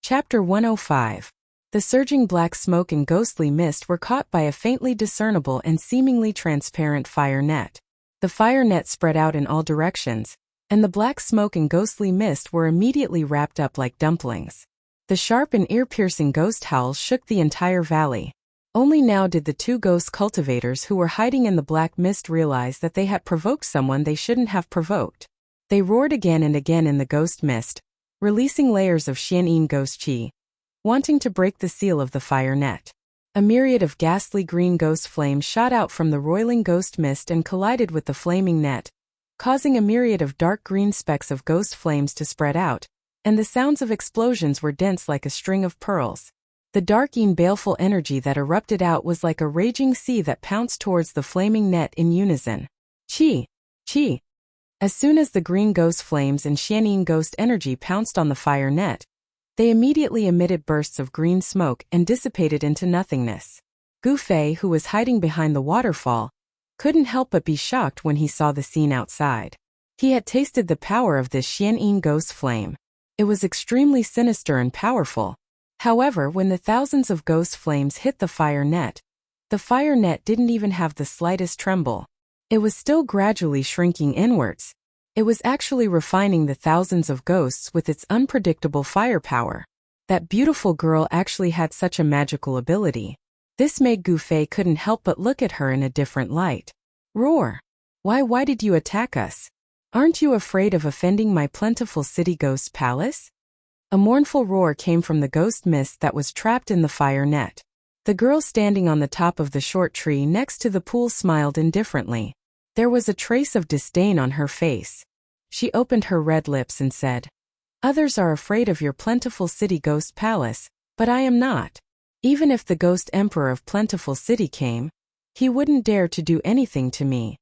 Chapter 105. The surging black smoke and ghostly mist were caught by a faintly discernible and seemingly transparent fire net. The fire net spread out in all directions, and the black smoke and ghostly mist were immediately wrapped up like dumplings. The sharp and ear-piercing ghost howls shook the entire valley. Only now did the two ghost cultivators who were hiding in the black mist realize that they had provoked someone they shouldn't have provoked. They roared again and again in the ghost mist, releasing layers of Xianyin ghost qi, wanting to break the seal of the fire net. A myriad of ghastly green ghost flames shot out from the roiling ghost mist and collided with the flaming net, causing a myriad of dark green specks of ghost flames to spread out, and the sounds of explosions were dense like a string of pearls. The dark-yin baleful energy that erupted out was like a raging sea that pounced towards the flaming net in unison. Qi! Qi! As soon as the green ghost flames and Xianyin ghost energy pounced on the fire net, they immediately emitted bursts of green smoke and dissipated into nothingness. Gu Fei, who was hiding behind the waterfall, couldn't help but be shocked when he saw the scene outside. He had tasted the power of this Xianyin ghost flame. It was extremely sinister and powerful. However, when the thousands of ghost flames hit the fire net didn't even have the slightest tremble. It was still gradually shrinking inwards. It was actually refining the thousands of ghosts with its unpredictable firepower. That beautiful girl actually had such a magical ability. This made Gu Fei couldn't help but look at her in a different light. Roar! Why did you attack us? Aren't you afraid of offending my plentiful city ghost palace? A mournful roar came from the ghost mist that was trapped in the fire net. The girl standing on the top of the short tree next to the pool smiled indifferently. There was a trace of disdain on her face. She opened her red lips and said, "Others are afraid of your plentiful city ghost palace, but I am not. Even if the ghost emperor of plentiful city came, he wouldn't dare to do anything to me."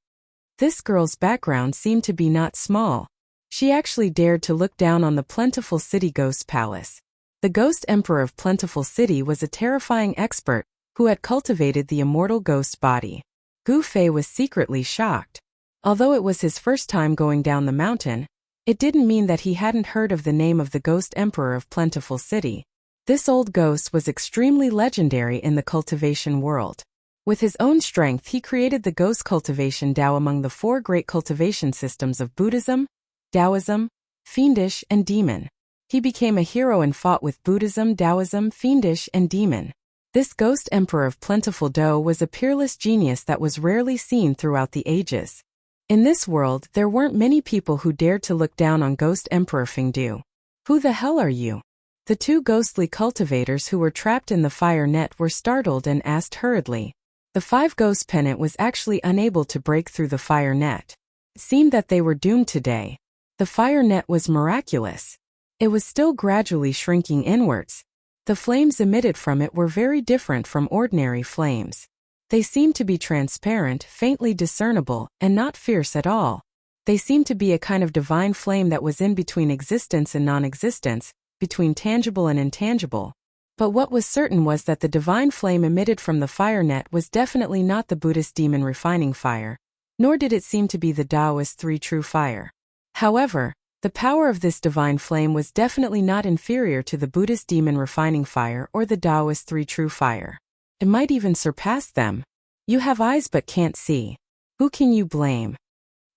This girl's background seemed to be not small. She actually dared to look down on the plentiful city ghost palace. The ghost emperor of plentiful city was a terrifying expert who had cultivated the immortal ghost body. Gu Fei was secretly shocked. Although it was his first time going down the mountain, it didn't mean that he hadn't heard of the name of the ghost emperor of plentiful city. This old ghost was extremely legendary in the cultivation world. With his own strength, he created the ghost cultivation Tao among the four great cultivation systems of Buddhism, Taoism, Fiendish, and Demon. He became a hero and fought with Buddhism, Taoism, Fiendish, and Demon. This ghost emperor of plentiful Do was a peerless genius that was rarely seen throughout the ages. In this world, there weren't many people who dared to look down on ghost emperor Fengdu. "Who the hell are you?" The two ghostly cultivators who were trapped in the fire net were startled and asked hurriedly. The five ghost pennant was actually unable to break through the fire net. It seemed that they were doomed today. The fire net was miraculous. It was still gradually shrinking inwards. The flames emitted from it were very different from ordinary flames. They seemed to be transparent, faintly discernible, and not fierce at all. They seemed to be a kind of divine flame that was in between existence and non-existence, between tangible and intangible. But what was certain was that the divine flame emitted from the fire net was definitely not the Buddhist demon refining fire, nor did it seem to be the Taoist three true fire. However, the power of this divine flame was definitely not inferior to the Buddhist demon refining fire or the Taoist three true fire. It might even surpass them. You have eyes but can't see. Who can you blame?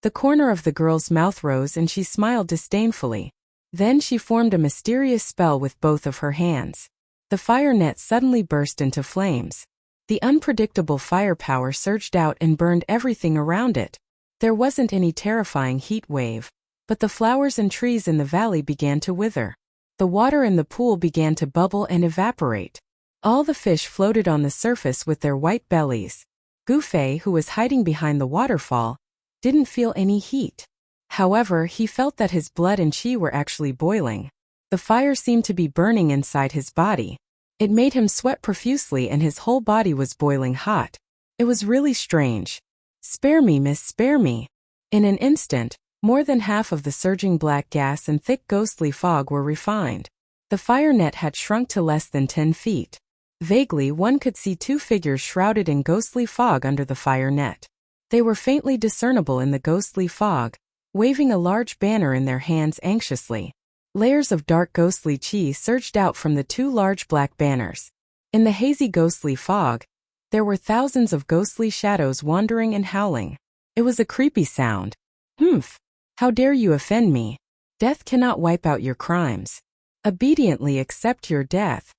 The corner of the girl's mouth rose and she smiled disdainfully. Then she formed a mysterious spell with both of her hands. The fire net suddenly burst into flames. The unpredictable firepower surged out and burned everything around it. There wasn't any terrifying heat wave, but the flowers and trees in the valley began to wither. The water in the pool began to bubble and evaporate. All the fish floated on the surface with their white bellies. Gu Fei, who was hiding behind the waterfall, didn't feel any heat. However, he felt that his blood and qi were actually boiling. The fire seemed to be burning inside his body. It made him sweat profusely and his whole body was boiling hot. It was really strange. "Spare me, miss, spare me." In an instant, more than half of the surging black gas and thick ghostly fog were refined. The fire net had shrunk to less than 10 feet. Vaguely, one could see two figures shrouded in ghostly fog under the fire net. They were faintly discernible in the ghostly fog, waving a large banner in their hands anxiously. Layers of dark ghostly chi surged out from the two large black banners. In the hazy ghostly fog, there were thousands of ghostly shadows wandering and howling. It was a creepy sound. Humph! How dare you offend me? Death cannot wipe out your crimes. Obediently accept your death.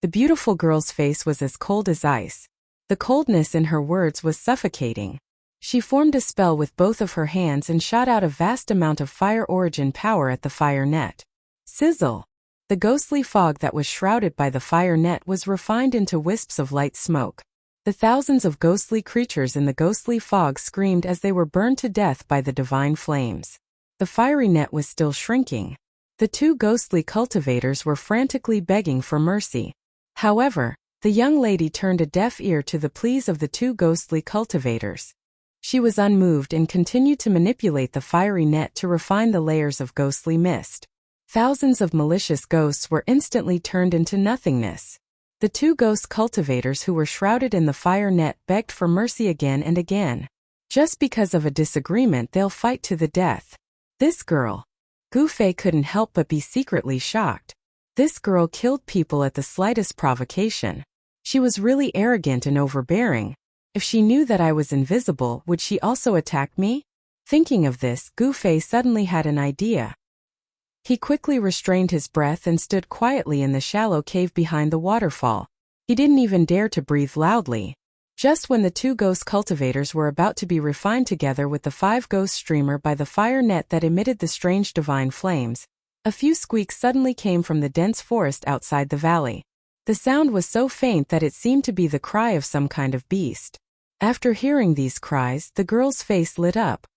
The beautiful girl's face was as cold as ice. The coldness in her words was suffocating. She formed a spell with both of her hands and shot out a vast amount of fire origin power at the fire net. Sizzle! The ghostly fog that was shrouded by the fire net was refined into wisps of light smoke. The thousands of ghostly creatures in the ghostly fog screamed as they were burned to death by the divine flames. The fiery net was still shrinking. The two ghostly cultivators were frantically begging for mercy. However, the young lady turned a deaf ear to the pleas of the two ghostly cultivators. She was unmoved and continued to manipulate the fiery net to refine the layers of ghostly mist. Thousands of malicious ghosts were instantly turned into nothingness. The two ghost cultivators who were shrouded in the fire net begged for mercy again and again. Just because of a disagreement, they'll fight to the death. This girl. Gu Fei couldn't help but be secretly shocked. This girl killed people at the slightest provocation. She was really arrogant and overbearing. If she knew that I was invisible, would she also attack me? Thinking of this, Gu Fei suddenly had an idea. He quickly restrained his breath and stood quietly in the shallow cave behind the waterfall. He didn't even dare to breathe loudly. Just when the two ghost cultivators were about to be refined together with the five ghost streamer by the fire net that emitted the strange divine flames, a few squeaks suddenly came from the dense forest outside the valley. The sound was so faint that it seemed to be the cry of some kind of beast. After hearing these cries, the girl's face lit up.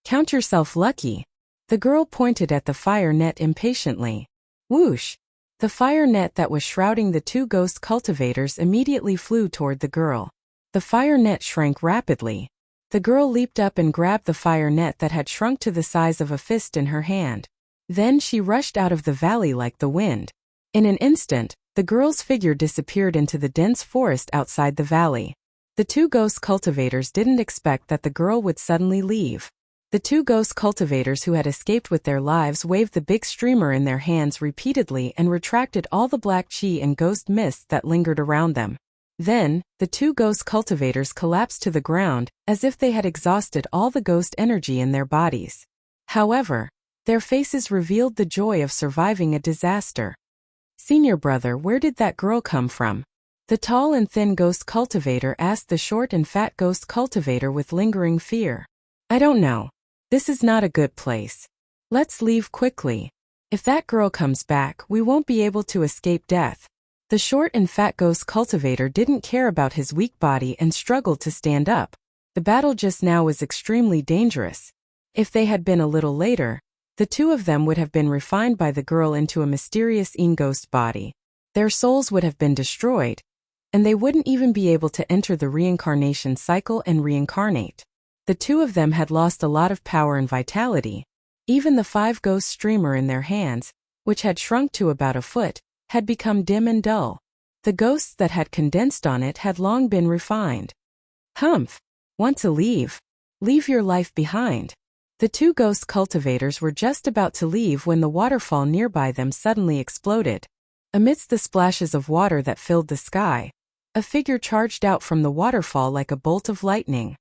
Count yourself lucky. The girl pointed at the fire net impatiently. Whoosh! The fire net that was shrouding the two ghost cultivators immediately flew toward the girl. The fire net shrank rapidly. The girl leaped up and grabbed the fire net that had shrunk to the size of a fist in her hand. Then she rushed out of the valley like the wind. In an instant, the girl's figure disappeared into the dense forest outside the valley. The two ghost cultivators didn't expect that the girl would suddenly leave. The two ghost cultivators who had escaped with their lives waved the big streamer in their hands repeatedly and retracted all the black chi and ghost mist that lingered around them. Then, the two ghost cultivators collapsed to the ground, as if they had exhausted all the ghost energy in their bodies. However, their faces revealed the joy of surviving a disaster. Senior brother, where did that girl come from? The tall and thin ghost cultivator asked the short and fat ghost cultivator with lingering fear. I don't know. This is not a good place. Let's leave quickly. If that girl comes back, we won't be able to escape death. The short and fat ghost cultivator didn't care about his weak body and struggled to stand up. The battle just now was extremely dangerous. If they had been a little later, the two of them would have been refined by the girl into a mysterious ghost body. Their souls would have been destroyed, and they wouldn't even be able to enter the reincarnation cycle and reincarnate. The two of them had lost a lot of power and vitality. Even the five ghost streamer in their hands, which had shrunk to about a foot, had become dim and dull. The ghosts that had condensed on it had long been refined. Humph! Want to leave? Leave your life behind. The two ghost cultivators were just about to leave when the waterfall nearby them suddenly exploded. Amidst the splashes of water that filled the sky, a figure charged out from the waterfall like a bolt of lightning.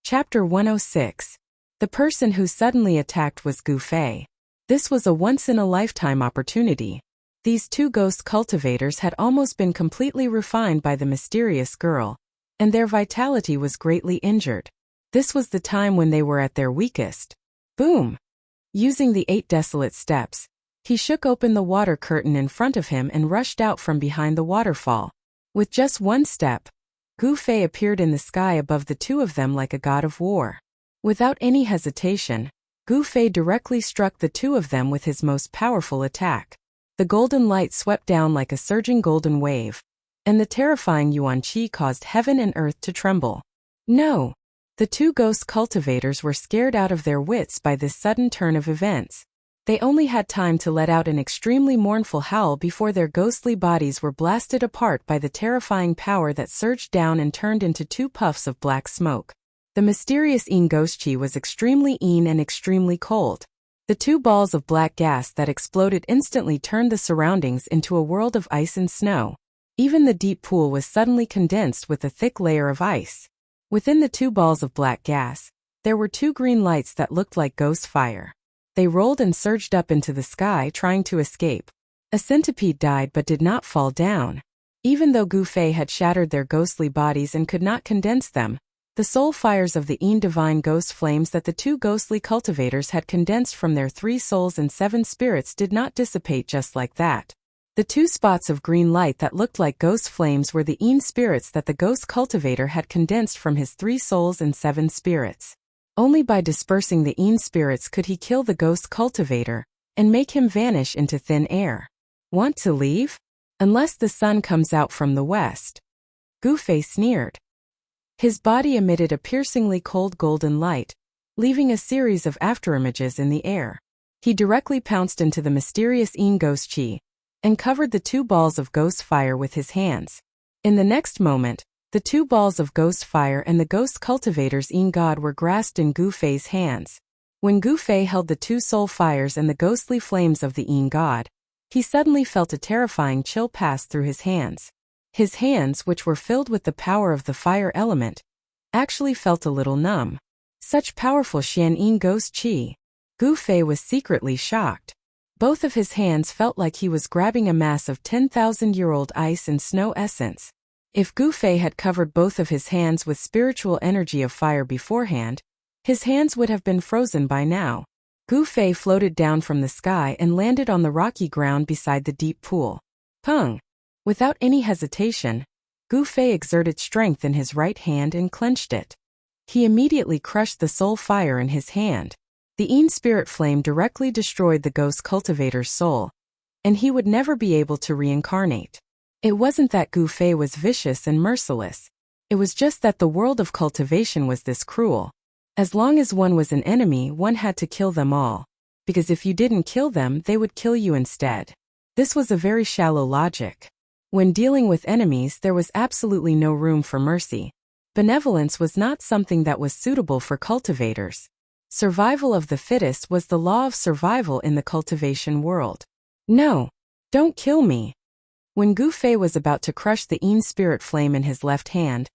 Chapter 106. The person who suddenly attacked was Gu Fei. This was a once-in-a-lifetime opportunity. These two ghost cultivators had almost been completely refined by the mysterious girl, and their vitality was greatly injured. This was the time when they were at their weakest. Boom! Using the 8 desolate steps, he shook open the water curtain in front of him and rushed out from behind the waterfall. With just one step, Gu Fei appeared in the sky above the two of them like a god of war. Without any hesitation, Gu Fei directly struck the two of them with his most powerful attack. The golden light swept down like a surging golden wave, and the terrifying Yuan Qi caused heaven and earth to tremble. No! The two ghost cultivators were scared out of their wits by this sudden turn of events. They only had time to let out an extremely mournful howl before their ghostly bodies were blasted apart by the terrifying power that surged down and turned into 2 puffs of black smoke. The mysterious ghost chi was extremely and extremely cold. The two balls of black gas that exploded instantly turned the surroundings into a world of ice and snow. Even the deep pool was suddenly condensed with a thick layer of ice. Within the two balls of black gas, there were two green lights that looked like ghost fire. They rolled and surged up into the sky trying to escape. A centipede died but did not fall down. Even though Gu Fei had shattered their ghostly bodies and could not condense them, the soul fires of the divine ghost flames that the two ghostly cultivators had condensed from their 3 souls and 7 spirits did not dissipate just like that. The 2 spots of green light that looked like ghost flames were the spirits that the ghost cultivator had condensed from his 3 souls and 7 spirits. Only by dispersing the spirits could he kill the ghost cultivator and make him vanish into thin air. Want to leave? Unless the sun comes out from the west. Gu Fei sneered. His body emitted a piercingly cold golden light, leaving a series of afterimages in the air. He directly pounced into the mysterious ghost chi and covered the 2 balls of ghost fire with his hands. In the next moment, the 2 balls of ghost fire and the ghost cultivator's god were grasped in Gu Fei's hands. When Gu Fei held the 2 soul fires and the ghostly flames of the god, he suddenly felt a terrifying chill pass through his hands. His hands, which were filled with the power of the fire element, actually felt a little numb. Such powerful Xian ghost chi. Gu Fei was secretly shocked. Both of his hands felt like he was grabbing a mass of 10,000-year-old ice and snow essence. If Gu Fei had covered both of his hands with spiritual energy of fire beforehand, his hands would have been frozen by now. Gu Fei floated down from the sky and landed on the rocky ground beside the deep pool. Pung! Without any hesitation, Gu Fei exerted strength in his right hand and clenched it. He immediately crushed the soul fire in his hand. The spirit flame directly destroyed the ghost cultivator's soul, and he would never be able to reincarnate. It wasn't that Gu Fei was vicious and merciless. It was just that the world of cultivation was this cruel. As long as one was an enemy, one had to kill them all. Because if you didn't kill them, they would kill you instead. This was a very shallow logic. When dealing with enemies, there was absolutely no room for mercy. Benevolence was not something that was suitable for cultivators. Survival of the fittest was the law of survival in the cultivation world. No! Don't kill me! When Gu Fei was about to crush the spirit flame in his left hand,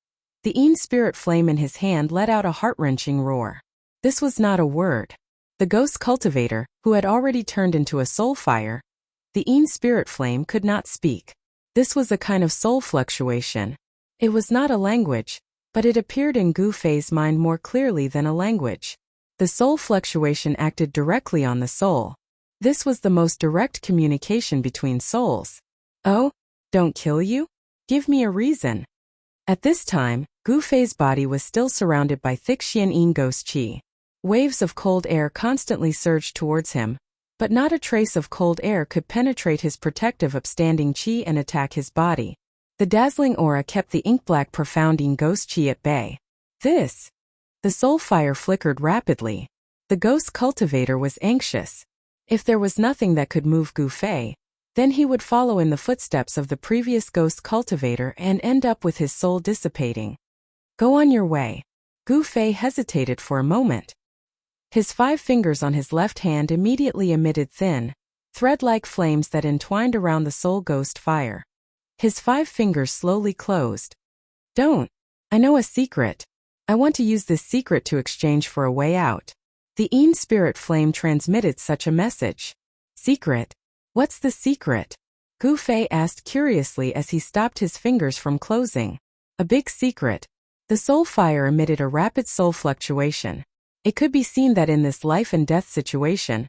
the spirit flame in his hand let out a heart-wrenching roar. This was not a word. The ghost cultivator, who had already turned into a soul fire, the spirit flame could not speak. This was a kind of soul fluctuation. It was not a language, but it appeared in Gu Fei's mind more clearly than a language. The soul fluctuation acted directly on the soul. This was the most direct communication between souls. Oh? Don't kill you? Give me a reason. At this time, Gu Fei's body was still surrounded by thick Xian ghost chi. Waves of cold air constantly surged towards him, but not a trace of cold air could penetrate his protective upstanding chi and attack his body. The dazzling aura kept the ink-black profound ghost chi at bay. The soul fire flickered rapidly. The ghost cultivator was anxious. If there was nothing that could move Gu Fei, then he would follow in the footsteps of the previous ghost cultivator and end up with his soul dissipating. Go on your way. Gu Fei hesitated for a moment. His 5 fingers on his left hand immediately emitted thin, thread-like flames that entwined around the soul ghost fire. His 5 fingers slowly closed. Don't. I know a secret. I want to use this secret to exchange for a way out. The spirit flame transmitted such a message. Secret? What's the secret? Gu Fei asked curiously as he stopped his fingers from closing. A big secret. The soul fire emitted a rapid soul fluctuation. It could be seen that in this life and death situation,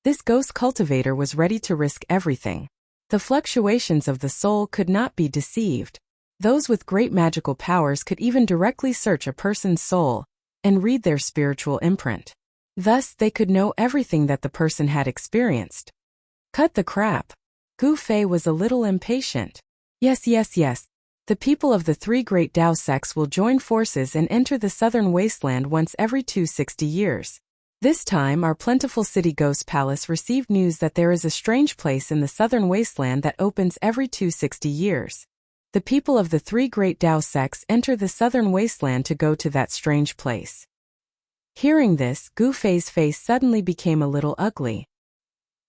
this ghost cultivator was ready to risk everything. The fluctuations of the soul could not be deceived. Those with great magical powers could even directly search a person's soul and read their spiritual imprint. Thus, they could know everything that the person had experienced. Cut the crap. Gu Fei was a little impatient. Yes. The people of the 3 great Dao sects will join forces and enter the southern wasteland once every 260 years. This time, our plentiful city ghost palace received news that there is a strange place in the southern wasteland that opens every 260 years. The people of the 3 great Dao sects enter the southern wasteland to go to that strange place. Hearing this, Gu Fei's face suddenly became a little ugly.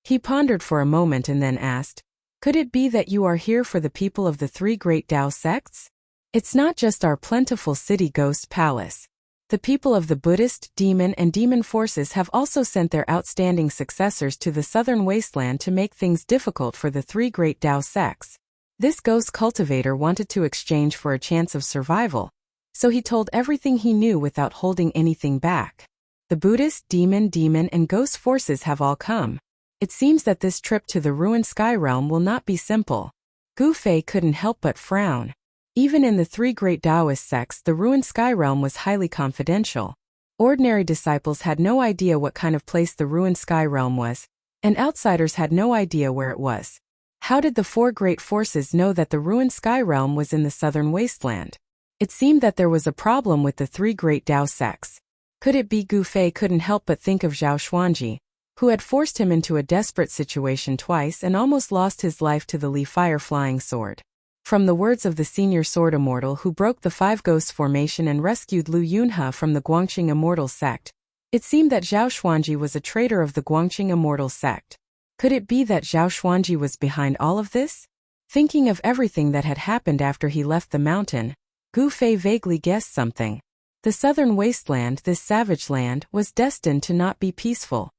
He pondered for a moment and then asked, "Could it be that you are here for the people of the three great Tao sects? It's not just our plentiful city ghost palace. The people of the Buddhist, demon and demon forces have also sent their outstanding successors to the southern wasteland to make things difficult for the three great Tao sects. This ghost cultivator wanted to exchange for a chance of survival, so he told everything he knew without holding anything back. The Buddhist, demon and ghost forces have all come. It seems that this trip to the ruined sky realm will not be simple." Gu Fei couldn't help but frown. Even in the three great Taoist sects, the ruined sky realm was highly confidential. Ordinary disciples had no idea what kind of place the ruined sky realm was, and outsiders had no idea where it was. How did the four great forces know that the ruined sky realm was in the southern wasteland? It seemed that there was a problem with the three great Tao sects. Could it be? Gu Fei couldn't help but think of Zhao Xuanji, who had forced him into a desperate situation twice and almost lost his life to the Li Fire flying sword. From the words of the senior sword immortal who broke the five ghosts formation and rescued Lu Yunhe from the Guangqing immortal sect, it seemed that Zhao Xuanji was a traitor of the Guangqing immortal sect. Could it be that Zhao Xuanji was behind all of this? Thinking of everything that had happened after he left the mountain, Gu Fei vaguely guessed something. The southern wasteland, this savage land, was destined to not be peaceful.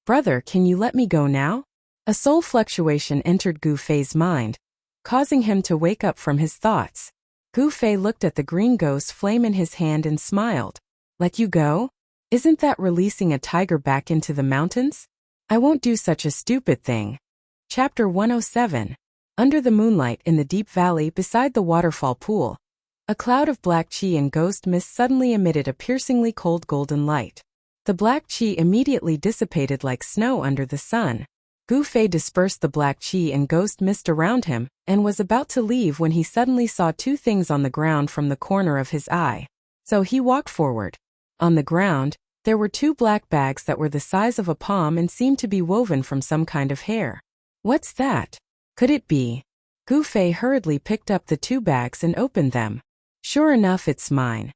"Brother, can you let me go now?" A soul fluctuation entered Gu Fei's mind, causing him to wake up from his thoughts. Gu Fei looked at the green ghost flame in his hand and smiled. "Let you go? Isn't that releasing a tiger back into the mountains? I won't do such a stupid thing." Chapter 107. Under the moonlight in the deep valley beside the waterfall pool, a cloud of black qi and ghost mist suddenly emitted a piercingly cold golden light. The black qi immediately dissipated like snow under the sun. Gu Fei dispersed the black qi and ghost mist around him and was about to leave when he suddenly saw two things on the ground from the corner of his eye. So he walked forward. On the ground, there were two black bags that were the size of a palm and seemed to be woven from some kind of hair. "What's that? Could it be?" Gu Fei hurriedly picked up the two bags and opened them. "Sure enough, it's mine."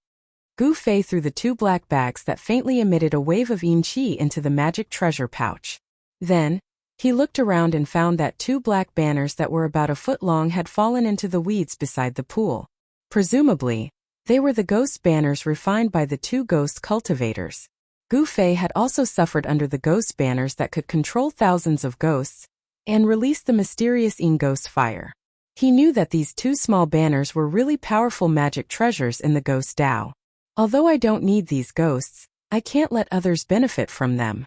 Gu Fei threw the two black bags that faintly emitted a wave of yin qi into the magic treasure pouch. Then, he looked around and found that two black banners that were about a foot long had fallen into the weeds beside the pool. Presumably, they were the ghost banners refined by the two ghost cultivators. Gu Fei had also suffered under the ghost banners that could control thousands of ghosts and release the mysterious Yin ghost fire. He knew that these two small banners were really powerful magic treasures in the ghost Tao. Although I don't need these ghosts, I can't let others benefit from them.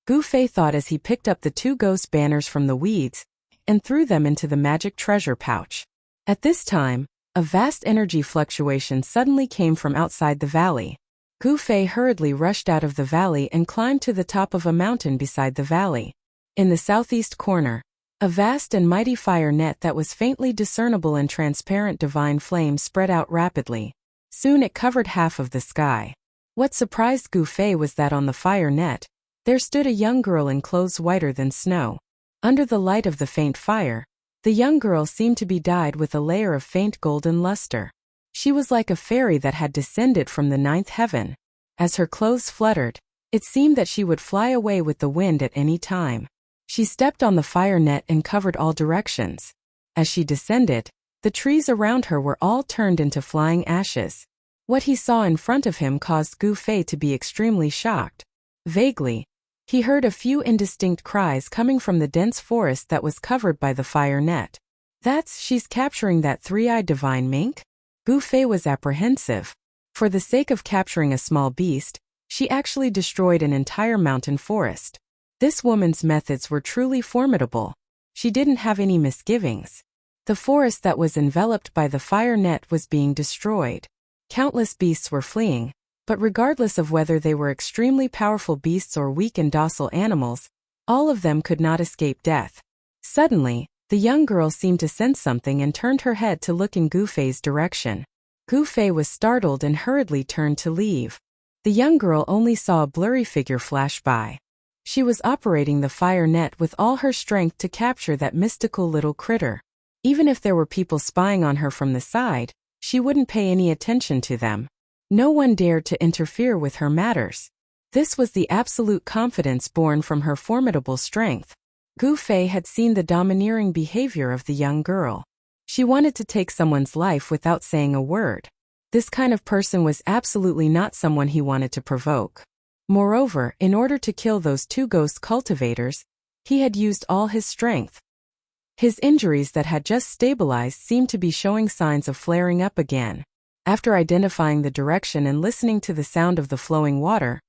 Gu Fei thought as he picked up the two ghost banners from the weeds and threw them into the magic treasure pouch. At this time, a vast energy fluctuation suddenly came from outside the valley. Gu Fei hurriedly rushed out of the valley and climbed to the top of a mountain beside the valley. In the southeast corner, a vast and mighty fire net that was faintly discernible in transparent divine flame spread out rapidly. Soon it covered half of the sky. What surprised Gu Fei was that on the fire net, there stood a young girl in clothes whiter than snow. Under the light of the faint fire, the young girl seemed to be dyed with a layer of faint golden luster. She was like a fairy that had descended from the ninth heaven. As her clothes fluttered, it seemed that she would fly away with the wind at any time. She stepped on the fire net and covered all directions. As she descended, the trees around her were all turned into flying ashes. What he saw in front of him caused Gu Fei to be extremely shocked. Vaguely, he heard a few indistinct cries coming from the dense forest that was covered by the fire net. She's capturing that three-eyed divine mink? Gu Fei was apprehensive. For the sake of capturing a small beast, she actually destroyed an entire mountain forest. This woman's methods were truly formidable. She didn't have any misgivings. The forest that was enveloped by the fire net was being destroyed. Countless beasts were fleeing, but regardless of whether they were extremely powerful beasts or weak and docile animals, all of them could not escape death. Suddenly, the young girl seemed to sense something and turned her head to look in Gu Fei's direction. Gu Fei was startled and hurriedly turned to leave. The young girl only saw a blurry figure flash by. She was operating the fire net with all her strength to capture that mystical little critter. Even if there were people spying on her from the side, she wouldn't pay any attention to them. No one dared to interfere with her matters. This was the absolute confidence born from her formidable strength. Gu Fei had seen the domineering behavior of the young girl. She wanted to take someone's life without saying a word. This kind of person was absolutely not someone he wanted to provoke. Moreover, in order to kill those two ghost cultivators, he had used all his strength. His injuries that had just stabilized seemed to be showing signs of flaring up again. After identifying the direction and listening to the sound of the flowing water,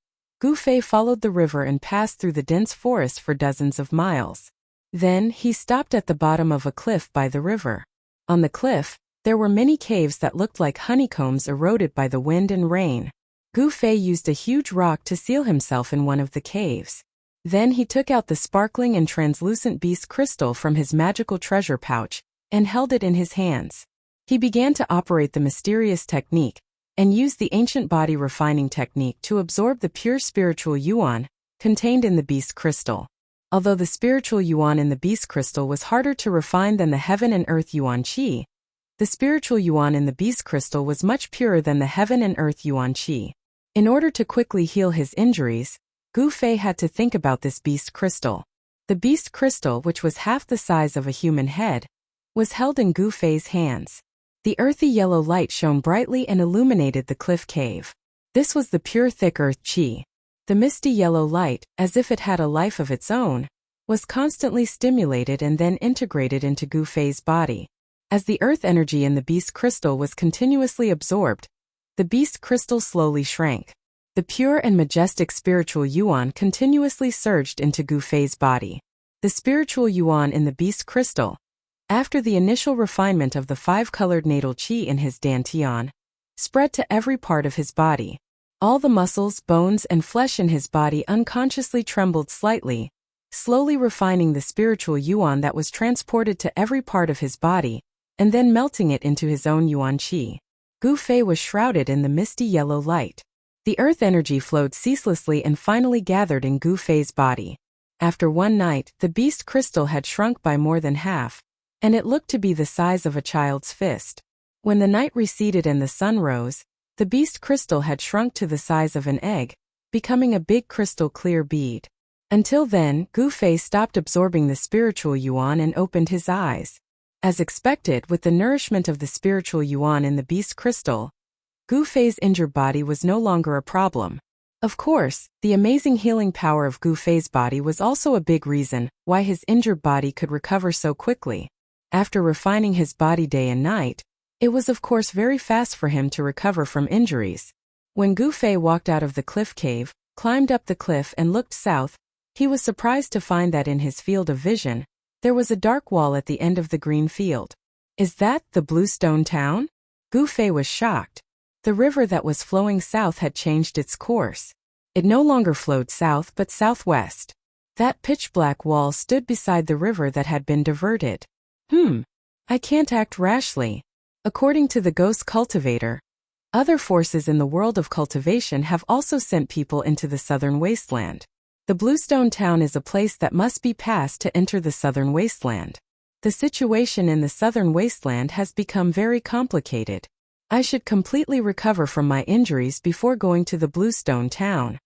Gu Fei followed the river and passed through the dense forest for dozens of miles. Then, he stopped at the bottom of a cliff by the river. On the cliff, there were many caves that looked like honeycombs eroded by the wind and rain. Gu Fei used a huge rock to seal himself in one of the caves. Then he took out the sparkling and translucent beast crystal from his magical treasure pouch and held it in his hands. He began to operate the mysterious technique and used the ancient body refining technique to absorb the pure spiritual yuan contained in the beast crystal. Although the spiritual yuan in the beast crystal was harder to refine than the heaven and earth yuan qi, the spiritual yuan in the beast crystal was much purer than the heaven and earth yuan qi. In order to quickly heal his injuries, Gu Fei had to think about this beast crystal. The beast crystal, which was half the size of a human head, was held in Gu Fei's hands. The earthy yellow light shone brightly and illuminated the cliff cave. This was the pure thick earth qi. The misty yellow light, as if it had a life of its own, was constantly stimulated and then integrated into Gu Fei's body. As the earth energy in the beast crystal was continuously absorbed, the beast crystal slowly shrank. The pure and majestic spiritual yuan continuously surged into Gu Fei's body. The spiritual yuan in the beast crystal, after the initial refinement of the five-colored natal qi in his dantian, spread to every part of his body. All the muscles, bones, and flesh in his body unconsciously trembled slightly, slowly refining the spiritual yuan that was transported to every part of his body, and then melting it into his own yuan qi. Gu Fei was shrouded in the misty yellow light. The earth energy flowed ceaselessly and finally gathered in Gu Fei's body. After one night, the beast crystal had shrunk by more than half, and it looked to be the size of a child's fist. When the night receded and the sun rose, the beast crystal had shrunk to the size of an egg, becoming a big crystal clear bead. Until then, Gu Fei stopped absorbing the spiritual yuan and opened his eyes. As expected, with the nourishment of the spiritual yuan in the beast crystal, Gu Fei's injured body was no longer a problem. Of course, the amazing healing power of Gu Fei's body was also a big reason why his injured body could recover so quickly. After refining his body day and night, it was of course very fast for him to recover from injuries. When Gu Fei walked out of the cliff cave, climbed up the cliff and looked south, he was surprised to find that in his field of vision, there was a dark wall at the end of the green field. Is that the Bluestone Town? Gu Fei was shocked. The river that was flowing south had changed its course. It no longer flowed south but southwest. That pitch-black wall stood beside the river that had been diverted. I can't act rashly. According to the ghost cultivator, other forces in the world of cultivation have also sent people into the southern wasteland. The Bluestone Town is a place that must be passed to enter the southern wasteland. The situation in the southern wasteland has become very complicated. I should completely recover from my injuries before going to the Bluestone Town.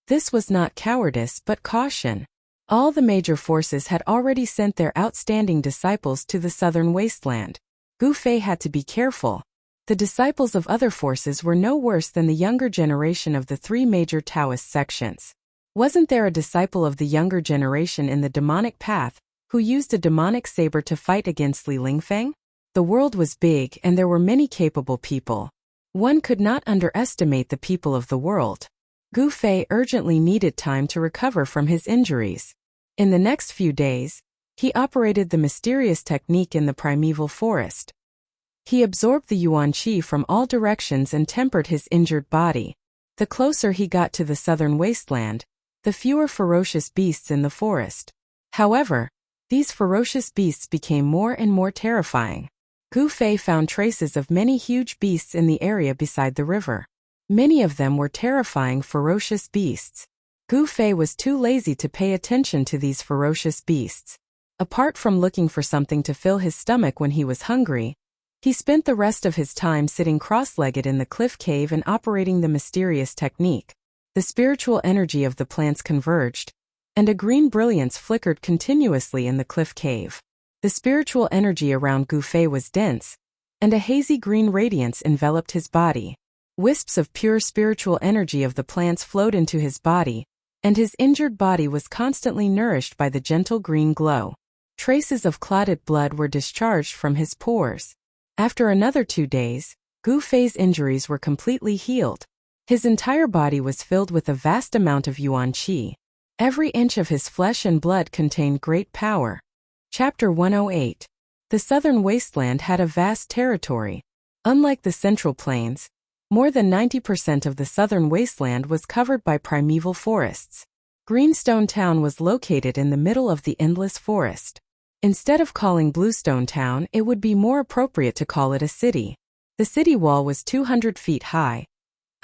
This was not cowardice but caution. All the major forces had already sent their outstanding disciples to the southern wasteland. Gu Fei had to be careful. The disciples of other forces were no worse than the younger generation of the three major Taoist sections. Wasn't there a disciple of the younger generation in the demonic path who used a demonic saber to fight against Li Lingfeng? The world was big and there were many capable people. One could not underestimate the people of the world. Gu Fei urgently needed time to recover from his injuries. In the next few days, he operated the mysterious technique in the primeval forest. He absorbed the yuan qi from all directions and tempered his injured body. The closer he got to the southern wasteland, the fewer ferocious beasts in the forest. However, these ferocious beasts became more and more terrifying. Gu Fei found traces of many huge beasts in the area beside the river. Many of them were terrifying ferocious beasts. Gu Fei was too lazy to pay attention to these ferocious beasts. Apart from looking for something to fill his stomach when he was hungry, he spent the rest of his time sitting cross-legged in the cliff cave and operating the mysterious technique. The spiritual energy of the plants converged, and a green brilliance flickered continuously in the cliff cave. The spiritual energy around Gu Fei was dense, and a hazy green radiance enveloped his body. Wisps of pure spiritual energy of the plants flowed into his body, and his injured body was constantly nourished by the gentle green glow. Traces of clotted blood were discharged from his pores. After another 2 days, Gu Fei's injuries were completely healed. His entire body was filled with a vast amount of yuan qi. Every inch of his flesh and blood contained great power. Chapter 108. The southern wasteland had a vast territory. Unlike the central plains, more than 90% of the southern wasteland was covered by primeval forests. Greenstone Town was located in the middle of the endless forest. Instead of calling Bluestone Town, it would be more appropriate to call it a city. The city wall was 200 feet high,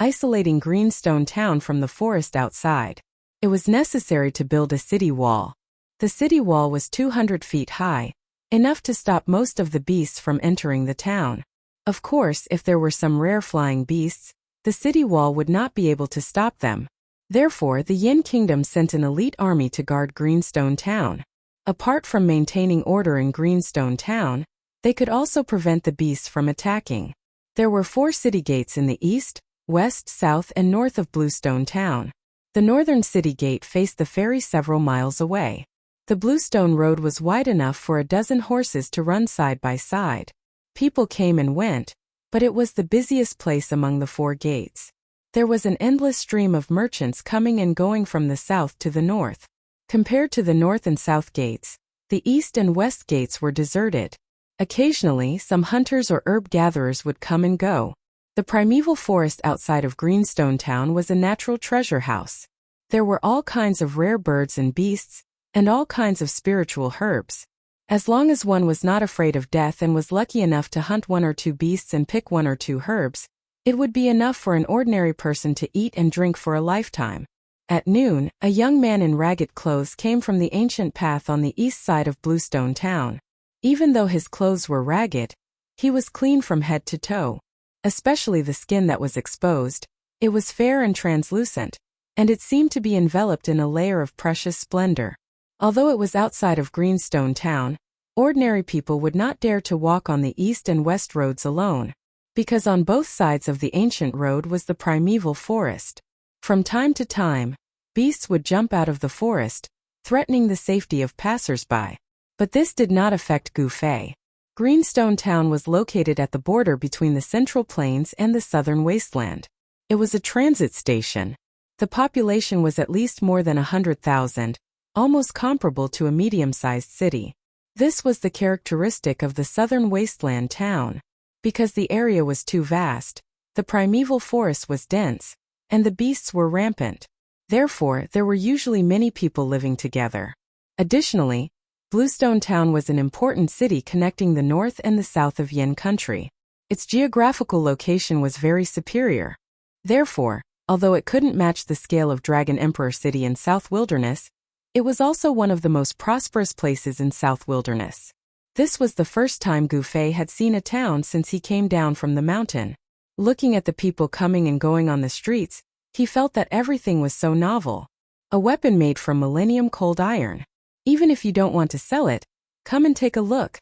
isolating Greenstone Town from the forest outside. It was necessary to build a city wall. The city wall was 200 feet high, enough to stop most of the beasts from entering the town. Of course, if there were some rare flying beasts, the city wall would not be able to stop them. Therefore, the Yin Kingdom sent an elite army to guard Greenstone Town. Apart from maintaining order in Greenstone Town, they could also prevent the beasts from attacking. There were 4 city gates in the east, west, south, and north of Bluestone Town. The northern city gate faced the ferry several miles away. The Bluestone Road was wide enough for a dozen horses to run side by side. People came and went, but it was the busiest place among the 4 gates. There was an endless stream of merchants coming and going from the south to the north. Compared to the north and south gates, the east and west gates were deserted. Occasionally, some hunters or herb gatherers would come and go. The primeval forest outside of Greenstone Town was a natural treasure house. There were all kinds of rare birds and beasts, and all kinds of spiritual herbs. As long as one was not afraid of death and was lucky enough to hunt 1 or 2 beasts and pick 1 or 2 herbs, it would be enough for an ordinary person to eat and drink for a lifetime. At noon, a young man in ragged clothes came from the ancient path on the east side of Bluestone Town. Even though his clothes were ragged, he was clean from head to toe. Especially the skin that was exposed, it was fair and translucent, and it seemed to be enveloped in a layer of precious splendor. Although it was outside of Greenstone Town, ordinary people would not dare to walk on the east and west roads alone, because on both sides of the ancient road was the primeval forest. From time to time, beasts would jump out of the forest, threatening the safety of passers-by. But this did not affect Gu Fei. Greenstone Town was located at the border between the Central Plains and the Southern Wasteland. It was a transit station. The population was at least more than 100,000, almost comparable to a medium-sized city. This was the characteristic of the Southern Wasteland town. Because the area was too vast, the primeval forest was dense, and the beasts were rampant. Therefore, there were usually many people living together. Additionally, Bluestone Town was an important city connecting the north and the south of Yin country. Its geographical location was very superior. Therefore, although it couldn't match the scale of Dragon Emperor City in South Wilderness, it was also one of the most prosperous places in South Wilderness. This was the first time Gu Fei had seen a town since he came down from the mountain. Looking at the people coming and going on the streets, he felt that everything was so novel. A weapon made from millennium cold iron. Even if you don't want to sell it, come and take a look.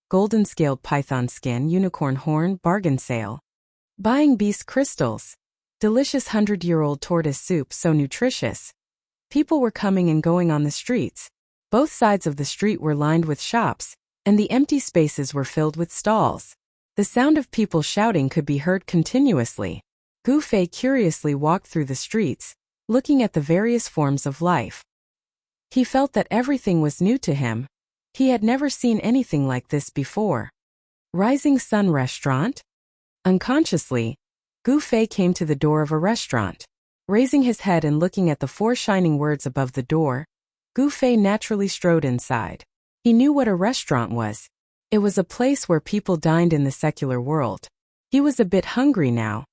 Golden scaled python skin, unicorn horn, bargain sale. Buying beast crystals. Delicious 100-year-old tortoise soup, so nutritious. People were coming and going on the streets. Both sides of the street were lined with shops, and the empty spaces were filled with stalls. The sound of people shouting could be heard continuously. Gu Fei curiously walked through the streets, looking at the various forms of life. He felt that everything was new to him. He had never seen anything like this before. Rising Sun Restaurant? Unconsciously, Gu Fei came to the door of a restaurant. Raising his head and looking at the 4 shining words above the door, Gu Fei naturally strode inside. He knew what a restaurant was. It was a place where people dined in the secular world. He was a bit hungry now.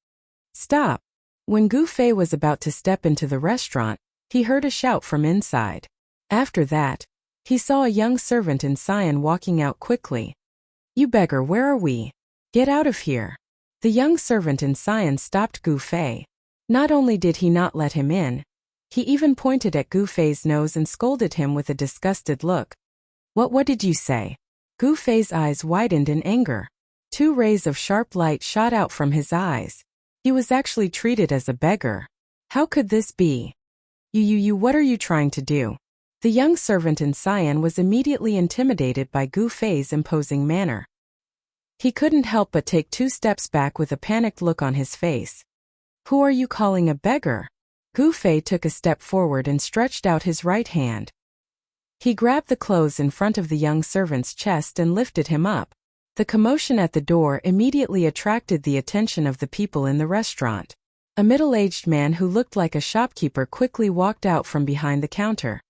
Stop! When Gu Fei was about to step into the restaurant, he heard a shout from inside. After that, he saw a young servant in cyan walking out quickly. You beggar, where are we? Get out of here! The young servant in cyan stopped Gu Fei. Not only did he not let him in, he even pointed at Gu Fei's nose and scolded him with a disgusted look. What did you say? Gu Fei's eyes widened in anger. 2 rays of sharp light shot out from his eyes. He was actually treated as a beggar. How could this be? You, what are you trying to do? The young servant in cyan was immediately intimidated by Gu Fei's imposing manner. He couldn't help but take 2 steps back with a panicked look on his face. Who are you calling a beggar? Gu Fei took a step forward and stretched out his right hand. He grabbed the clothes in front of the young servant's chest and lifted him up. The commotion at the door immediately attracted the attention of the people in the restaurant. A middle-aged man who looked like a shopkeeper quickly walked out from behind the counter.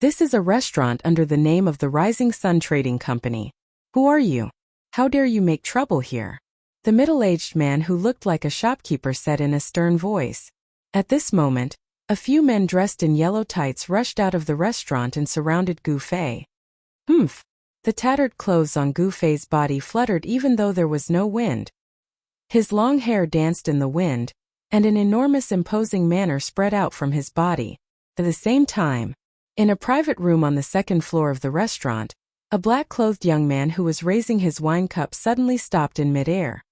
This is a restaurant under the name of the Rising Sun Trading Company. Who are you? How dare you make trouble here? The middle-aged man who looked like a shopkeeper said in a stern voice. At this moment, a few men dressed in yellow tights rushed out of the restaurant and surrounded Gu Fei. Humph! The tattered clothes on Gu Fei's body fluttered even though there was no wind. His long hair danced in the wind, and an enormous imposing manner spread out from his body. At the same time, in a private room on the 2nd floor of the restaurant, a black-clothed young man who was raising his wine cup suddenly stopped in midair.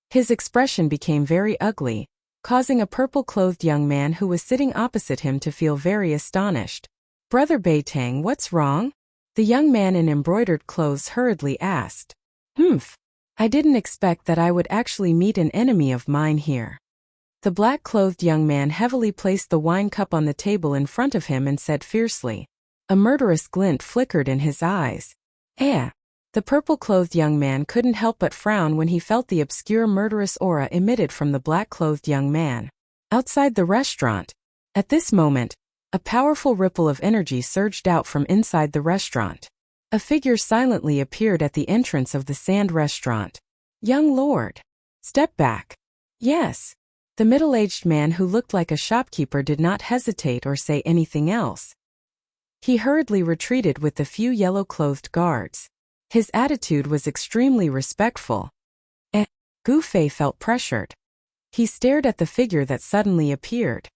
His expression became very ugly, causing a purple-clothed young man who was sitting opposite him to feel very astonished. Brother Beitang, what's wrong? The young man in embroidered clothes hurriedly asked. Humph! I didn't expect that I would actually meet an enemy of mine here. The black-clothed young man heavily placed the wine cup on the table in front of him and said fiercely. A murderous glint flickered in his eyes. The purple-clothed young man couldn't help but frown when he felt the obscure murderous aura emitted from the black-clothed young man. Outside the restaurant, at this moment, a powerful ripple of energy surged out from inside the restaurant. A figure silently appeared at the entrance of the sand restaurant. Young lord. Step back. Yes. The middle-aged man who looked like a shopkeeper did not hesitate or say anything else. He hurriedly retreated with the few yellow-clothed guards. His attitude was extremely respectful. Gu Fei felt pressured. He stared at the figure that suddenly appeared.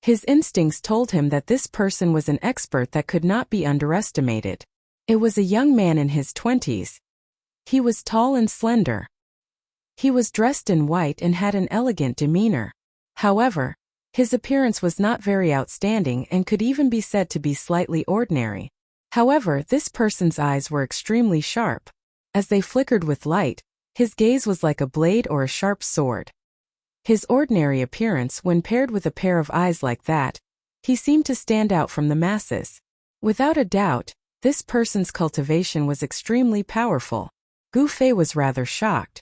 His instincts told him that this person was an expert that could not be underestimated. It was a young man in his 20s. He was tall and slender. He was dressed in white and had an elegant demeanor. However, his appearance was not very outstanding and could even be said to be slightly ordinary. However, this person's eyes were extremely sharp. As they flickered with light, his gaze was like a blade or a sharp sword. His ordinary appearance, when paired with a pair of eyes like that, he seemed to stand out from the masses. Without a doubt, this person's cultivation was extremely powerful. Gu Fei was rather shocked.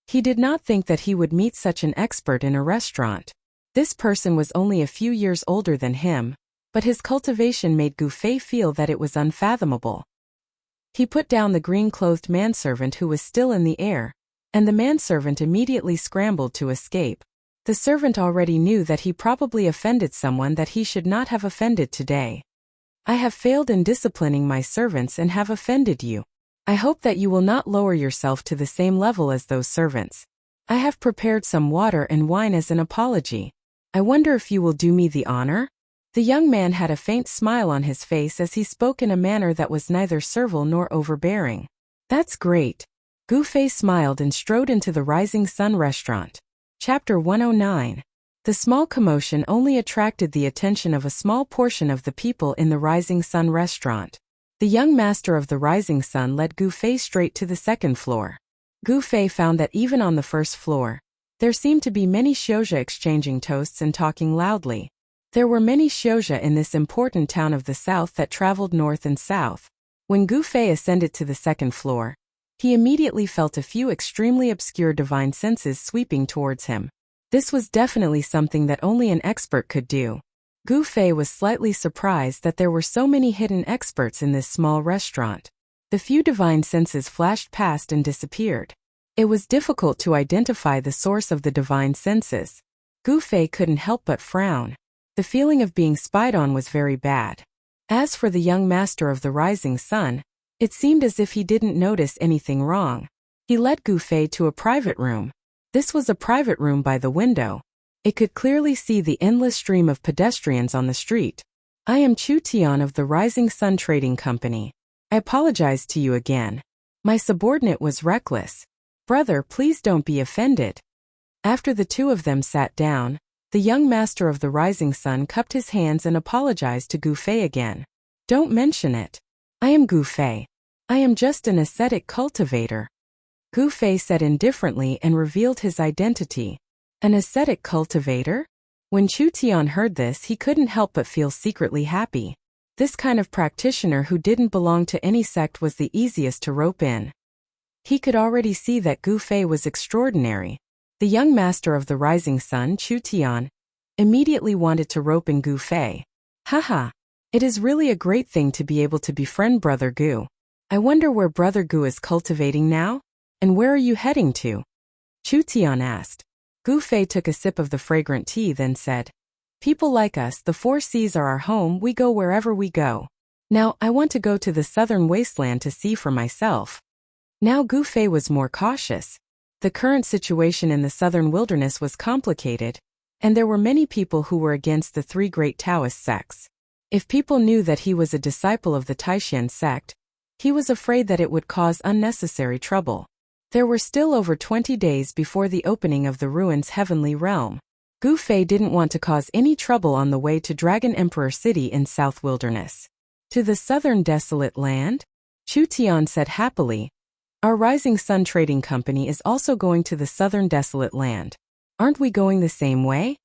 He did not think that he would meet such an expert in a restaurant. This person was only a few years older than him, but his cultivation made Gu Fei feel that it was unfathomable. He put down the green-clothed manservant who was still in the air, and the manservant immediately scrambled to escape. The servant already knew that he probably offended someone that he should not have offended today. I have failed in disciplining my servants and have offended you. I hope that you will not lower yourself to the same level as those servants. I have prepared some water and wine as an apology. I wonder if you will do me the honor? The young man had a faint smile on his face as he spoke in a manner that was neither servile nor overbearing. That's great. Gu Fei smiled and strode into the Rising Sun restaurant. Chapter 109. The small commotion only attracted the attention of a small portion of the people in the Rising Sun restaurant. The young master of the Rising Sun led Gu Fei straight to the 2nd floor. Gu Fei found that even on the 1st floor, there seemed to be many Xiuzha exchanging toasts and talking loudly. There were many Xiuzha in this important town of the south that traveled north and south. When Gu Fei ascended to the 2nd floor, he immediately felt a few extremely obscure divine senses sweeping towards him. This was definitely something that only an expert could do. Gu Fei was slightly surprised that there were so many hidden experts in this small restaurant. The few divine senses flashed past and disappeared. It was difficult to identify the source of the divine senses. Gu Fei couldn't help but frown. The feeling of being spied on was very bad. As for the young master of the Rising Sun, it seemed as if he didn't notice anything wrong. He led Gu Fei to a private room. This was a private room by the window. It could clearly see the endless stream of pedestrians on the street. I am Chu Tian of the Rising Sun Trading Company. I apologize to you again. My subordinate was reckless. Brother, please don't be offended. After the two of them sat down, the young master of the Rising Sun cupped his hands and apologized to Gu Fei again. Don't mention it. I am Gu Fei. I am just an ascetic cultivator. Gu Fei said indifferently and revealed his identity. An ascetic cultivator? When Chu Tian heard this, he couldn't help but feel secretly happy. This kind of practitioner who didn't belong to any sect was the easiest to rope in. He could already see that Gu Fei was extraordinary. The young master of the Rising Sun, Chu Tian, immediately wanted to rope in Gu Fei. Haha, it is really a great thing to be able to befriend Brother Gu. I wonder where Brother Gu is cultivating now? And where are you heading to? Chu Tian asked. Gu Fei took a sip of the fragrant tea, then said, People like us, the 4 seas are our home, we go wherever we go. Now, I want to go to the southern wasteland to see for myself. Now Gu Fei was more cautious. The current situation in the southern wilderness was complicated, and there were many people who were against the 3 great Taoist sects. If people knew that he was a disciple of the Taishan sect, he was afraid that it would cause unnecessary trouble. There were still over 20 days before the opening of the ruins' heavenly realm. Gu Fei didn't want to cause any trouble on the way to Dragon Emperor City in South Wilderness. To the southern desolate land? Chu Tian said happily. Our Rising Sun Trading Company is also going to the southern desolate land. Aren't we going the same way?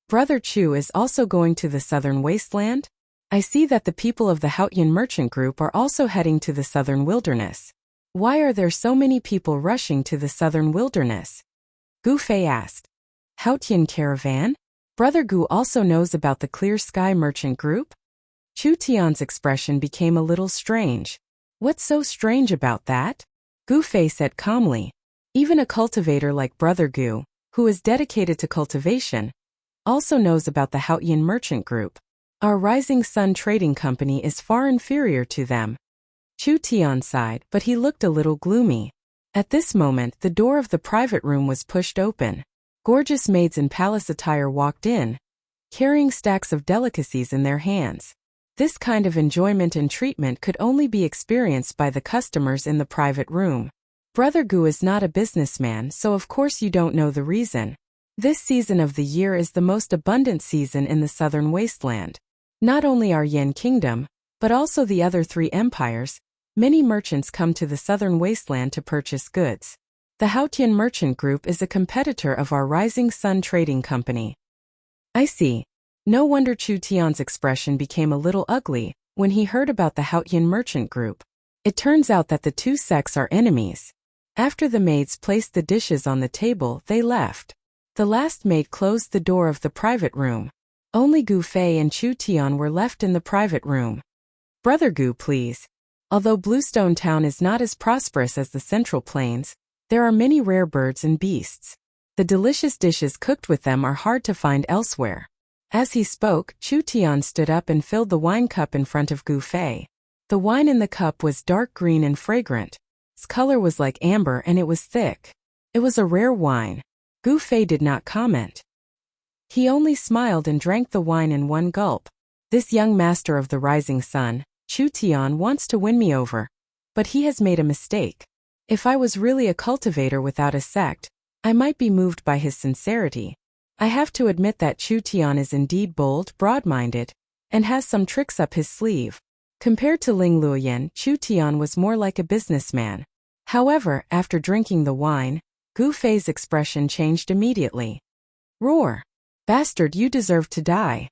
Brother Chu is also going to the southern wasteland? I see that the people of the Haotian merchant group are also heading to the southern wilderness. Why are there so many people rushing to the southern wilderness? Gu Fei asked. Haotian caravan? Brother Gu also knows about the Clear Sky merchant group? Chu Tian's expression became a little strange. What's so strange about that? Gu Fei said calmly. Even a cultivator like Brother Gu, who is dedicated to cultivation, also knows about the Haotian merchant group. Our Rising Sun Trading Company is far inferior to them. Chu Tian sighed, but he looked a little gloomy. At this moment, the door of the private room was pushed open. Gorgeous maids in palace attire walked in, carrying stacks of delicacies in their hands. This kind of enjoyment and treatment could only be experienced by the customers in the private room. Brother Gu is not a businessman, so of course you don't know the reason. This season of the year is the most abundant season in the southern wasteland. Not only our Yan Kingdom, but also the other 3 empires, many merchants come to the southern wasteland to purchase goods. The Haotian Merchant Group is a competitor of our Rising Sun Trading Company. I see. No wonder Chu Tian's expression became a little ugly when he heard about the Haotian Merchant Group. It turns out that the 2 sects are enemies. After the maids placed the dishes on the table, they left. The last maid closed the door of the private room. Only Gu Fei and Chu Tian were left in the private room. Brother Gu, please. Although Bluestone Town is not as prosperous as the Central Plains, there are many rare birds and beasts. The delicious dishes cooked with them are hard to find elsewhere. As he spoke, Chu Tian stood up and filled the wine cup in front of Gu Fei. The wine in the cup was dark green and fragrant. Its color was like amber and it was thick. It was a rare wine. Gu Fei did not comment. He only smiled and drank the wine in one gulp. This young master of the Rising Sun, Chu Tian, wants to win me over. But he has made a mistake. If I was really a cultivator without a sect, I might be moved by his sincerity. I have to admit that Chu Tian is indeed bold, broad-minded, and has some tricks up his sleeve. Compared to Ling Luoyan, Chu Tian was more like a businessman. However, after drinking the wine, Gu Fei's expression changed immediately. Roar! Bastard, you deserve to die.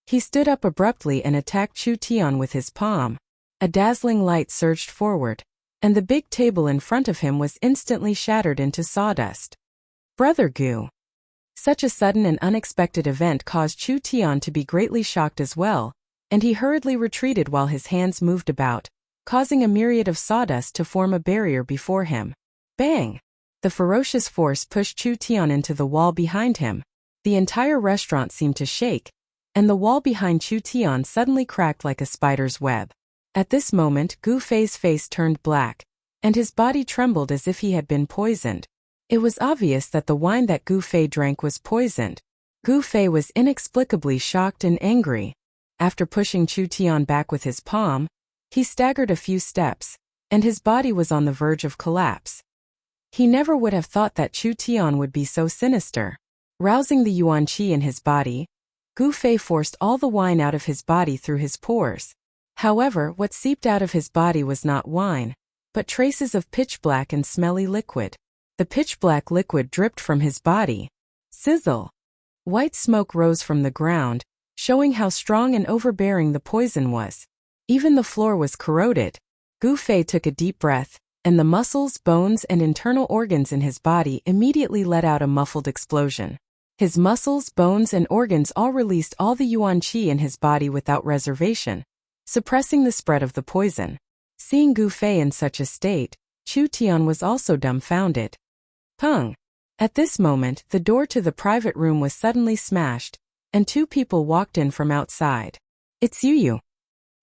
He stood up abruptly and attacked Chu Tian with his palm. A dazzling light surged forward, and the big table in front of him was instantly shattered into sawdust. Brother Gu. Such a sudden and unexpected event caused Chu Tian to be greatly shocked as well, and he hurriedly retreated while his hands moved about, causing a myriad of sawdust to form a barrier before him. Bang! The ferocious force pushed Chu Tian into the wall behind him. The entire restaurant seemed to shake, and the wall behind Chu Tian suddenly cracked like a spider's web. At this moment, Gu Fei's face turned black, and his body trembled as if he had been poisoned. It was obvious that the wine that Gu Fei drank was poisoned. Gu Fei was inexplicably shocked and angry. After pushing Chu Tian back with his palm, he staggered a few steps, and his body was on the verge of collapse. He never would have thought that Chu Tian would be so sinister. Rousing the yuan qi in his body, Gu Fei forced all the wine out of his body through his pores. However, what seeped out of his body was not wine, but traces of pitch-black and smelly liquid. The pitch-black liquid dripped from his body. Sizzle! White smoke rose from the ground, showing how strong and overbearing the poison was. Even the floor was corroded. Gu Fei took a deep breath, and the muscles, bones, and internal organs in his body immediately let out a muffled explosion. His muscles, bones, and organs all released all the yuan qi in his body without reservation, suppressing the spread of the poison. Seeing Gu Fei in such a state, Chu Tian was also dumbfounded. Pung! At this moment, the door to the private room was suddenly smashed, and two people walked in from outside. It's you.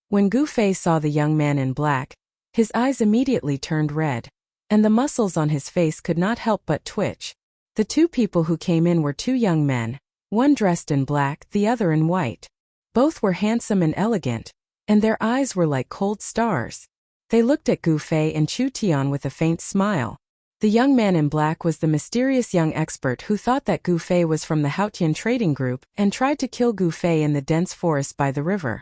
When Gu Fei saw the young man in black, his eyes immediately turned red, and the muscles on his face could not help but twitch. The two people who came in were two young men, one dressed in black, the other in white. Both were handsome and elegant, and their eyes were like cold stars. They looked at Gu Fei and Chu Tian with a faint smile. The young man in black was the mysterious young expert who thought that Gu Fei was from the Haotian trading group and tried to kill Gu Fei in the dense forest by the river.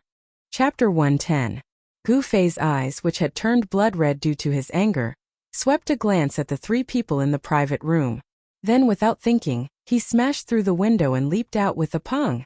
Chapter 110. Gu Fei's eyes, which had turned blood red due to his anger, swept a glance at the three people in the private room. Then, without thinking, he smashed through the window and leaped out with a pung.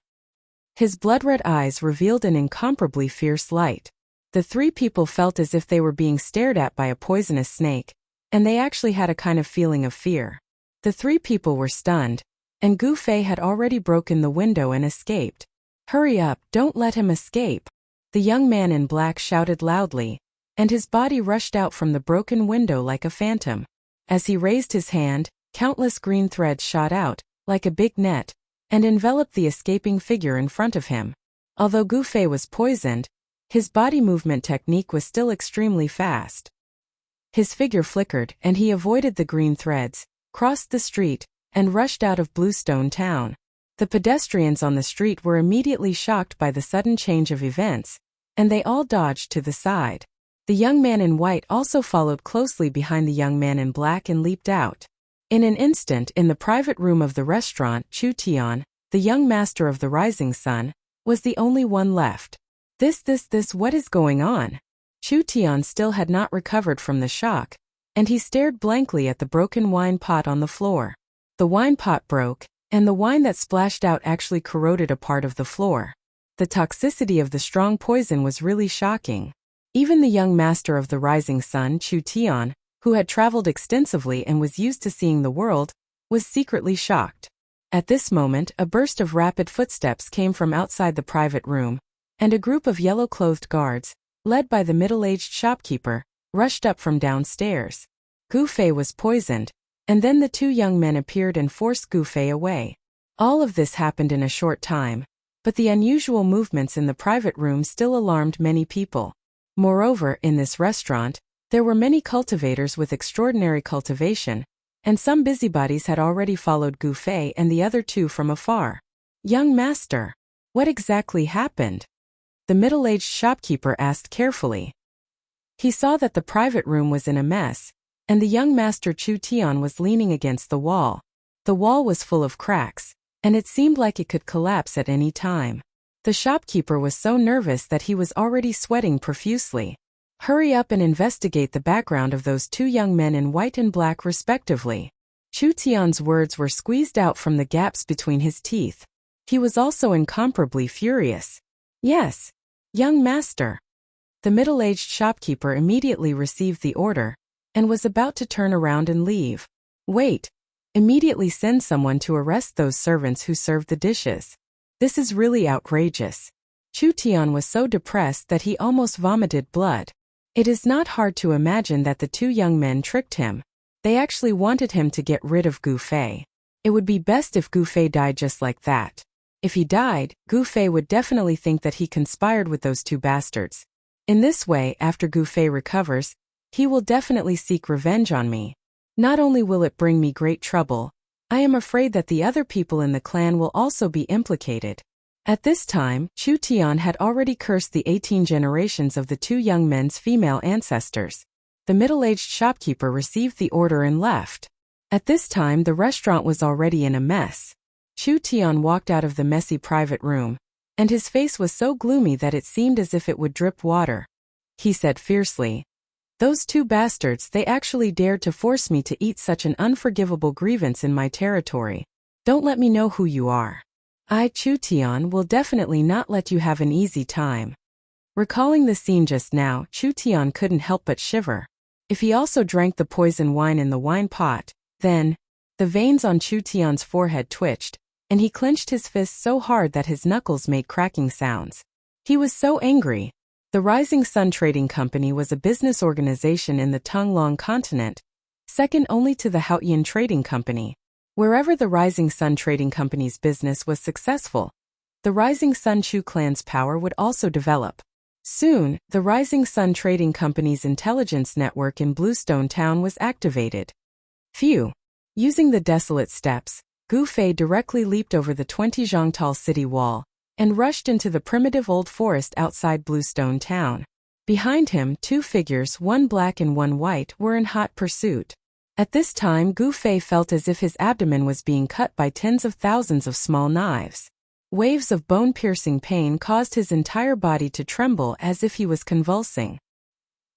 His blood-red eyes revealed an incomparably fierce light. The three people felt as if they were being stared at by a poisonous snake, and they actually had a kind of feeling of fear. The three people were stunned, and Gu Fei had already broken the window and escaped. Hurry up, don't let him escape! The young man in black shouted loudly, and his body rushed out from the broken window like a phantom. As he raised his hand, countless green threads shot out, like a big net, and enveloped the escaping figure in front of him. Although Gu Fei was poisoned, his body movement technique was still extremely fast. His figure flickered, and he avoided the green threads, crossed the street, and rushed out of Bluestone Town. The pedestrians on the street were immediately shocked by the sudden change of events, and they all dodged to the side. The young man in white also followed closely behind the young man in black and leaped out. In an instant, in the private room of the restaurant, Chu Tian, the young master of the rising sun, was the only one left. This, what is going on? Chu Tian still had not recovered from the shock, and he stared blankly at the broken wine pot on the floor. The wine pot broke, and the wine that splashed out actually corroded a part of the floor. The toxicity of the strong poison was really shocking. Even the young master of the rising sun, Chu Tian, who had traveled extensively and was used to seeing the world, was secretly shocked. At this moment, a burst of rapid footsteps came from outside the private room, and a group of yellow-clothed guards, led by the middle-aged shopkeeper, rushed up from downstairs. Gu Fei was poisoned, and then the two young men appeared and forced Gu Fei away. All of this happened in a short time, but the unusual movements in the private room still alarmed many people. Moreover, in this restaurant, there were many cultivators with extraordinary cultivation, and some busybodies had already followed Gu Fei and the other two from afar. Young master, what exactly happened? The middle-aged shopkeeper asked carefully. He saw that the private room was in a mess, and the young master Chu Tian was leaning against the wall. The wall was full of cracks, and it seemed like it could collapse at any time. The shopkeeper was so nervous that he was already sweating profusely. Hurry up and investigate the background of those two young men in white and black respectively. Chu Tian's words were squeezed out from the gaps between his teeth. He was also incomparably furious. Yes, young master. The middle-aged shopkeeper immediately received the order, and was about to turn around and leave. Wait, immediately send someone to arrest those servants who served the dishes. This is really outrageous. Chu Tian was so depressed that he almost vomited blood. It is not hard to imagine that the two young men tricked him. They actually wanted him to get rid of Gu Fei. It would be best if Gu Fei died just like that. If he died, Gu Fei would definitely think that he conspired with those two bastards. In this way, after Gu Fei recovers, he will definitely seek revenge on me. Not only will it bring me great trouble, I am afraid that the other people in the clan will also be implicated. At this time, Chu Tian had already cursed the 18 generations of the two young men's female ancestors. The middle-aged shopkeeper received the order and left. At this time the restaurant was already in a mess. Chu Tian walked out of the messy private room, and his face was so gloomy that it seemed as if it would drip water. He said fiercely, "Those two bastards, they actually dared to force me to eat such an unforgivable grievance in my territory. Don't let me know who you are. I, Chu Tian, will definitely not let you have an easy time." Recalling the scene just now, Chu Tian couldn't help but shiver. If he also drank the poison wine in the wine pot, then the veins on Chu Tian's forehead twitched, and he clenched his fists so hard that his knuckles made cracking sounds. He was so angry. The Rising Sun Trading Company was a business organization in the Tonglong continent, second only to the Haotian Trading Company. Wherever the Rising Sun Trading Company's business was successful, the Rising Sun Chu clan's power would also develop. Soon, the Rising Sun Trading Company's intelligence network in Bluestone Town was activated. Phew! Using the desolate steps, Gu Fei directly leaped over the 20 zhang tall city wall and rushed into the primitive old forest outside Bluestone Town. Behind him, two figures, one black and one white, were in hot pursuit. At this time, Gu Fei felt as if his abdomen was being cut by tens of thousands of small knives. Waves of bone-piercing pain caused his entire body to tremble as if he was convulsing.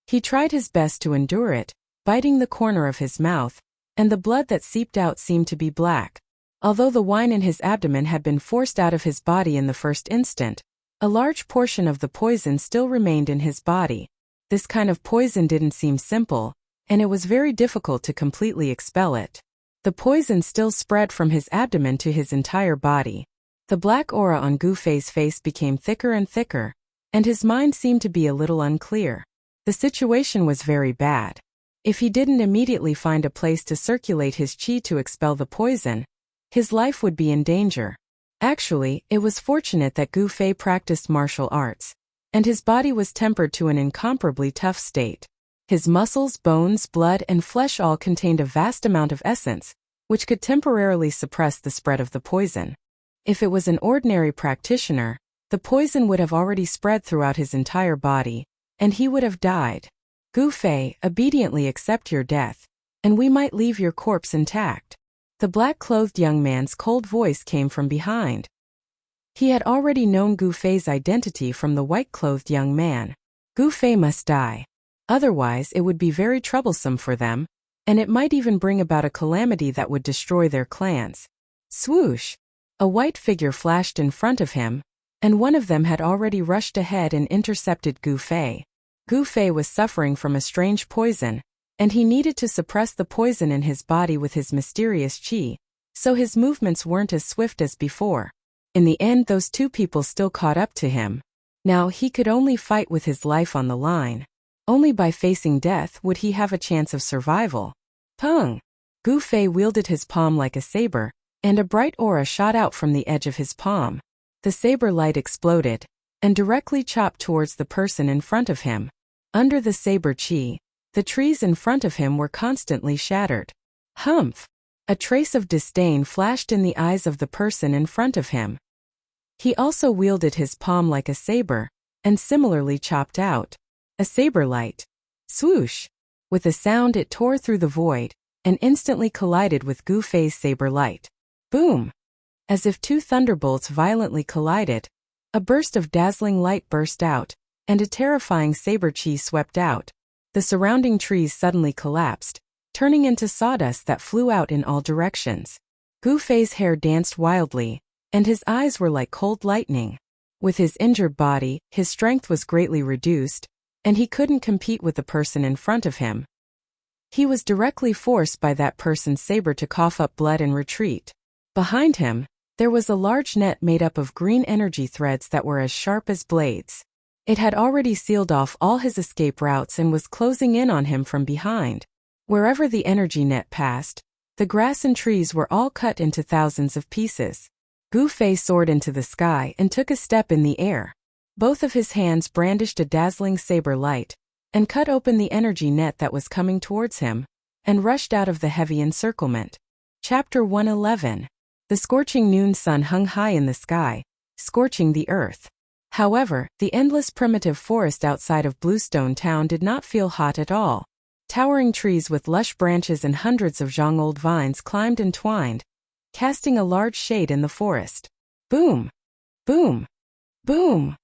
He tried his best to endure it, biting the corner of his mouth, and the blood that seeped out seemed to be black. Although the wine in his abdomen had been forced out of his body in the first instant, a large portion of the poison still remained in his body. This kind of poison didn't seem simple, and it was very difficult to completely expel it. The poison still spread from his abdomen to his entire body. The black aura on Gu Fei's face became thicker and thicker, and his mind seemed to be a little unclear. The situation was very bad. If he didn't immediately find a place to circulate his qi to expel the poison, his life would be in danger. Actually, it was fortunate that Gu Fei practiced martial arts, and his body was tempered to an incomparably tough state. His muscles, bones, blood, and flesh all contained a vast amount of essence, which could temporarily suppress the spread of the poison. If it was an ordinary practitioner, the poison would have already spread throughout his entire body, and he would have died. Gu Fei, obediently accept your death, and we might leave your corpse intact. The black-clothed young man's cold voice came from behind. He had already known Gu Fei's identity from the white-clothed young man. Gu Fei must die. Otherwise it would be very troublesome for them, and it might even bring about a calamity that would destroy their clans. Swoosh! A white figure flashed in front of him, and one of them had already rushed ahead and intercepted Gu Fei. Gu Fei was suffering from a strange poison, and he needed to suppress the poison in his body with his mysterious qi, so his movements weren't as swift as before. In the end, those two people still caught up to him. Now he could only fight with his life on the line. Only by facing death would he have a chance of survival. Pung! Gu Fei wielded his palm like a saber, and a bright aura shot out from the edge of his palm. The saber light exploded, and directly chopped towards the person in front of him. Under the saber qi, the trees in front of him were constantly shattered. Humph! A trace of disdain flashed in the eyes of the person in front of him. He also wielded his palm like a saber, and similarly chopped out a saber light. Swoosh! With a sound it tore through the void, and instantly collided with Gu Fei's saber light. Boom! As if two thunderbolts violently collided, a burst of dazzling light burst out, and a terrifying saber qi swept out. The surrounding trees suddenly collapsed, turning into sawdust that flew out in all directions. Gu Fei's hair danced wildly, and his eyes were like cold lightning. With his injured body, his strength was greatly reduced, and he couldn't compete with the person in front of him. He was directly forced by that person's saber to cough up blood and retreat. Behind him, there was a large net made up of green energy threads that were as sharp as blades. It had already sealed off all his escape routes and was closing in on him from behind. Wherever the energy net passed, the grass and trees were all cut into thousands of pieces. Gu Fei soared into the sky and took a step in the air. Both of his hands brandished a dazzling saber light, and cut open the energy net that was coming towards him. and rushed out of the heavy encirclement. Chapter 111. The scorching noon sun hung high in the sky, scorching the earth. However, the endless primitive forest outside of Bluestone Town did not feel hot at all. Towering trees with lush branches and hundreds of young-old vines climbed and twined, casting a large shade in the forest. Boom! Boom! Boom!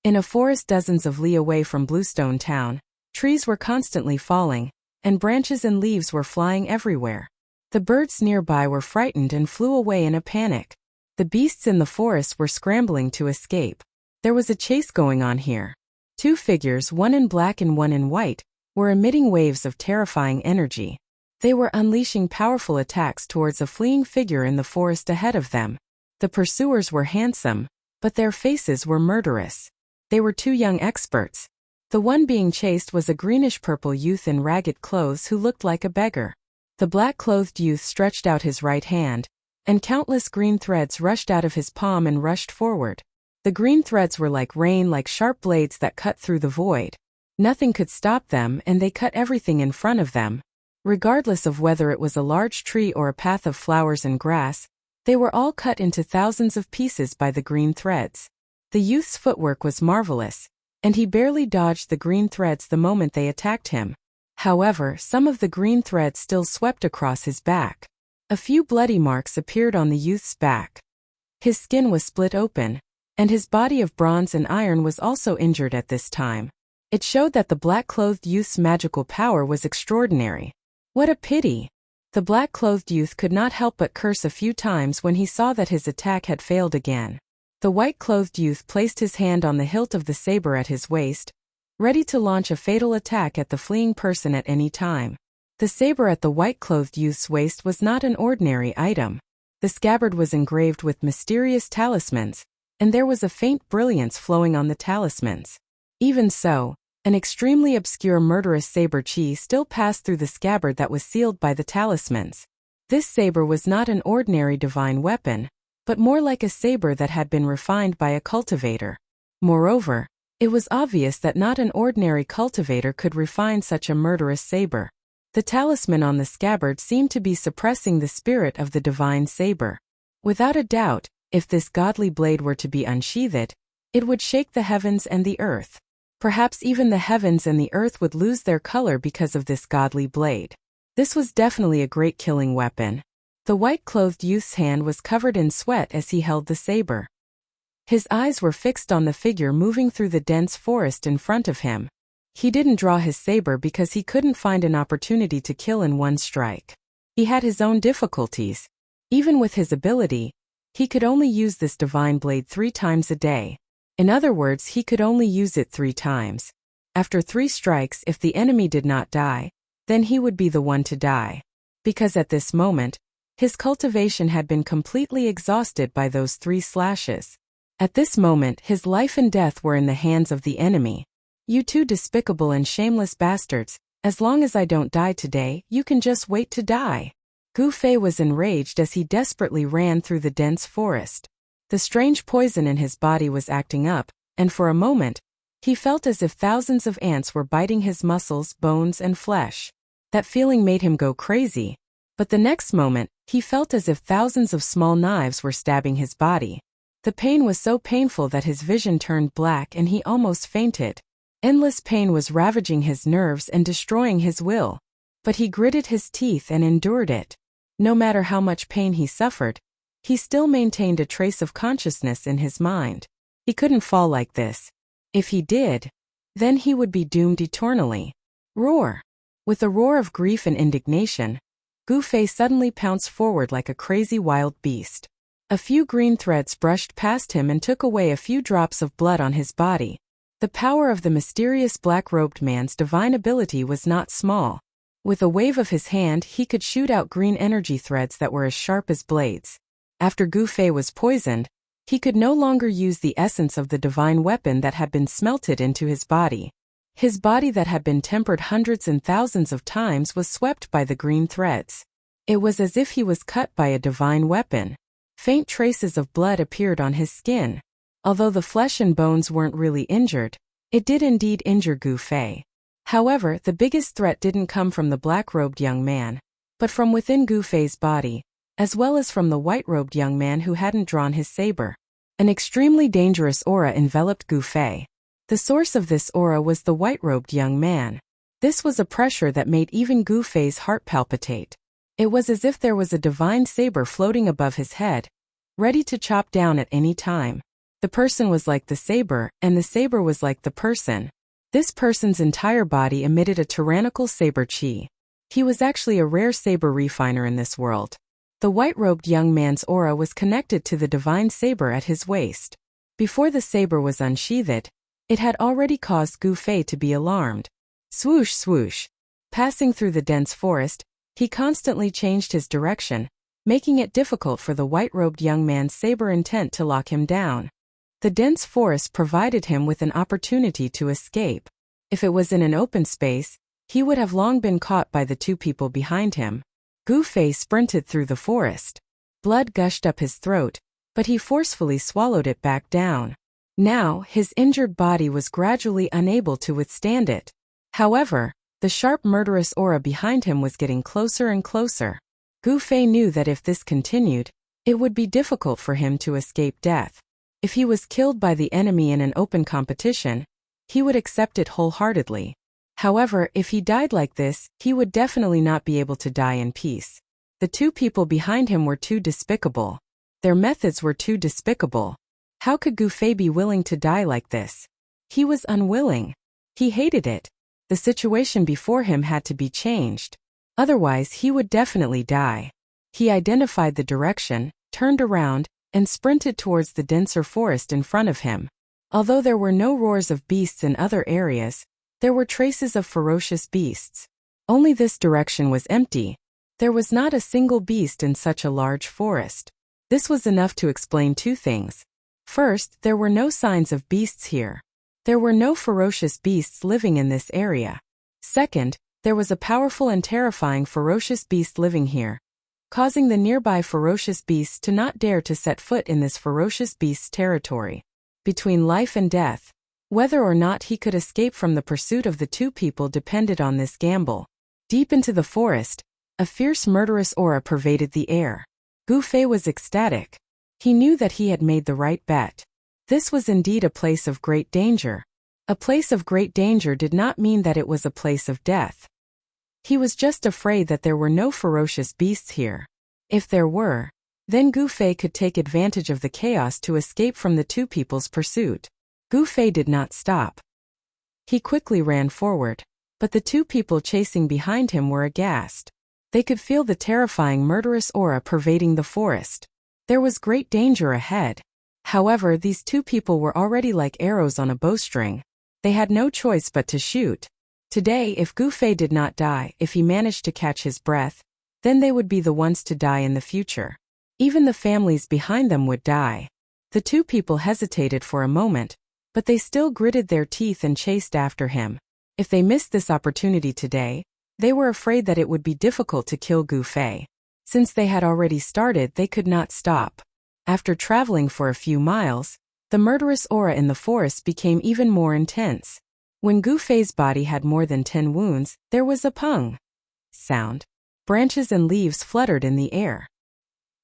In a forest dozens of li away from Bluestone Town, trees were constantly falling, and branches and leaves were flying everywhere. The birds nearby were frightened and flew away in a panic. The beasts in the forest were scrambling to escape. There was a chase going on here. Two figures, one in black and one in white, were emitting waves of terrifying energy. They were unleashing powerful attacks towards a fleeing figure in the forest ahead of them. The pursuers were handsome, but their faces were murderous. They were two young experts. The one being chased was a greenish-purple youth in ragged clothes who looked like a beggar. The black-clothed youth stretched out his right hand, and countless green threads rushed out of his palm and rushed forward. The green threads were like rain, like sharp blades that cut through the void. Nothing could stop them, and they cut everything in front of them. Regardless of whether it was a large tree or a path of flowers and grass, they were all cut into thousands of pieces by the green threads. The youth's footwork was marvelous, and he barely dodged the green threads the moment they attacked him. However, some of the green threads still swept across his back. A few bloody marks appeared on the youth's back. His skin was split open, and his body of bronze and iron was also injured at this time. It showed that the black-clothed youth's magical power was extraordinary. What a pity! The black-clothed youth could not help but curse a few times when he saw that his attack had failed again. The white-clothed youth placed his hand on the hilt of the saber at his waist, ready to launch a fatal attack at the fleeing person at any time. The saber at the white-clothed youth's waist was not an ordinary item. The scabbard was engraved with mysterious talismans, and there was a faint brilliance flowing on the talismans. Even so, an extremely obscure murderous saber chi still passed through the scabbard that was sealed by the talismans. This saber was not an ordinary divine weapon, but more like a saber that had been refined by a cultivator. Moreover, it was obvious that not an ordinary cultivator could refine such a murderous saber. The talisman on the scabbard seemed to be suppressing the spirit of the divine saber. Without a doubt, if this godly blade were to be unsheathed, it would shake the heavens and the earth. Perhaps even the heavens and the earth would lose their color because of this godly blade. This was definitely a great killing weapon. The white-clothed youth's hand was covered in sweat as he held the saber. His eyes were fixed on the figure moving through the dense forest in front of him. He didn't draw his saber because he couldn't find an opportunity to kill in one strike. He had his own difficulties. Even with his ability, he could only use this divine blade 3 times a day. In other words, he could only use it 3 times. After 3 strikes, if the enemy did not die, then he would be the one to die. Because at this moment, his cultivation had been completely exhausted by those 3 slashes. At this moment, his life and death were in the hands of the enemy. You two despicable and shameless bastards, as long as I don't die today, you can just wait to die. Gu Fei was enraged as he desperately ran through the dense forest. The strange poison in his body was acting up, and for a moment, he felt as if thousands of ants were biting his muscles, bones, and flesh. That feeling made him go crazy. But the next moment, he felt as if thousands of small knives were stabbing his body. The pain was so painful that his vision turned black and he almost fainted. Endless pain was ravaging his nerves and destroying his will. But he gritted his teeth and endured it. No matter how much pain he suffered, he still maintained a trace of consciousness in his mind. He couldn't fall like this. If he did, then he would be doomed eternally. Roar! With a roar of grief and indignation, Gu Fei suddenly pounced forward like a crazy wild beast. A few green threads brushed past him and took away a few drops of blood on his body. The power of the mysterious black-robed man's divine ability was not small. With a wave of his hand, he could shoot out green energy threads that were as sharp as blades. After Gu Fei was poisoned, he could no longer use the essence of the divine weapon that had been smelted into his body. His body that had been tempered hundreds and thousands of times was swept by the green threads. It was as if he was cut by a divine weapon. Faint traces of blood appeared on his skin. Although the flesh and bones weren't really injured, it did indeed injure Gu Fei. However, the biggest threat didn't come from the black-robed young man, but from within Gu Fei's body, as well as from the white-robed young man who hadn't drawn his saber. An extremely dangerous aura enveloped Gu Fei. The source of this aura was the white-robed young man. This was a pressure that made even Gu Fei's heart palpitate. It was as if there was a divine saber floating above his head, ready to chop down at any time. The person was like the saber, and the saber was like the person. This person's entire body emitted a tyrannical saber chi. He was actually a rare saber refiner in this world. The white-robed young man's aura was connected to the divine saber at his waist. Before the saber was unsheathed, it had already caused Gu Fei to be alarmed. Swoosh swoosh. Passing through the dense forest, he constantly changed his direction, making it difficult for the white-robed young man's saber intent to lock him down. The dense forest provided him with an opportunity to escape. If it was in an open space, he would have long been caught by the two people behind him. Gu Fei sprinted through the forest. Blood gushed up his throat, but he forcefully swallowed it back down. Now, his injured body was gradually unable to withstand it. However, the sharp murderous aura behind him was getting closer and closer. Gu Fei knew that if this continued, it would be difficult for him to escape death. If he was killed by the enemy in an open competition, he would accept it wholeheartedly. However, if he died like this, he would definitely not be able to die in peace. The two people behind him were too despicable. Their methods were too despicable. How could Gu Fei be willing to die like this? He was unwilling. He hated it. The situation before him had to be changed. Otherwise, he would definitely die. He identified the direction, turned around, and sprinted towards the denser forest in front of him. Although there were no roars of beasts in other areas, there were traces of ferocious beasts. Only this direction was empty. There was not a single beast in such a large forest. This was enough to explain two things. First, there were no signs of beasts here. There were no ferocious beasts living in this area. Second, there was a powerful and terrifying ferocious beast living here, causing the nearby ferocious beasts to not dare to set foot in this ferocious beast's territory. Between life and death, whether or not he could escape from the pursuit of the two people depended on this gamble. Deep into the forest, a fierce murderous aura pervaded the air. Gu Fei was ecstatic. He knew that he had made the right bet. This was indeed a place of great danger. A place of great danger did not mean that it was a place of death. He was just afraid that there were no ferocious beasts here. If there were, then Gu Fei could take advantage of the chaos to escape from the two people's pursuit. Gu Fei did not stop. He quickly ran forward, but the two people chasing behind him were aghast. They could feel the terrifying murderous aura pervading the forest. There was great danger ahead. However, these two people were already like arrows on a bowstring. They had no choice but to shoot. Today, if Gu Fei did not die, if he managed to catch his breath, then they would be the ones to die in the future. Even the families behind them would die. The two people hesitated for a moment, but they still gritted their teeth and chased after him. If they missed this opportunity today, they were afraid that it would be difficult to kill Gu Fei. Since they had already started, they could not stop. After traveling for a few miles, the murderous aura in the forest became even more intense. When Gu Fei's body had more than 10 wounds, there was a pung sound. Branches and leaves fluttered in the air.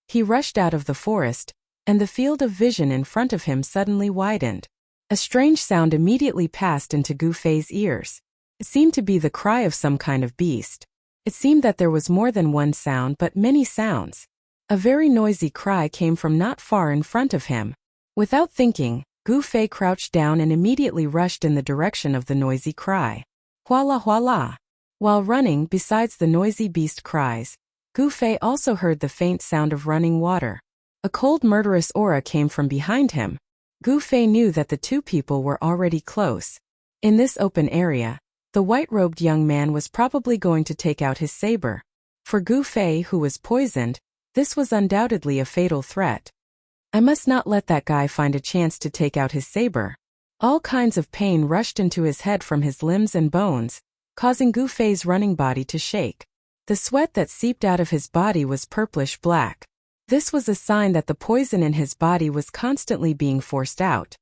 He rushed out of the forest, and the field of vision in front of him suddenly widened. A strange sound immediately passed into Gu Fei's ears. It seemed to be the cry of some kind of beast. It seemed that there was more than one sound but many sounds. A very noisy cry came from not far in front of him. Without thinking, Gu Fei crouched down and immediately rushed in the direction of the noisy cry. Huala huala. While running, besides the noisy beast cries, Gu Fei also heard the faint sound of running water. A cold murderous aura came from behind him. Gu Fei knew that the two people were already close. In this open area, the white-robed young man was probably going to take out his saber. For Gu Fei, who was poisoned, this was undoubtedly a fatal threat. I must not let that guy find a chance to take out his saber. All kinds of pain rushed into his head from his limbs and bones, causing Gu Fei's running body to shake. The sweat that seeped out of his body was purplish-black. This was a sign that the poison in his body was constantly being forced out.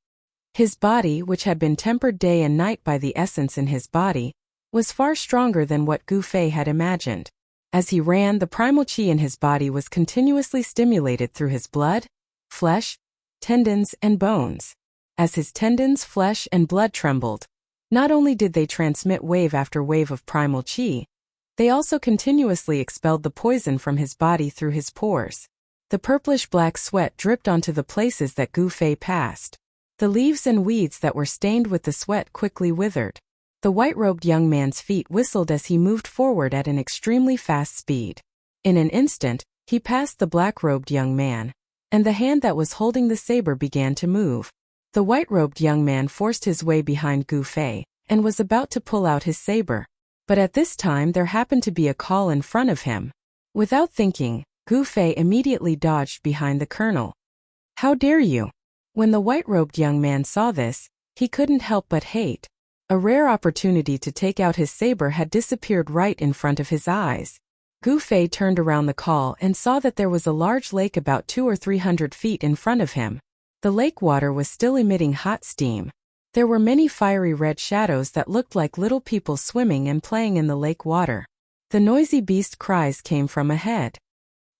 His body, which had been tempered day and night by the essence in his body, was far stronger than what Gu Fei had imagined. As he ran, the primal qi in his body was continuously stimulated through his blood, flesh, tendons, and bones. As his tendons, flesh, and blood trembled, not only did they transmit wave after wave of primal qi, they also continuously expelled the poison from his body through his pores. The purplish-black sweat dripped onto the places that Gu Fei passed. The leaves and weeds that were stained with the sweat quickly withered. The white-robed young man's feet whistled as he moved forward at an extremely fast speed. In an instant, he passed the black-robed young man, and the hand that was holding the saber began to move. The white-robed young man forced his way behind Gu Fei, and was about to pull out his saber. But at this time there happened to be a call in front of him. Without thinking, Gu Fei immediately dodged behind the colonel. "How dare you?" When the white-robed young man saw this, he couldn't help but hate. A rare opportunity to take out his saber had disappeared right in front of his eyes. Gu Fei turned around the call and saw that there was a large lake about 200 or 300 feet in front of him. The lake water was still emitting hot steam. There were many fiery red shadows that looked like little people swimming and playing in the lake water. The noisy beast cries came from ahead.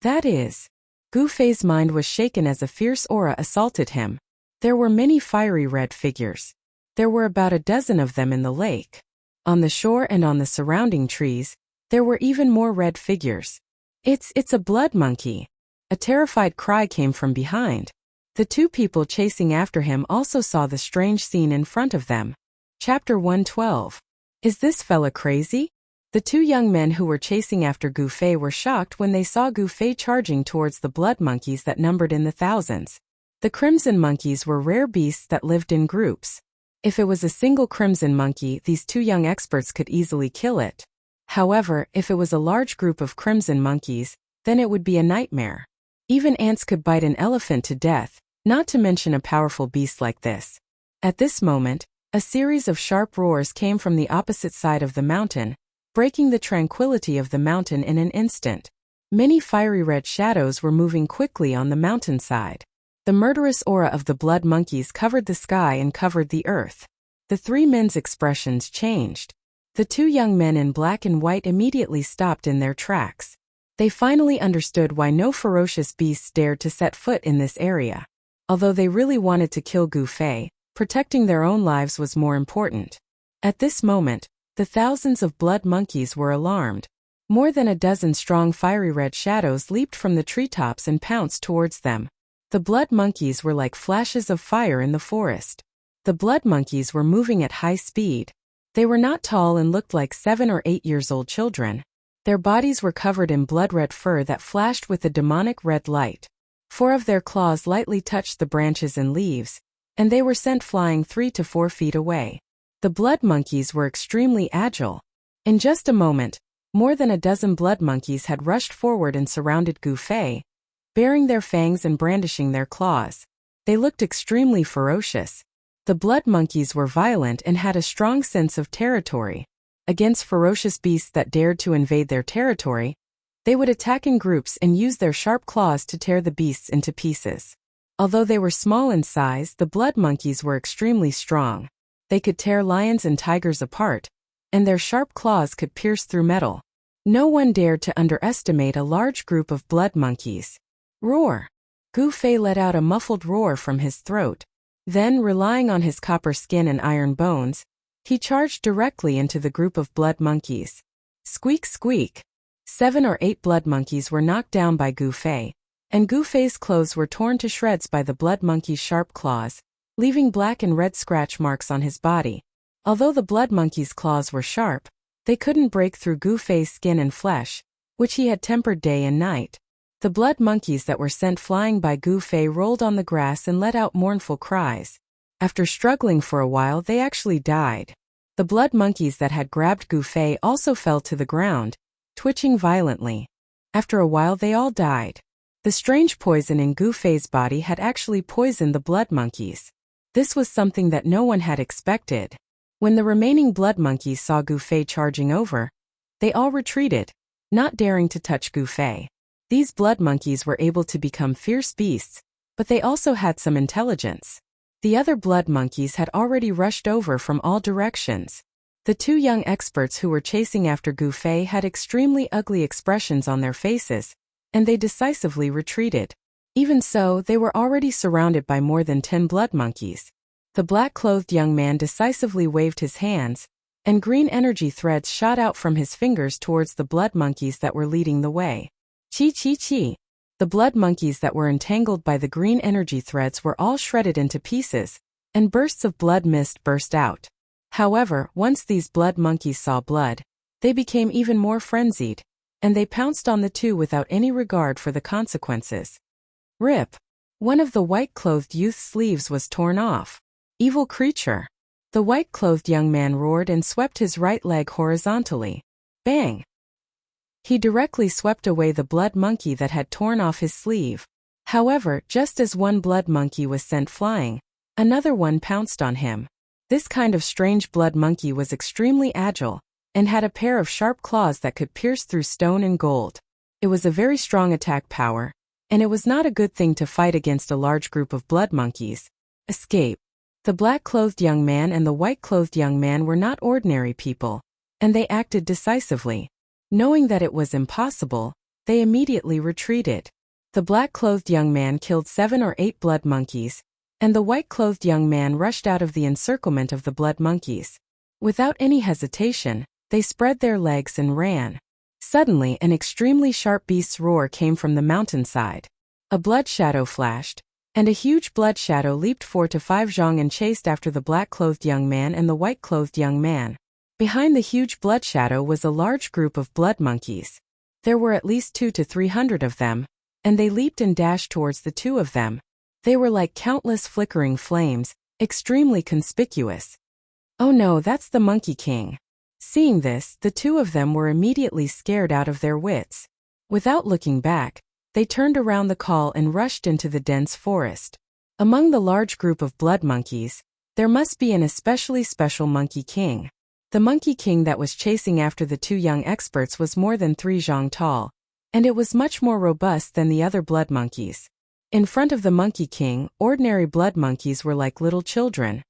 That is. Gu Fei's mind was shaken as a fierce aura assaulted him. There were many fiery red figures. There were about a dozen of them in the lake. On the shore and on the surrounding trees, there were even more red figures. It's a blood monkey. A terrified cry came from behind. The two people chasing after him also saw the strange scene in front of them. Chapter 112. Is this fella crazy? The two young men who were chasing after Gu Fei were shocked when they saw Gu Fei charging towards the blood monkeys that numbered in the thousands. The crimson monkeys were rare beasts that lived in groups. If it was a single crimson monkey, these two young experts could easily kill it. However, if it was a large group of crimson monkeys, then it would be a nightmare. Even ants could bite an elephant to death, not to mention a powerful beast like this. At this moment, a series of sharp roars came from the opposite side of the mountain, breaking the tranquility of the mountain in an instant. Many fiery red shadows were moving quickly on the mountainside. The murderous aura of the blood monkeys covered the sky and covered the earth. The three men's expressions changed. The two young men in black and white immediately stopped in their tracks. They finally understood why no ferocious beasts dared to set foot in this area. Although they really wanted to kill Gu Fei, protecting their own lives was more important. At this moment, the thousands of blood monkeys were alarmed. More than a dozen strong fiery red shadows leaped from the treetops and pounced towards them. The blood monkeys were like flashes of fire in the forest. The blood monkeys were moving at high speed. They were not tall and looked like 7 or 8 years old children. Their bodies were covered in blood-red fur that flashed with a demonic red light. 4 of their claws lightly touched the branches and leaves, and they were sent flying 3 to 4 feet away. The blood monkeys were extremely agile. In just a moment, more than a dozen blood monkeys had rushed forward and surrounded Gu Fei, baring their fangs and brandishing their claws. They looked extremely ferocious. The blood monkeys were violent and had a strong sense of territory. Against ferocious beasts that dared to invade their territory, they would attack in groups and use their sharp claws to tear the beasts into pieces. Although they were small in size, the blood monkeys were extremely strong. They could tear lions and tigers apart, and their sharp claws could pierce through metal. No one dared to underestimate a large group of blood monkeys. Roar! Gu Fei let out a muffled roar from his throat. Then, relying on his copper skin and iron bones, he charged directly into the group of blood monkeys. Squeak, squeak! 7 or 8 blood monkeys were knocked down by Gu Fei, and Gu Fei's clothes were torn to shreds by the blood monkey's sharp claws, leaving black and red scratch marks on his body. Although the blood monkey's claws were sharp, they couldn't break through Gu Fei's skin and flesh, which he had tempered day and night. The blood monkeys that were sent flying by Gu Fei rolled on the grass and let out mournful cries. After struggling for a while, they actually died. The blood monkeys that had grabbed Gu Fei also fell to the ground, twitching violently. After a while, they all died. The strange poison in Gu Fei's body had actually poisoned the blood monkeys. This was something that no one had expected. When the remaining blood monkeys saw Gu Fei charging over, they all retreated, not daring to touch Gu Fei. These blood monkeys were able to become fierce beasts, but they also had some intelligence. The other blood monkeys had already rushed over from all directions. The two young experts who were chasing after Gu Fei had extremely ugly expressions on their faces, and they decisively retreated. Even so, they were already surrounded by more than 10 blood monkeys. The black-clothed young man decisively waved his hands, and green energy threads shot out from his fingers towards the blood monkeys that were leading the way. Chi chi chi. The blood monkeys that were entangled by the green energy threads were all shredded into pieces, and bursts of blood mist burst out. However, once these blood monkeys saw blood, they became even more frenzied, and they pounced on the two without any regard for the consequences. Rip! One of the white-clothed youth's sleeves was torn off. Evil creature! The white-clothed young man roared and swept his right leg horizontally. Bang! He directly swept away the blood monkey that had torn off his sleeve. However, just as one blood monkey was sent flying, another one pounced on him. This kind of strange blood monkey was extremely agile, and had a pair of sharp claws that could pierce through stone and gold. It was a very strong attack power, and it was not a good thing to fight against a large group of blood monkeys. Escape. The black-clothed young man and the white-clothed young man were not ordinary people, and they acted decisively. Knowing that it was impossible, they immediately retreated. The black-clothed young man killed 7 or 8 blood monkeys, and the white-clothed young man rushed out of the encirclement of the blood monkeys. Without any hesitation, they spread their legs and ran. Suddenly, an extremely sharp beast's roar came from the mountainside. A blood shadow flashed, and a huge blood shadow leaped 4 to 5 zhang and chased after the black-clothed young man and the white-clothed young man. Behind the huge blood shadow was a large group of blood monkeys. There were at least 200 to 300 of them, and they leaped and dashed towards the two of them. They were like countless flickering flames, extremely conspicuous. Oh no, that's the Monkey King. Seeing this, the two of them were immediately scared out of their wits. Without looking back, they turned around the call and rushed into the dense forest. Among the large group of blood monkeys, there must be an especially special Monkey King. The Monkey King that was chasing after the two young experts was more than 3 zhang tall, and it was much more robust than the other blood monkeys. In front of the Monkey King, ordinary blood monkeys were like little children.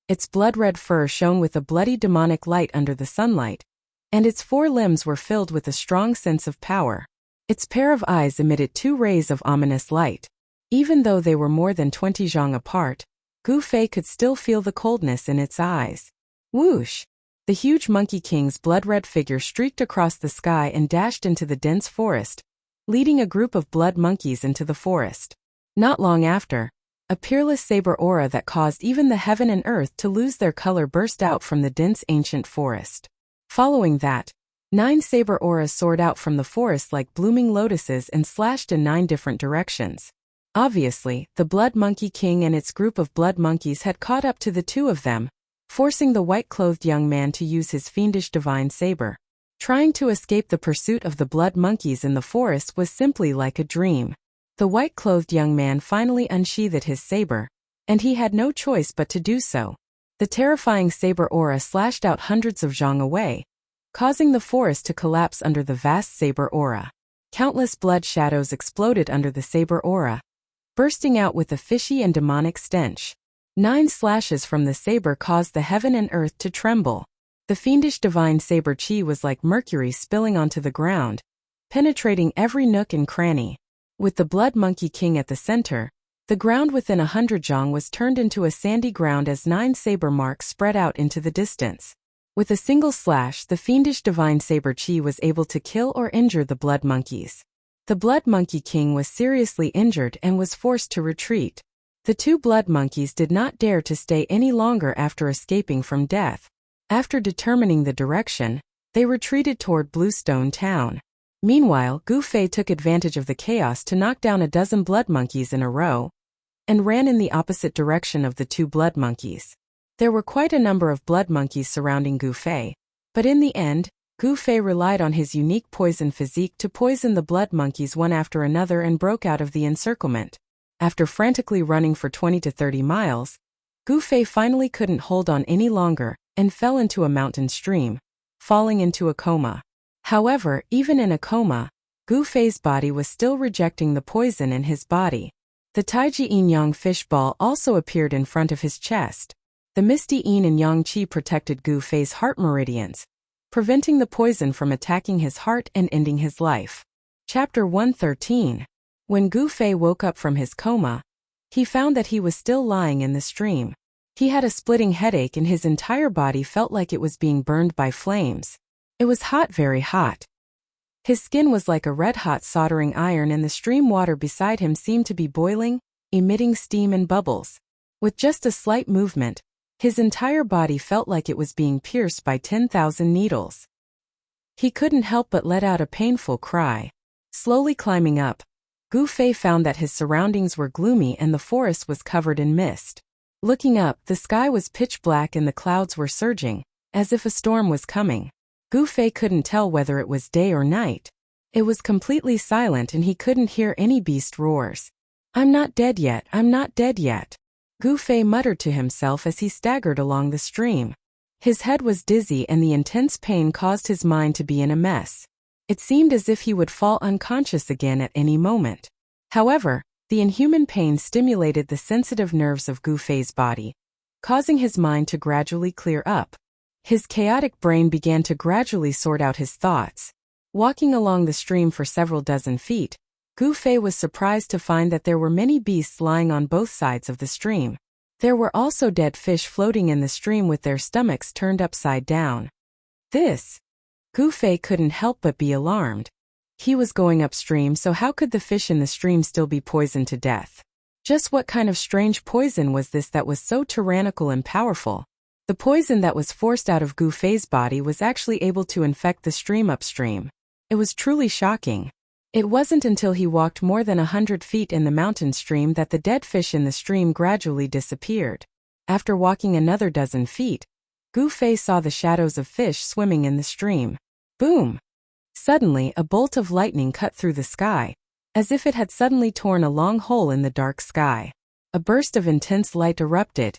Its blood-red fur shone with a bloody demonic light under the sunlight, and its 4 limbs were filled with a strong sense of power. Its pair of eyes emitted 2 rays of ominous light. Even though they were more than 20 zhang apart, Gu Fei could still feel the coldness in its eyes. Whoosh! The huge Monkey King's blood-red figure streaked across the sky and dashed into the dense forest, leading a group of blood monkeys into the forest. Not long after, a peerless saber aura that caused even the heaven and earth to lose their color burst out from the dense ancient forest. Following that, 9 saber auras soared out from the forest like blooming lotuses and slashed in 9 different directions. Obviously, the Blood Monkey King and its group of blood monkeys had caught up to the two of them, forcing the white-clothed young man to use his fiendish divine saber. Trying to escape the pursuit of the blood monkeys in the forest was simply like a dream. The white-clothed young man finally unsheathed his saber, and he had no choice but to do so. The terrifying saber aura slashed out hundreds of zhang away, causing the forest to collapse under the vast saber aura. Countless blood shadows exploded under the saber aura, bursting out with a fishy and demonic stench. 9 slashes from the saber caused the heaven and earth to tremble. The fiendish divine saber chi was like mercury spilling onto the ground, penetrating every nook and cranny. With the Blood Monkey King at the center, the ground within 100 zhang was turned into a sandy ground as 9 saber marks spread out into the distance. With a single slash, the fiendish divine saber chi was able to kill or injure the blood monkeys. The Blood Monkey King was seriously injured and was forced to retreat. The 2 blood monkeys did not dare to stay any longer after escaping from death. After determining the direction, they retreated toward Bluestone Town. Meanwhile, Gu Fei took advantage of the chaos to knock down a dozen blood monkeys in a row, and ran in the opposite direction of the 2 blood monkeys. There were quite a number of blood monkeys surrounding Gu Fei, but in the end, Gu Fei relied on his unique poison physique to poison the blood monkeys one after another and broke out of the encirclement. After frantically running for 20 to 30 miles, Gu Fei finally couldn't hold on any longer and fell into a mountain stream, falling into a coma. However, even in a coma, Gu Fei's body was still rejecting the poison in his body. The Taiji Yin Yang fish ball also appeared in front of his chest. The misty yin and yang qi protected Gu Fei's heart meridians, preventing the poison from attacking his heart and ending his life. Chapter 113. When Gu Fei woke up from his coma, he found that he was still lying in the stream. He had a splitting headache and his entire body felt like it was being burned by flames. It was hot, very hot. His skin was like a red-hot soldering iron and the stream water beside him seemed to be boiling, emitting steam and bubbles. With just a slight movement, his entire body felt like it was being pierced by 10,000 needles. He couldn't help but let out a painful cry. Slowly climbing up, Gu Fei found that his surroundings were gloomy and the forest was covered in mist. Looking up, the sky was pitch black and the clouds were surging, as if a storm was coming. Gu Fei couldn't tell whether it was day or night. It was completely silent and he couldn't hear any beast roars. "I'm not dead yet, I'm not dead yet," Gu Fei muttered to himself as he staggered along the stream. His head was dizzy and the intense pain caused his mind to be in a mess. It seemed as if he would fall unconscious again at any moment. However, the inhuman pain stimulated the sensitive nerves of Gu Fei's body, causing his mind to gradually clear up. His chaotic brain began to gradually sort out his thoughts. Walking along the stream for several dozen feet, Gu Fei was surprised to find that there were many beasts lying on both sides of the stream. There were also dead fish floating in the stream with their stomachs turned upside down. Gu Fei couldn't help but be alarmed. He was going upstream, so how could the fish in the stream still be poisoned to death? Just what kind of strange poison was this that was so tyrannical and powerful? The poison that was forced out of Gu Fei's body was actually able to infect the stream upstream. It was truly shocking. It wasn't until he walked more than 100 feet in the mountain stream that the dead fish in the stream gradually disappeared. After walking another dozen feet, Gu Fei saw the shadows of fish swimming in the stream. Boom! Suddenly, a bolt of lightning cut through the sky, as if it had suddenly torn a long hole in the dark sky. A burst of intense light erupted,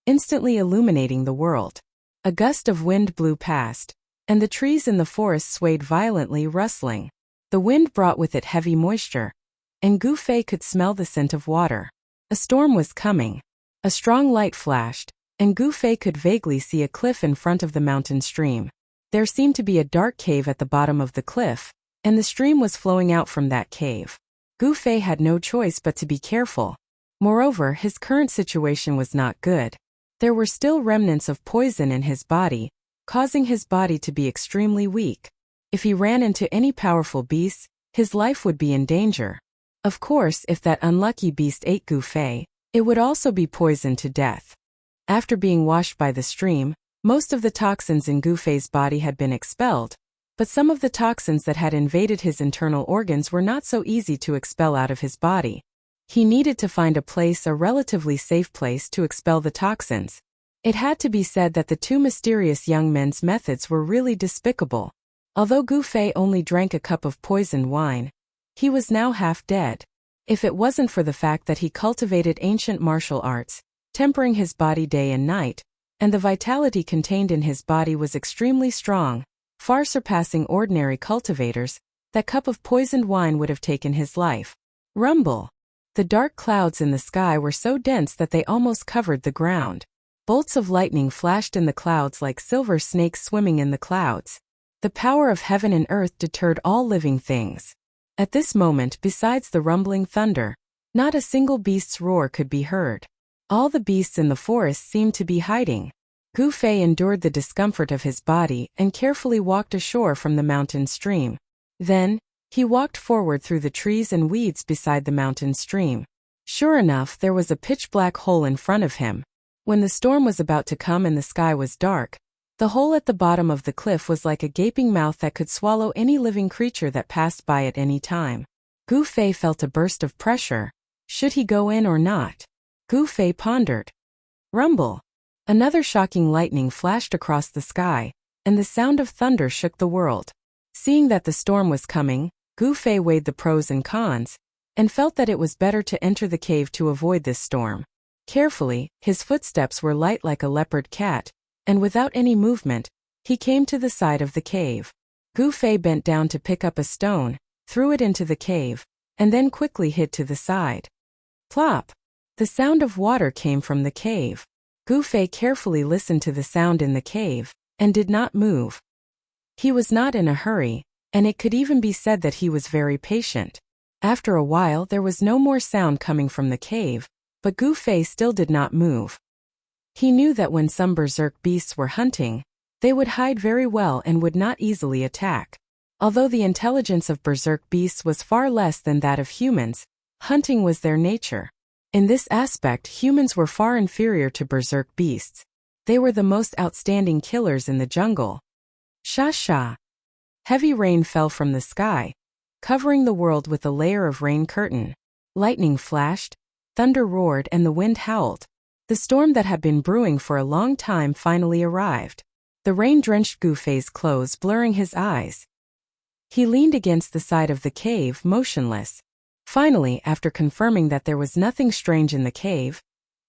instantly illuminating the world. A gust of wind blew past, and the trees in the forest swayed violently, rustling. The wind brought with it heavy moisture, and Gu Fei could smell the scent of water. A storm was coming. A strong light flashed, and Gu Fei could vaguely see a cliff in front of the mountain stream. There seemed to be a dark cave at the bottom of the cliff, and the stream was flowing out from that cave. Gu Fei had no choice but to be careful. Moreover, his current situation was not good. There were still remnants of poison in his body, causing his body to be extremely weak. If he ran into any powerful beasts, his life would be in danger. Of course, if that unlucky beast ate Gu Fei, it would also be poisoned to death. After being washed by the stream, most of the toxins in Gu Fei's body had been expelled, but some of the toxins that had invaded his internal organs were not so easy to expel out of his body. He needed to find a relatively safe place to expel the toxins. It had to be said that the two mysterious young men's methods were really despicable. Although Gu Fei only drank a cup of poisoned wine, he was now half dead. If it wasn't for the fact that he cultivated ancient martial arts, tempering his body day and night, and the vitality contained in his body was extremely strong, far surpassing ordinary cultivators, that cup of poisoned wine would have taken his life. Rumble! The dark clouds in the sky were so dense that they almost covered the ground. Bolts of lightning flashed in the clouds like silver snakes swimming in the clouds. The power of heaven and earth deterred all living things. At this moment, besides the rumbling thunder, not a single beast's roar could be heard. All the beasts in the forest seemed to be hiding. Gu Fei endured the discomfort of his body and carefully walked ashore from the mountain stream. Then, he walked forward through the trees and weeds beside the mountain stream. Sure enough, there was a pitch-black hole in front of him. When the storm was about to come and the sky was dark, the hole at the bottom of the cliff was like a gaping mouth that could swallow any living creature that passed by at any time. Gu Fei felt a burst of pressure. Should he go in or not? Gu Fei pondered. Rumble! Another shocking lightning flashed across the sky, and the sound of thunder shook the world. Seeing that the storm was coming, Gu Fei weighed the pros and cons, and felt that it was better to enter the cave to avoid this storm. Carefully, his footsteps were light like a leopard cat, and without any movement, he came to the side of the cave. Gu Fei bent down to pick up a stone, threw it into the cave, and then quickly hid to the side. Plop! The sound of water came from the cave. Gu Fei carefully listened to the sound in the cave, and did not move. He was not in a hurry, and it could even be said that he was very patient. After a while there was no more sound coming from the cave, but Gu Fei still did not move. He knew that when some berserk beasts were hunting, they would hide very well and would not easily attack. Although the intelligence of berserk beasts was far less than that of humans, hunting was their nature. In this aspect, humans were far inferior to berserk beasts. They were the most outstanding killers in the jungle. Sha sha. Heavy rain fell from the sky, covering the world with a layer of rain curtain. Lightning flashed, thunder roared, and the wind howled. The storm that had been brewing for a long time finally arrived. The rain drenched Gu Fei's clothes, blurring his eyes. He leaned against the side of the cave, motionless. Finally, after confirming that there was nothing strange in the cave,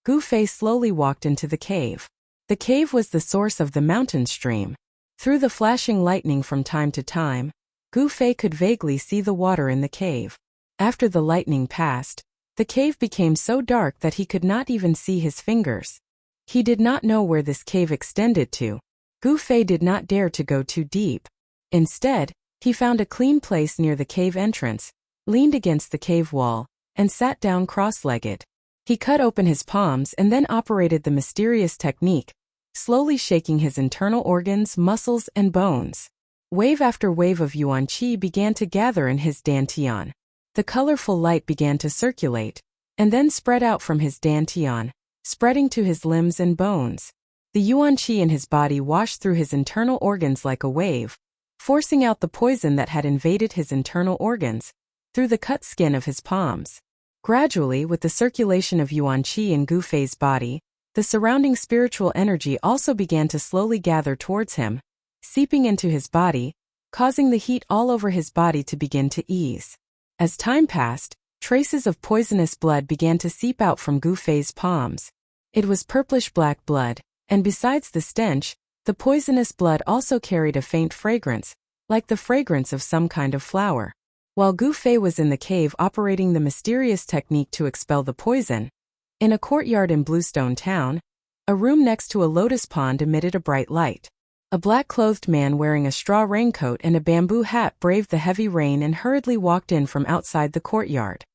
Gu Fei slowly walked into the cave. The cave was the source of the mountain stream. Through the flashing lightning from time to time, Gu Fei could vaguely see the water in the cave. After the lightning passed, the cave became so dark that he could not even see his fingers. He did not know where this cave extended to. Gu Fei did not dare to go too deep. Instead, he found a clean place near the cave entrance, leaned against the cave wall, and sat down cross-legged. He cut open his palms and then operated the mysterious technique, slowly shaking his internal organs, muscles, and bones. Wave after wave of yuan qi began to gather in his dantian. The colorful light began to circulate, and then spread out from his dantian, spreading to his limbs and bones. The yuan qi in his body washed through his internal organs like a wave, forcing out the poison that had invaded his internal organs, through the cut skin of his palms. Gradually, with the circulation of yuan qi in Gu Fei's body, the surrounding spiritual energy also began to slowly gather towards him, seeping into his body, causing the heat all over his body to begin to ease. As time passed, traces of poisonous blood began to seep out from Gu Fei's palms. It was purplish-black blood, and besides the stench, the poisonous blood also carried a faint fragrance, like the fragrance of some kind of flower. While Gu Fei was in the cave operating the mysterious technique to expel the poison, in a courtyard in Bluestone Town, a room next to a lotus pond emitted a bright light. A black-clothed man wearing a straw raincoat and a bamboo hat braved the heavy rain and hurriedly walked in from outside the courtyard.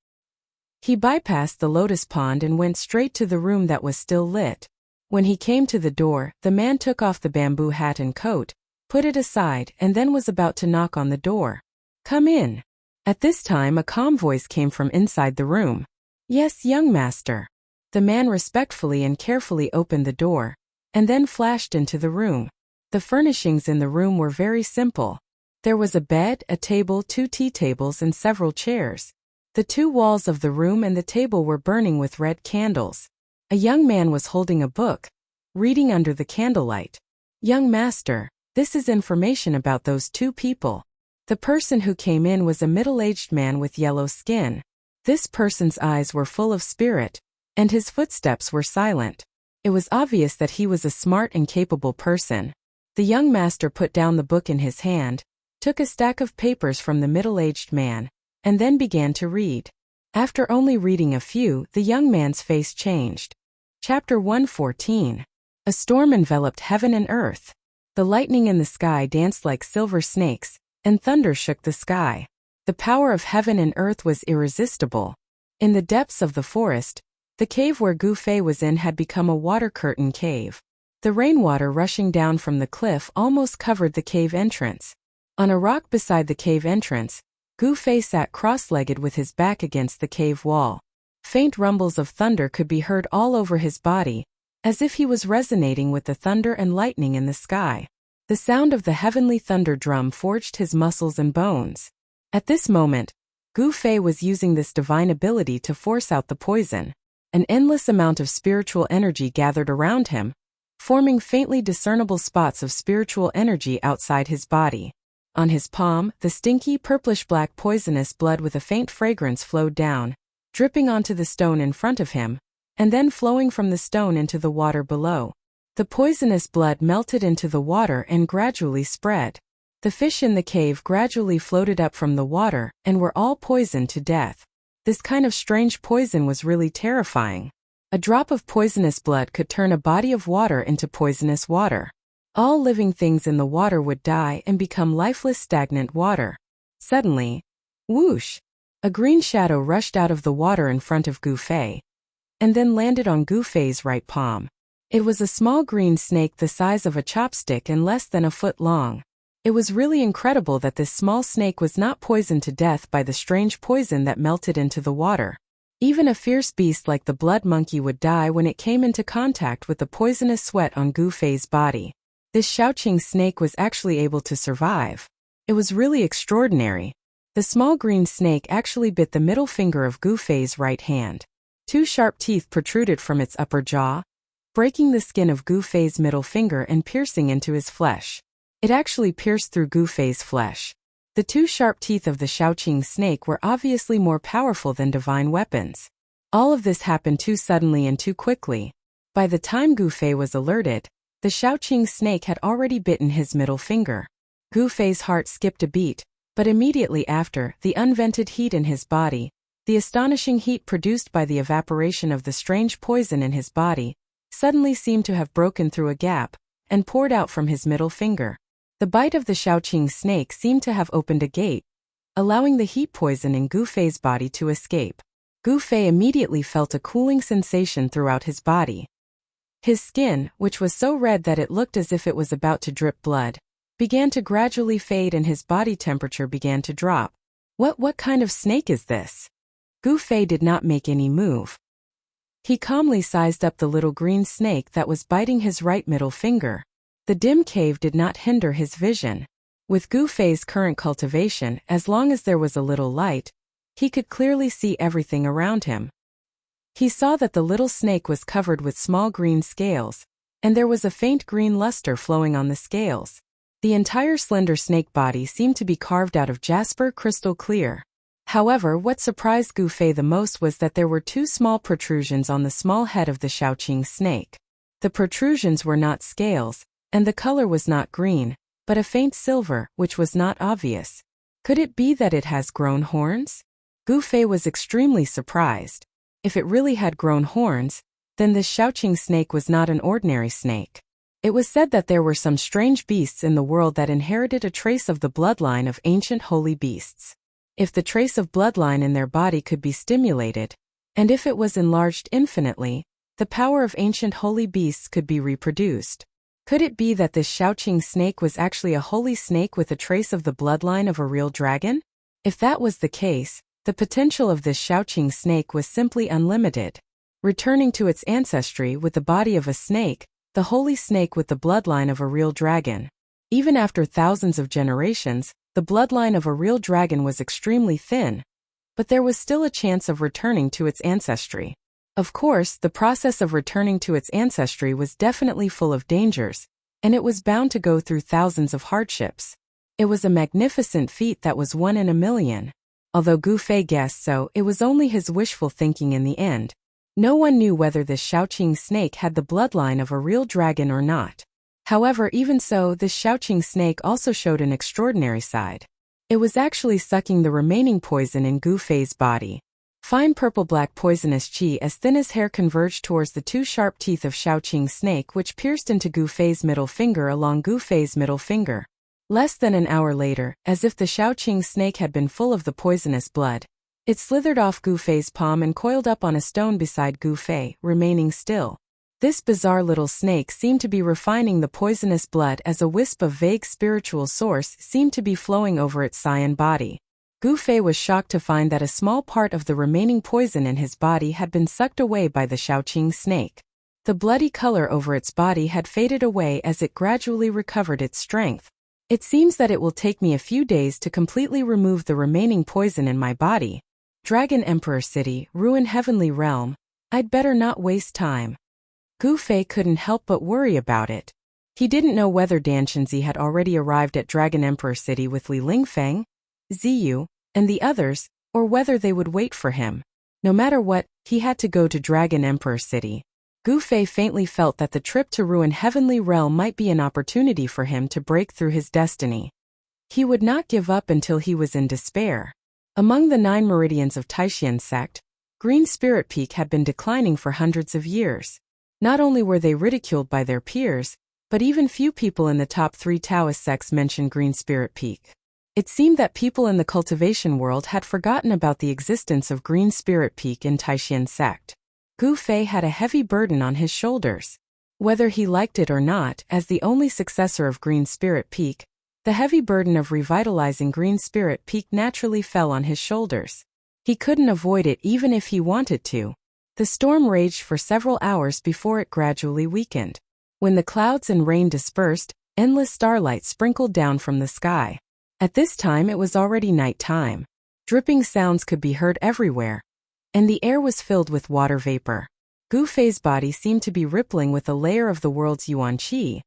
He bypassed the lotus pond and went straight to the room that was still lit. When he came to the door, the man took off the bamboo hat and coat, put it aside, and then was about to knock on the door. "Come in." At this time a calm voice came from inside the room. "Yes, young master." The man respectfully and carefully opened the door, and then flashed into the room. The furnishings in the room were very simple. There was a bed, a table, 2 tea tables, and several chairs. The 2 walls of the room and the table were burning with red candles. A young man was holding a book, reading under the candlelight. "Young master, this is information about those 2 people." The person who came in was a middle-aged man with yellow skin. This person's eyes were full of spirit, and his footsteps were silent. It was obvious that he was a smart and capable person. The young master put down the book in his hand, took a stack of papers from the middle-aged man, and then began to read. After only reading a few, the young man's face changed. Chapter 114. A storm enveloped heaven and earth. The lightning in the sky danced like silver snakes, and thunder shook the sky. The power of heaven and earth was irresistible. In the depths of the forest, the cave where Gu Fei was in had become a water curtain cave. The rainwater rushing down from the cliff almost covered the cave entrance. On a rock beside the cave entrance, Gu Fei sat cross-legged with his back against the cave wall. Faint rumbles of thunder could be heard all over his body, as if he was resonating with the thunder and lightning in the sky. The sound of the heavenly thunder drum forged his muscles and bones. At this moment, Gu Fei was using this divine ability to force out the poison. An endless amount of spiritual energy gathered around him, forming faintly discernible spots of spiritual energy outside his body. On his palm, the stinky purplish-black poisonous blood with a faint fragrance flowed down, dripping onto the stone in front of him, and then flowing from the stone into the water below. The poisonous blood melted into the water and gradually spread. The fish in the cave gradually floated up from the water and were all poisoned to death. This kind of strange poison was really terrifying. A drop of poisonous blood could turn a body of water into poisonous water. All living things in the water would die and become lifeless stagnant water. Suddenly, whoosh! A green shadow rushed out of the water in front of Gu Fei, and then landed on Gu Fei's right palm. It was a small green snake the size of a chopstick and less than a foot long. It was really incredible that this small snake was not poisoned to death by the strange poison that melted into the water. Even a fierce beast like the blood monkey would die when it came into contact with the poisonous sweat on Gu Fei's body. This Shaoqing snake was actually able to survive. It was really extraordinary. The small green snake actually bit the middle finger of Gu Fei's right hand. Two sharp teeth protruded from its upper jaw, breaking the skin of Gu Fei's middle finger and piercing into his flesh. It actually pierced through Gu Fei's flesh. The two sharp teeth of the Shaoqing snake were obviously more powerful than divine weapons. All of this happened too suddenly and too quickly. By the time Gu Fei was alerted, the Shaoqing snake had already bitten his middle finger. Gu Fei's heart skipped a beat, but immediately after, the unvented heat in his body, the astonishing heat produced by the evaporation of the strange poison in his body, suddenly seemed to have broken through a gap and poured out from his middle finger. The bite of the Shaoqing snake seemed to have opened a gate, allowing the heat poison in Gu Fei's body to escape. Gu Fei immediately felt a cooling sensation throughout his body. His skin, which was so red that it looked as if it was about to drip blood, began to gradually fade and his body temperature began to drop. What kind of snake is this? Gu Fei did not make any move. He calmly sized up the little green snake that was biting his right middle finger. The dim cave did not hinder his vision. With Gu Fei's current cultivation, as long as there was a little light, he could clearly see everything around him. He saw that the little snake was covered with small green scales, and there was a faint green luster flowing on the scales. The entire slender snake body seemed to be carved out of jasper crystal clear. However, what surprised Gu Fei the most was that there were two small protrusions on the small head of the Shaoqing snake. The protrusions were not scales, and the color was not green, but a faint silver, which was not obvious. Could it be that it has grown horns? Gu Fei was extremely surprised. If it really had grown horns, then this Shaoqing snake was not an ordinary snake. It was said that there were some strange beasts in the world that inherited a trace of the bloodline of ancient holy beasts. If the trace of bloodline in their body could be stimulated, and if it was enlarged infinitely, the power of ancient holy beasts could be reproduced. Could it be that this Shaoqing snake was actually a holy snake with a trace of the bloodline of a real dragon? If that was the case, the potential of this Shaoqing snake was simply unlimited. Returning to its ancestry with the body of a snake, the holy snake with the bloodline of a real dragon. Even after thousands of generations, the bloodline of a real dragon was extremely thin, but there was still a chance of returning to its ancestry. Of course, the process of returning to its ancestry was definitely full of dangers, and it was bound to go through thousands of hardships. It was a magnificent feat that was 1 in a million. Although Gu Fei guessed so, it was only his wishful thinking in the end. No one knew whether this Shaoqing snake had the bloodline of a real dragon or not. However, even so, this Shaoqing snake also showed an extraordinary side. It was actually sucking the remaining poison in Gu Fei's body. Fine purple-black poisonous qi as thin as hair converged towards the two sharp teeth of Shaoqing snake which pierced into Gu Fei's middle finger along Gu Fei's middle finger. Less than an hour later, as if the Shaoqing snake had been full of the poisonous blood, it slithered off Gu Fei's palm and coiled up on a stone beside Gu Fei, remaining still. This bizarre little snake seemed to be refining the poisonous blood as a wisp of vague spiritual source seemed to be flowing over its cyan body. Gu Fei was shocked to find that a small part of the remaining poison in his body had been sucked away by the Shaoqing snake. The bloody color over its body had faded away as it gradually recovered its strength. It seems that it will take me a few days to completely remove the remaining poison in my body. Dragon Emperor City, Ruin Heavenly Realm. I'd better not waste time. Gu Fei couldn't help but worry about it. He didn't know whether Dan Shenzi had already arrived at Dragon Emperor City with Li Lingfeng, Ziyu, and the others, or whether they would wait for him. No matter what, he had to go to Dragon Emperor City. Gu Fei faintly felt that the trip to Ruin Heavenly Realm might be an opportunity for him to break through his destiny. He would not give up until he was in despair. Among the 9 meridians of Taishan sect, Green Spirit Peak had been declining for hundreds of years. Not only were they ridiculed by their peers, but even few people in the top 3 Taoist sects mentioned Green Spirit Peak. It seemed that people in the cultivation world had forgotten about the existence of Green Spirit Peak in Taishan sect. Gu Fei had a heavy burden on his shoulders. Whether he liked it or not, as the only successor of Green Spirit Peak, the heavy burden of revitalizing Green Spirit Peak naturally fell on his shoulders. He couldn't avoid it even if he wanted to. The storm raged for several hours before it gradually weakened. When the clouds and rain dispersed, endless starlight sprinkled down from the sky. At this time it was already night time. Dripping sounds could be heard everywhere, and the air was filled with water vapor. Gu Fei's body seemed to be rippling with a layer of the world's yuan qi,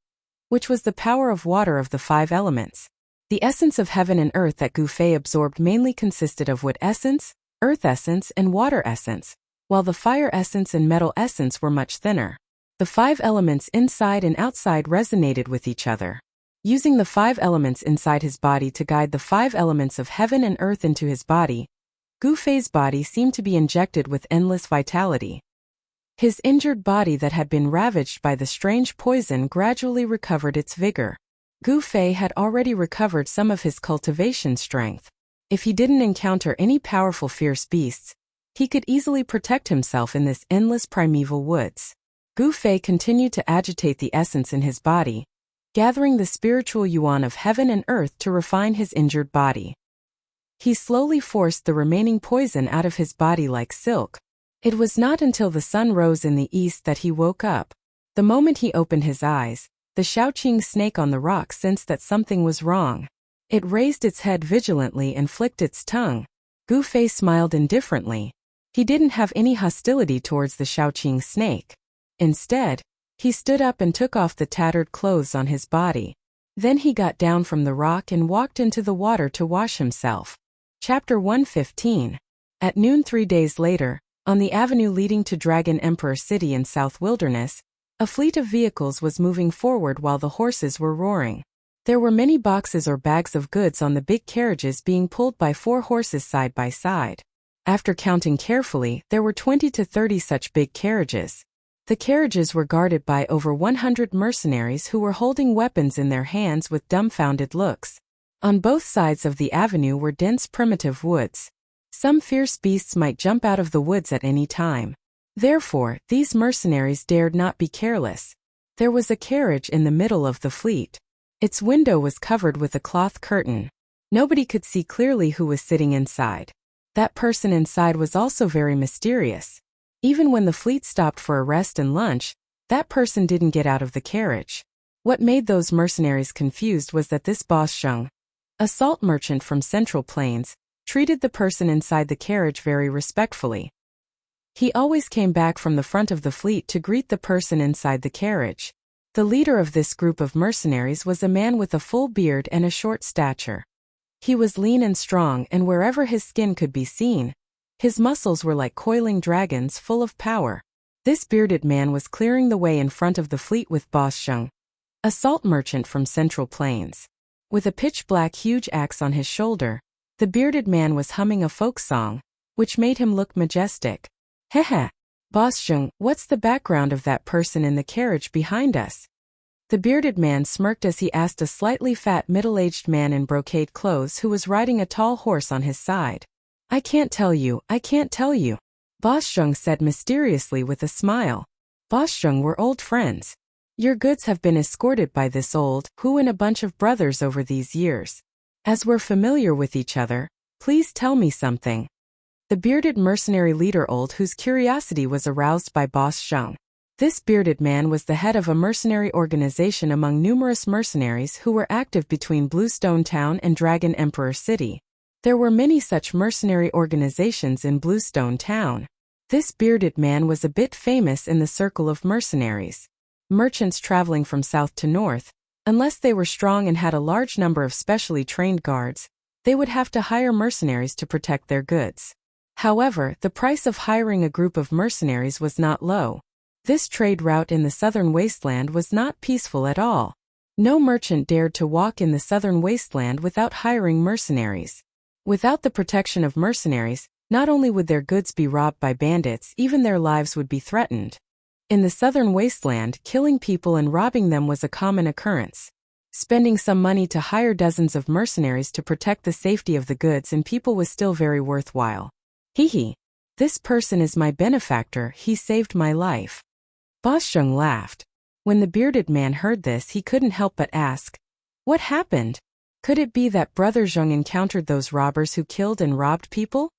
which was the power of water of the 5 elements. The essence of heaven and earth that Gu Fei absorbed mainly consisted of wood essence, earth essence, and water essence, while the fire essence and metal essence were much thinner. The 5 elements inside and outside resonated with each other. Using the 5 elements inside his body to guide the 5 elements of heaven and earth into his body, Gu Fei's body seemed to be injected with endless vitality. His injured body that had been ravaged by the strange poison gradually recovered its vigor. Gu Fei had already recovered some of his cultivation strength. If he didn't encounter any powerful fierce beasts, he could easily protect himself in this endless primeval woods. Gu Fei continued to agitate the essence in his body, gathering the spiritual yuan of heaven and earth to refine his injured body. He slowly forced the remaining poison out of his body like silk. It was not until the sun rose in the east that he woke up. The moment he opened his eyes, the Shaoqing snake on the rock sensed that something was wrong. It raised its head vigilantly and flicked its tongue. Gu Fei smiled indifferently. He didn't have any hostility towards the Shaoqing snake. Instead, he stood up and took off the tattered clothes on his body. Then he got down from the rock and walked into the water to wash himself. Chapter 115. At noon 3 days later, on the avenue leading to Dragon Emperor City in South Wilderness, a fleet of vehicles was moving forward while the horses were roaring. There were many boxes or bags of goods on the big carriages being pulled by 4 horses side by side. After counting carefully, there were 20 to 30 such big carriages. The carriages were guarded by over 100 mercenaries who were holding weapons in their hands with dumbfounded looks. On both sides of the avenue were dense primitive woods. Some fierce beasts might jump out of the woods at any time. Therefore, these mercenaries dared not be careless. There was a carriage in the middle of the fleet. Its window was covered with a cloth curtain. Nobody could see clearly who was sitting inside. That person inside was also very mysterious. Even when the fleet stopped for a rest and lunch, that person didn't get out of the carriage. What made those mercenaries confused was that this boss Sheng, a salt merchant from Central Plains, treated the person inside the carriage very respectfully. He always came back from the front of the fleet to greet the person inside the carriage. The leader of this group of mercenaries was a man with a full beard and a short stature. He was lean and strong, and wherever his skin could be seen, his muscles were like coiling dragons full of power. This bearded man was clearing the way in front of the fleet with Boss Sheng, a salt merchant from Central Plains. With a pitch-black huge axe on his shoulder, the bearded man was humming a folk song, which made him look majestic. Hehe, Boss Sheng, what's the background of that person in the carriage behind us? The bearded man smirked as he asked a slightly fat middle-aged man in brocade clothes who was riding a tall horse on his side. I can't tell you, Boss Sheng said mysteriously with a smile. Boss Sheng, we're old friends. Your goods have been escorted by this old who and a bunch of brothers over these years. As we're familiar with each other, please tell me something. The bearded mercenary leader old whose curiosity was aroused by Boss Sheng. This bearded man was the head of a mercenary organization among numerous mercenaries who were active between Bluestone Town and Dragon Emperor City. There were many such mercenary organizations in Bluestone Town. This bearded man was a bit famous in the circle of mercenaries. Merchants traveling from south to north, unless they were strong and had a large number of specially trained guards, they would have to hire mercenaries to protect their goods. However, the price of hiring a group of mercenaries was not low. This trade route in the southern wasteland was not peaceful at all. No merchant dared to walk in the southern wasteland without hiring mercenaries. Without the protection of mercenaries, Not only would their goods be robbed by bandits, even their lives would be threatened. In the southern wasteland, killing people and robbing them was a common occurrence. Spending some money to hire dozens of mercenaries to protect the safety of the goods and people was still very worthwhile. Hee. This person is my benefactor, he saved my life. Boss Zheng laughed. When the bearded man heard this, he couldn't help but ask, "What happened? Could it be that Brother Zheng encountered those robbers who killed and robbed people?"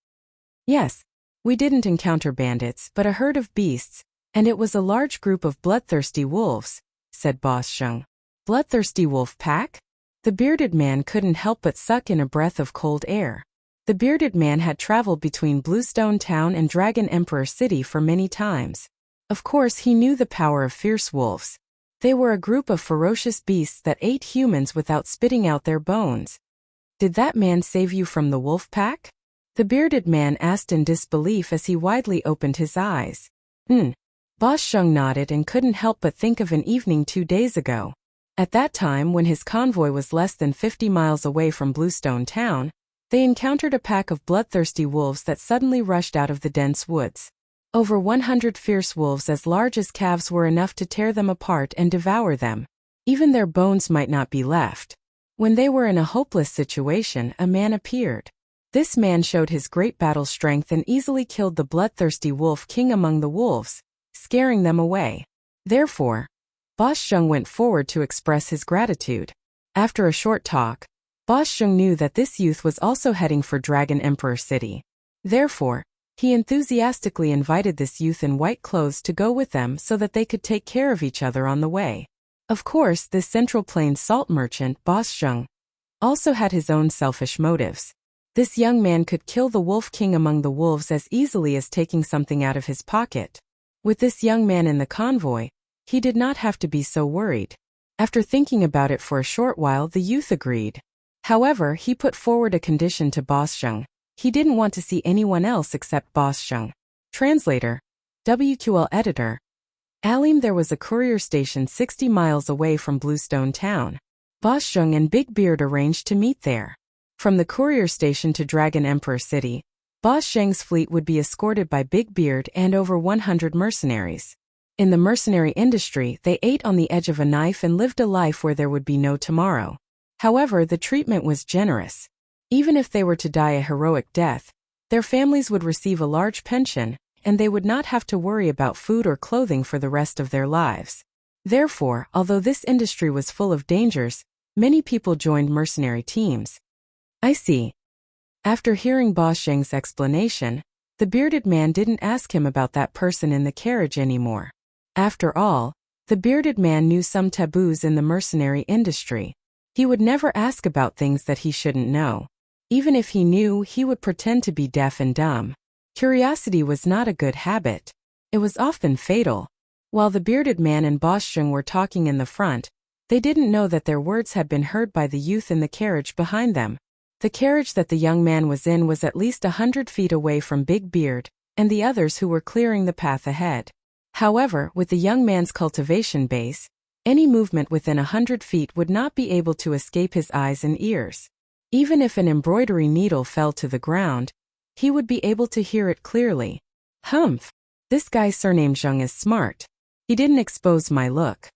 "Yes. We didn't encounter bandits, but a herd of beasts, and it was a large group of bloodthirsty wolves," said Boss Zheng. "Bloodthirsty wolf pack?" The bearded man couldn't help but suck in a breath of cold air. The bearded man had traveled between Bluestone Town and Dragon Emperor City for many times. Of course, he knew the power of fierce wolves. They were a group of ferocious beasts that ate humans without spitting out their bones. "Did that man save you from the wolf pack?" The bearded man asked in disbelief as he widely opened his eyes. Boss Zheng nodded and couldn't help but think of an evening 2 days ago. At that time, when his convoy was less than 50 miles away from Bluestone Town, they encountered a pack of bloodthirsty wolves that suddenly rushed out of the dense woods. Over 100 fierce wolves as large as calves were enough to tear them apart and devour them. Even their bones might not be left. When they were in a hopeless situation, a man appeared. This man showed his great battle strength and easily killed the bloodthirsty wolf king among the wolves, scaring them away. Therefore, Boss Zheng went forward to express his gratitude. After a short talk, Boss Zheng knew that this youth was also heading for Dragon Emperor City. Therefore, he enthusiastically invited this youth in white clothes to go with them so that they could take care of each other on the way. Of course, this Central Plains salt merchant, Boss Zheng, also had his own selfish motives. This young man could kill the wolf king among the wolves as easily as taking something out of his pocket. With this young man in the convoy, he did not have to be so worried. After thinking about it for a short while, the youth agreed. However, he put forward a condition to Boss Zheng. He didn't want to see anyone else except Boss Zheng. Translator. WQL Editor. Alim, there was a courier station 60 miles away from Bluestone Town. Boss Zheng and Big Beard arranged to meet there. From the courier station to Dragon Emperor City, Boss Zheng's fleet would be escorted by Big Beard and over 100 mercenaries. In the mercenary industry, they ate on the edge of a knife and lived a life where there would be no tomorrow. However, the treatment was generous. Even if they were to die a heroic death, their families would receive a large pension, and they would not have to worry about food or clothing for the rest of their lives. Therefore, although this industry was full of dangers, many people joined mercenary teams. I see. After hearing Boss Zheng's explanation, the bearded man didn't ask him about that person in the carriage anymore. After all, the bearded man knew some taboos in the mercenary industry. He would never ask about things that he shouldn't know. Even if he knew, he would pretend to be deaf and dumb. Curiosity was not a good habit. It was often fatal. While the bearded man and Boss Zheng were talking in the front, they didn't know that their words had been heard by the youth in the carriage behind them. The carriage that the young man was in was at least 100 feet away from Big Beard and the others who were clearing the path ahead. However, with the young man's cultivation base, any movement within 100 feet would not be able to escape his eyes and ears. Even if an embroidery needle fell to the ground, he would be able to hear it clearly. Humph! This guy surnamed Zheng is smart. He didn't expose my look.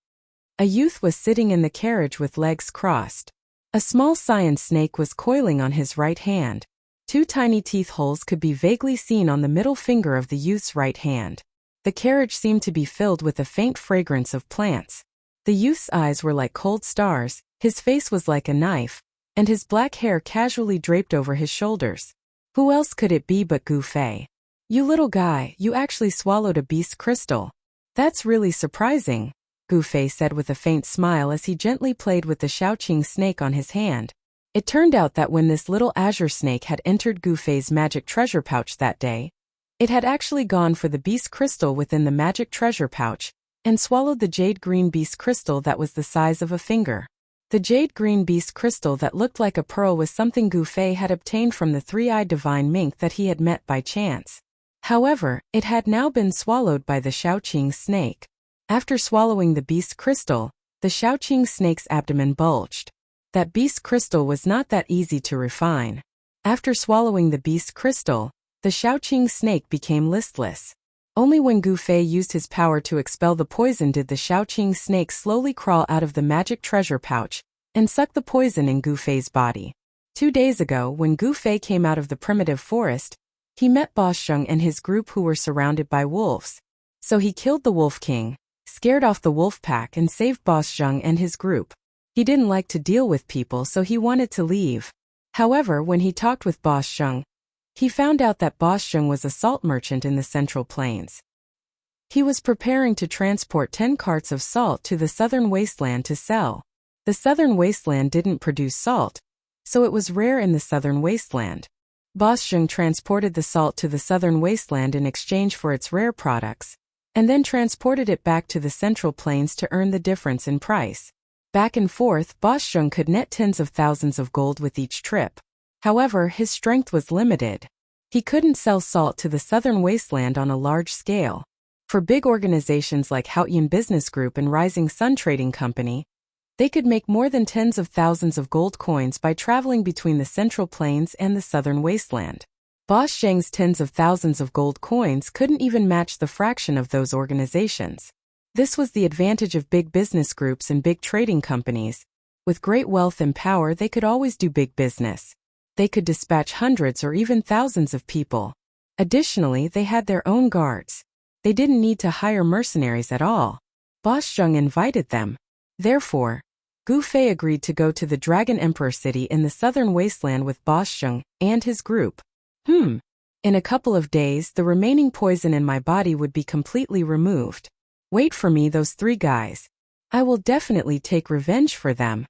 A youth was sitting in the carriage with legs crossed. A small cyan snake was coiling on his right hand. 2 tiny teeth holes could be vaguely seen on the middle finger of the youth's right hand. The carriage seemed to be filled with a faint fragrance of plants. The youth's eyes were like cold stars, his face was like a knife, and his black hair casually draped over his shoulders. Who else could it be but Gu Fei? You little guy, you actually swallowed a beast crystal. That's really surprising, Gu Fei said with a faint smile as he gently played with the Shaoqing snake on his hand. It turned out that when this little azure snake had entered Gu Fei's magic treasure pouch that day, it had actually gone for the beast crystal within the magic treasure pouch, and swallowed the jade green beast crystal that was the size of a finger. The jade green beast crystal that looked like a pearl was something Gu Fei had obtained from the three-eyed divine mink that he had met by chance. However, it had now been swallowed by the Shaoqing snake. After swallowing the beast crystal, the Shaoqing snake's abdomen bulged. That beast crystal was not that easy to refine. After swallowing the beast crystal, the Shaoqing snake became listless. Only when Gu Fei used his power to expel the poison did the Shaoqing snake slowly crawl out of the magic treasure pouch and suck the poison in Gu Fei's body. 2 days ago, when Gu Fei came out of the primitive forest, he met Boss Zheng and his group who were surrounded by wolves. So he killed the Wolf King, scared off the wolf pack and saved Boss Zheng and his group. He didn't like to deal with people, so he wanted to leave. However, when he talked with Boss Zheng, he found out that Boss Zheng was a salt merchant in the Central Plains. He was preparing to transport 10 carts of salt to the southern wasteland to sell. The southern wasteland didn't produce salt, so it was rare in the southern wasteland. Boss Zheng transported the salt to the southern wasteland in exchange for its rare products, and then transported it back to the Central Plains to earn the difference in price. Back and forth, Boss Zheng could net tens of thousands of gold with each trip. However, his strength was limited. He couldn't sell salt to the southern wasteland on a large scale. For big organizations like Haoyan Business Group and Rising Sun Trading Company, they could make more than tens of thousands of gold coins by traveling between the Central Plains and the southern wasteland. Boss Zheng's tens of thousands of gold coins couldn't even match the fraction of those organizations. This was the advantage of big business groups and big trading companies. With great wealth and power, they could always do big business. They could dispatch hundreds or even thousands of people. Additionally, they had their own guards. They didn't need to hire mercenaries at all. Boss Zheng invited them. Therefore, Gu Fei agreed to go to the Dragon Emperor City in the southern wasteland with Boss Zheng and his group. In a couple of days, the remaining poison in my body would be completely removed. Wait for me, those 3 guys. I will definitely take revenge for them.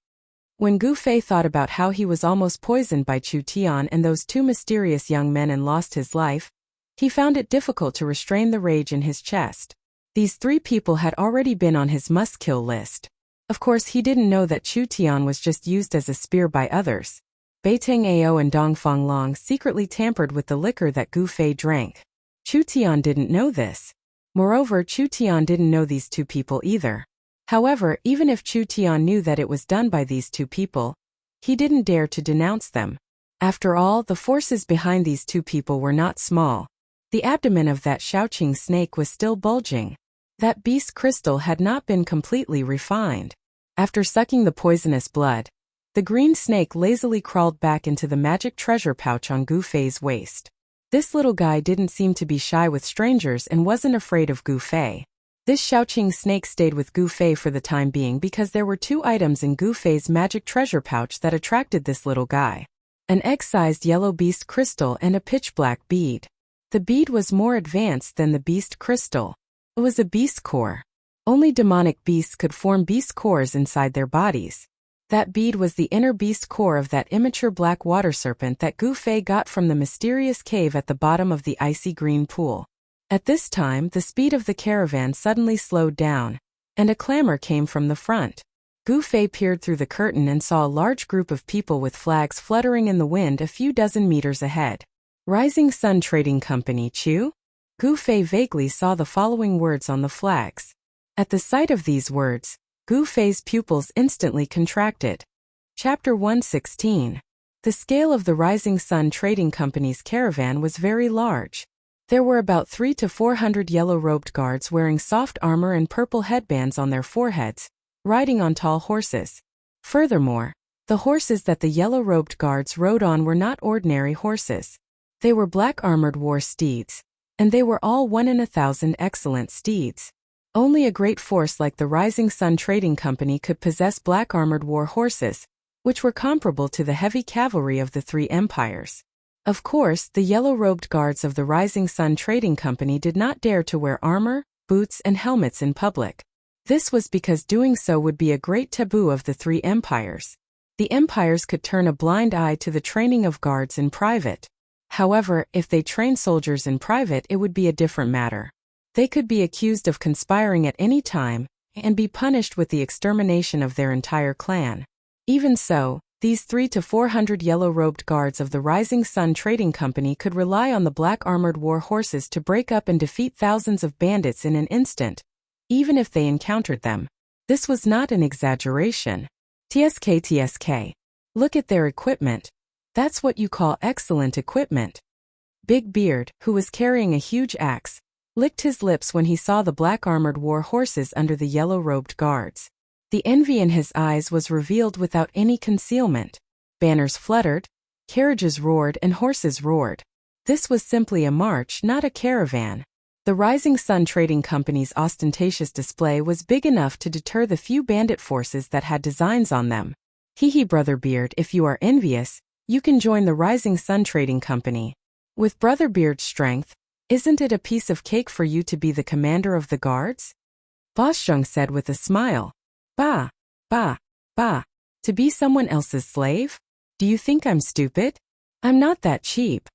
When Gu Fei thought about how he was almost poisoned by Chu Tian and those 2 mysterious young men and lost his life, he found it difficult to restrain the rage in his chest. These 3 people had already been on his must-kill list. Of course, he didn't know that Chu Tian was just used as a spear by others. Beiteng Ao and Dongfang Long secretly tampered with the liquor that Gu Fei drank. Chu Tian didn't know this. Moreover, Chu Tian didn't know these 2 people either. However, even if Chu Tian knew that it was done by these 2 people, he didn't dare to denounce them. After all, the forces behind these 2 people were not small. The abdomen of that Shaoqing snake was still bulging. That beast crystal had not been completely refined. After sucking the poisonous blood, the green snake lazily crawled back into the magic treasure pouch on Gu Fei's waist. This little guy didn't seem to be shy with strangers and wasn't afraid of Gu Fei. This Shaoqing snake stayed with Gu Fei for the time being because there were 2 items in Gu Fei's magic treasure pouch that attracted this little guy. An egg-sized yellow beast crystal and a pitch-black bead. The bead was more advanced than the beast crystal. It was a beast core. Only demonic beasts could form beast cores inside their bodies. That bead was the inner beast core of that immature black water serpent that Gu Fei got from the mysterious cave at the bottom of the icy green pool. At this time, the speed of the caravan suddenly slowed down, and a clamor came from the front. Gu Fei peered through the curtain and saw a large group of people with flags fluttering in the wind a few dozen meters ahead. Rising Sun Trading Company, Chu? Gu Fei vaguely saw the following words on the flags. At the sight of these words, Gu Fei's pupils instantly contracted. Chapter 116. The scale of the Rising Sun Trading Company's caravan was very large. There were about 300 to 400 yellow-robed guards wearing soft armor and purple headbands on their foreheads, riding on tall horses. Furthermore, the horses that the yellow-robed guards rode on were not ordinary horses. They were black-armored war steeds, and they were all 1 in 1,000 excellent steeds. Only a great force like the Rising Sun Trading Company could possess black-armored war horses, which were comparable to the heavy cavalry of the 3 empires. Of course, the yellow-robed guards of the Rising Sun Trading Company did not dare to wear armor, boots, and helmets in public. This was because doing so would be a great taboo of the 3 empires. The empires could turn a blind eye to the training of guards in private. However, if they trained soldiers in private, it would be a different matter. They could be accused of conspiring at any time, and be punished with the extermination of their entire clan. Even so, these 300 to 400 yellow-robed guards of the Rising Sun Trading Company could rely on the black-armored war horses to break up and defeat thousands of bandits in an instant, even if they encountered them. This was not an exaggeration. TSK. Look at their equipment. That's what you call excellent equipment. Big Beard, who was carrying a huge axe, licked his lips when he saw the black armored war horses under the yellow-robed guards. The envy in his eyes was revealed without any concealment. Banners fluttered, carriages roared, and horses roared. This was simply a march, not a caravan. The Rising Sun Trading Company's ostentatious display was big enough to deter the few bandit forces that had designs on them. Hee Brother Beard, if you are envious, you can join the Rising Sun Trading Company. With Brother Beard's strength, isn't it a piece of cake for you to be the commander of the guards? Boss Zheng said with a smile. Bah, bah, bah. To be someone else's slave? Do you think I'm stupid? I'm not that cheap.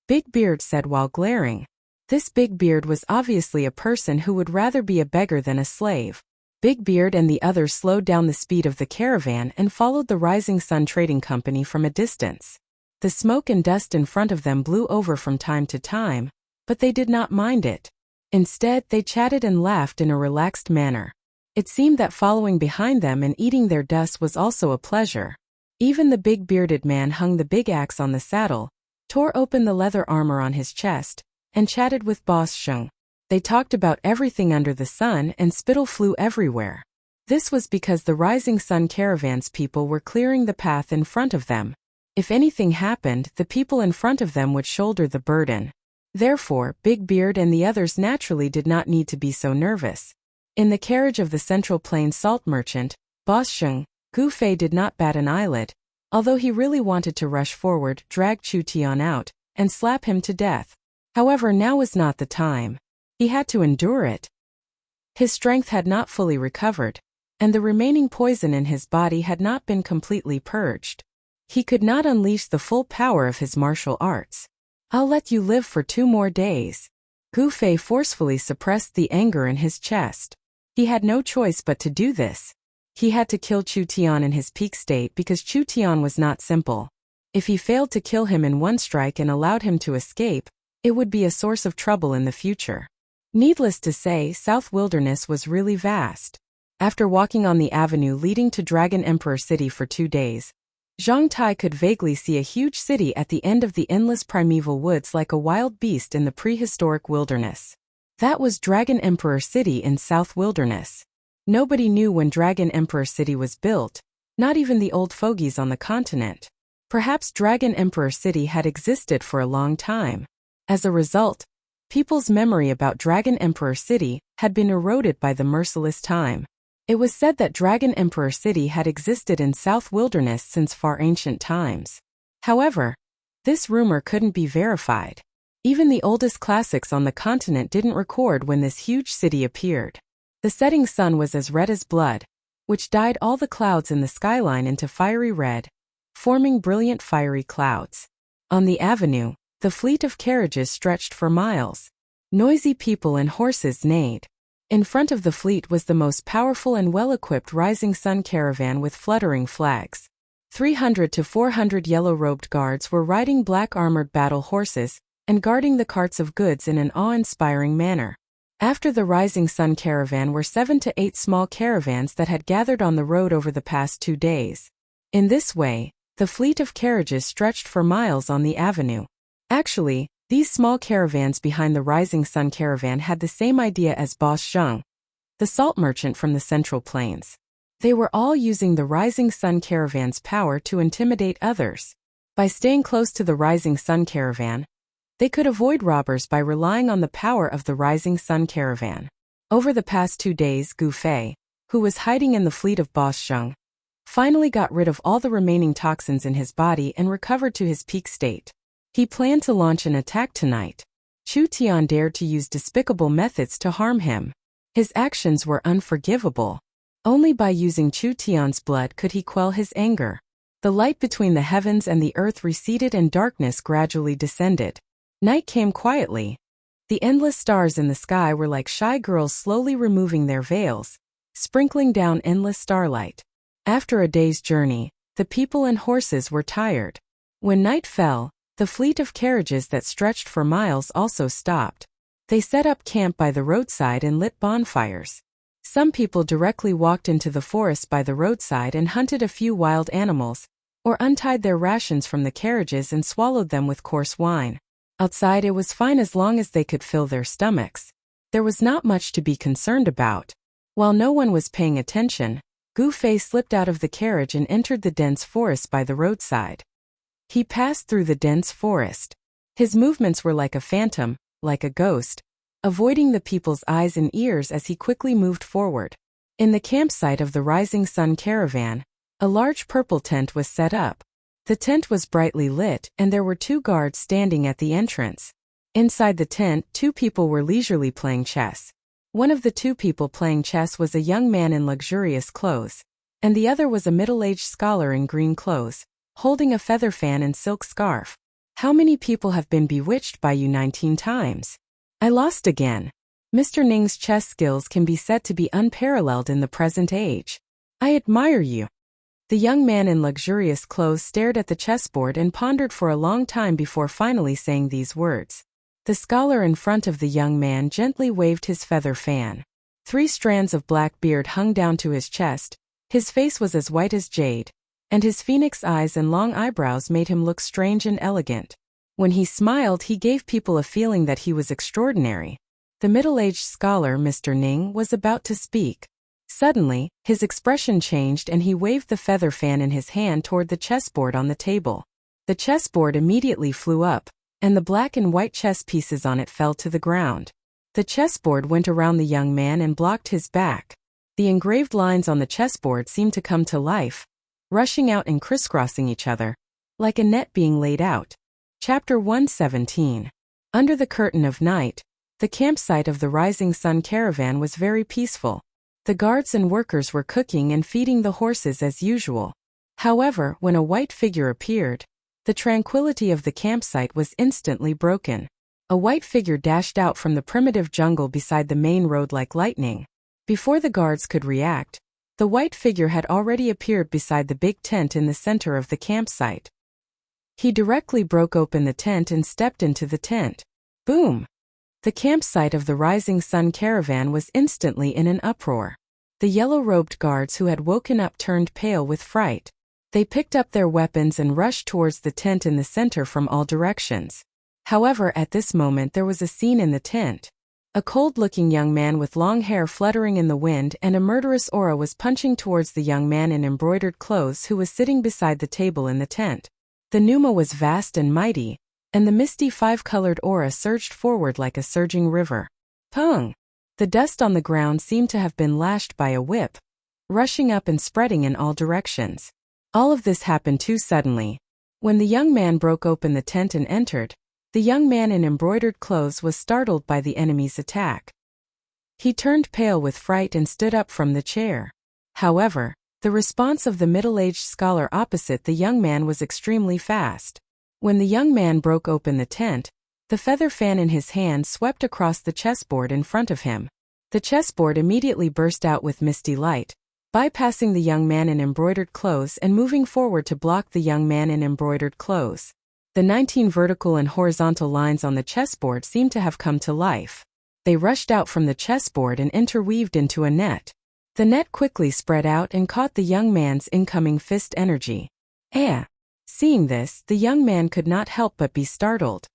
Big Beard said while glaring. This Big Beard was obviously a person who would rather be a beggar than a slave. Big Beard and the others slowed down the speed of the caravan and followed the Rising Sun Trading Company from a distance. The smoke and dust in front of them blew over from time to time, but they did not mind it. Instead, they chatted and laughed in a relaxed manner. It seemed that following behind them and eating their dust was also a pleasure. Even the big bearded man hung the big axe on the saddle, tore open the leather armor on his chest, and chatted with Boss Zheng. They talked about everything under the sun, and spittle flew everywhere. This was because the Rising Sun Caravan's people were clearing the path in front of them. If anything happened, the people in front of them would shoulder the burden. Therefore, Big Beard and the others naturally did not need to be so nervous. In the carriage of the Central Plain salt merchant, Boss Zheng, Gu Fei did not bat an eyelid, although he really wanted to rush forward, drag Chu Tian out, and slap him to death. However, now was not the time. He had to endure it. His strength had not fully recovered, and the remaining poison in his body had not been completely purged. He could not unleash the full power of his martial arts. I'll let you live for 2 more days. Gu Fei forcefully suppressed the anger in his chest. He had no choice but to do this. He had to kill Chu Tian in his peak state because Chu Tian was not simple. If he failed to kill him in one strike and allowed him to escape, it would be a source of trouble in the future. Needless to say, South Wilderness was really vast. After walking on the avenue leading to Dragon Emperor City for 2 days, Zhang Tai could vaguely see a huge city at the end of the endless primeval woods like a wild beast in the prehistoric wilderness. That was Dragon Emperor City in South Wilderness. Nobody knew when Dragon Emperor City was built, not even the old fogies on the continent. Perhaps Dragon Emperor City had existed for a long time. As a result, people's memory about Dragon Emperor City had been eroded by the merciless time. It was said that Dragon Emperor City had existed in South Wilderness since far ancient times. However, this rumor couldn't be verified. Even the oldest classics on the continent didn't record when this huge city appeared. The setting sun was as red as blood, which dyed all the clouds in the skyline into fiery red, forming brilliant fiery clouds. On the avenue, the fleet of carriages stretched for miles. Noisy people and horses neighed. In front of the fleet was the most powerful and well-equipped Rising Sun caravan with fluttering flags. 300 to 400 yellow-robed guards were riding black-armored battle horses and guarding the carts of goods in an awe-inspiring manner. After the Rising Sun caravan were 7 to 8 small caravans that had gathered on the road over the past 2 days. In this way, the fleet of carriages stretched for miles on the avenue. Actually, these small caravans behind the Rising Sun caravan had the same idea as Boss Zheng, the salt merchant from the Central Plains. They were all using the Rising Sun caravan's power to intimidate others. By staying close to the Rising Sun caravan, they could avoid robbers by relying on the power of the Rising Sun caravan. Over the past 2 days, Gu Fei, who was hiding in the fleet of Boss Zheng, finally got rid of all the remaining toxins in his body and recovered to his peak state. He planned to launch an attack tonight. Chu Tian dared to use despicable methods to harm him. His actions were unforgivable. Only by using Chu Tian's blood could he quell his anger. The light between the heavens and the earth receded and darkness gradually descended. Night came quietly. The endless stars in the sky were like shy girls slowly removing their veils, sprinkling down endless starlight. After a day's journey, the people and horses were tired. When night fell, the fleet of carriages that stretched for miles also stopped. They set up camp by the roadside and lit bonfires. Some people directly walked into the forest by the roadside and hunted a few wild animals, or untied their rations from the carriages and swallowed them with coarse wine. Outside it was fine as long as they could fill their stomachs. There was not much to be concerned about. While no one was paying attention, Gu Fei slipped out of the carriage and entered the dense forest by the roadside. He passed through the dense forest. His movements were like a phantom, like a ghost, avoiding the people's eyes and ears as he quickly moved forward. In the campsite of the Rising Sun Caravan, a large purple tent was set up. The tent was brightly lit, and there were 2 guards standing at the entrance. Inside the tent, 2 people were leisurely playing chess. One of the 2 people playing chess was a young man in luxurious clothes, and the other was a middle-aged scholar in green clothes, holding a feather fan and silk scarf. How many people have been bewitched by you 19 times? I lost again. Mr. Ning's chess skills can be said to be unparalleled in the present age. I admire you. The young man in luxurious clothes stared at the chessboard and pondered for a long time before finally saying these words. The scholar in front of the young man gently waved his feather fan. 3 strands of black beard hung down to his chest, his face was as white as jade, and his phoenix eyes and long eyebrows made him look strange and elegant. When he smiled, he gave people a feeling that he was extraordinary. The middle-aged scholar, Mr. Ning, was about to speak. Suddenly, his expression changed and he waved the feather fan in his hand toward the chessboard on the table. The chessboard immediately flew up, and the black and white chess pieces on it fell to the ground. The chessboard went around the young man and blocked his back. The engraved lines on the chessboard seemed to come to life, rushing out and crisscrossing each other, like a net being laid out. Chapter 117. Under the curtain of night, the campsite of the Rising Sun Caravan was very peaceful. The guards and workers were cooking and feeding the horses as usual. However, when a white figure appeared, the tranquility of the campsite was instantly broken. A white figure dashed out from the primitive jungle beside the main road like lightning. Before the guards could react, the white figure had already appeared beside the big tent in the center of the campsite. He directly broke open the tent and stepped into the tent. Boom! The campsite of the Rising Sun Caravan was instantly in an uproar. The yellow-robed guards who had woken up turned pale with fright. They picked up their weapons and rushed towards the tent in the center from all directions. However, at this moment there was a scene in the tent. A cold-looking young man with long hair fluttering in the wind and a murderous aura was punching towards the young man in embroidered clothes who was sitting beside the table in the tent. The pneuma was vast and mighty, and the misty 5-colored aura surged forward like a surging river. Pung! The dust on the ground seemed to have been lashed by a whip, rushing up and spreading in all directions. All of this happened too suddenly. When the young man broke open the tent and entered, the young man in embroidered clothes was startled by the enemy's attack. He turned pale with fright and stood up from the chair. However, the response of the middle-aged scholar opposite the young man was extremely fast. When the young man broke open the tent, the feather fan in his hand swept across the chessboard in front of him. The chessboard immediately burst out with misty light, bypassing the young man in embroidered clothes and moving forward to block the young man in embroidered clothes. The 19 vertical and horizontal lines on the chessboard seemed to have come to life. They rushed out from the chessboard and interweaved into a net. The net quickly spread out and caught the young man's incoming fist energy. Seeing this, the young man could not help but be startled.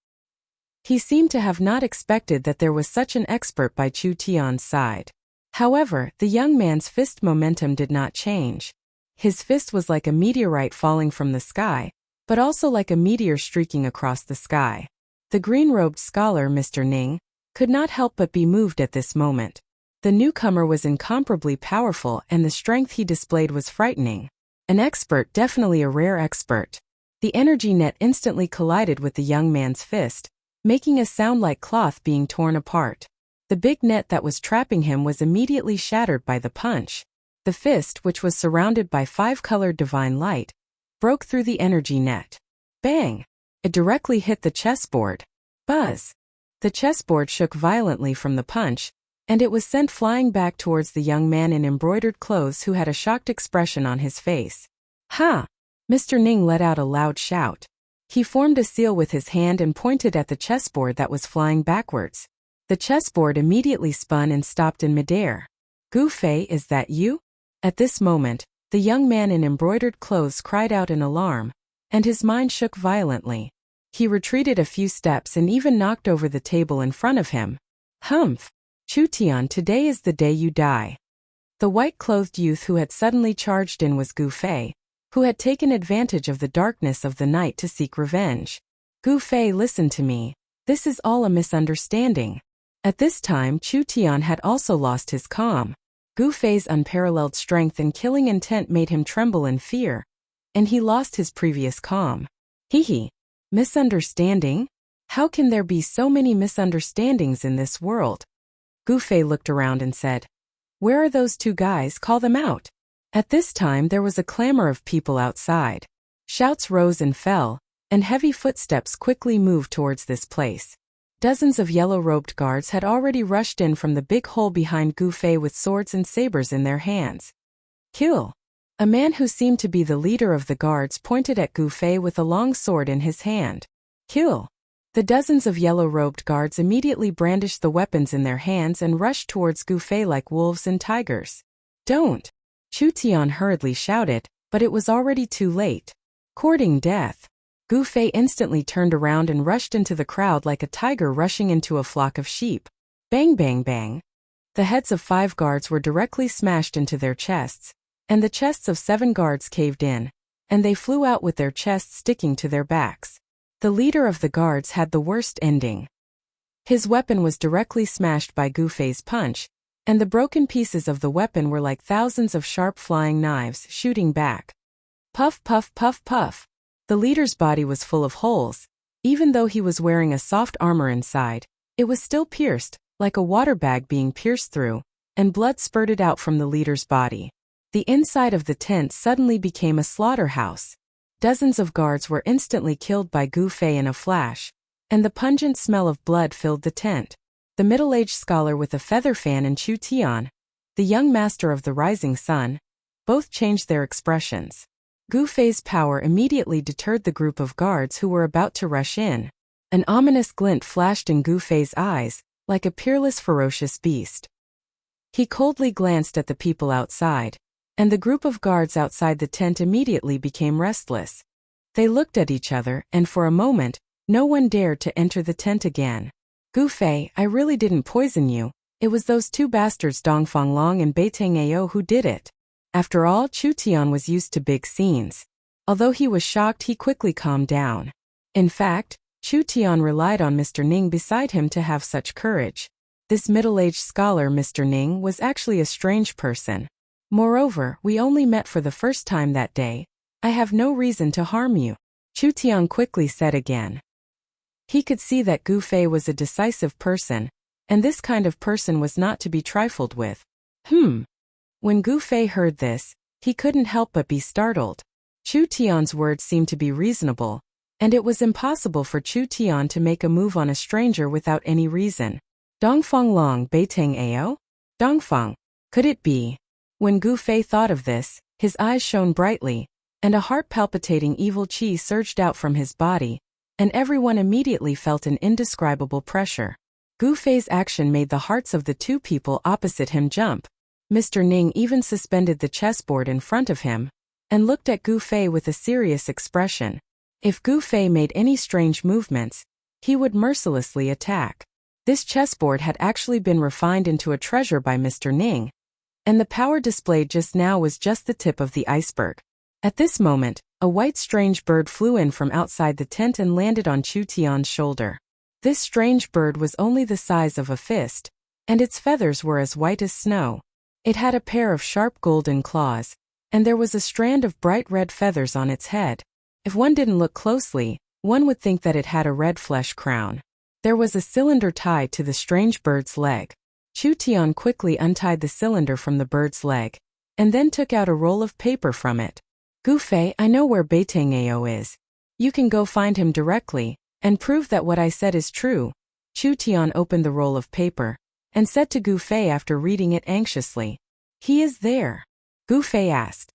He seemed to have not expected that there was such an expert by Chu Tian's side. However, the young man's fist momentum did not change. His fist was like a meteorite falling from the sky, but also like a meteor streaking across the sky. The green-robed scholar, Mr. Ning, could not help but be moved at this moment. The newcomer was incomparably powerful and the strength he displayed was frightening. An expert, definitely a rare expert. The energy net instantly collided with the young man's fist, making a sound like cloth being torn apart. The big net that was trapping him was immediately shattered by the punch. The fist, which was surrounded by 5-colored divine light, broke through the energy net. Bang! It directly hit the chessboard. Buzz! The chessboard shook violently from the punch, and it was sent flying back towards the young man in embroidered clothes who had a shocked expression on his face. Ha! Mr. Ning let out a loud shout. He formed a seal with his hand and pointed at the chessboard that was flying backwards. The chessboard immediately spun and stopped in midair. Gu Fei, is that you? At this moment, the young man in embroidered clothes cried out in alarm, and his mind shook violently. He retreated a few steps and even knocked over the table in front of him. Humph! Chu Tian, today is the day you die. The white-clothed youth who had suddenly charged in was Gu Fei, who had taken advantage of the darkness of the night to seek revenge. Gu Fei, listen to me. This is all a misunderstanding. At this time, Chu Tian had also lost his calm. Gu Fei's unparalleled strength and killing intent made him tremble in fear, and he lost his previous calm. Hee. Misunderstanding? How can there be so many misunderstandings in this world? Gu Fei looked around and said, "Where are those two guys? Call them out." At this time there was a clamor of people outside. Shouts rose and fell, and heavy footsteps quickly moved towards this place. Dozens of yellow-robed guards had already rushed in from the big hole behind Gu Fei with swords and sabers in their hands. Kill! A man who seemed to be the leader of the guards pointed at Gu Fei with a long sword in his hand. Kill! The dozens of yellow-robed guards immediately brandished the weapons in their hands and rushed towards Gu Fei like wolves and tigers. Don't! Chu Tian hurriedly shouted, but it was already too late. Courting death. Gu Fei instantly turned around and rushed into the crowd like a tiger rushing into a flock of sheep. Bang bang bang. The heads of 5 guards were directly smashed into their chests, and the chests of 7 guards caved in, and they flew out with their chests sticking to their backs. The leader of the guards had the worst ending. His weapon was directly smashed by Gu Fei's punch, and the broken pieces of the weapon were like thousands of sharp flying knives shooting back. Puff puff puff puff. The leader's body was full of holes. Even though he was wearing a soft armor inside, it was still pierced, like a water bag being pierced through, and blood spurted out from the leader's body. The inside of the tent suddenly became a slaughterhouse. Dozens of guards were instantly killed by Gu Fei in a flash, and the pungent smell of blood filled the tent. The middle-aged scholar with a feather fan and Chu Tian, the young master of the rising sun, both changed their expressions. Gu Fei's power immediately deterred the group of guards who were about to rush in. An ominous glint flashed in Gu Fei's eyes, like a peerless ferocious beast. He coldly glanced at the people outside, and the group of guards outside the tent immediately became restless. They looked at each other, and for a moment, no one dared to enter the tent again. Gu Fei, I really didn't poison you. It was those 2 bastards Dongfang Long and Beiteng Ao who did it. After all, Chu Tian was used to big scenes. Although he was shocked, he quickly calmed down. In fact, Chu Tian relied on Mr. Ning beside him to have such courage. This middle-aged scholar, Mr. Ning, was actually a strange person. Moreover, we only met for the first time that day. I have no reason to harm you, Chu Tian quickly said again. He could see that Gu Fei was a decisive person, and this kind of person was not to be trifled with. When Gu Fei heard this, he couldn't help but be startled. Chu Tian's words seemed to be reasonable, and it was impossible for Chu Tian to make a move on a stranger without any reason. Dongfang Long, Beiteng Ao? Dongfang. Could it be? When Gu Fei thought of this, his eyes shone brightly, and a heart-palpitating evil qi surged out from his body, and everyone immediately felt an indescribable pressure. Gu Fei's action made the hearts of the 2 people opposite him jump. Mr. Ning even suspended the chessboard in front of him, and looked at Gu Fei with a serious expression. If Gu Fei made any strange movements, he would mercilessly attack. This chessboard had actually been refined into a treasure by Mr. Ning, and the power displayed just now was just the tip of the iceberg. At this moment, a white strange bird flew in from outside the tent and landed on Chu Tian's shoulder. This strange bird was only the size of a fist, and its feathers were as white as snow. It had a pair of sharp golden claws, and there was a strand of bright red feathers on its head. If one didn't look closely, one would think that it had a red flesh crown. There was a cylinder tied to the strange bird's leg. Chu Tian quickly untied the cylinder from the bird's leg, and then took out a roll of paper from it. Gu Fei, I know where Beiteng Ao is. You can go find him directly, and prove that what I said is true. Chu Tian opened the roll of paper, and said to Gu Fei after reading it anxiously. He is there? Gu Fei asked.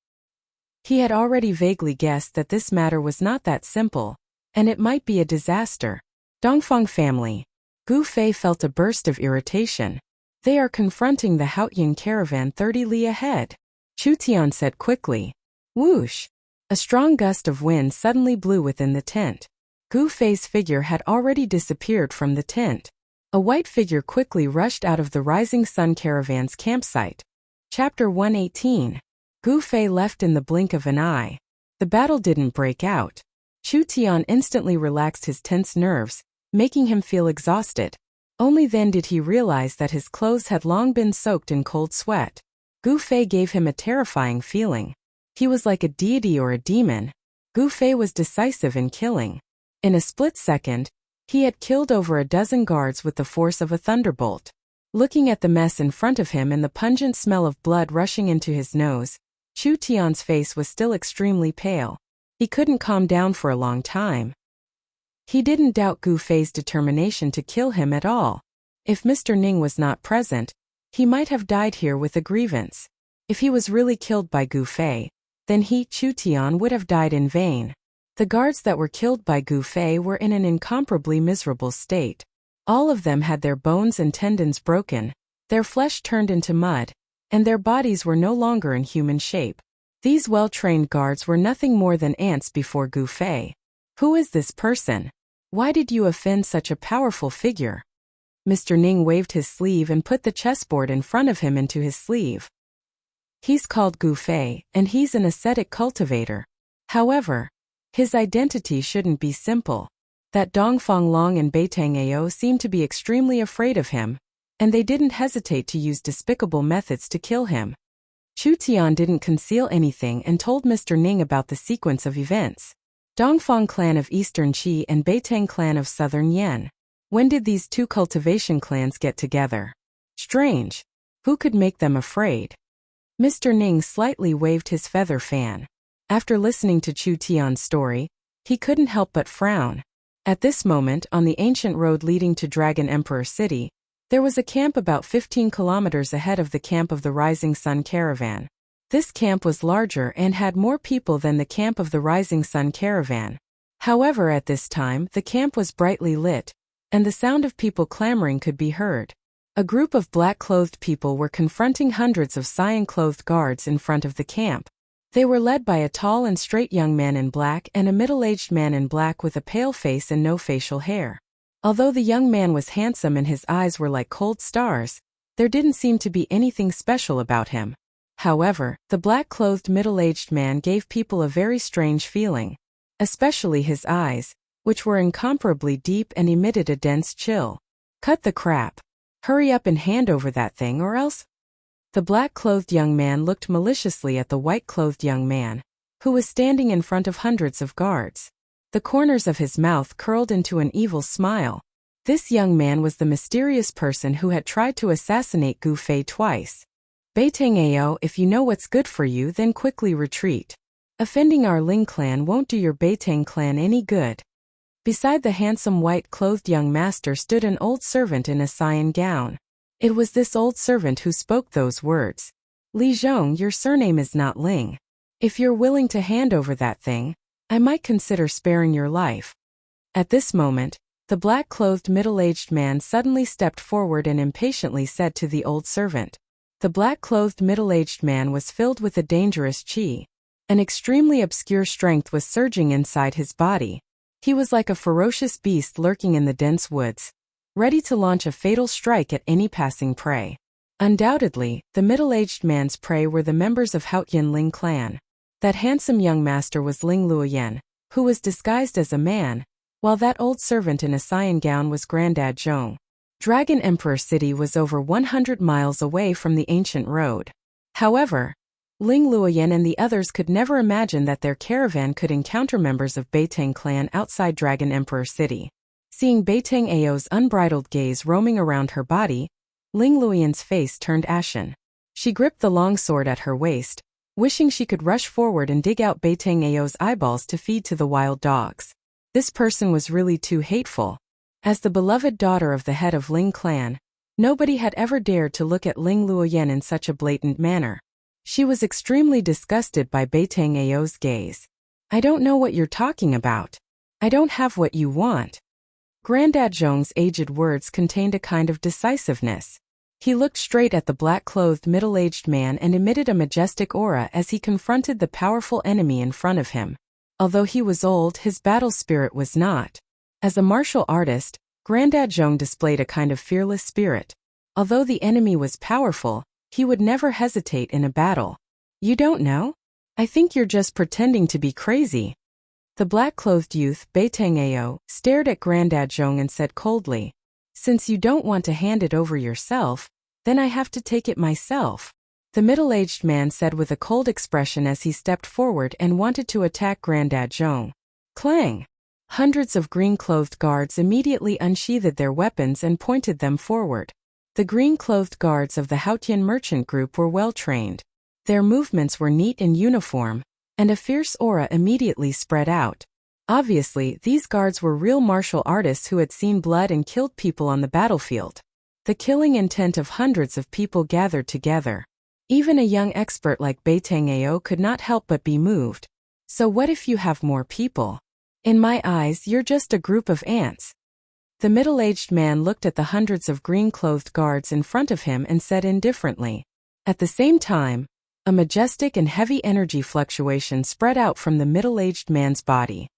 He had already vaguely guessed that this matter was not that simple, and it might be a disaster. Dongfang family. Gu Fei felt a burst of irritation. They are confronting the Haotying caravan 30 li ahead. Chu Tian said quickly. Whoosh! A strong gust of wind suddenly blew within the tent. Gu Fei's figure had already disappeared from the tent. A white figure quickly rushed out of the Rising Sun Caravan's campsite. Chapter 118. Gu Fei left in the blink of an eye. The battle didn't break out. Chu Tian instantly relaxed his tense nerves, making him feel exhausted. Only then did he realize that his clothes had long been soaked in cold sweat. Gu Fei gave him a terrifying feeling. He was like a deity or a demon. Gu Fei was decisive in killing. In a split second, he had killed over a dozen guards with the force of a thunderbolt. Looking at the mess in front of him and the pungent smell of blood rushing into his nose, Chu Tian's face was still extremely pale. He couldn't calm down for a long time. He didn't doubt Gu Fei's determination to kill him at all. If Mr. Ning was not present, he might have died here with a grievance. If he was really killed by Gu Fei, then he, Chu Tian, would have died in vain. The guards that were killed by Gu Fei were in an incomparably miserable state. All of them had their bones and tendons broken, their flesh turned into mud, and their bodies were no longer in human shape. These well-trained guards were nothing more than ants before Gu Fei. Who is this person? Why did you offend such a powerful figure? Mr. Ning waved his sleeve and put the chessboard in front of him into his sleeve. He's called Gu Fei, and he's an ascetic cultivator. However, his identity shouldn't be simple. That Dongfang Long and Beitang Ao seemed to be extremely afraid of him, and they didn't hesitate to use despicable methods to kill him. Chu Tian didn't conceal anything and told Mr. Ning about the sequence of events. Dongfang clan of Eastern Qi and Beitang clan of Southern Yan. When did these two cultivation clans get together? Strange. Who could make them afraid? Mr. Ning slightly waved his feather fan. After listening to Chu Tian's story, he couldn't help but frown. At this moment, on the ancient road leading to Dragon Emperor City, there was a camp about 15 kilometers ahead of the camp of the Rising Sun Caravan. This camp was larger and had more people than the camp of the Rising Sun Caravan. However, at this time, the camp was brightly lit, and the sound of people clamoring could be heard. A group of black-clothed people were confronting hundreds of cyan-clothed guards in front of the camp. They were led by a tall and straight young man in black and a middle-aged man in black with a pale face and no facial hair. Although the young man was handsome and his eyes were like cold stars, there didn't seem to be anything special about him. However, the black-clothed middle-aged man gave people a very strange feeling, especially his eyes, which were incomparably deep and emitted a dense chill. Cut the crap. Hurry up and hand over that thing or else. The black-clothed young man looked maliciously at the white-clothed young man, who was standing in front of hundreds of guards. The corners of his mouth curled into an evil smile. This young man was the mysterious person who had tried to assassinate Gu Fei twice. Beitang Ao, if you know what's good for you, then quickly retreat. Offending our Ling clan won't do your Beitang clan any good. Beside the handsome white-clothed young master stood an old servant in a cyan gown. It was this old servant who spoke those words. Li Zhong, your surname is not Ling. If you're willing to hand over that thing, I might consider sparing your life. At this moment, the black-clothed middle-aged man suddenly stepped forward and impatiently said to the old servant. The black-clothed middle-aged man was filled with a dangerous qi. An extremely obscure strength was surging inside his body. He was like a ferocious beast lurking in the dense woods, ready to launch a fatal strike at any passing prey. Undoubtedly, the middle-aged man's prey were the members of Haotian Ling clan. That handsome young master was Ling Luoyan, who was disguised as a man, while that old servant in a cyan gown was Grandad Zhong. Dragon Emperor City was over 100 miles away from the ancient road. However, Ling Luoyan and the others could never imagine that their caravan could encounter members of Beitang clan outside Dragon Emperor City. Seeing Beitang Ao's unbridled gaze roaming around her body, Ling Luoyan's face turned ashen. She gripped the long sword at her waist, wishing she could rush forward and dig out Beitang Ao's eyeballs to feed to the wild dogs. This person was really too hateful. As the beloved daughter of the head of Ling clan, nobody had ever dared to look at Ling Luoyan in such a blatant manner. She was extremely disgusted by Beitang Ao's gaze. I don't know what you're talking about. I don't have what you want. Grandad Zhong's aged words contained a kind of decisiveness. He looked straight at the black-clothed middle-aged man and emitted a majestic aura as he confronted the powerful enemy in front of him. Although he was old, his battle spirit was not. As a martial artist, Grandad Zhong displayed a kind of fearless spirit. Although the enemy was powerful, he would never hesitate in a battle. You don't know? I think you're just pretending to be crazy. The black-clothed youth, Beitang stared at Grandad Zhong and said coldly, "Since you don't want to hand it over yourself, then I have to take it myself." The middle-aged man said with a cold expression as he stepped forward and wanted to attack Grandad Zhong. Clang! Hundreds of green-clothed guards immediately unsheathed their weapons and pointed them forward. The green-clothed guards of the Haotian merchant group were well-trained. Their movements were neat and uniform, and a fierce aura immediately spread out. Obviously, these guards were real martial artists who had seen blood and killed people on the battlefield. The killing intent of hundreds of people gathered together. Even a young expert like Beitang could not help but be moved. So what if you have more people? In my eyes, you're just a group of ants. The middle-aged man looked at the hundreds of green-clothed guards in front of him and said indifferently. At the same time, a majestic and heavy energy fluctuation spread out from the middle-aged man's body.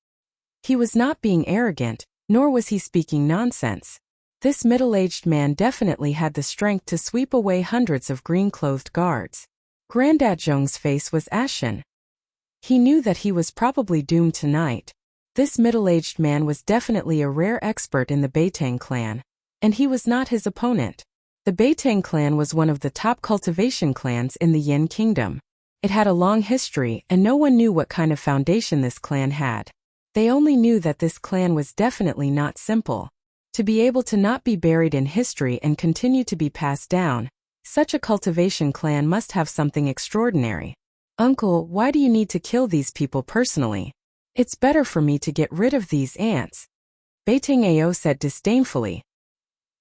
He was not being arrogant, nor was he speaking nonsense. This middle-aged man definitely had the strength to sweep away hundreds of green-clothed guards. Grandad Zhong's face was ashen. He knew that he was probably doomed tonight. This middle-aged man was definitely a rare expert in the Beitang clan, and he was not his opponent. The Beitang clan was one of the top cultivation clans in the Yin Kingdom. It had a long history, and no one knew what kind of foundation this clan had. They only knew that this clan was definitely not simple. To be able to not be buried in history and continue to be passed down, such a cultivation clan must have something extraordinary. Uncle, why do you need to kill these people personally? It's better for me to get rid of these ants. Beitang said disdainfully.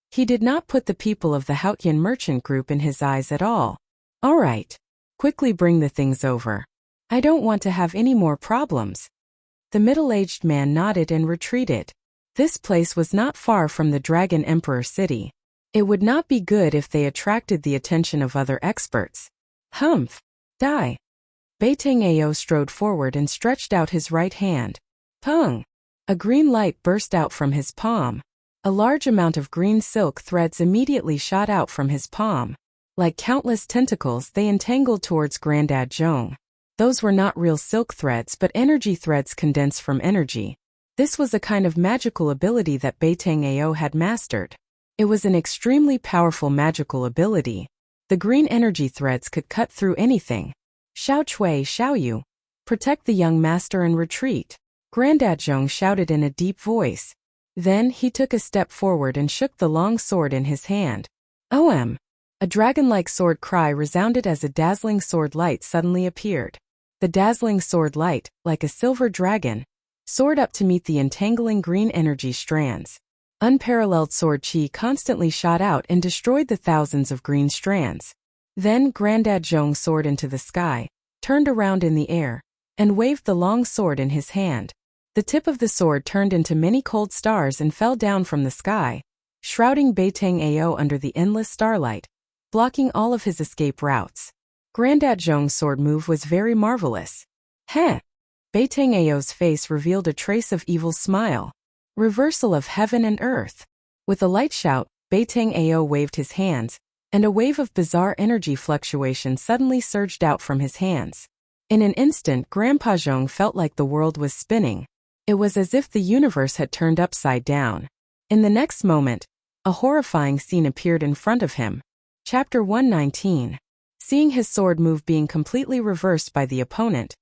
He did not put the people of the Haotian merchant group in his eyes at all. All right. Quickly bring the things over. I don't want to have any more problems. The middle-aged man nodded and retreated. This place was not far from the Dragon Emperor city. It would not be good if they attracted the attention of other experts. Humph! Die! Beitang strode forward and stretched out his right hand. Pung! A green light burst out from his palm. A large amount of green silk threads immediately shot out from his palm. Like countless tentacles, they entangled towards Grandad Zhong. Those were not real silk threads but energy threads condensed from energy. This was a kind of magical ability that Beitang had mastered. It was an extremely powerful magical ability. The green energy threads could cut through anything. Xiao Cui, Xiao Yu. Protect the young master and retreat. Grandad Zhong shouted in a deep voice. Then he took a step forward and shook the long sword in his hand. OM! A dragon-like sword cry resounded as a dazzling sword light suddenly appeared. The dazzling sword light, like a silver dragon, soared up to meet the entangling green energy strands. Unparalleled sword chi constantly shot out and destroyed the thousands of green strands. Then Grandad Zhong soared into the sky, turned around in the air, and waved the long sword in his hand. The tip of the sword turned into many cold stars and fell down from the sky, shrouding Beitang under the endless starlight, blocking all of his escape routes. Grandad Zhong's sword move was very marvelous. Heh! Beitang face revealed a trace of evil smile. Reversal of heaven and earth. With a light shout, Beitang waved his hands, and a wave of bizarre energy fluctuation suddenly surged out from his hands. In an instant, Grandpa Zhong felt like the world was spinning. It was as if the universe had turned upside down. In the next moment, a horrifying scene appeared in front of him. Chapter 119. Seeing his sword move being completely reversed by the opponent,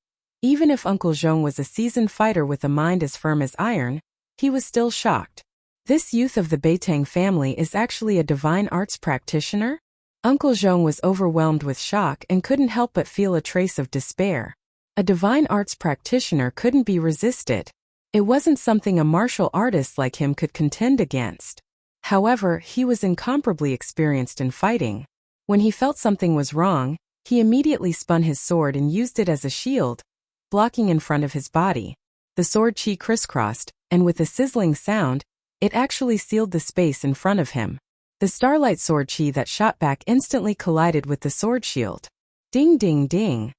even if Uncle Zhong was a seasoned fighter with a mind as firm as iron, he was still shocked. This youth of the Beitang family is actually a divine arts practitioner? Uncle Zhong was overwhelmed with shock and couldn't help but feel a trace of despair. A divine arts practitioner couldn't be resisted. It wasn't something a martial artist like him could contend against. However, he was incomparably experienced in fighting. When he felt something was wrong, he immediately spun his sword and used it as a shield, blocking in front of his body. The sword chi crisscrossed, and with a sizzling sound, it actually sealed the space in front of him. The starlight sword chi that shot back instantly collided with the sword shield. Ding ding ding.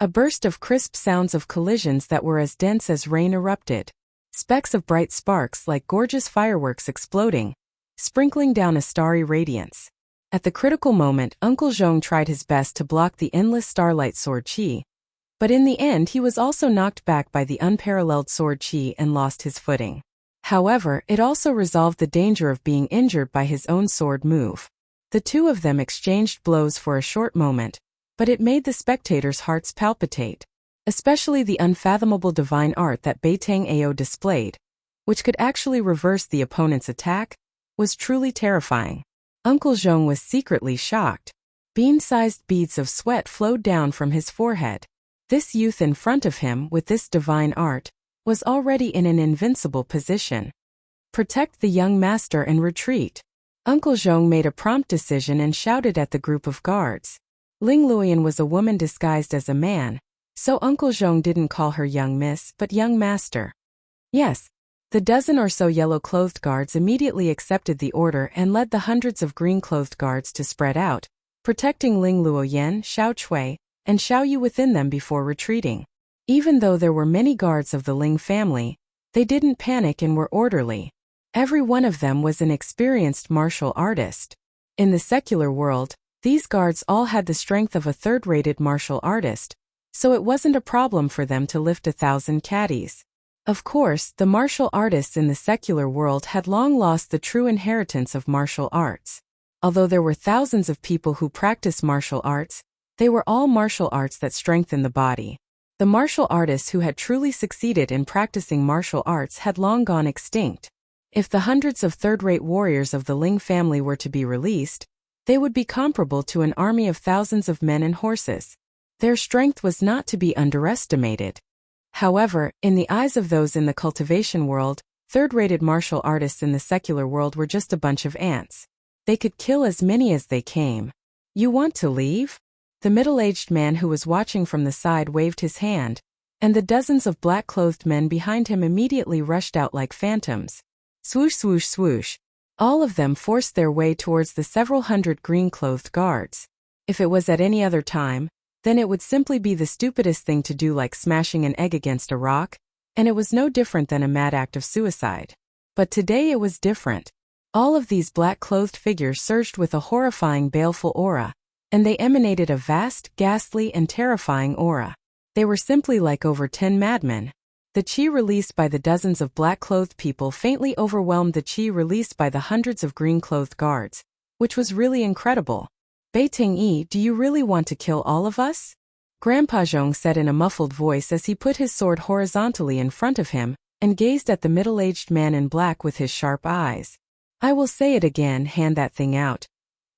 A burst of crisp sounds of collisions that were as dense as rain erupted. Specks of bright sparks like gorgeous fireworks exploding, sprinkling down a starry radiance. At the critical moment, Uncle Zhong tried his best to block the endless starlight sword chi, but in the end he was also knocked back by the unparalleled sword chi and lost his footing. However, it also resolved the danger of being injured by his own sword move. The two of them exchanged blows for a short moment, but it made the spectators' hearts palpitate, especially the unfathomable divine art that Beitang Ao displayed, which could actually reverse the opponent's attack, was truly terrifying. Uncle Zhong was secretly shocked. Bean-sized beads of sweat flowed down from his forehead. This youth in front of him, with this divine art, was already in an invincible position. Protect the young master and retreat. Uncle Zhong made a prompt decision and shouted at the group of guards. Ling Luoyan was a woman disguised as a man, so Uncle Zhong didn't call her young miss but young master. Yes. The dozen or so yellow-clothed guards immediately accepted the order and led the hundreds of green-clothed guards to spread out, protecting Ling Luoyan, Xiao Chui, and Xiao Yu within them before retreating. Even though there were many guards of the Ling family, they didn't panic and were orderly. Every one of them was an experienced martial artist. In the secular world, these guards all had the strength of a third-rated martial artist, so it wasn't a problem for them to lift 1,000 caddies. Of course, the martial artists in the secular world had long lost the true inheritance of martial arts. Although there were thousands of people who practice martial arts, they were all martial arts that strengthen the body. The martial artists who had truly succeeded in practicing martial arts had long gone extinct. If the hundreds of third-rate warriors of the Ling family were to be released, they would be comparable to an army of thousands of men and horses. Their strength was not to be underestimated. However, in the eyes of those in the cultivation world, third-rated martial artists in the secular world were just a bunch of ants. They could kill as many as they came. You want to leave? The middle-aged man who was watching from the side waved his hand, and the dozens of black-clothed men behind him immediately rushed out like phantoms. Swoosh, swoosh, swoosh. All of them forced their way towards the several hundred green-clothed guards. If it was at any other time, then it would simply be the stupidest thing to do, like smashing an egg against a rock, and it was no different than a mad act of suicide. But today it was different. All of these black-clothed figures surged with a horrifying baleful aura, and they emanated a vast, ghastly, and terrifying aura. They were simply like over 10 madmen. The chi released by the dozens of black-clothed people faintly overwhelmed the chi released by the hundreds of green-clothed guards, which was really incredible. Beiting Yi, do you really want to kill all of us? Grandpa Zhong said in a muffled voice as he put his sword horizontally in front of him and gazed at the middle-aged man in black with his sharp eyes. I will say it again, hand that thing out.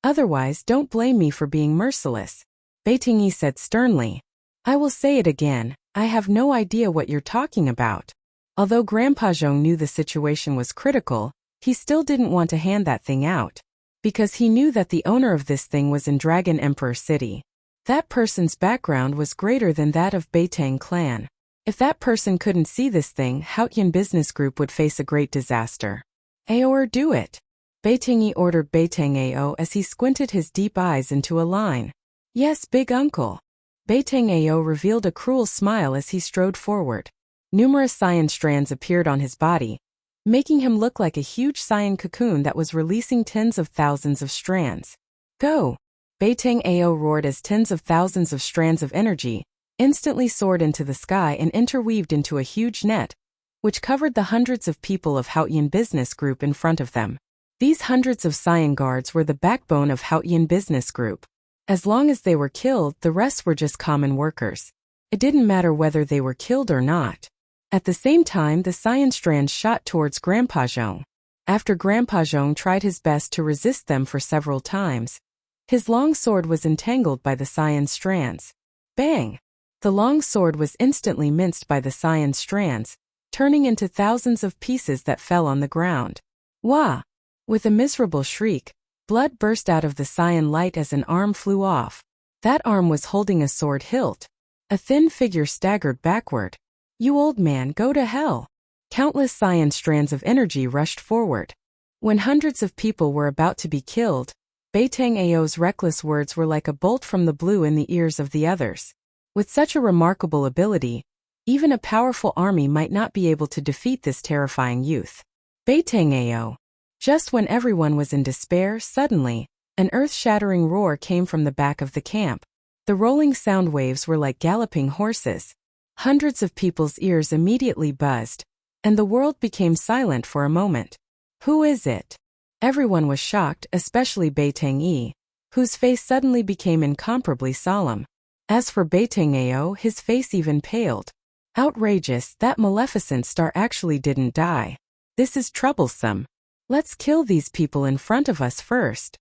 Otherwise, don't blame me for being merciless. Beiting Yi said sternly. I will say it again, I have no idea what you're talking about. Although Grandpa Zhong knew the situation was critical, he still didn't want to hand that thing out, because he knew that the owner of this thing was in Dragon Emperor City. That person's background was greater than that of Beitang clan. If that person couldn't see this thing, Haotian Business Group would face a great disaster. Aor, do it. Beiting Yi ordered Beitang Ao as he squinted his deep eyes into a line. Yes, big uncle. Beitang Ao revealed a cruel smile as he strode forward. Numerous cyan strands appeared on his body, making him look like a huge cyan cocoon that was releasing tens of thousands of strands. Go! Beitang Ao roared as tens of thousands of strands of energy instantly soared into the sky and interweaved into a huge net, which covered the hundreds of people of Haotian Business Group in front of them. These hundreds of cyan guards were the backbone of Haotian Business Group. As long as they were killed, the rest were just common workers. It didn't matter whether they were killed or not. At the same time, the cyan strands shot towards Grandpa Zhong. After Grandpa Zhong tried his best to resist them for several times, his long sword was entangled by the cyan strands. Bang! The long sword was instantly minced by the cyan strands, turning into thousands of pieces that fell on the ground. Wah! With a miserable shriek, blood burst out of the cyan light as an arm flew off. That arm was holding a sword hilt. A thin figure staggered backward. You old man, go to hell! Countless cyan strands of energy rushed forward. When hundreds of people were about to be killed, Beitang Ao's reckless words were like a bolt from the blue in the ears of the others. With such a remarkable ability, even a powerful army might not be able to defeat this terrifying youth. Beitang-ao. Just when everyone was in despair, suddenly, an earth-shattering roar came from the back of the camp. The rolling sound waves were like galloping horses. Hundreds of people's ears immediately buzzed, and the world became silent for a moment. Who is it? Everyone was shocked, especially Beitang-yi, whose face suddenly became incomparably solemn. As for Beitang-ao, his face even paled. Outrageous, that Maleficent star actually didn't die. This is troublesome. Let's kill these people in front of us first.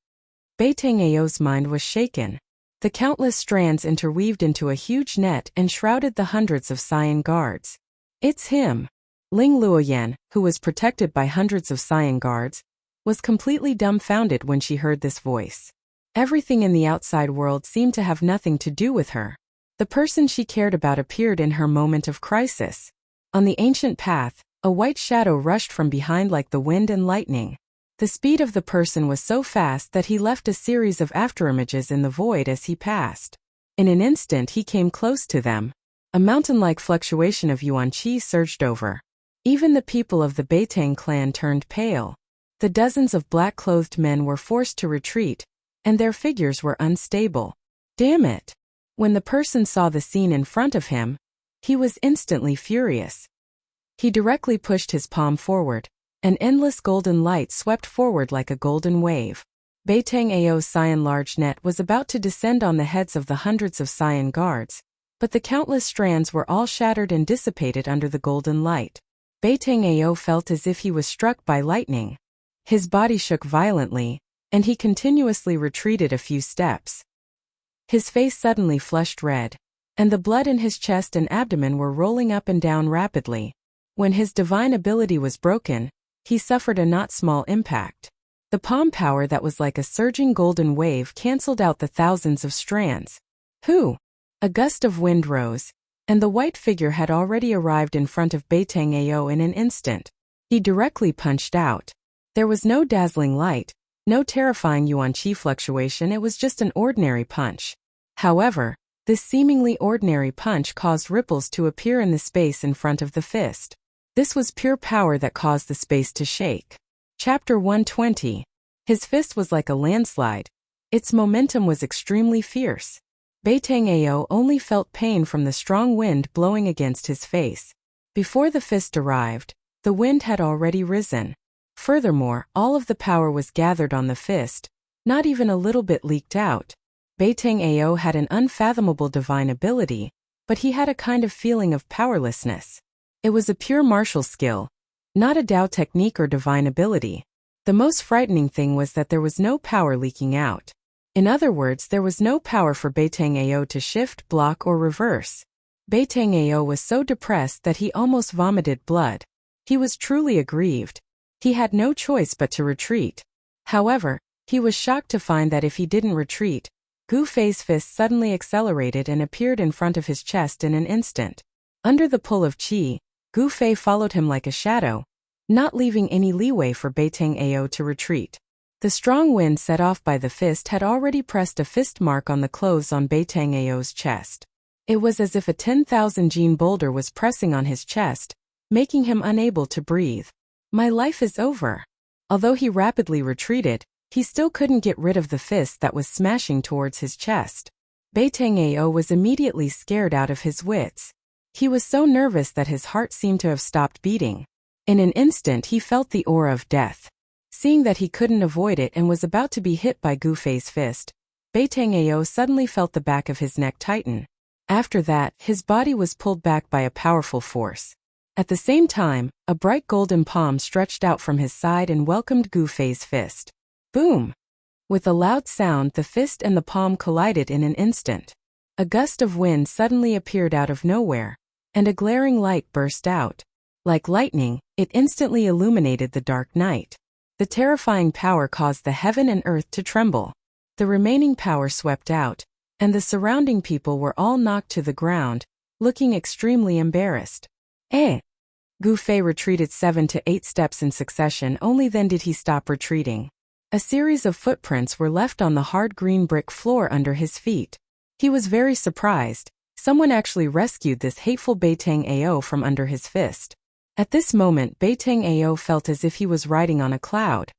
Beitang-ao's mind was shaken. The countless strands interweaved into a huge net and shrouded the hundreds of Cyan guards. It's him. Ling Luoyan, who was protected by hundreds of Cyan guards, was completely dumbfounded when she heard this voice. Everything in the outside world seemed to have nothing to do with her. The person she cared about appeared in her moment of crisis. On the ancient path, a white shadow rushed from behind like the wind and lightning. The speed of the person was so fast that he left a series of afterimages in the void as he passed. In an instant he came close to them. A mountain-like fluctuation of yuan qi surged over. Even the people of the Beitang clan turned pale. The dozens of black-clothed men were forced to retreat, and their figures were unstable. Damn it! When the person saw the scene in front of him, he was instantly furious. He directly pushed his palm forward. An endless golden light swept forward like a golden wave. Beitang-ao's Cyan large net was about to descend on the heads of the hundreds of Cyan guards, but the countless strands were all shattered and dissipated under the golden light. Beitang-ao felt as if he was struck by lightning. His body shook violently, and he continuously retreated a few steps. His face suddenly flushed red, and the blood in his chest and abdomen were rolling up and down rapidly. When his divine ability was broken, he suffered a not small impact. The palm power that was like a surging golden wave cancelled out the thousands of strands. Who? A gust of wind rose, and the white figure had already arrived in front of Beitang-ao in an instant. He directly punched out. There was no dazzling light, no terrifying yuan qi fluctuation, it was just an ordinary punch. However, this seemingly ordinary punch caused ripples to appear in the space in front of the fist. This was pure power that caused the space to shake. Chapter 120. His fist was like a landslide. Its momentum was extremely fierce. Beitang-ao only felt pain from the strong wind blowing against his face. Before the fist arrived, the wind had already risen. Furthermore, all of the power was gathered on the fist, not even a little bit leaked out. Beitang-ao had an unfathomable divine ability, but he had a kind of feeling of powerlessness. It was a pure martial skill, not a Dao technique or divine ability. The most frightening thing was that there was no power leaking out. In other words, there was no power for Beitang-ao to shift, block, or reverse. Beitang-ao was so depressed that he almost vomited blood. He was truly aggrieved. He had no choice but to retreat. However, he was shocked to find that if he didn't retreat, Gu Fei's fist suddenly accelerated and appeared in front of his chest in an instant. Under the pull of qi, Gu Fei followed him like a shadow, not leaving any leeway for Beitang-ao to retreat. The strong wind set off by the fist had already pressed a fist mark on the clothes on Beitang-ao's chest. It was as if a 10,000 gene boulder was pressing on his chest, making him unable to breathe. My life is over. Although he rapidly retreated, he still couldn't get rid of the fist that was smashing towards his chest. Beitang-ao was immediately scared out of his wits. He was so nervous that his heart seemed to have stopped beating. In an instant he felt the aura of death. Seeing that he couldn't avoid it and was about to be hit by Gu Fei's fist, Beitang-ao suddenly felt the back of his neck tighten. After that, his body was pulled back by a powerful force. At the same time, a bright golden palm stretched out from his side and welcomed Gu Fei's fist. Boom! With a loud sound, the fist and the palm collided in an instant. A gust of wind suddenly appeared out of nowhere, and a glaring light burst out. Like lightning, it instantly illuminated the dark night. The terrifying power caused the heaven and earth to tremble. The remaining power swept out, and the surrounding people were all knocked to the ground, looking extremely embarrassed. Gu Fei retreated 7 to 8 steps in succession, only then did he stop retreating. A series of footprints were left on the hard green brick floor under his feet. He was very surprised, Someone actually rescued this hateful Beitang Ao from under his fist. At this moment, Beitang Ao felt as if he was riding on a cloud.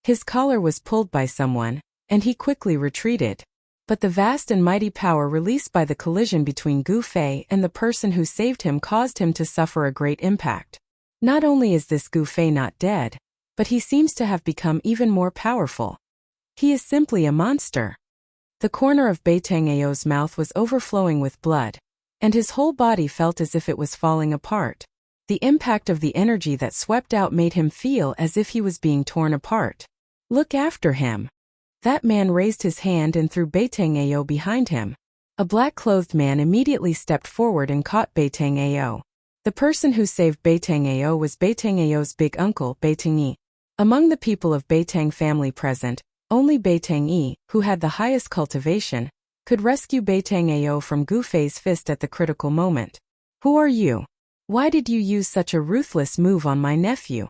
His collar was pulled by someone, and he quickly retreated. But the vast and mighty power released by the collision between Gu Fei and the person who saved him caused him to suffer a great impact. Not only is this Gu Fei not dead, but he seems to have become even more powerful. He is simply a monster. The corner of Beitang Ao's mouth was overflowing with blood, and his whole body felt as if it was falling apart. The impact of the energy that swept out made him feel as if he was being torn apart. Look after him. That man raised his hand and threw Beitang Ao behind him. A black-clothed man immediately stepped forward and caught Beitang Ao. The person who saved Beitang Ao was Beitang Ao's big uncle, Beitang Yi. Among the people of Beitang family present, only Beitang Yi, who had the highest cultivation, could rescue Beitang Ao from Gu Fei's fist at the critical moment. Who are you? Why did you use such a ruthless move on my nephew?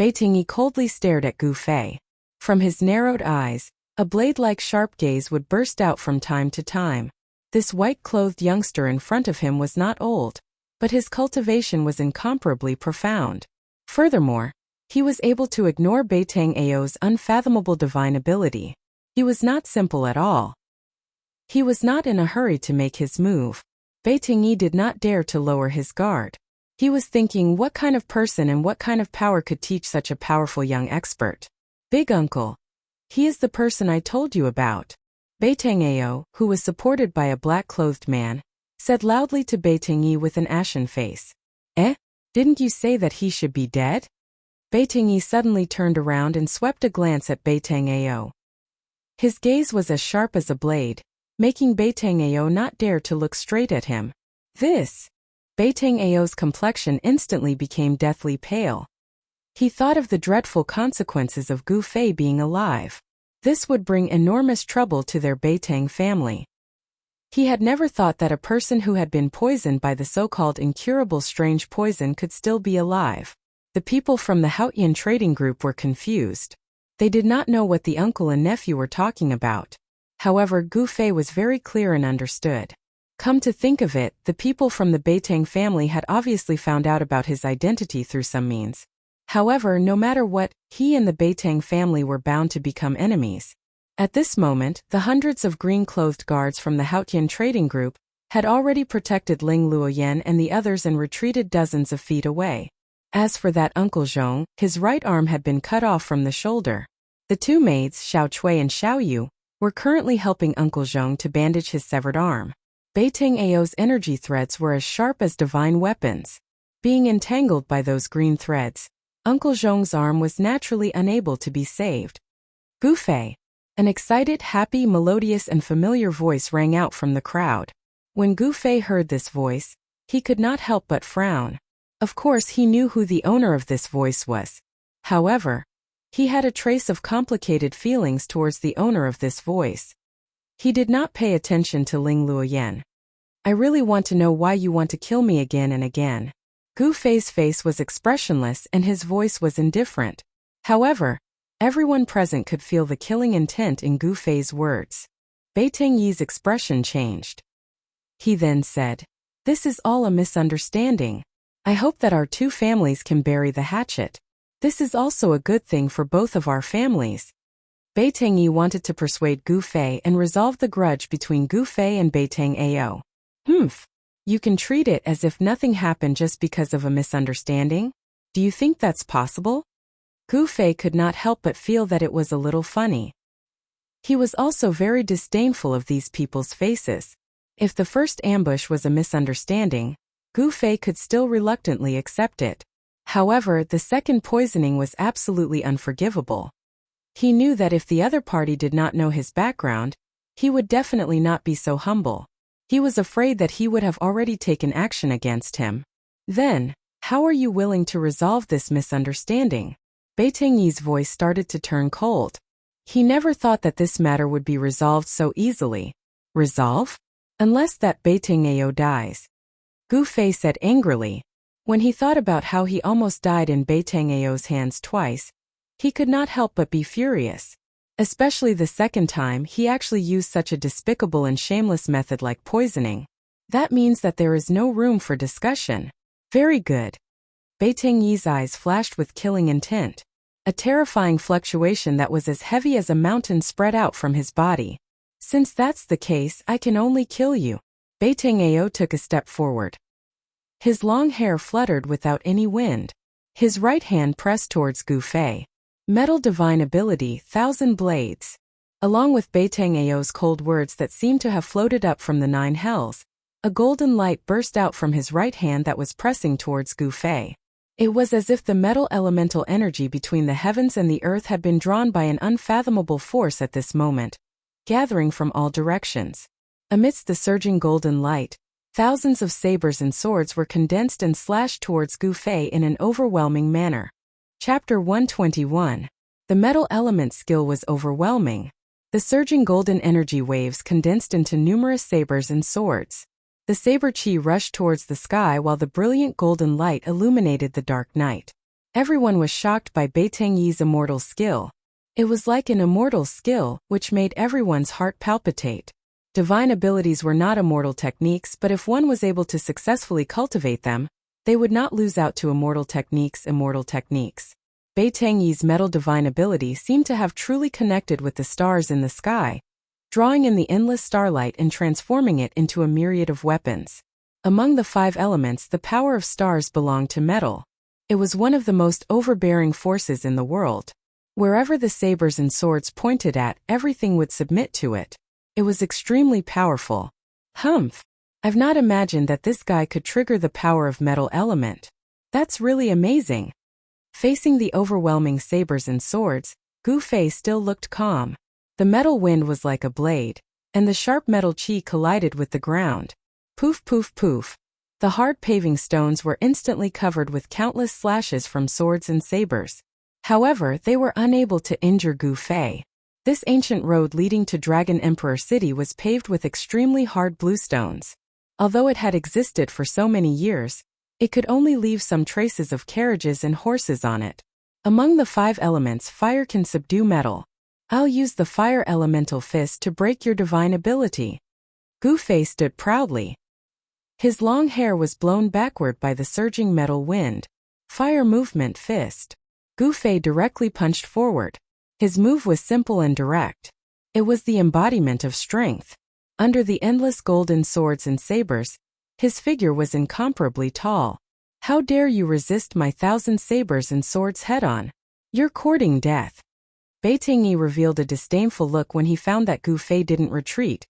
Beitang Yi coldly stared at Gu Fei. From his narrowed eyes, a blade-like sharp gaze would burst out from time to time. This white-clothed youngster in front of him was not old, but his cultivation was incomparably profound. Furthermore, he was able to ignore Beitang Ao's unfathomable divine ability. He was not simple at all. He was not in a hurry to make his move. Beitang Yi did not dare to lower his guard. He was thinking what kind of person and what kind of power could teach such a powerful young expert. Big uncle. He is the person I told you about. Beitang Ao, who was supported by a black-clothed man, said loudly to Beitang Yi with an ashen face. Didn't you say that he should be dead? Beitang Yi suddenly turned around and swept a glance at Beitang Ao. His gaze was as sharp as a blade, making Beitang Ao not dare to look straight at him. Beitang Ao's complexion instantly became deathly pale. He thought of the dreadful consequences of Gu Fei being alive. This would bring enormous trouble to their Beitang family. He had never thought that a person who had been poisoned by the so-called incurable strange poison could still be alive. The people from the Haotian trading group were confused. They did not know what the uncle and nephew were talking about. However, Gu Fei was very clear and understood. Come to think of it, the people from the Beitang family had obviously found out about his identity through some means. However, no matter what, he and the Beitang family were bound to become enemies. At this moment, the hundreds of green-clothed guards from the Haotian trading group had already protected Ling Luoyan and the others and retreated dozens of feet away. As for that Uncle Zhong, his right arm had been cut off from the shoulder. The two maids, Xiao Chui and Xiao Yu, were currently helping Uncle Zhong to bandage his severed arm. Beitang Ao's energy threads were as sharp as divine weapons. Being entangled by those green threads, Uncle Zhong's arm was naturally unable to be saved. Gu Fei. An excited, happy, melodious and familiar voice rang out from the crowd. When Gu Fei heard this voice, he could not help but frown. Of course he knew who the owner of this voice was. However, he had a trace of complicated feelings towards the owner of this voice. He did not pay attention to Ling Luoyan. I really want to know why you want to kill me again and again. Gu Fei's face was expressionless and his voice was indifferent. However, everyone present could feel the killing intent in Gu Fei's words. Beitang Yi's expression changed. He then said, "This is all a misunderstanding. I hope that our two families can bury the hatchet. This is also a good thing for both of our families." Beitang Yi wanted to persuade Gu Fei and resolve the grudge between Gu Fei and Beitang Ao. You can treat it as if nothing happened just because of a misunderstanding? Do you think that's possible? Gu Fei could not help but feel that it was a little funny. He was also very disdainful of these people's faces. If the first ambush was a misunderstanding, Gu Fei could still reluctantly accept it. However, the second poisoning was absolutely unforgivable. He knew that if the other party did not know his background, he would definitely not be so humble. He was afraid that he would have already taken action against him. Then, how are you willing to resolve this misunderstanding? Beitang Yi's voice started to turn cold. He never thought that this matter would be resolved so easily. Resolve? Unless that Beitang Ao dies. Gu Fei said angrily. When he thought about how he almost died in Beitang Ao's hands twice, he could not help but be furious. Especially the second time he actually used such a despicable and shameless method like poisoning. That means that there is no room for discussion. Very good. Bei Tengyi's eyes flashed with killing intent. A terrifying fluctuation that was as heavy as a mountain spread out from his body. Since that's the case, I can only kill you. Bei Tengyao took a step forward. His long hair fluttered without any wind. His right hand pressed towards Gu Fei. Metal divine ability, 1,000 blades. Along with Bei Tengyao's cold words that seemed to have floated up from the 9 hells, a golden light burst out from his right hand that was pressing towards Gu Fei. It was as if the metal elemental energy between the heavens and the earth had been drawn by an unfathomable force at this moment, gathering from all directions. Amidst the surging golden light, thousands of sabers and swords were condensed and slashed towards Gu Fei in an overwhelming manner. Chapter 121. The metal element skill was overwhelming. The surging golden energy waves condensed into numerous sabers and swords. The saber chi rushed towards the sky while the brilliant golden light illuminated the dark night. Everyone was shocked by Bei Tengyi's immortal skill. It was like an immortal skill, which made everyone's heart palpitate. Divine abilities were not immortal techniques, but if one was able to successfully cultivate them, they would not lose out to immortal techniques. Bei Tengyi's metal divine ability seemed to have truly connected with the stars in the sky, drawing in the endless starlight and transforming it into a myriad of weapons. Among the 5 elements, the power of stars belonged to metal. It was one of the most overbearing forces in the world. Wherever the sabers and swords pointed at, everything would submit to it. It was extremely powerful. Humph! I've not imagined that this guy could trigger the power of metal element. That's really amazing. Facing the overwhelming sabers and swords, Gu Fei still looked calm. The metal wind was like a blade, and the sharp metal chi collided with the ground. Poof poof poof. The hard paving stones were instantly covered with countless slashes from swords and sabers. However, they were unable to injure Gu Fei. This ancient road leading to Dragon Emperor City was paved with extremely hard bluestones. Although it had existed for so many years, it could only leave some traces of carriages and horses on it. Among the 5 elements, fire can subdue metal. I'll use the fire elemental fist to break your divine ability. Gu Fei stood proudly. His long hair was blown backward by the surging metal wind. Fire movement fist. Gu Fei directly punched forward. His move was simple and direct. It was the embodiment of strength. Under the endless golden swords and sabers, his figure was incomparably tall. How dare you resist my 1,000 sabers and swords head-on? You're courting death. Bei Tengyi revealed a disdainful look when he found that Gu Fei didn't retreat.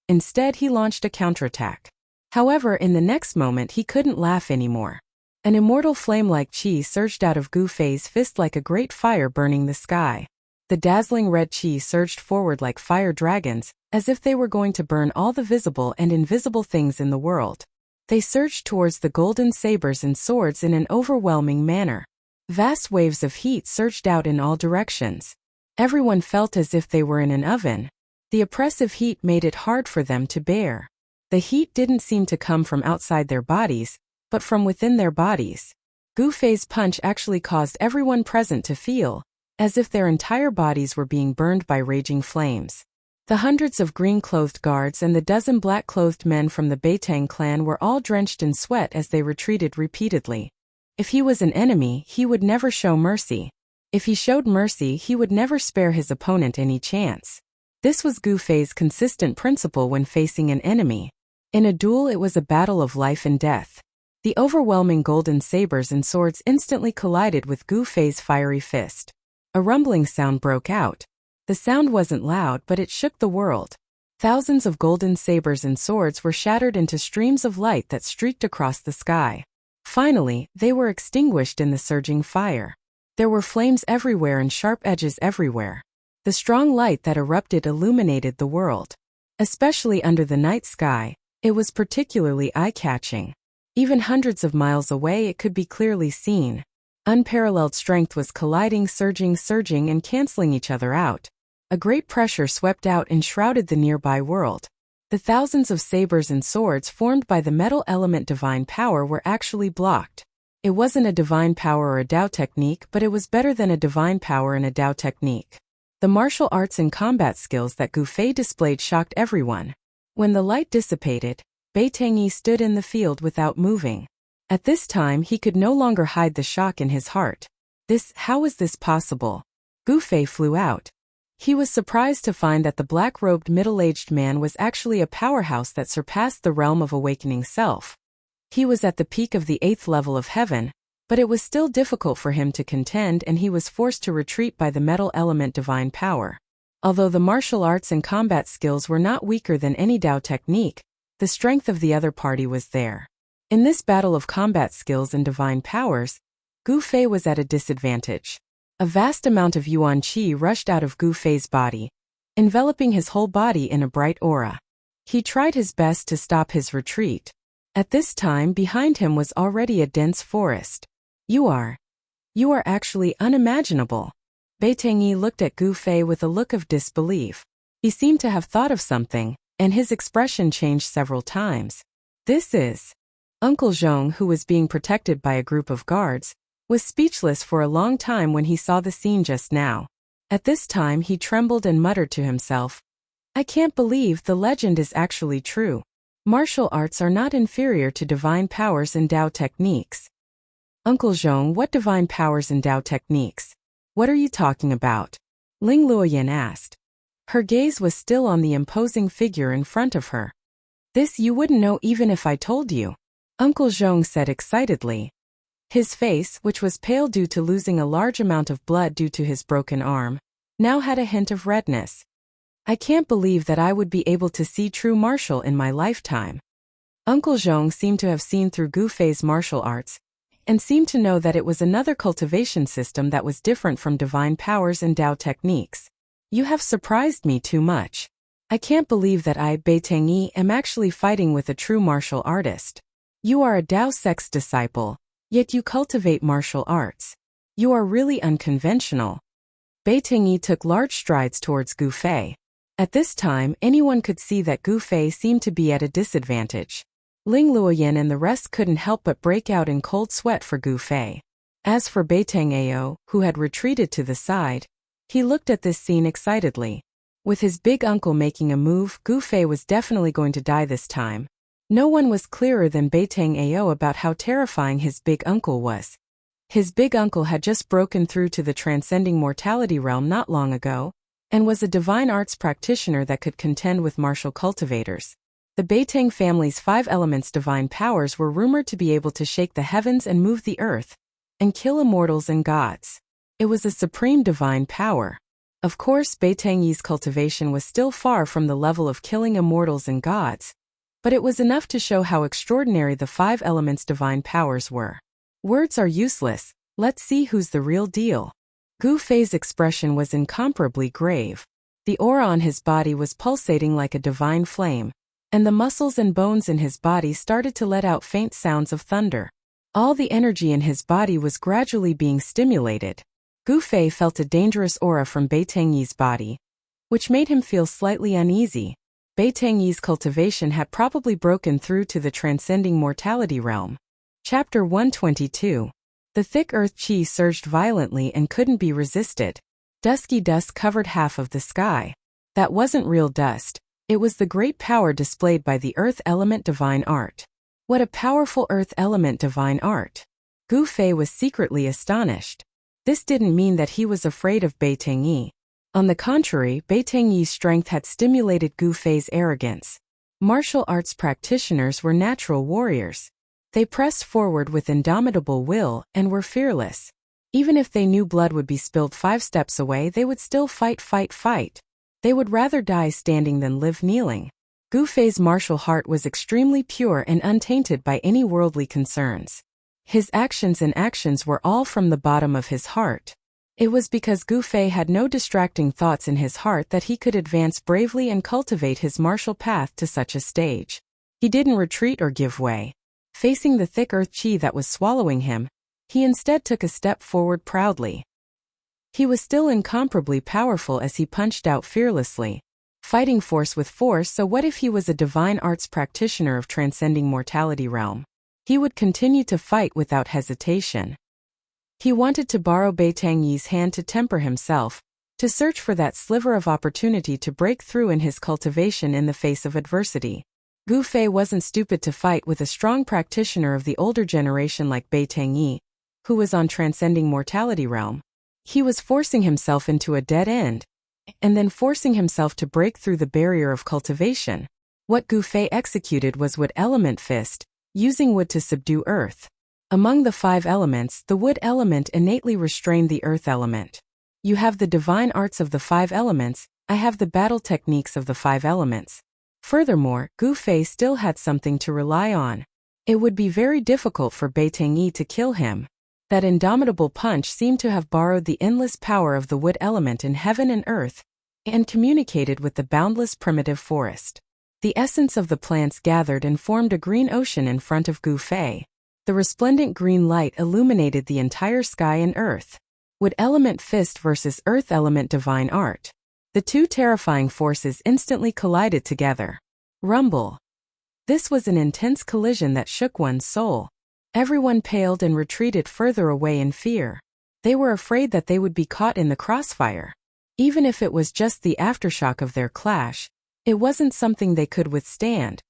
Instead, he launched a counterattack. However, in the next moment he couldn't laugh anymore. An immortal flame-like chi surged out of Gu Fei's fist like a great fire burning the sky. The dazzling red chi surged forward like fire dragons, as if they were going to burn all the visible and invisible things in the world. They surged towards the golden sabers and swords in an overwhelming manner. Vast waves of heat surged out in all directions. Everyone felt as if they were in an oven. The oppressive heat made it hard for them to bear. The heat didn't seem to come from outside their bodies, but from within their bodies. Gu Fei's punch actually caused everyone present to feel as if their entire bodies were being burned by raging flames. The hundreds of green-clothed guards and the dozen black-clothed men from the Bei Teng clan were all drenched in sweat as they retreated repeatedly. If he was an enemy, he would never show mercy. If he showed mercy, he would never spare his opponent any chance. This was Gu Fei's consistent principle when facing an enemy. In a duel, it was a battle of life and death. The overwhelming golden sabers and swords instantly collided with Gu Fei's fiery fist. A rumbling sound broke out. The sound wasn't loud, but it shook the world. Thousands of golden sabers and swords were shattered into streams of light that streaked across the sky. Finally, they were extinguished in the surging fire. There were flames everywhere and sharp edges everywhere. The strong light that erupted illuminated the world. Especially under the night sky, it was particularly eye-catching. Even hundreds of miles away it could be clearly seen. Unparalleled strength was colliding, surging and canceling each other out. A great pressure swept out and shrouded the nearby world. The thousands of sabers and swords formed by the metal element divine power were actually blocked. It wasn't a divine power or a Dao technique, but it was better than a divine power and a Dao technique. The martial arts and combat skills that Gu Fei displayed shocked everyone. When the light dissipated, Bei Tangyi stood in the field without moving. At this time he could no longer hide the shock in his heart. How was this possible? Gu Fei flew out. He was surprised to find that the black-robed middle-aged man was actually a powerhouse that surpassed the realm of awakening self. He was at the peak of the 8th level of heaven, but it was still difficult for him to contend and he was forced to retreat by the metal element divine power. Although the martial arts and combat skills were not weaker than any Dao technique, the strength of the other party was there. In this battle of combat skills and divine powers, Gu Fei was at a disadvantage. A vast amount of Yuan Qi rushed out of Gu Fei's body, enveloping his whole body in a bright aura. He tried his best to stop his retreat. At this time behind him was already a dense forest. You are actually unimaginable. Bei Tangyi looked at Gu Fei with a look of disbelief. He seemed to have thought of something, and his expression changed several times. Uncle Zhong, who was being protected by a group of guards, was speechless for a long time when he saw the scene just now. At this time he trembled and muttered to himself, "I can't believe the legend is actually true. Martial arts are not inferior to divine powers and Dao techniques." "Uncle Zhong, what divine powers and Dao techniques? What are you talking about?" Ling Luoyan asked. Her gaze was still on the imposing figure in front of her. "This you wouldn't know even if I told you," Uncle Zhong said excitedly. His face, which was pale due to losing a large amount of blood due to his broken arm, now had a hint of redness. "I can't believe that I would be able to see true martial in my lifetime." Uncle Zhong seemed to have seen through Gu Fei's martial arts, and seemed to know that it was another cultivation system that was different from divine powers and Dao techniques. "You have surprised me too much. I can't believe that I, Bei Tangyi, am actually fighting with a true martial artist. You are a Dao sect's disciple, yet you cultivate martial arts. You are really unconventional." Bei Tangyi took large strides towards Gu Fei. At this time, anyone could see that Gu Fei seemed to be at a disadvantage. Ling Luoyan and the rest couldn't help but break out in cold sweat for Gu Fei. As for Bei Tangyi, who had retreated to the side, he looked at this scene excitedly. With his big uncle making a move, Gu Fei was definitely going to die this time. No one was clearer than Bei Tangyi about how terrifying his big uncle was. His big uncle had just broken through to the transcending mortality realm not long ago, and was a divine arts practitioner that could contend with martial cultivators. The Beitang family's 5 elements divine powers were rumored to be able to shake the heavens and move the earth, and kill immortals and gods. It was a supreme divine power. Of course, Bei Tangyi's cultivation was still far from the level of killing immortals and gods, but it was enough to show how extraordinary the 5 elements divine powers were. Words are useless, let's see who's the real deal. Gu Fei's expression was incomparably grave. The aura on his body was pulsating like a divine flame, and the muscles and bones in his body started to let out faint sounds of thunder. All the energy in his body was gradually being stimulated. Gu Fei felt a dangerous aura from Bei Tangyi's body, which made him feel slightly uneasy. Bei Tangyi's cultivation had probably broken through to the transcending mortality realm. Chapter 122. The thick earth qi surged violently and couldn't be resisted. Dusky dust covered half of the sky. That wasn't real dust. It was the great power displayed by the earth element divine art. What a powerful earth element divine art! Gu Fei was secretly astonished. This didn't mean that he was afraid of Bei Tangyi. On the contrary, Bei Tangyi's strength had stimulated Gu Fei's arrogance. Martial arts practitioners were natural warriors. They pressed forward with indomitable will and were fearless. Even if they knew blood would be spilled 5 steps away, they would still fight. They would rather die standing than live kneeling. Gu Fei's martial heart was extremely pure and untainted by any worldly concerns. His actions were all from the bottom of his heart. It was because Gu Fei had no distracting thoughts in his heart that he could advance bravely and cultivate his martial path to such a stage. He didn't retreat or give way. Facing the thick earth qi that was swallowing him, he instead took a step forward proudly. He was still incomparably powerful as he punched out fearlessly, fighting force with force. So what if he was a divine arts practitioner of transcending mortality realm? He would continue to fight without hesitation. He wanted to borrow Bei Tangyi's hand to temper himself, to search for that sliver of opportunity to break through in his cultivation in the face of adversity. Gu Fei wasn't stupid to fight with a strong practitioner of the older generation like Bai Tangyi, who was on transcending mortality realm. He was forcing himself into a dead end, and then forcing himself to break through the barrier of cultivation. What Gu Fei executed was Wood Element Fist, using wood to subdue earth. Among the 5 elements, the wood element innately restrained the earth element. You have the divine arts of the 5 elements, I have the battle techniques of the 5 elements. Furthermore, Gu Fei still had something to rely on. It would be very difficult for Bai Tangyi to kill him. That indomitable punch seemed to have borrowed the endless power of the wood element in heaven and earth, and communicated with the boundless primitive forest. The essence of the plants gathered and formed a green ocean in front of Gu Fei. The resplendent green light illuminated the entire sky and earth. Wood element fist versus earth element divine art. The 2 terrifying forces instantly collided together. Rumble. This was an intense collision that shook one's soul. Everyone paled and retreated further away in fear. They were afraid that they would be caught in the crossfire. Even if it was just the aftershock of their clash, it wasn't something they could withstand.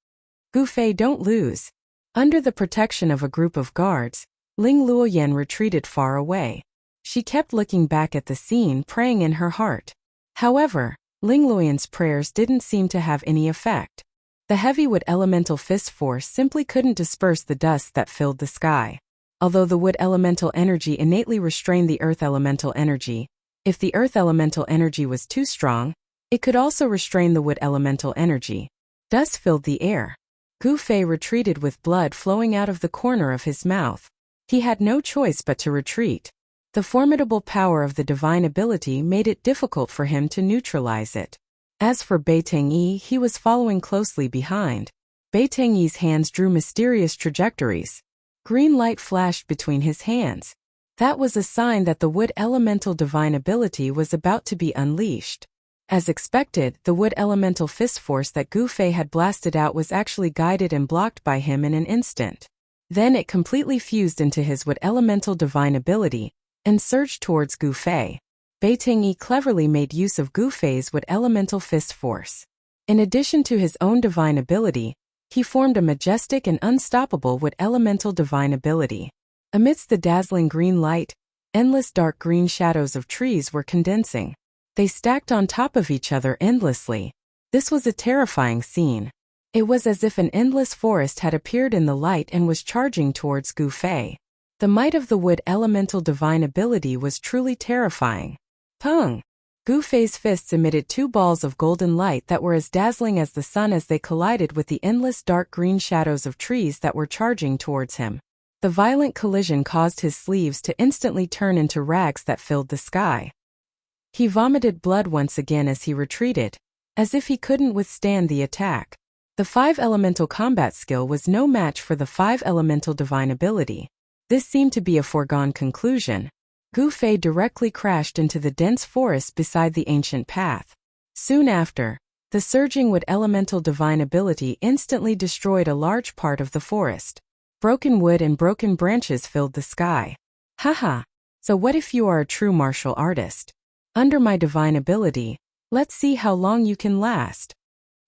Gu Fei, don't lose. Under the protection of a group of guards, Ling Luoyan retreated far away. She kept looking back at the scene, praying in her heart. However, Ling Luoyan's prayers didn't seem to have any effect. The heavy wood elemental fist force simply couldn't disperse the dust that filled the sky. Although the wood elemental energy innately restrained the earth elemental energy, if the earth elemental energy was too strong, it could also restrain the wood elemental energy. Dust filled the air. Gu Fei retreated with blood flowing out of the corner of his mouth. He had no choice but to retreat. The formidable power of the divine ability made it difficult for him to neutralize it. As for Bai Tangyi, he was following closely behind. Bai Tangyi's hands drew mysterious trajectories. Green light flashed between his hands. That was a sign that the wood elemental divine ability was about to be unleashed. As expected, the wood elemental fist force that Gu Fei had blasted out was actually guided and blocked by him in an instant. Then it completely fused into his wood elemental divine ability, and surged towards Gu Fei. Bai Tangyi cleverly made use of Gu Fei's wood elemental fist force. In addition to his own divine ability, he formed a majestic and unstoppable wood elemental divine ability. Amidst the dazzling green light, endless dark green shadows of trees were condensing. They stacked on top of each other endlessly. This was a terrifying scene. It was as if an endless forest had appeared in the light and was charging towards Gu Fei. The might of the wood elemental divine ability was truly terrifying. Pung! Gu Fei's fists emitted 2 balls of golden light that were as dazzling as the sun as they collided with the endless dark green shadows of trees that were charging towards him. The violent collision caused his sleeves to instantly turn into rags that filled the sky. He vomited blood once again as he retreated, as if he couldn't withstand the attack. The 5 elemental combat skill was no match for the 5 elemental divine ability. This seemed to be a foregone conclusion. Gu Fei directly crashed into the dense forest beside the ancient path. Soon after, the surging wood elemental divine ability instantly destroyed a large part of the forest. Broken wood and broken branches filled the sky. Haha! So what if you are a true martial artist? Under my divine ability, let's see how long you can last.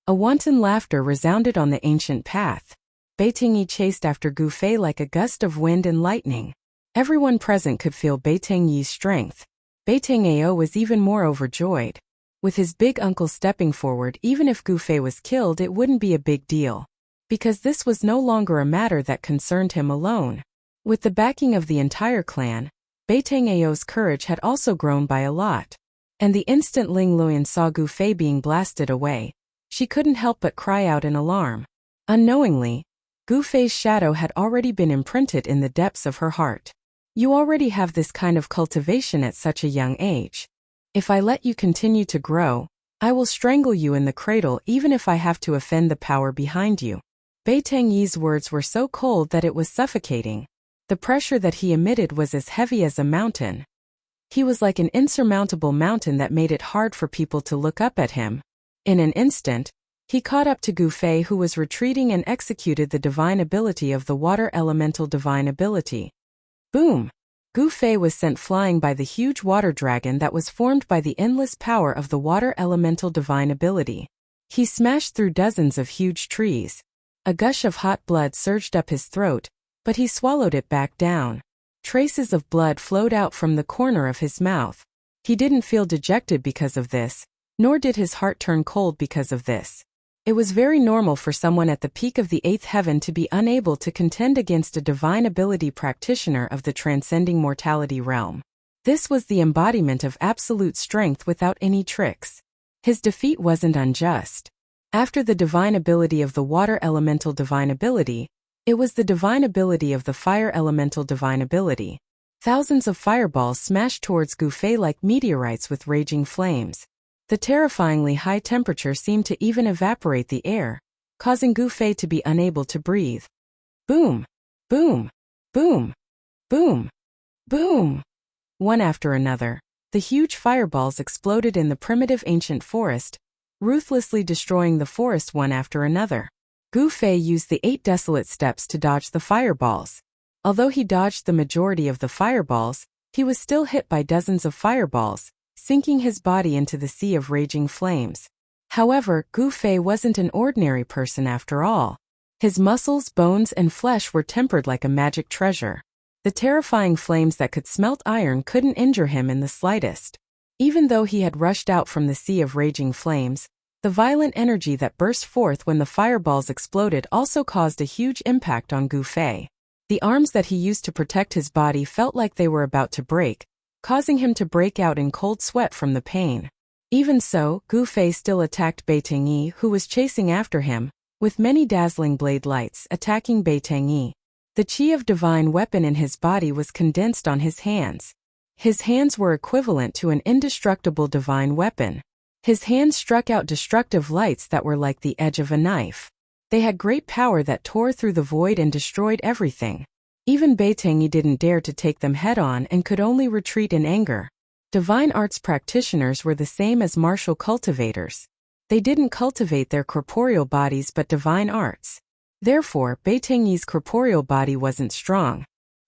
A wanton laughter resounded on the ancient path. Bai Tangyi chased after Gu Fei like a gust of wind and lightning. Everyone present could feel Bai Tangyi's strength. Bai Tangyi was even more overjoyed. With his big uncle stepping forward, even if Gu Fei was killed, it wouldn't be a big deal. Because this was no longer a matter that concerned him alone. With the backing of the entire clan, Bai Tangyi's courage had also grown by a lot. And the instant Ling Luoyan saw Gu Fei being blasted away, she couldn't help but cry out in alarm. Unknowingly, Gu Fei's shadow had already been imprinted in the depths of her heart. You already have this kind of cultivation at such a young age. If I let you continue to grow, I will strangle you in the cradle even if I have to offend the power behind you. Bai Tangyi's words were so cold that it was suffocating. The pressure that he emitted was as heavy as a mountain. He was like an insurmountable mountain that made it hard for people to look up at him. In an instant, he caught up to Gu Fei, who was retreating, and executed the divine ability of the water elemental divine ability. Boom! Gu Fei was sent flying by the huge water dragon that was formed by the endless power of the water elemental divine ability. He smashed through dozens of huge trees. A gush of hot blood surged up his throat, but he swallowed it back down. Traces of blood flowed out from the corner of his mouth. He didn't feel dejected because of this, nor did his heart turn cold because of this. It was very normal for someone at the peak of the eighth heaven to be unable to contend against a divine ability practitioner of the transcending mortality realm. This was the embodiment of absolute strength without any tricks. His defeat wasn't unjust. After the divine ability of the water elemental divine ability, it was the divine ability of the fire elemental divine ability. Thousands of fireballs smashed towards Gu Fei like meteorites with raging flames. The terrifyingly high temperature seemed to even evaporate the air, causing Gu Fei to be unable to breathe. Boom! Boom! Boom! Boom! Boom! One after another, the huge fireballs exploded in the primitive ancient forest, ruthlessly destroying the forest one after another. Gu Fei used the 8 desolate steps to dodge the fireballs. Although he dodged the majority of the fireballs, he was still hit by dozens of fireballs, sinking his body into the sea of raging flames. However, Gu Fei wasn't an ordinary person after all. His muscles, bones, and flesh were tempered like a magic treasure. The terrifying flames that could smelt iron couldn't injure him in the slightest. Even though he had rushed out from the sea of raging flames, the violent energy that burst forth when the fireballs exploded also caused a huge impact on Gu Fei. The arms that he used to protect his body felt like they were about to break, causing him to break out in cold sweat from the pain. Even so, Gu Fei still attacked Bai Tengyi, who was chasing after him, with many dazzling blade lights attacking Bai Tengyi. The chi of divine weapon in his body was condensed on his hands. His hands were equivalent to an indestructible divine weapon. His hands struck out destructive lights that were like the edge of a knife. They had great power that tore through the void and destroyed everything. Even Bai Tengyi didn't dare to take them head-on and could only retreat in anger. Divine arts practitioners were the same as martial cultivators. They didn't cultivate their corporeal bodies but divine arts. Therefore, Bai Tengyi's corporeal body wasn't strong.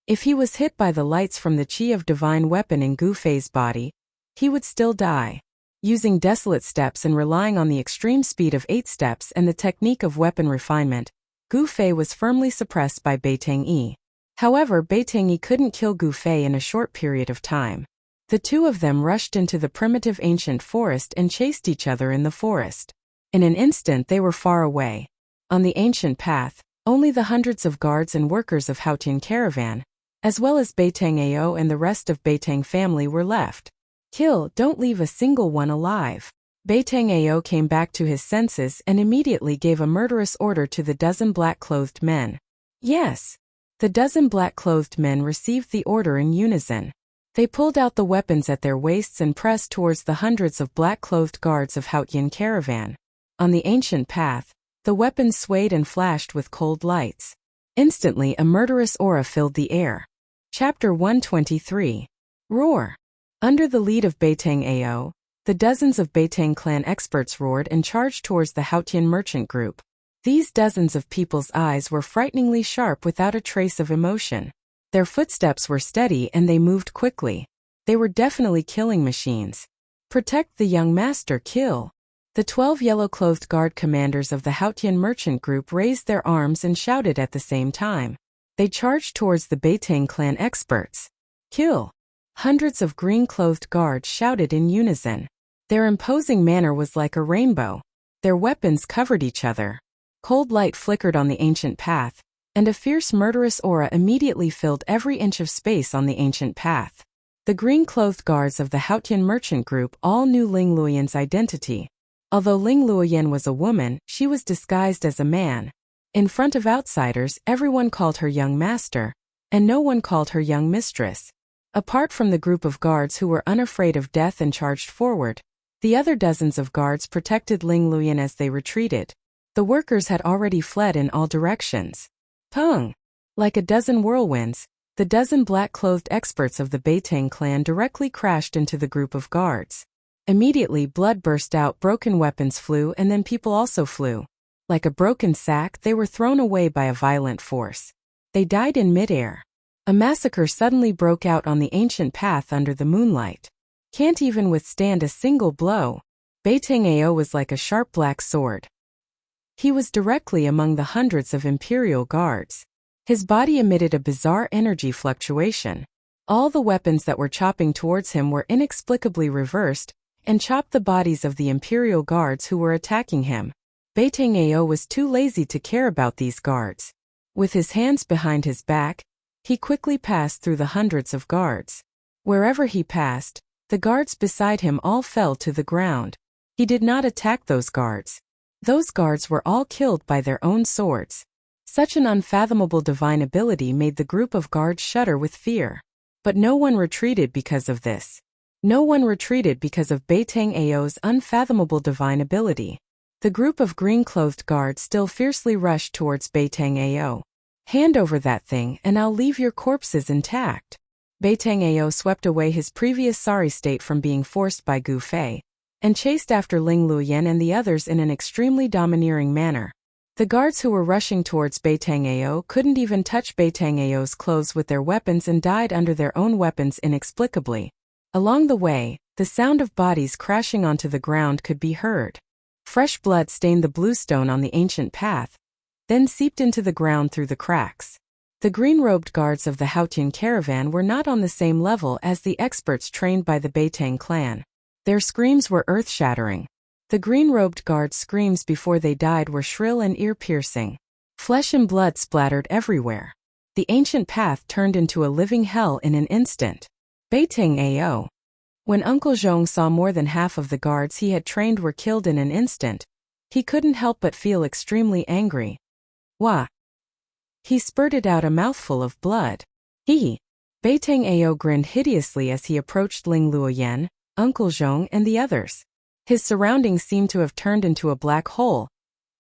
If he was hit by the lights from the chi of divine weapon in Gu Fei's body, he would still die. Using desolate steps and relying on the extreme speed of 8 steps and the technique of weapon refinement, Gu Fei was firmly suppressed by Bai Tengyi. However, Bai Tengyi couldn't kill Gu Fei in a short period of time. The two of them rushed into the primitive ancient forest and chased each other in the forest. In an instant they were far away. On the ancient path, only the hundreds of guards and workers of Haotian caravan, as well as Beitang Ao and the rest of Beitang family were left. Kill, don't leave a single one alive. Beitang Ao came back to his senses and immediately gave a murderous order to the dozen black-clothed men. Yes. The dozen black-clothed men received the order in unison. They pulled out the weapons at their waists and pressed towards the hundreds of black-clothed guards of Haotian caravan. On the ancient path, the weapons swayed and flashed with cold lights. Instantly a murderous aura filled the air. Chapter 123. Roar. Under the lead of Beitang Ao, the dozens of Beitang clan experts roared and charged towards the Haotian merchant group. These dozens of people's eyes were frighteningly sharp without a trace of emotion. Their footsteps were steady and they moved quickly. They were definitely killing machines. Protect the young master, kill. The 12 yellow-clothed guard commanders of the Haotian merchant group raised their arms and shouted at the same time. They charged towards the Beitang clan experts. Kill. Hundreds of green-clothed guards shouted in unison. Their imposing manner was like a rainbow. Their weapons covered each other. Cold light flickered on the ancient path, and a fierce murderous aura immediately filled every inch of space on the ancient path. The green-clothed guards of the Haotian merchant group all knew Ling Luoyan's identity. Although Ling Luoyan was a woman, she was disguised as a man. In front of outsiders, everyone called her young master, and no one called her young mistress. Apart from the group of guards who were unafraid of death and charged forward, the other dozens of guards protected Ling Luoyan as they retreated. The workers had already fled in all directions. Pung! Like a dozen whirlwinds, the dozen black-clothed experts of the Beitang clan directly crashed into the group of guards. Immediately blood burst out, broken weapons flew, and then people also flew. Like a broken sack, they were thrown away by a violent force. They died in midair. A massacre suddenly broke out on the ancient path under the moonlight. Can't even withstand a single blow. Beitang Ao was like a sharp black sword. He was directly among the hundreds of Imperial guards. His body emitted a bizarre energy fluctuation. All the weapons that were chopping towards him were inexplicably reversed and chopped the bodies of the Imperial guards who were attacking him. Beitang Ao was too lazy to care about these guards. With his hands behind his back, he quickly passed through the hundreds of guards. Wherever he passed, the guards beside him all fell to the ground. He did not attack those guards. Those guards were all killed by their own swords. Such an unfathomable divine ability made the group of guards shudder with fear. But no one retreated because of this. No one retreated because of Beitang Ao's unfathomable divine ability. The group of green-clothed guards still fiercely rushed towards Beitang Ao. "Hand over that thing and I'll leave your corpses intact." Beitang Ao swept away his previous sorry state from being forced by Gu Fei, and chased after Ling Luoyan and the others in an extremely domineering manner. The guards who were rushing towards Beitang Ao couldn't even touch Beitang Ao's clothes with their weapons and died under their own weapons inexplicably. Along the way, the sound of bodies crashing onto the ground could be heard. Fresh blood stained the bluestone on the ancient path, then seeped into the ground through the cracks. The green-robed guards of the Haotian caravan were not on the same level as the experts trained by the Beitang clan. Their screams were earth-shattering. The green-robed guards' screams before they died were shrill and ear-piercing. Flesh and blood splattered everywhere. The ancient path turned into a living hell in an instant. Beitang Ao. When Uncle Zhong saw more than half of the guards he had trained were killed in an instant, he couldn't help but feel extremely angry. Wah! He spurted out a mouthful of blood. Beitang Ao grinned hideously as he approached Ling Luoyan, Uncle Zhong and the others. His surroundings seemed to have turned into a black hole,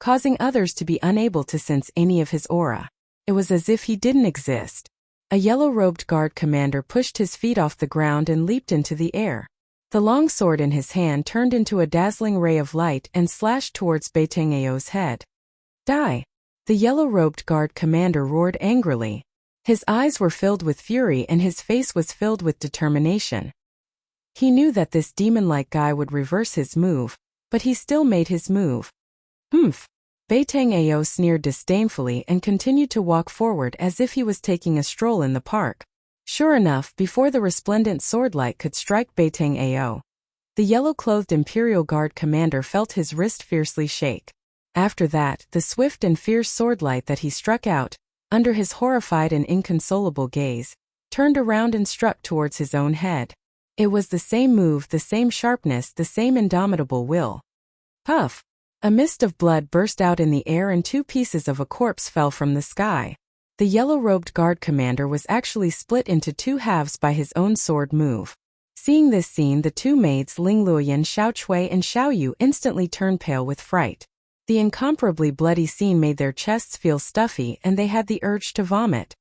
causing others to be unable to sense any of his aura. It was as if he didn't exist. A yellow-robed guard commander pushed his feet off the ground and leaped into the air. The long sword in his hand turned into a dazzling ray of light and slashed towards Beitang Ao's head. Die! The yellow-robed guard commander roared angrily. His eyes were filled with fury and his face was filled with determination. He knew that this demon-like guy would reverse his move, but he still made his move. Humph! Beitang Ao sneered disdainfully and continued to walk forward as if he was taking a stroll in the park. Sure enough, before the resplendent swordlight could strike Beitang Ao, the yellow-clothed Imperial Guard commander felt his wrist fiercely shake. After that, the swift and fierce swordlight that he struck out, under his horrified and inconsolable gaze, turned around and struck towards his own head. It was the same move, the same sharpness, the same indomitable will. Puff! A mist of blood burst out in the air and 2 pieces of a corpse fell from the sky. The yellow-robed guard commander was actually split into 2 halves by his own sword move. Seeing this scene, the 2 maids Ling Luoyan, Xiao Chui and Xiao Yu instantly turned pale with fright. The incomparably bloody scene made their chests feel stuffy and they had the urge to vomit.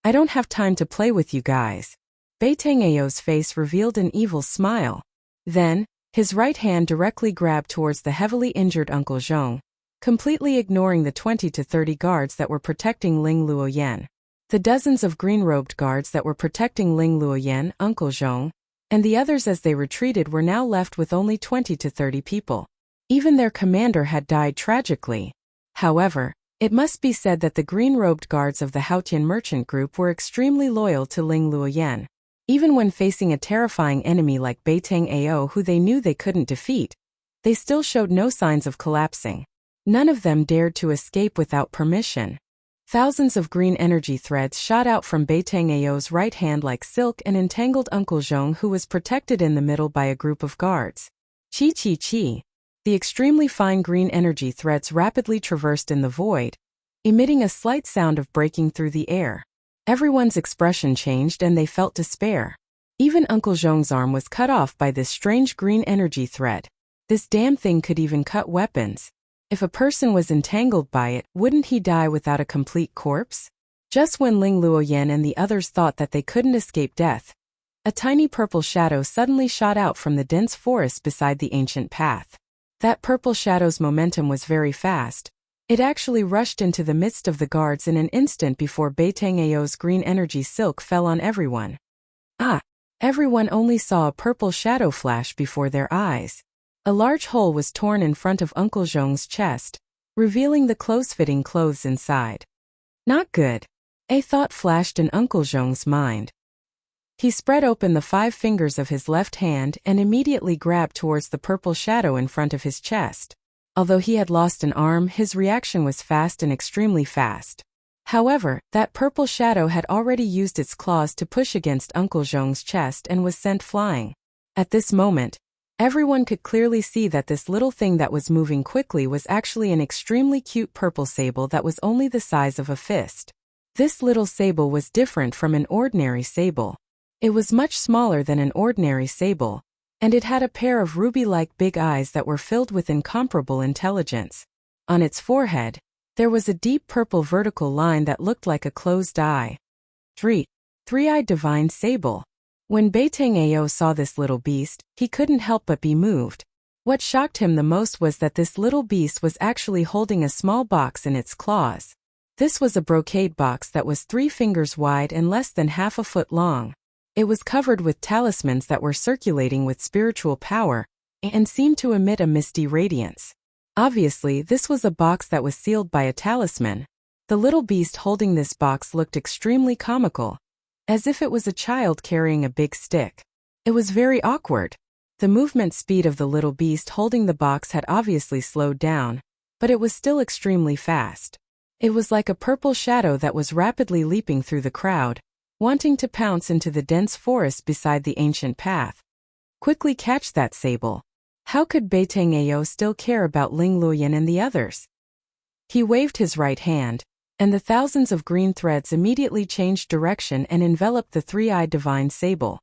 "I don't have time to play with you guys." Beitang Ao's face revealed an evil smile. Then, his right hand directly grabbed towards the heavily injured Uncle Zhong, completely ignoring the 20 to 30 guards that were protecting Ling Luoyan. The dozens of green-robed guards that were protecting Ling Luoyan, Uncle Zhong, and the others as they retreated were now left with only 20 to 30 people. Even their commander had died tragically. However, it must be said that the green-robed guards of the Haotian merchant group were extremely loyal to Ling Luoyan. Even when facing a terrifying enemy like Beitang Ao who they knew they couldn't defeat, they still showed no signs of collapsing. None of them dared to escape without permission. Thousands of green energy threads shot out from Beitang Ao's right hand like silk and entangled Uncle Zhong who was protected in the middle by a group of guards. Chi chi chi. The extremely fine green energy threads rapidly traversed in the void, emitting a slight sound of breaking through the air. Everyone's expression changed and they felt despair. Even Uncle Zhong's arm was cut off by this strange green energy thread. This damn thing could even cut weapons. If a person was entangled by it, wouldn't he die without a complete corpse? Just when Ling Luoyan and the others thought that they couldn't escape death, a tiny purple shadow suddenly shot out from the dense forest beside the ancient path. That purple shadow's momentum was very fast. It actually rushed into the midst of the guards in an instant before Beitang Ao's green energy silk fell on everyone. Everyone only saw a purple shadow flash before their eyes. A large hole was torn in front of Uncle Zhong's chest, revealing the close-fitting clothes inside. Not good. A thought flashed in Uncle Zhong's mind. He spread open the 5 fingers of his left hand and immediately grabbed towards the purple shadow in front of his chest. Although he had lost an arm, his reaction was fast and extremely fast. However, that purple shadow had already used its claws to push against Uncle Zhong's chest and was sent flying. At this moment, everyone could clearly see that this little thing that was moving quickly was actually an extremely cute purple sable that was only the size of a fist. This little sable was different from an ordinary sable. It was much smaller than an ordinary sable, and it had a pair of ruby-like big eyes that were filled with incomparable intelligence. On its forehead, there was a deep purple vertical line that looked like a closed eye. Three-eyed divine sable. When Beiteng Ao saw this little beast, he couldn't help but be moved. What shocked him the most was that this little beast was actually holding a small box in its claws. This was a brocade box that was 3 fingers wide and less than half a foot long. It was covered with talismans that were circulating with spiritual power and seemed to emit a misty radiance. Obviously, this was a box that was sealed by a talisman. The little beast holding this box looked extremely comical, as if it was a child carrying a big stick. It was very awkward. The movement speed of the little beast holding the box had obviously slowed down, but it was still extremely fast. It was like a purple shadow that was rapidly leaping through the crowd, wanting to pounce into the dense forest beside the ancient path. Quickly catch that sable. How could Beiteng Ao still care about Ling Luoyan and the others? He waved his right hand, and the thousands of green threads immediately changed direction and enveloped the 3-eyed divine sable.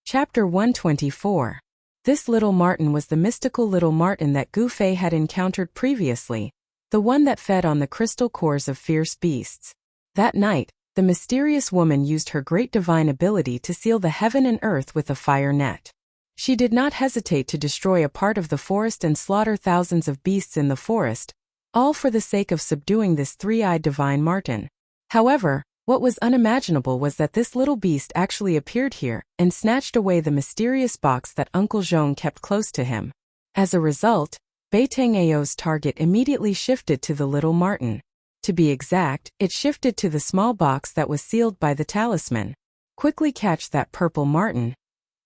Chapter 124. This little marten was the mystical little marten that Gu Fei had encountered previously, the one that fed on the crystal cores of fierce beasts. That night, the mysterious woman used her great divine ability to seal the heaven and earth with a fire net. She did not hesitate to destroy a part of the forest and slaughter thousands of beasts in the forest, all for the sake of subduing this 3-eyed divine marten. However, what was unimaginable was that this little beast actually appeared here and snatched away the mysterious box that Uncle Zhong kept close to him. As a result, Beiteng Ao's target immediately shifted to the little marten. To be exact, it shifted to the small box that was sealed by the talisman. Quickly catch that purple marten.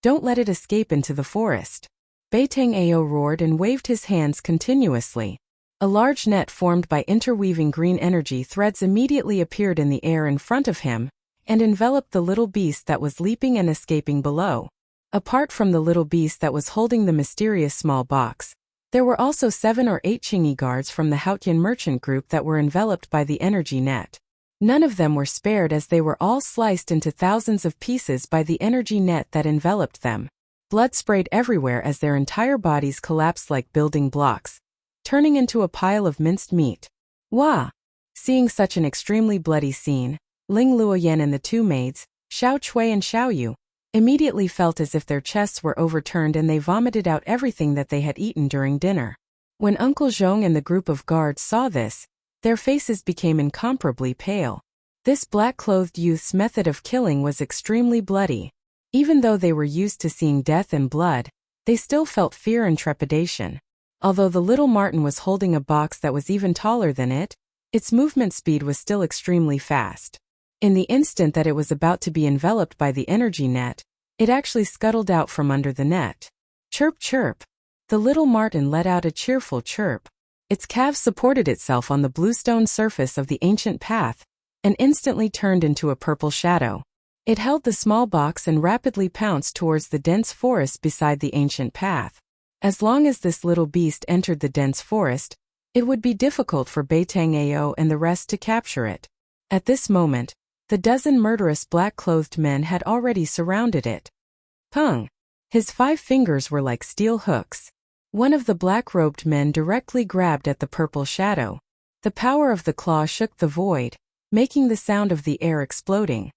Don't let it escape into the forest. Beiteng Ao roared and waved his hands continuously. A large net formed by interweaving green energy threads immediately appeared in the air in front of him and enveloped the little beast that was leaping and escaping below. Apart from the little beast that was holding the mysterious small box, there were also 7 or 8 Qingyi guards from the Haotian merchant group that were enveloped by the energy net. None of them were spared as they were all sliced into thousands of pieces by the energy net that enveloped them. Blood sprayed everywhere as their entire bodies collapsed like building blocks, turning into a pile of minced meat. Wah! Seeing such an extremely bloody scene, Ling Luoyan and the 2 maids, Xiao Chui and Xiao Yu, immediately felt as if their chests were overturned and they vomited out everything that they had eaten during dinner. When Uncle Zhong and the group of guards saw this, their faces became incomparably pale. This black-clothed youth's method of killing was extremely bloody. Even though they were used to seeing death and blood, they still felt fear and trepidation. Although the little marten was holding a box that was even taller than it, its movement speed was still extremely fast. In the instant that it was about to be enveloped by the energy net, it actually scuttled out from under the net. Chirp chirp. The little marten let out a cheerful chirp. Its calves supported itself on the bluestone surface of the ancient path and instantly turned into a purple shadow. It held the small box and rapidly pounced towards the dense forest beside the ancient path. As long as this little beast entered the dense forest, it would be difficult for Beiteng Ao and the rest to capture it. At this moment, the dozen murderous black-clothed men had already surrounded it. Pung! His 5 fingers were like steel hooks. One of the black-robed men directly grabbed at the purple shadow. The power of the claw shook the void, making the sound of the air exploding.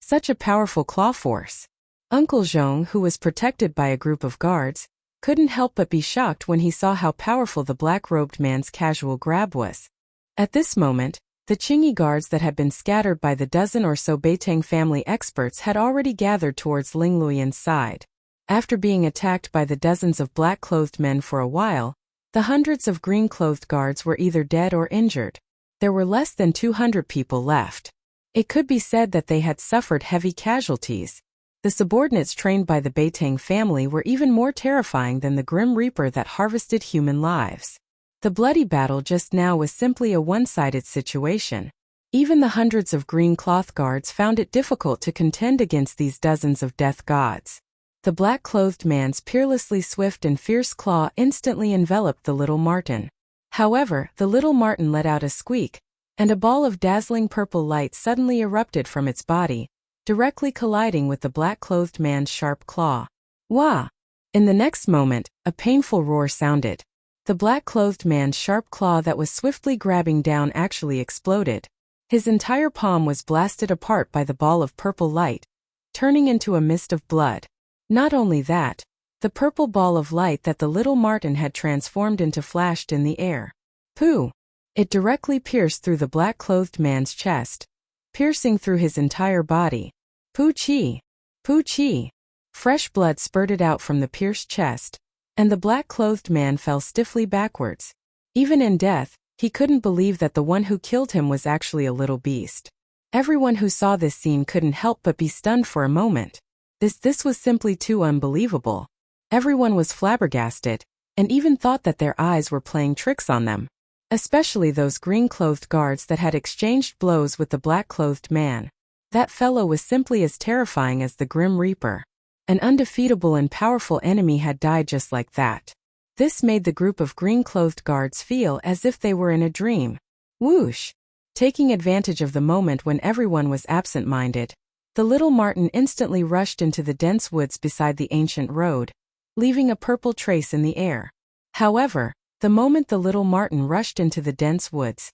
Such a powerful claw force. Uncle Zhong, who was protected by a group of guards, couldn't help but be shocked when he saw how powerful the black-robed man's casual grab was. At this moment, the Qingyi guards that had been scattered by the dozen or so Beiteng family experts had already gathered towards Ling Luoyan's side. After being attacked by the dozens of black-clothed men for a while, The hundreds of green-clothed guards were either dead or injured. There were less than 200 people left. It could be said that they had suffered heavy casualties. The subordinates trained by the Beitang family were even more terrifying than the Grim Reaper that harvested human lives. The bloody battle just now was simply a one-sided situation. Even the hundreds of green cloth guards found it difficult to contend against these dozens of death gods. The black-clothed man's peerlessly swift and fierce claw instantly enveloped the little Marten. However, the little Marten let out a squeak, and a ball of dazzling purple light suddenly erupted from its body, directly colliding with the black-clothed man's sharp claw. Wah! In the next moment, a painful roar sounded. The black-clothed man's sharp claw that was swiftly grabbing down actually exploded. His entire palm was blasted apart by the ball of purple light, turning into a mist of blood. Not only that, the purple ball of light that the little Marten had transformed into flashed in the air. Pooh! It directly pierced through the black-clothed man's chest, piercing through his entire body. Pooh-chee! Pooh-chee! Fresh blood spurted out from the pierced chest, and the black-clothed man fell stiffly backwards. Even in death, he couldn't believe that the one who killed him was actually a little beast. Everyone who saw this scene couldn't help but be stunned for a moment. This was simply too unbelievable. Everyone was flabbergasted, and even thought that their eyes were playing tricks on them. Especially those green-clothed guards that had exchanged blows with the black-clothed man. That fellow was simply as terrifying as the Grim Reaper. An undefeatable and powerful enemy had died just like that. This made the group of green-clothed guards feel as if they were in a dream. Whoosh! Taking advantage of the moment when everyone was absent-minded, the little Marten instantly rushed into the dense woods beside the ancient road, leaving a purple trace in the air. However, the moment the little Marten rushed into the dense woods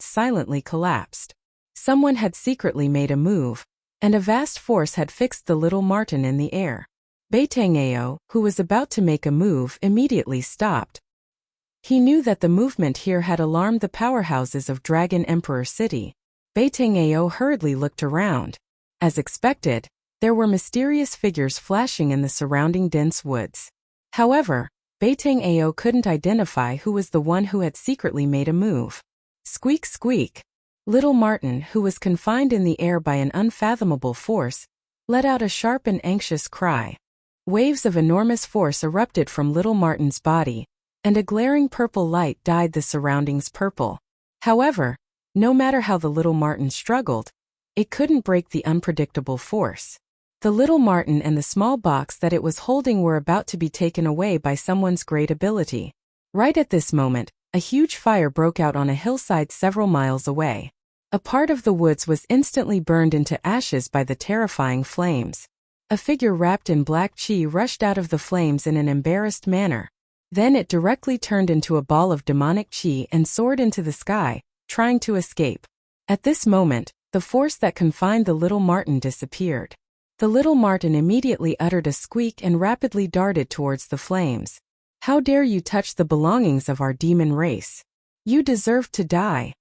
silently collapsed. Someone had secretly made a move, and a vast force had fixed the little Marten in the air. Beitang, who was about to make a move, immediately stopped. He knew that the movement here had alarmed the powerhouses of Dragon Emperor City. Beitang hurriedly looked around. As expected, there were mysterious figures flashing in the surrounding dense woods. However, Beitang couldn't identify who was the one who had secretly made a move. Squeak squeak! Little Marten, who was confined in the air by an unfathomable force, let out a sharp and anxious cry. Waves of enormous force erupted from little Marten's body, and a glaring purple light dyed the surroundings purple. However, no matter how the little Marten struggled, it couldn't break the unpredictable force. The little Marten and the small box that it was holding were about to be taken away by someone's great ability. Right at this moment, a huge fire broke out on a hillside several miles away. A part of the woods was instantly burned into ashes by the terrifying flames. A figure wrapped in black chi rushed out of the flames in an embarrassed manner. Then it directly turned into a ball of demonic chi and soared into the sky, trying to escape. At this moment, the force that confined the little Marten disappeared. The little Marten immediately uttered a squeak and rapidly darted towards the flames. How dare you touch the belongings of our demon race? You deserve to die.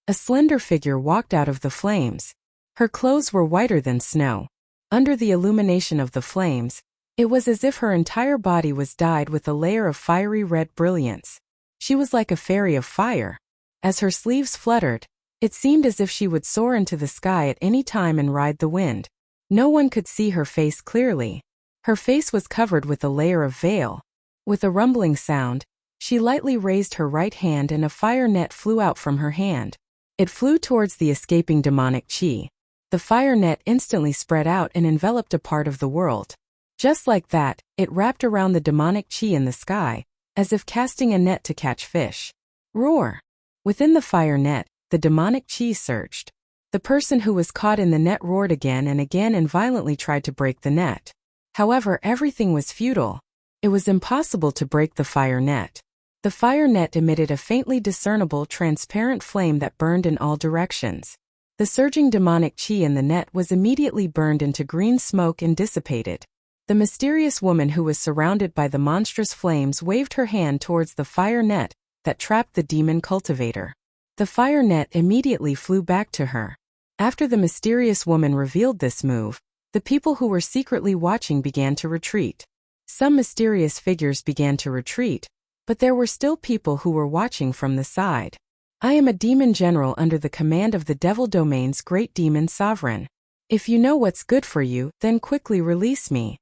A slender figure walked out of the flames. Her clothes were whiter than snow. Under the illumination of the flames, it was as if her entire body was dyed with a layer of fiery red brilliance. She was like a fairy of fire. As her sleeves fluttered, it seemed as if she would soar into the sky at any time and ride the wind. No one could see her face clearly. Her face was covered with a layer of veil. With a rumbling sound, she lightly raised her right hand and a fire net flew out from her hand. It flew towards the escaping demonic chi. The fire net instantly spread out and enveloped a part of the world. Just like that, it wrapped around the demonic chi in the sky, as if casting a net to catch fish. Roar! Within the fire net, the demonic chi surged. The person who was caught in the net roared again and violently tried to break the net. However, everything was futile. It was impossible to break the fire net. The fire net emitted a faintly discernible transparent flame that burned in all directions. The surging demonic chi in the net was immediately burned into green smoke and dissipated. The mysterious woman who was surrounded by the monstrous flames waved her hand towards the fire net that trapped the demon cultivator. The fire net immediately flew back to her. After the mysterious woman revealed this move, the people who were secretly watching began to retreat. Some mysterious figures began to retreat, But there were still people who were watching from the side. I am a demon general under the command of the Devil Domain's great demon sovereign. If you know what's good for you, then quickly release me.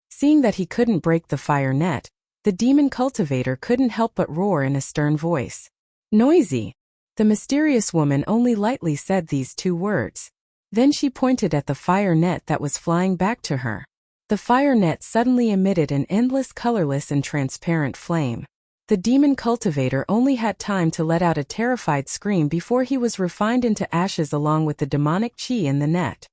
Seeing that he couldn't break the fire net, the demon cultivator couldn't help but roar in a stern voice. Noisy. The mysterious woman only lightly said these 2 words. Then she pointed at the fire net that was flying back to her. The fire net suddenly emitted an endless, colorless and transparent flame. The demon cultivator only had time to let out a terrified scream before he was refined into ashes along with the demonic chi in the net.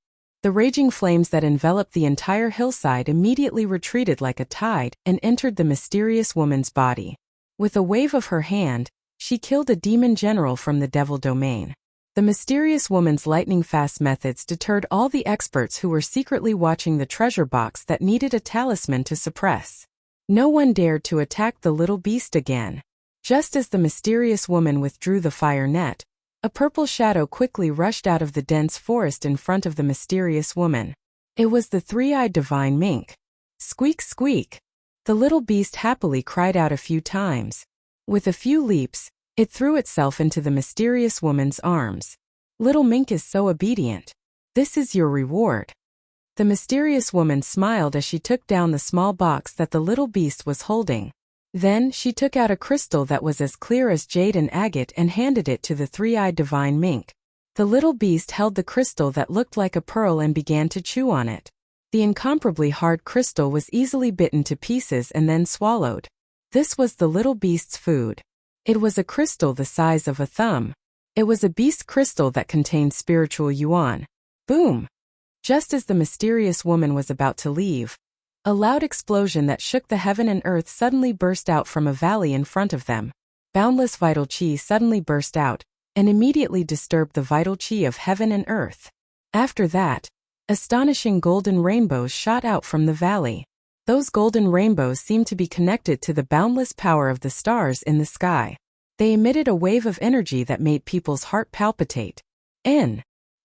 The raging flames that enveloped the entire hillside immediately retreated like a tide and entered the mysterious woman's body. With a wave of her hand, she killed a demon general from the Devil Domain. The mysterious woman's lightning-fast methods deterred all the experts who were secretly watching the treasure box that needed a talisman to suppress. No one dared to attack the little beast again. Just as the mysterious woman withdrew the fire net, a purple shadow quickly rushed out of the dense forest in front of the mysterious woman. It was the 3-eyed divine mink. Squeak, squeak. The little beast happily cried out a few times. With a few leaps, it threw itself into the mysterious woman's arms. Little mink is so obedient. This is your reward. The mysterious woman smiled as she took down the small box that the little beast was holding. Then, she took out a crystal that was as clear as jade and agate and handed it to the 3-eyed divine mink. The little beast held the crystal that looked like a pearl and began to chew on it. The incomparably hard crystal was easily bitten to pieces and then swallowed. This was the little beast's food. It was a crystal the size of a thumb. It was a beast crystal that contained spiritual yuan. Boom! Just as the mysterious woman was about to leave, a loud explosion that shook the heaven and earth suddenly burst out from a valley in front of them. Boundless vital chi suddenly burst out, and immediately disturbed the vital chi of heaven and earth. After that, astonishing golden rainbows shot out from the valley. Those golden rainbows seemed to be connected to the boundless power of the stars in the sky. They emitted a wave of energy that made people's heart palpitate.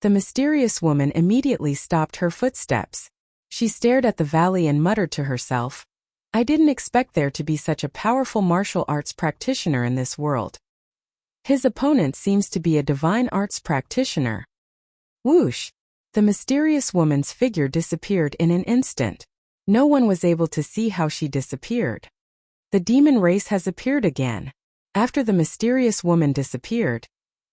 The mysterious woman immediately stopped her footsteps. She stared at the valley and muttered to herself, I didn't expect there to be such a powerful martial arts practitioner in this world. His opponent seems to be a divine arts practitioner. Whoosh! The mysterious woman's figure disappeared in an instant. No one was able to see how she disappeared. The demon race has appeared again. After the mysterious woman disappeared,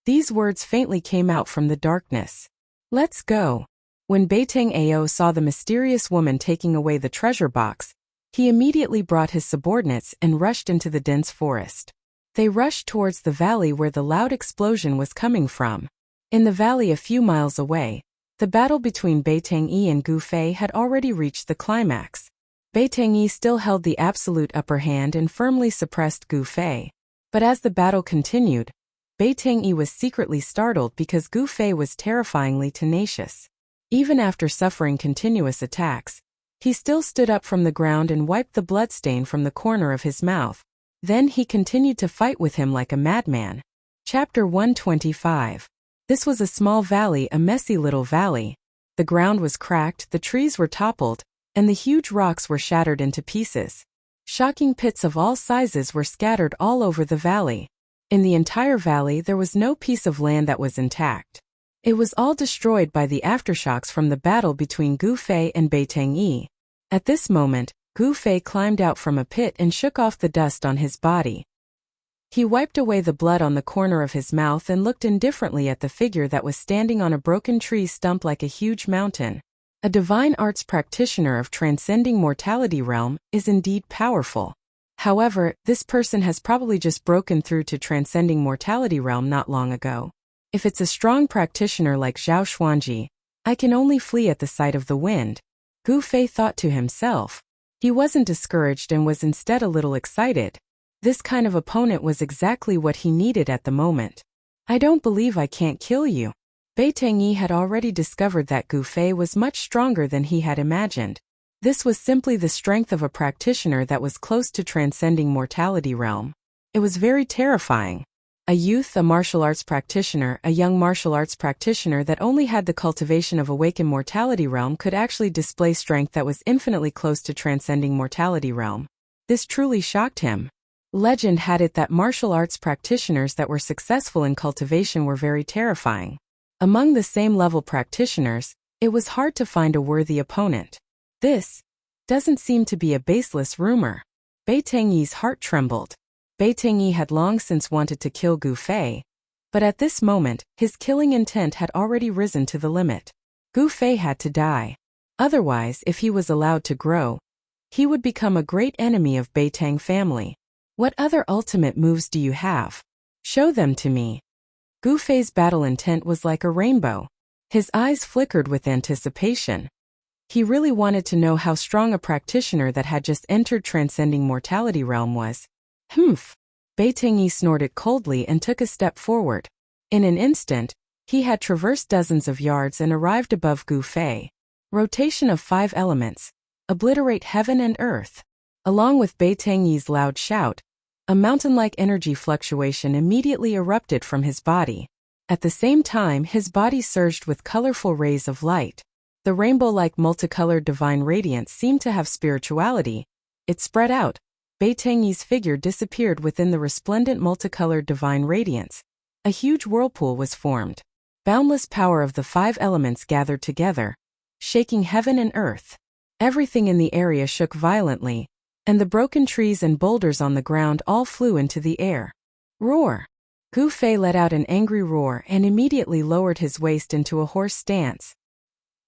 these words faintly came out from the darkness. Let's go. When Beiteng Ao saw the mysterious woman taking away the treasure box, he immediately brought his subordinates and rushed into the dense forest. They rushed towards the valley where the loud explosion was coming from. In the valley a few miles away, the battle between Beiteng Yi and Gu Fei had already reached the climax. Beiteng Yi still held the absolute upper hand and firmly suppressed Gu Fei. But as the battle continued, Beiteng Yi was secretly startled because Gu Fei was terrifyingly tenacious. Even after suffering continuous attacks, he still stood up from the ground and wiped the bloodstain from the corner of his mouth. Then he continued to fight with him like a madman. Chapter 125. This was a small valley, a messy little valley. The ground was cracked, the trees were toppled, and the huge rocks were shattered into pieces. Shocking pits of all sizes were scattered all over the valley. In the entire valley there was no piece of land that was intact. It was all destroyed by the aftershocks from the battle between Gu Fei and Beiteng Yi. At this moment, Gu Fei climbed out from a pit and shook off the dust on his body. He wiped away the blood on the corner of his mouth and looked indifferently at the figure that was standing on a broken tree stump like a huge mountain. A divine arts practitioner of transcending mortality realm is indeed powerful. However, this person has probably just broken through to transcending mortality realm not long ago. If it's a strong practitioner like Zhao Xuanji, I can only flee at the sight of the wind. Gu Fei thought to himself. He wasn't discouraged and was instead a little excited. This kind of opponent was exactly what he needed at the moment. I don't believe I can't kill you. Beiteng Yi had already discovered that Gu Fei was much stronger than he had imagined. This was simply the strength of a practitioner that was close to transcending mortality realm. It was very terrifying. A youth, a martial arts practitioner, a young martial arts practitioner that only had the cultivation of awakened mortality realm could actually display strength that was infinitely close to transcending mortality realm. This truly shocked him. Legend had it that martial arts practitioners that were successful in cultivation were very terrifying. Among the same level practitioners, it was hard to find a worthy opponent. This doesn't seem to be a baseless rumor. Bai Tengyi's heart trembled. Bai Tengyi had long since wanted to kill Gu Fei, but at this moment, his killing intent had already risen to the limit. Gu Fei had to die. Otherwise, if he was allowed to grow, he would become a great enemy of Bai Tang family. What other ultimate moves do you have? Show them to me. Gu Fei's battle intent was like a rainbow. His eyes flickered with anticipation. He really wanted to know how strong a practitioner that had just entered transcending mortality realm was. Humph! Bai Tengyi snorted coldly and took a step forward. In an instant, he had traversed dozens of yards and arrived above Gu Fei. Rotation of 5 elements. Obliterate heaven and earth. Along with Bai Tengyi's loud shout, a mountain-like energy fluctuation immediately erupted from his body. At the same time, his body surged with colorful rays of light. The rainbow-like multicolored divine radiance seemed to have spirituality. It spread out. Bai Tengyi's figure disappeared within the resplendent multicolored divine radiance. A huge whirlpool was formed. Boundless power of the 5 elements gathered together, shaking heaven and earth. Everything in the area shook violently, and the broken trees and boulders on the ground all flew into the air. Roar! Gu Fei let out an angry roar and immediately lowered his waist into a horse stance.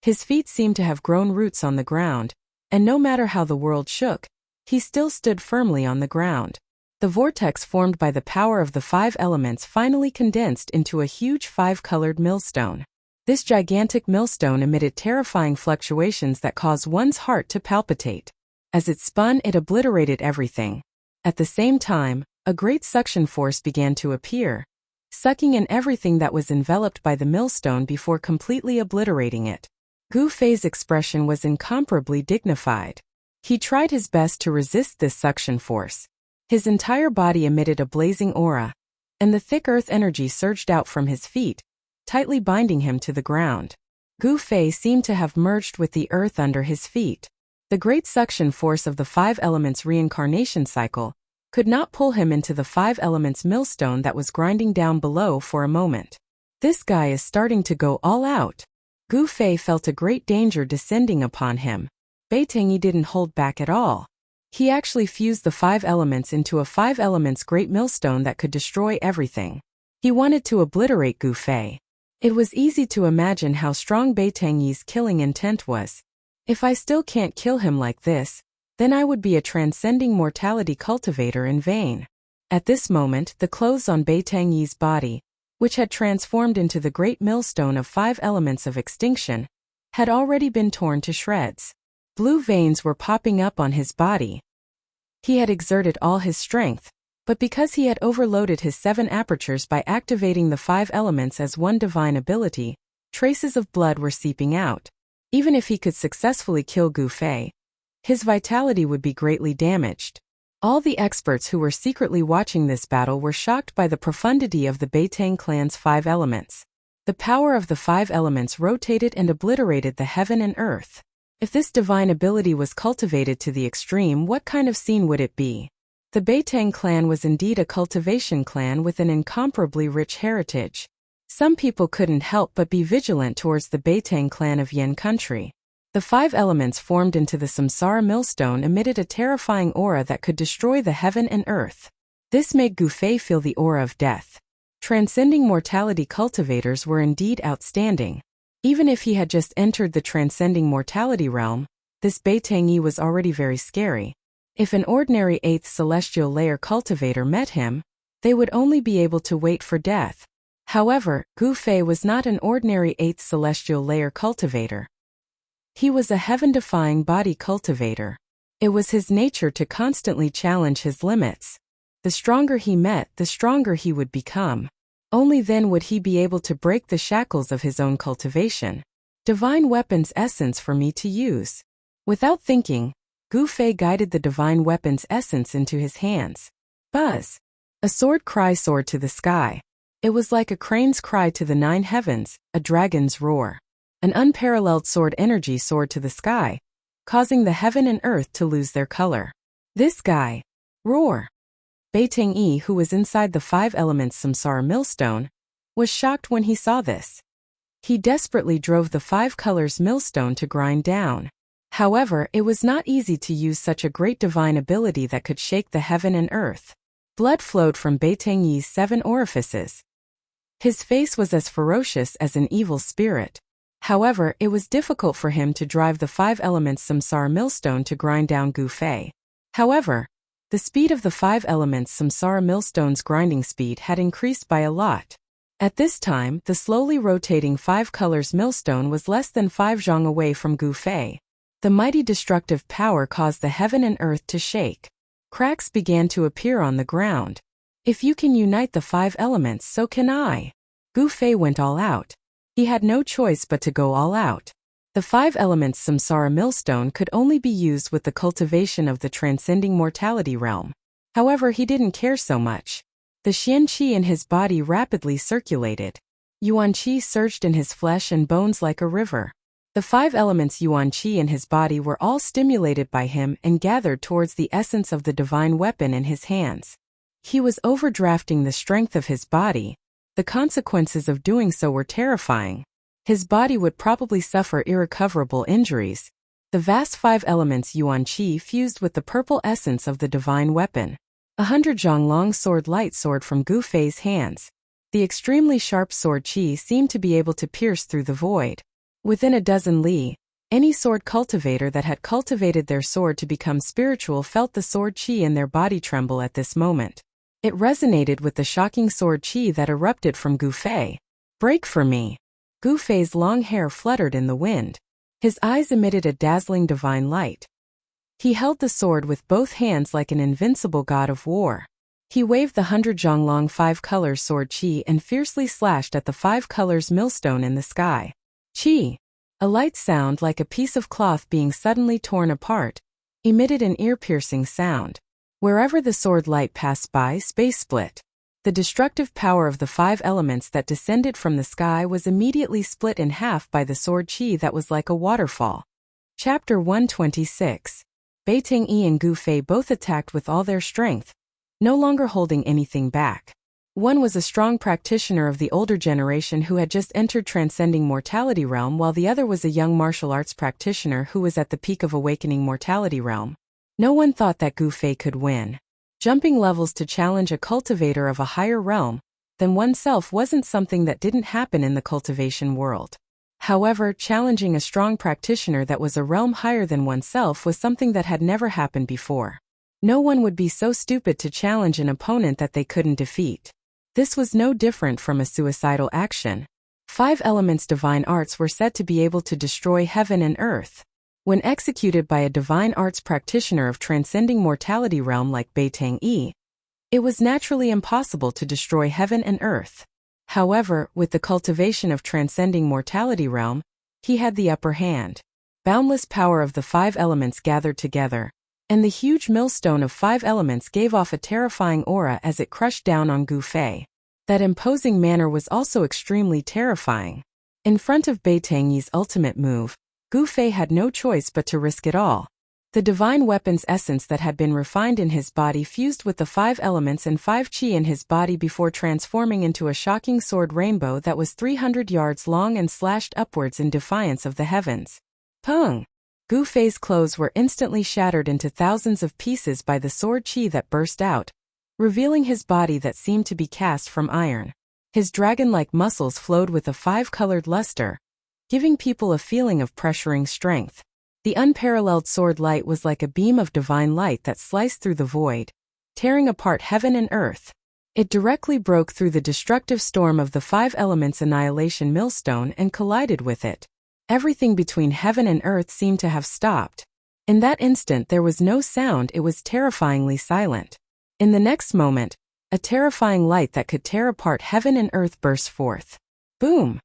His feet seemed to have grown roots on the ground, and no matter how the world shook, he still stood firmly on the ground. The vortex formed by the power of the 5 elements finally condensed into a huge 5-colored millstone. This gigantic millstone emitted terrifying fluctuations that caused one's heart to palpitate. As it spun, it obliterated everything. At the same time, a great suction force began to appear, sucking in everything that was enveloped by the millstone before completely obliterating it. Gu Fei's expression was incomparably dignified. He tried his best to resist this suction force. His entire body emitted a blazing aura, and the thick earth energy surged out from his feet, tightly binding him to the ground. Gu Fei seemed to have merged with the earth under his feet. The great suction force of the 5 elements reincarnation cycle could not pull him into the 5 elements millstone that was grinding down below for a moment. This guy is starting to go all out. Gu Fei felt a great danger descending upon him. Bai Tengyi didn't hold back at all. He actually fused the 5 elements into a 5 elements great millstone that could destroy everything. He wanted to obliterate Gu Fei. It was easy to imagine how strong Bai Tengyi's killing intent was. If I still can't kill him like this, then I would be a transcending mortality cultivator in vain. At this moment, the clothes on Bai Tengyi's body, which had transformed into the great millstone of 5 elements of extinction, had already been torn to shreds. Blue veins were popping up on his body. He had exerted all his strength, but because he had overloaded his 7 apertures by activating the 5 elements as one divine ability, traces of blood were seeping out. Even if he could successfully kill Gu Fei, his vitality would be greatly damaged. All the experts who were secretly watching this battle were shocked by the profundity of the Bai Tang clan's 5 elements. The power of the 5 elements rotated and obliterated the heaven and earth. If this divine ability was cultivated to the extreme, what kind of scene would it be? The Bai Tang clan was indeed a cultivation clan with an incomparably rich heritage. Some people couldn't help but be vigilant towards the Bai Tang clan of Yan country. The 5 elements formed into the Samsara millstone emitted a terrifying aura that could destroy the heaven and earth. This made Gu Fei feel the aura of death. Transcending mortality cultivators were indeed outstanding. Even if he had just entered the transcending mortality realm, this Bai Tengyi was already very scary. If an ordinary 8th celestial layer cultivator met him, they would only be able to wait for death. However, Gu Fei was not an ordinary 8th celestial layer cultivator. He was a heaven-defying body cultivator. It was his nature to constantly challenge his limits. The stronger he met, the stronger he would become. Only then would he be able to break the shackles of his own cultivation. Divine weapon's essence for me to use. Without thinking, Gu Fei guided the divine weapon's essence into his hands. Buzz! A sword cry soared to the sky. It was like a crane's cry to the 9 heavens, a dragon's roar. An unparalleled sword energy soared to the sky, causing the heaven and earth to lose their color. This guy. Roar! Beiteng-yi, who was inside the five elements samsara millstone, was shocked when he saw this. He desperately drove the five colors millstone to grind down. However, it was not easy to use such a great divine ability that could shake the heaven and earth. Blood flowed from Beiteng-yi's 7 orifices. His face was as ferocious as an evil spirit. However, it was difficult for him to drive the five elements samsara millstone to grind down Gu Fei. However, the speed of the five elements samsara millstone's grinding speed had increased by a lot. At this time, the slowly rotating five colors millstone was less than 5 zhang away from Gu Fei. The mighty destructive power caused the heaven and earth to shake. Cracks began to appear on the ground. If you can unite the five elements, so can I. Gu Fei went all out. He had no choice but to go all out. The five elements samsara millstone could only be used with the cultivation of the transcending mortality realm. However, he didn't care so much. The Xian Qi in his body rapidly circulated. Yuan Qi surged in his flesh and bones like a river. The five elements Yuan Qi in his body were all stimulated by him and gathered towards the essence of the divine weapon in his hands. He was overdrafting the strength of his body. The consequences of doing so were terrifying. His body would probably suffer irrecoverable injuries. The vast five elements Yuan Qi fused with the purple essence of the divine weapon. 100 zhang long sword light sword from Gu Fei's hands. The extremely sharp sword Qi seemed to be able to pierce through the void. Within a dozen li, any sword cultivator that had cultivated their sword to become spiritual felt the sword Qi in their body tremble at this moment. It resonated with the shocking sword Qi that erupted from Gu Fei. Break for me. Gu Fei's long hair fluttered in the wind. His eyes emitted a dazzling divine light. He held the sword with both hands like an invincible god of war. He waved the 100 zhang long five colors sword Qi and fiercely slashed at the five colors millstone in the sky. Qi, a light sound like a piece of cloth being suddenly torn apart, emitted an ear-piercing sound. Wherever the sword light passed by, space split. The destructive power of the five elements that descended from the sky was immediately split in half by the sword Qi that was like a waterfall. Chapter 126. Beiteng-yi and Gu Fei both attacked with all their strength, no longer holding anything back. One was a strong practitioner of the older generation who had just entered transcending mortality realm, while the other was a young martial arts practitioner who was at the peak of awakening mortality realm. No one thought that Gu Fei could win. Jumping levels to challenge a cultivator of a higher realm than oneself wasn't something that didn't happen in the cultivation world. However, challenging a strong practitioner that was a realm higher than oneself was something that had never happened before. No one would be so stupid to challenge an opponent that they couldn't defeat. This was no different from a suicidal action. Five elements divine arts were said to be able to destroy heaven and earth. When executed by a divine arts practitioner of transcending mortality realm like Beiteng-yi, it was naturally impossible to destroy heaven and earth. However, with the cultivation of transcending mortality realm, he had the upper hand. Boundless power of the five elements gathered together, and the huge millstone of five elements gave off a terrifying aura as it crushed down on Gu Fei. That imposing manner was also extremely terrifying. In front of Beiteng-yi's ultimate move, Gu Fei had no choice but to risk it all. The divine weapon's essence that had been refined in his body fused with the five elements and five Qi in his body before transforming into a shocking sword rainbow that was 300 yards long and slashed upwards in defiance of the heavens. Pung! Gu Fei's clothes were instantly shattered into thousands of pieces by the sword Qi that burst out, revealing his body that seemed to be cast from iron. His dragon-like muscles flowed with a five-colored luster, giving people a feeling of pressuring strength. The unparalleled sword light was like a beam of divine light that sliced through the void, tearing apart heaven and earth. It directly broke through the destructive storm of the five elements annihilation millstone and collided with it. Everything between heaven and earth seemed to have stopped. In that instant there was no sound, it was terrifyingly silent. In the next moment, a terrifying light that could tear apart heaven and earth burst forth. Boom!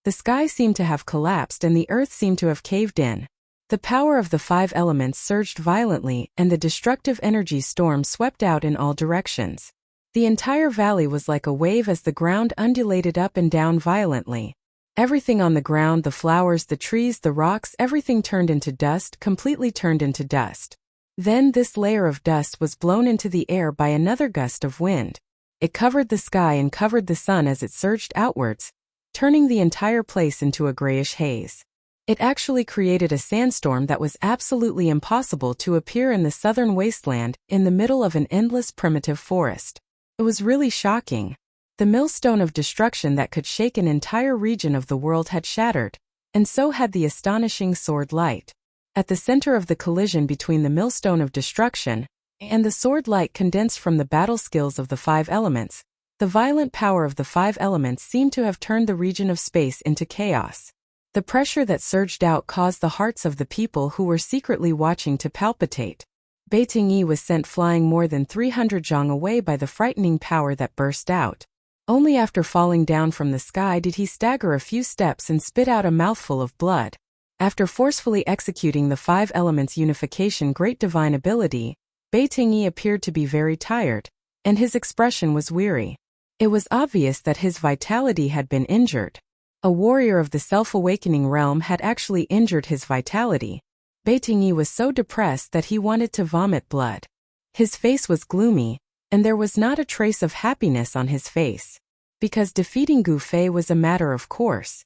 The sky seemed to have collapsed and the earth seemed to have caved in. The power of the five elements surged violently and the destructive energy storm swept out in all directions. The entire valley was like a wave as the ground undulated up and down violently. Everything on the ground, the flowers, the trees, the rocks, everything turned into dust, completely turned into dust. Then this layer of dust was blown into the air by another gust of wind. It covered the sky and covered the sun as it surged outwards, turning the entire place into a grayish haze. It actually created a sandstorm that was absolutely impossible to appear in the southern wasteland in the middle of an endless primitive forest. It was really shocking. The millstone of destruction that could shake an entire region of the world had shattered, and so had the astonishing sword light. At the center of the collision between the millstone of destruction and the sword light condensed from the battle skills of the 5 elements, the violent power of the 5 elements seemed to have turned the region of space into chaos. The pressure that surged out caused the hearts of the people who were secretly watching to palpitate. Bai Tingyi was sent flying more than 300 zhang away by the frightening power that burst out. Only after falling down from the sky did he stagger a few steps and spit out a mouthful of blood. After forcefully executing the 5 elements unification great divine ability, Bai Tingyi appeared to be very tired, and his expression was weary. It was obvious that his vitality had been injured. A warrior of the self-awakening realm had actually injured his vitality. Bai Tingyi was so depressed that he wanted to vomit blood. His face was gloomy, and there was not a trace of happiness on his face. Because defeating Gu Fei was a matter of course.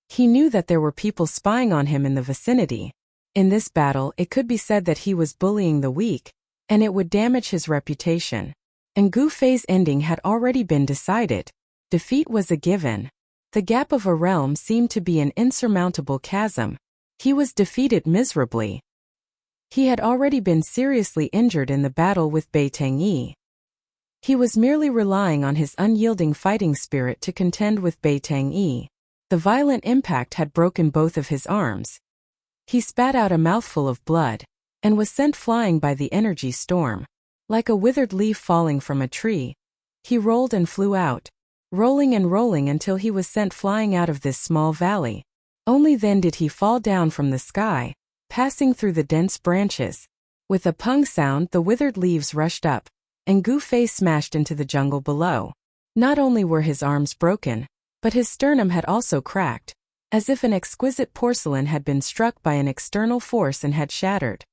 He knew that there were people spying on him in the vicinity. In this battle, it could be said that he was bullying the weak, and it would damage his reputation. And Gu Fei's ending had already been decided. Defeat was a given. The gap of a realm seemed to be an insurmountable chasm. He was defeated miserably. He had already been seriously injured in the battle with Bai Tingyi. He was merely relying on his unyielding fighting spirit to contend with Bai Tingyi. The violent impact had broken both of his arms. He spat out a mouthful of blood, and was sent flying by the energy storm. Like a withered leaf falling from a tree, he rolled and flew out, rolling and rolling until he was sent flying out of this small valley. Only then did he fall down from the sky, passing through the dense branches. With a pung sound, the withered leaves rushed up, and Gu Fei smashed into the jungle below. Not only were his arms broken, but his sternum had also cracked, as if an exquisite porcelain had been struck by an external force and had shattered.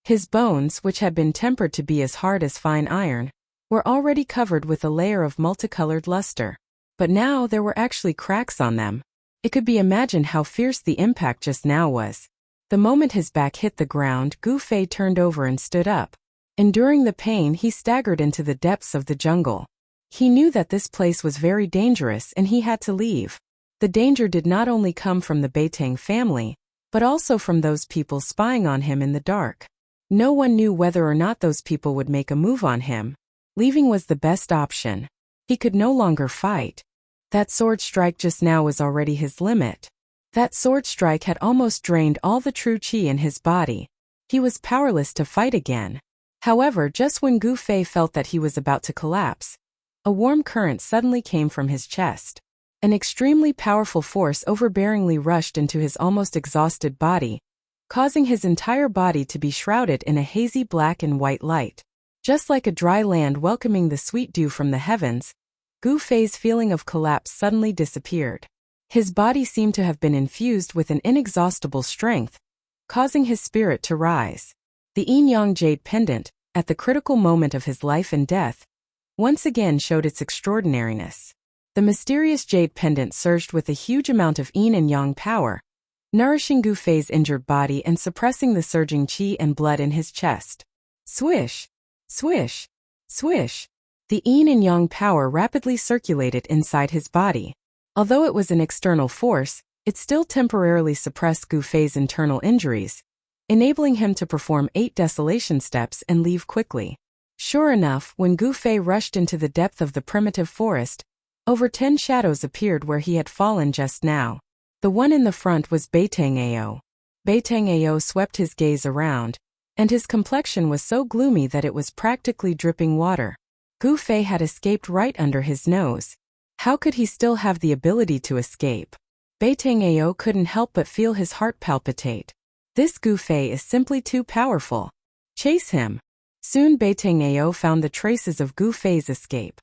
His bones, which had been tempered to be as hard as fine iron, were already covered with a layer of multicolored luster. But now there were actually cracks on them. It could be imagined how fierce the impact just now was. The moment his back hit the ground, Gu Fei turned over and stood up. Enduring the pain, he staggered into the depths of the jungle. He knew that this place was very dangerous and he had to leave. The danger did not only come from the Beitang family, but also from those people spying on him in the dark. No one knew whether or not those people would make a move on him. Leaving was the best option. He could no longer fight. That sword strike just now was already his limit. That sword strike had almost drained all the true qi in his body. He was powerless to fight again. However, just when Gu Fei felt that he was about to collapse, a warm current suddenly came from his chest. An extremely powerful force overbearingly rushed into his almost exhausted body, causing his entire body to be shrouded in a hazy black and white light. Just like a dry land welcoming the sweet dew from the heavens, Gu Fei's feeling of collapse suddenly disappeared. His body seemed to have been infused with an inexhaustible strength, causing his spirit to rise. The yin-yang jade pendant, at the critical moment of his life and death, once again showed its extraordinariness. The mysterious jade pendant surged with a huge amount of yin and yang power, nourishing Gu Fei's injured body and suppressing the surging qi and blood in his chest. Swish! Swish! Swish! The yin and yang power rapidly circulated inside his body. Although it was an external force, it still temporarily suppressed Gu Fei's internal injuries, enabling him to perform 8 desolation steps and leave quickly. Sure enough, when Gu Fei rushed into the depth of the primitive forest, over 10 shadows appeared where he had fallen just now. The one in the front was Beitang Ao. Beitang Ao swept his gaze around, and his complexion was so gloomy that it was practically dripping water. Gu Fei had escaped right under his nose. How could he still have the ability to escape? Beitang Ao couldn't help but feel his heart palpitate. This Gu Fei is simply too powerful. Chase him. Soon Beitang Ao found the traces of Gu Fei's escape.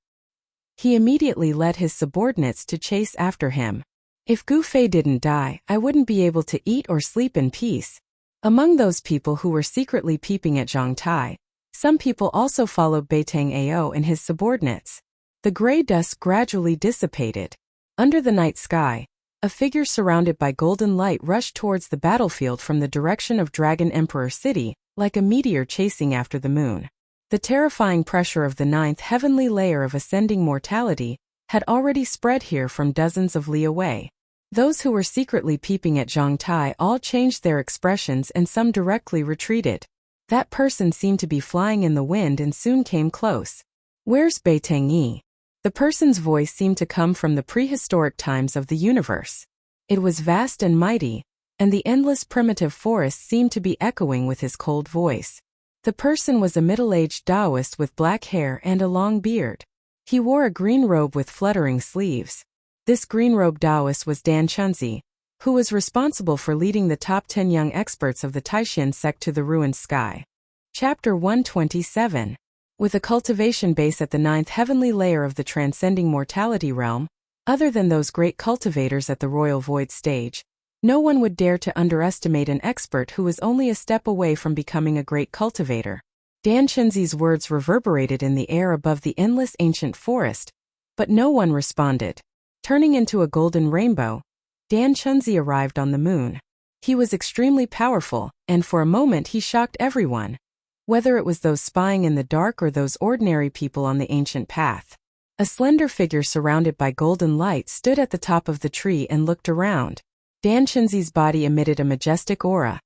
He immediately led his subordinates to chase after him. If Gu Fei didn't die, I wouldn't be able to eat or sleep in peace. Among those people who were secretly peeping at Zhang Tai, some people also followed Beitang Ao and his subordinates. The gray dust gradually dissipated. Under the night sky, a figure surrounded by golden light rushed towards the battlefield from the direction of Dragon Emperor City, like a meteor chasing after the moon. The terrifying pressure of the ninth heavenly layer of ascending mortality had already spread here from dozens of li away. Those who were secretly peeping at Zhang Tai all changed their expressions and some directly retreated. That person seemed to be flying in the wind and soon came close. "Where's Beitang Yi?" The person's voice seemed to come from the prehistoric times of the universe. It was vast and mighty, and the endless primitive forest seemed to be echoing with his cold voice. The person was a middle-aged Taoist with black hair and a long beard. He wore a green robe with fluttering sleeves. This green-robed Taoist was Dan Chunzi, who was responsible for leading the top 10 young experts of the Taishan sect to the ruined sky. Chapter 127. With a cultivation base at the ninth heavenly layer of the transcending mortality realm, other than those great cultivators at the royal void stage, no one would dare to underestimate an expert who was only a step away from becoming a great cultivator. Dan Chunzi's words reverberated in the air above the endless ancient forest, but no one responded. Turning into a golden rainbow, Dan Chunzi arrived on the moon. He was extremely powerful, and for a moment he shocked everyone, whether it was those spying in the dark or those ordinary people on the ancient path. A slender figure surrounded by golden light stood at the top of the tree and looked around. Dan Chunzi's body emitted a majestic aura,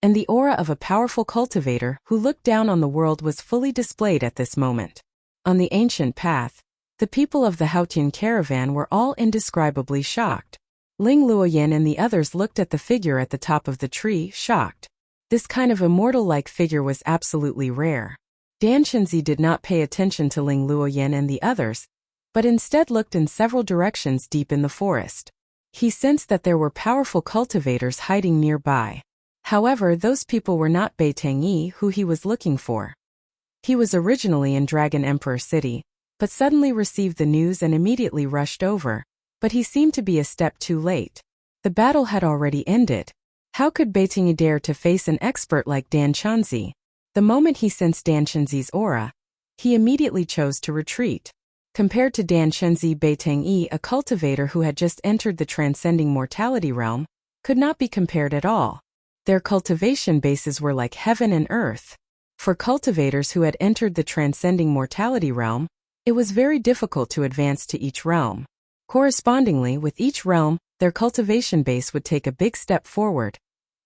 and the aura of a powerful cultivator who looked down on the world was fully displayed at this moment. On the ancient path, the people of the Haotian caravan were all indescribably shocked. Ling Luoyan and the others looked at the figure at the top of the tree, shocked. This kind of immortal-like figure was absolutely rare. Dan Chunzi did not pay attention to Ling Luoyan and the others, but instead looked in several directions deep in the forest. He sensed that there were powerful cultivators hiding nearby. However, those people were not Beitang Yi who he was looking for. He was originally in Dragon Emperor City, but suddenly received the news and immediately rushed over, but he seemed to be a step too late. The battle had already ended. How could Beitang Yi dare to face an expert like Dan Chunzi? The moment he sensed Dan Chunzi's aura, he immediately chose to retreat. Compared to Dan Chunzi, Beitang Yi, a cultivator who had just entered the transcending mortality realm, could not be compared at all. Their cultivation bases were like heaven and earth. For cultivators who had entered the transcending mortality realm, it was very difficult to advance to each realm. Correspondingly, with each realm, their cultivation base would take a big step forward,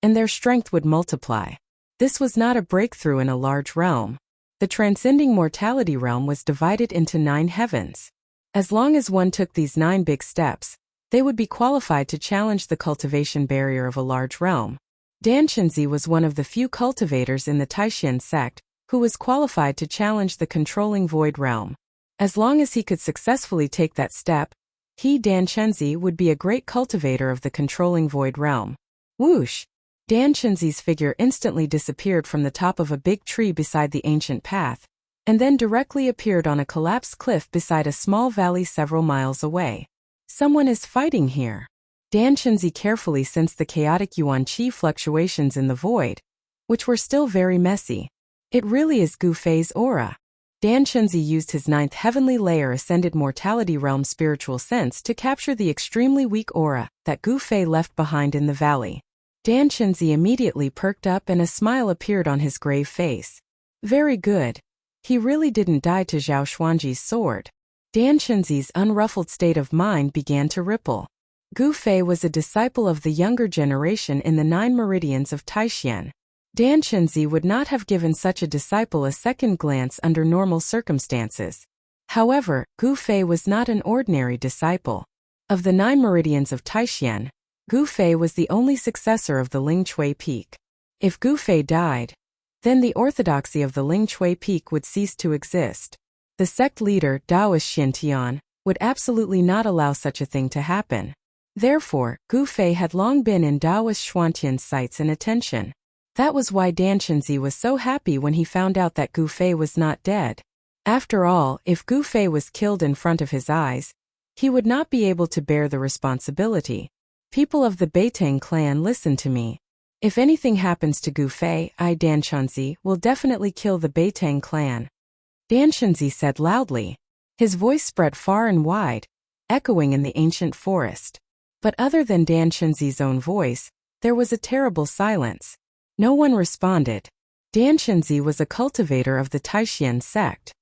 and their strength would multiply. This was not a breakthrough in a large realm. The transcending mortality realm was divided into 9 heavens. As long as one took these 9 big steps, they would be qualified to challenge the cultivation barrier of a large realm. Dan Chunzi was one of the few cultivators in the Taishan sect who was qualified to challenge the controlling void realm. As long as he could successfully take that step, he, Dan Chunzi, would be a great cultivator of the controlling void realm. Whoosh! Dan Chunzi's figure instantly disappeared from the top of a big tree beside the ancient path, and then directly appeared on a collapsed cliff beside a small valley several miles away. Someone is fighting here. Dan Chunzi carefully sensed the chaotic yuan qi fluctuations in the void, which were still very messy. It really is Gu Fei's aura. Dan Chunzi used his 9th heavenly layer ascended mortality realm spiritual sense to capture the extremely weak aura that Gu Fei left behind in the valley. Dan Chunzi immediately perked up and a smile appeared on his grave face. Very good. He really didn't die to Zhao Xuanji's sword. Dan Chunzi's unruffled state of mind began to ripple. Gu Fei was a disciple of the younger generation in the 9 meridians of Taishan. Dan Chunzi would not have given such a disciple a second glance under normal circumstances. However, Gu Fei was not an ordinary disciple. Of the 9 meridians of Taishan, Gu Fei was the only successor of the Ling Chui Peak. If Gu Fei died, then the orthodoxy of the Ling Chui Peak would cease to exist. The sect leader, Taoist Xintian, would absolutely not allow such a thing to happen. Therefore, Gu Fei had long been in Taoist Xuantian's sights and attention. That was why Dan Chunzi was so happy when he found out that Gu Fei was not dead. After all, if Gu Fei was killed in front of his eyes, he would not be able to bear the responsibility. People of the Beitang clan, listen to me. If anything happens to Gu Fei, Dan Chunzi will definitely kill the Beitang clan. Dan Chunzi said loudly. His voice spread far and wide, echoing in the ancient forest. But other than Dan Chunzi's own voice, there was a terrible silence. No one responded. Dan Chunzi was a cultivator of the Taishan sect.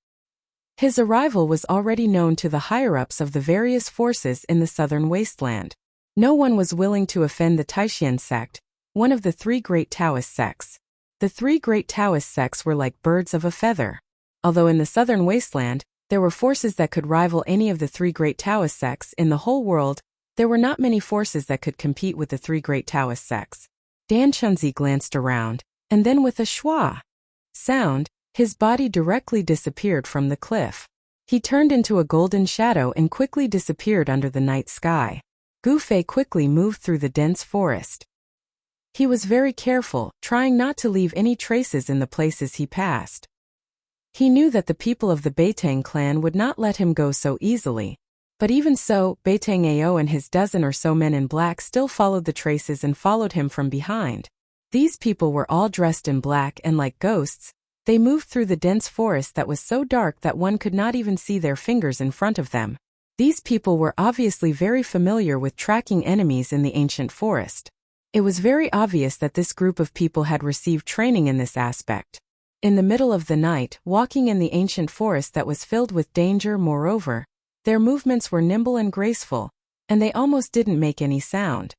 His arrival was already known to the higher-ups of the various forces in the southern wasteland. No one was willing to offend the Taishan sect, one of the three great Taoist sects. The three great Taoist sects were like birds of a feather. Although in the southern wasteland, there were forces that could rival any of the three great Taoist sects in the whole world, there were not many forces that could compete with the three great Taoist sects. Dan Chunzi glanced around, and then with a schwa sound, his body directly disappeared from the cliff. He turned into a golden shadow and quickly disappeared under the night sky. Gu Fei quickly moved through the dense forest. He was very careful, trying not to leave any traces in the places he passed. He knew that the people of the Beitang clan would not let him go so easily. But even so, Beitang Ao and his dozen or so men in black still followed the traces and followed him from behind. These people were all dressed in black and like ghosts, they moved through the dense forest that was so dark that one could not even see their fingers in front of them. These people were obviously very familiar with tracking enemies in the ancient forest. It was very obvious that this group of people had received training in this aspect. In the middle of the night, walking in the ancient forest that was filled with danger, moreover, their movements were nimble and graceful, and they almost didn't make any sound.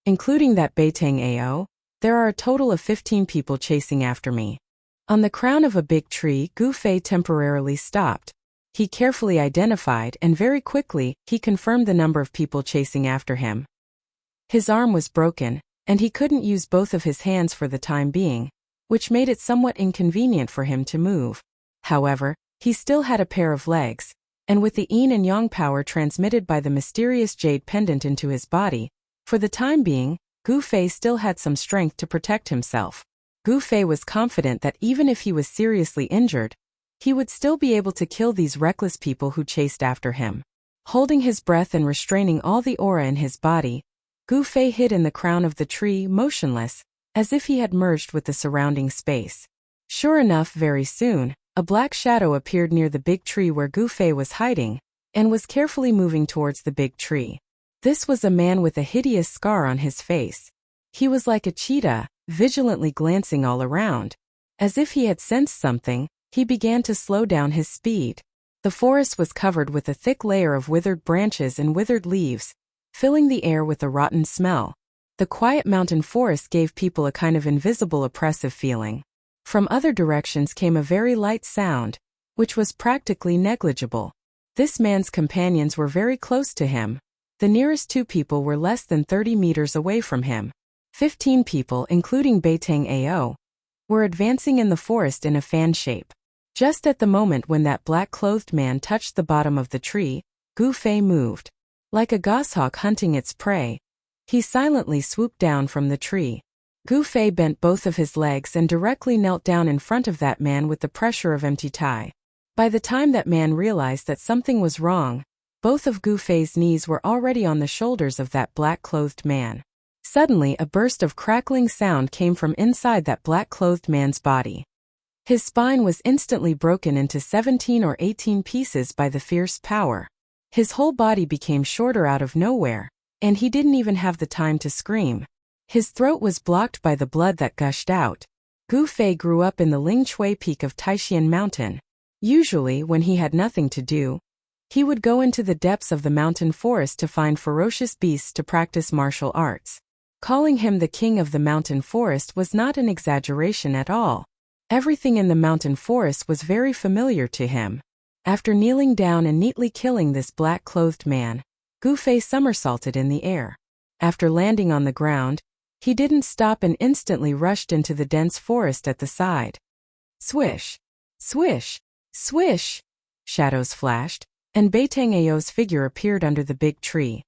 Including that Beitang Ao, there are a total of 15 people chasing after me. On the crown of a big tree, Gu Fei temporarily stopped. He carefully identified and very quickly, he confirmed the number of people chasing after him. His arm was broken, and he couldn't use both of his hands for the time being, which made it somewhat inconvenient for him to move. However, he still had a pair of legs, and with the yin and yang power transmitted by the mysterious jade pendant into his body, for the time being, Gu Fei still had some strength to protect himself. Gu Fei was confident that even if he was seriously injured, he would still be able to kill these reckless people who chased after him. Holding his breath and restraining all the aura in his body, Gu Fei hid in the crown of the tree, motionless, as if he had merged with the surrounding space. Sure enough, very soon, a black shadow appeared near the big tree where Gu Fei was hiding, and was carefully moving towards the big tree. This was a man with a hideous scar on his face. He was like a cheetah, vigilantly glancing all around. As if he had sensed something, he began to slow down his speed. The forest was covered with a thick layer of withered branches and withered leaves, filling the air with a rotten smell. The quiet mountain forest gave people a kind of invisible oppressive feeling. From other directions came a very light sound, which was practically negligible. This man's companions were very close to him. The nearest two people were less than 30 meters away from him. 15 people, including Beitang Ao, were advancing in the forest in a fan shape. Just at the moment when that black-clothed man touched the bottom of the tree, Gu Fei moved. Like a goshawk hunting its prey, he silently swooped down from the tree. Gu Fei bent both of his legs and directly knelt down in front of that man with the pressure of empty tie. By the time that man realized that something was wrong, both of Gu Fei's knees were already on the shoulders of that black-clothed man. Suddenly a burst of crackling sound came from inside that black-clothed man's body. His spine was instantly broken into 17 or 18 pieces by the fierce power. His whole body became shorter out of nowhere, and he didn't even have the time to scream. His throat was blocked by the blood that gushed out. Gu Fei grew up in the Lingchui peak of Taishan Mountain. Usually, when he had nothing to do, he would go into the depths of the mountain forest to find ferocious beasts to practice martial arts. Calling him the king of the mountain forest was not an exaggeration at all. Everything in the mountain forest was very familiar to him. After kneeling down and neatly killing this black-clothed man, Gu Fei somersaulted in the air. After landing on the ground, he didn't stop and instantly rushed into the dense forest at the side. Swish! Swish! Swish! Shadows flashed, and Beitang Ao's figure appeared under the big tree.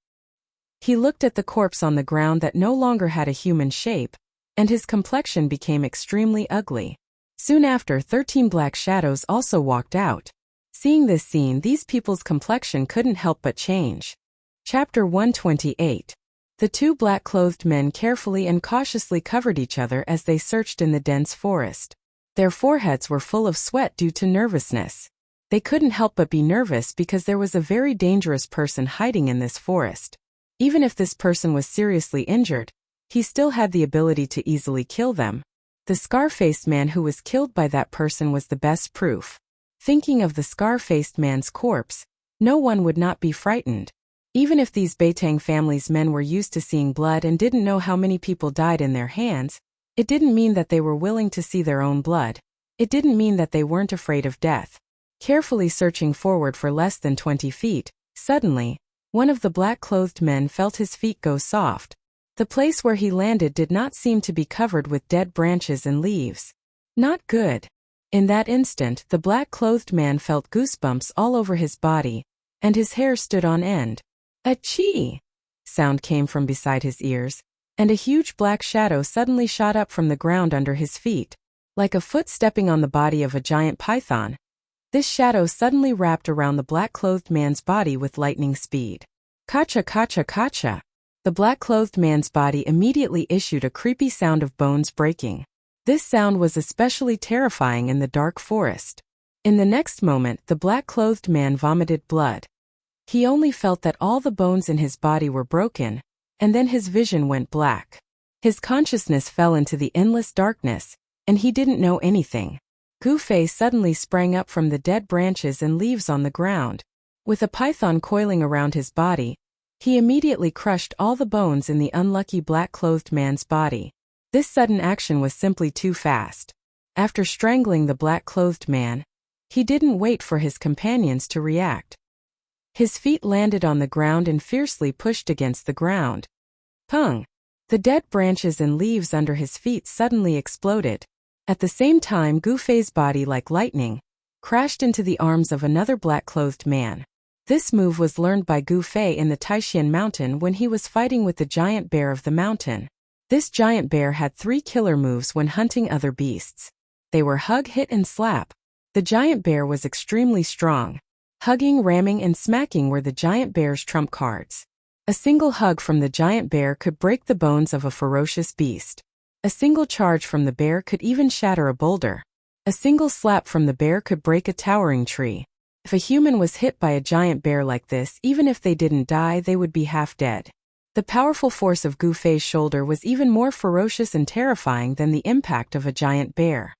He looked at the corpse on the ground that no longer had a human shape, and his complexion became extremely ugly. Soon after, 13 black shadows also walked out. Seeing this scene, these people's complexion couldn't help but change. Chapter 128. The two black-clothed men carefully and cautiously covered each other as they searched in the dense forest. Their foreheads were full of sweat due to nervousness. They couldn't help but be nervous because there was a very dangerous person hiding in this forest. Even if this person was seriously injured, he still had the ability to easily kill them. The scar-faced man who was killed by that person was the best proof. Thinking of the scar-faced man's corpse, no one would not be frightened. Even if these Beitang family's men were used to seeing blood and didn't know how many people died in their hands, it didn't mean that they were willing to see their own blood. It didn't mean that they weren't afraid of death. Carefully searching forward for less than 20 feet, suddenly, one of the black-clothed men felt his feet go soft. The place where he landed did not seem to be covered with dead branches and leaves. Not good. In that instant, the black-clothed man felt goosebumps all over his body, and his hair stood on end. A "chee" sound came from beside his ears, and a huge black shadow suddenly shot up from the ground under his feet, like a foot stepping on the body of a giant python. This shadow suddenly wrapped around the black-clothed man's body with lightning speed. Kacha kacha kacha. The black-clothed man's body immediately issued a creepy sound of bones breaking. This sound was especially terrifying in the dark forest. In the next moment, the black-clothed man vomited blood. He only felt that all the bones in his body were broken, and then his vision went black. His consciousness fell into the endless darkness, and he didn't know anything. Gu Fei suddenly sprang up from the dead branches and leaves on the ground. With a python coiling around his body, he immediately crushed all the bones in the unlucky black-clothed man's body. This sudden action was simply too fast. After strangling the black-clothed man, he didn't wait for his companions to react. His feet landed on the ground and fiercely pushed against the ground. Pung! The dead branches and leaves under his feet suddenly exploded. At the same time, Gu Fei's body, like lightning, crashed into the arms of another black-clothed man. This move was learned by Gu Fei in the Taixian mountain when he was fighting with the giant bear of the mountain. This giant bear had 3 killer moves when hunting other beasts. They were hug, hit, and slap. The giant bear was extremely strong. Hugging, ramming, and smacking were the giant bear's trump cards. A single hug from the giant bear could break the bones of a ferocious beast. A single charge from the bear could even shatter a boulder. A single slap from the bear could break a towering tree. If a human was hit by a giant bear like this, even if they didn't die, they would be half dead. The powerful force of Gu Fei's shoulder was even more ferocious and terrifying than the impact of a giant bear.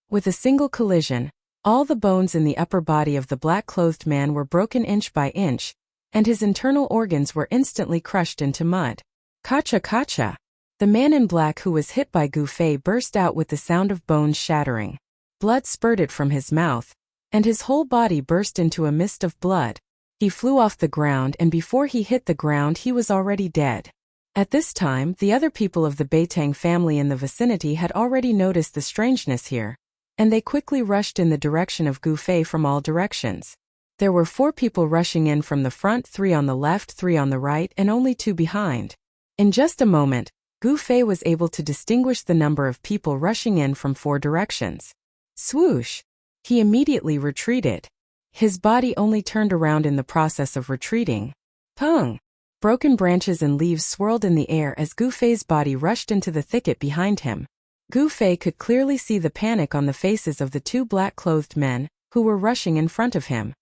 With a single collision, all the bones in the upper body of the black-clothed man were broken inch by inch, and his internal organs were instantly crushed into mud. Kacha kacha! The man in black who was hit by Gu Fei burst out with the sound of bones shattering. Blood spurted from his mouth, and his whole body burst into a mist of blood. He flew off the ground, and before he hit the ground he was already dead. At this time, the other people of the Beitang family in the vicinity had already noticed the strangeness here, and they quickly rushed in the direction of Gu Fei from all directions. There were 4 people rushing in from the front, 3 on the left, 3 on the right, and only 2 behind. In just a moment, Gu Fei was able to distinguish the number of people rushing in from 4 directions. Swoosh! He immediately retreated. His body only turned around in the process of retreating. Pung! Broken branches and leaves swirled in the air as Gu Fei's body rushed into the thicket behind him. Gu Fei could clearly see the panic on the faces of the 2 black-clothed men, who were rushing in front of him.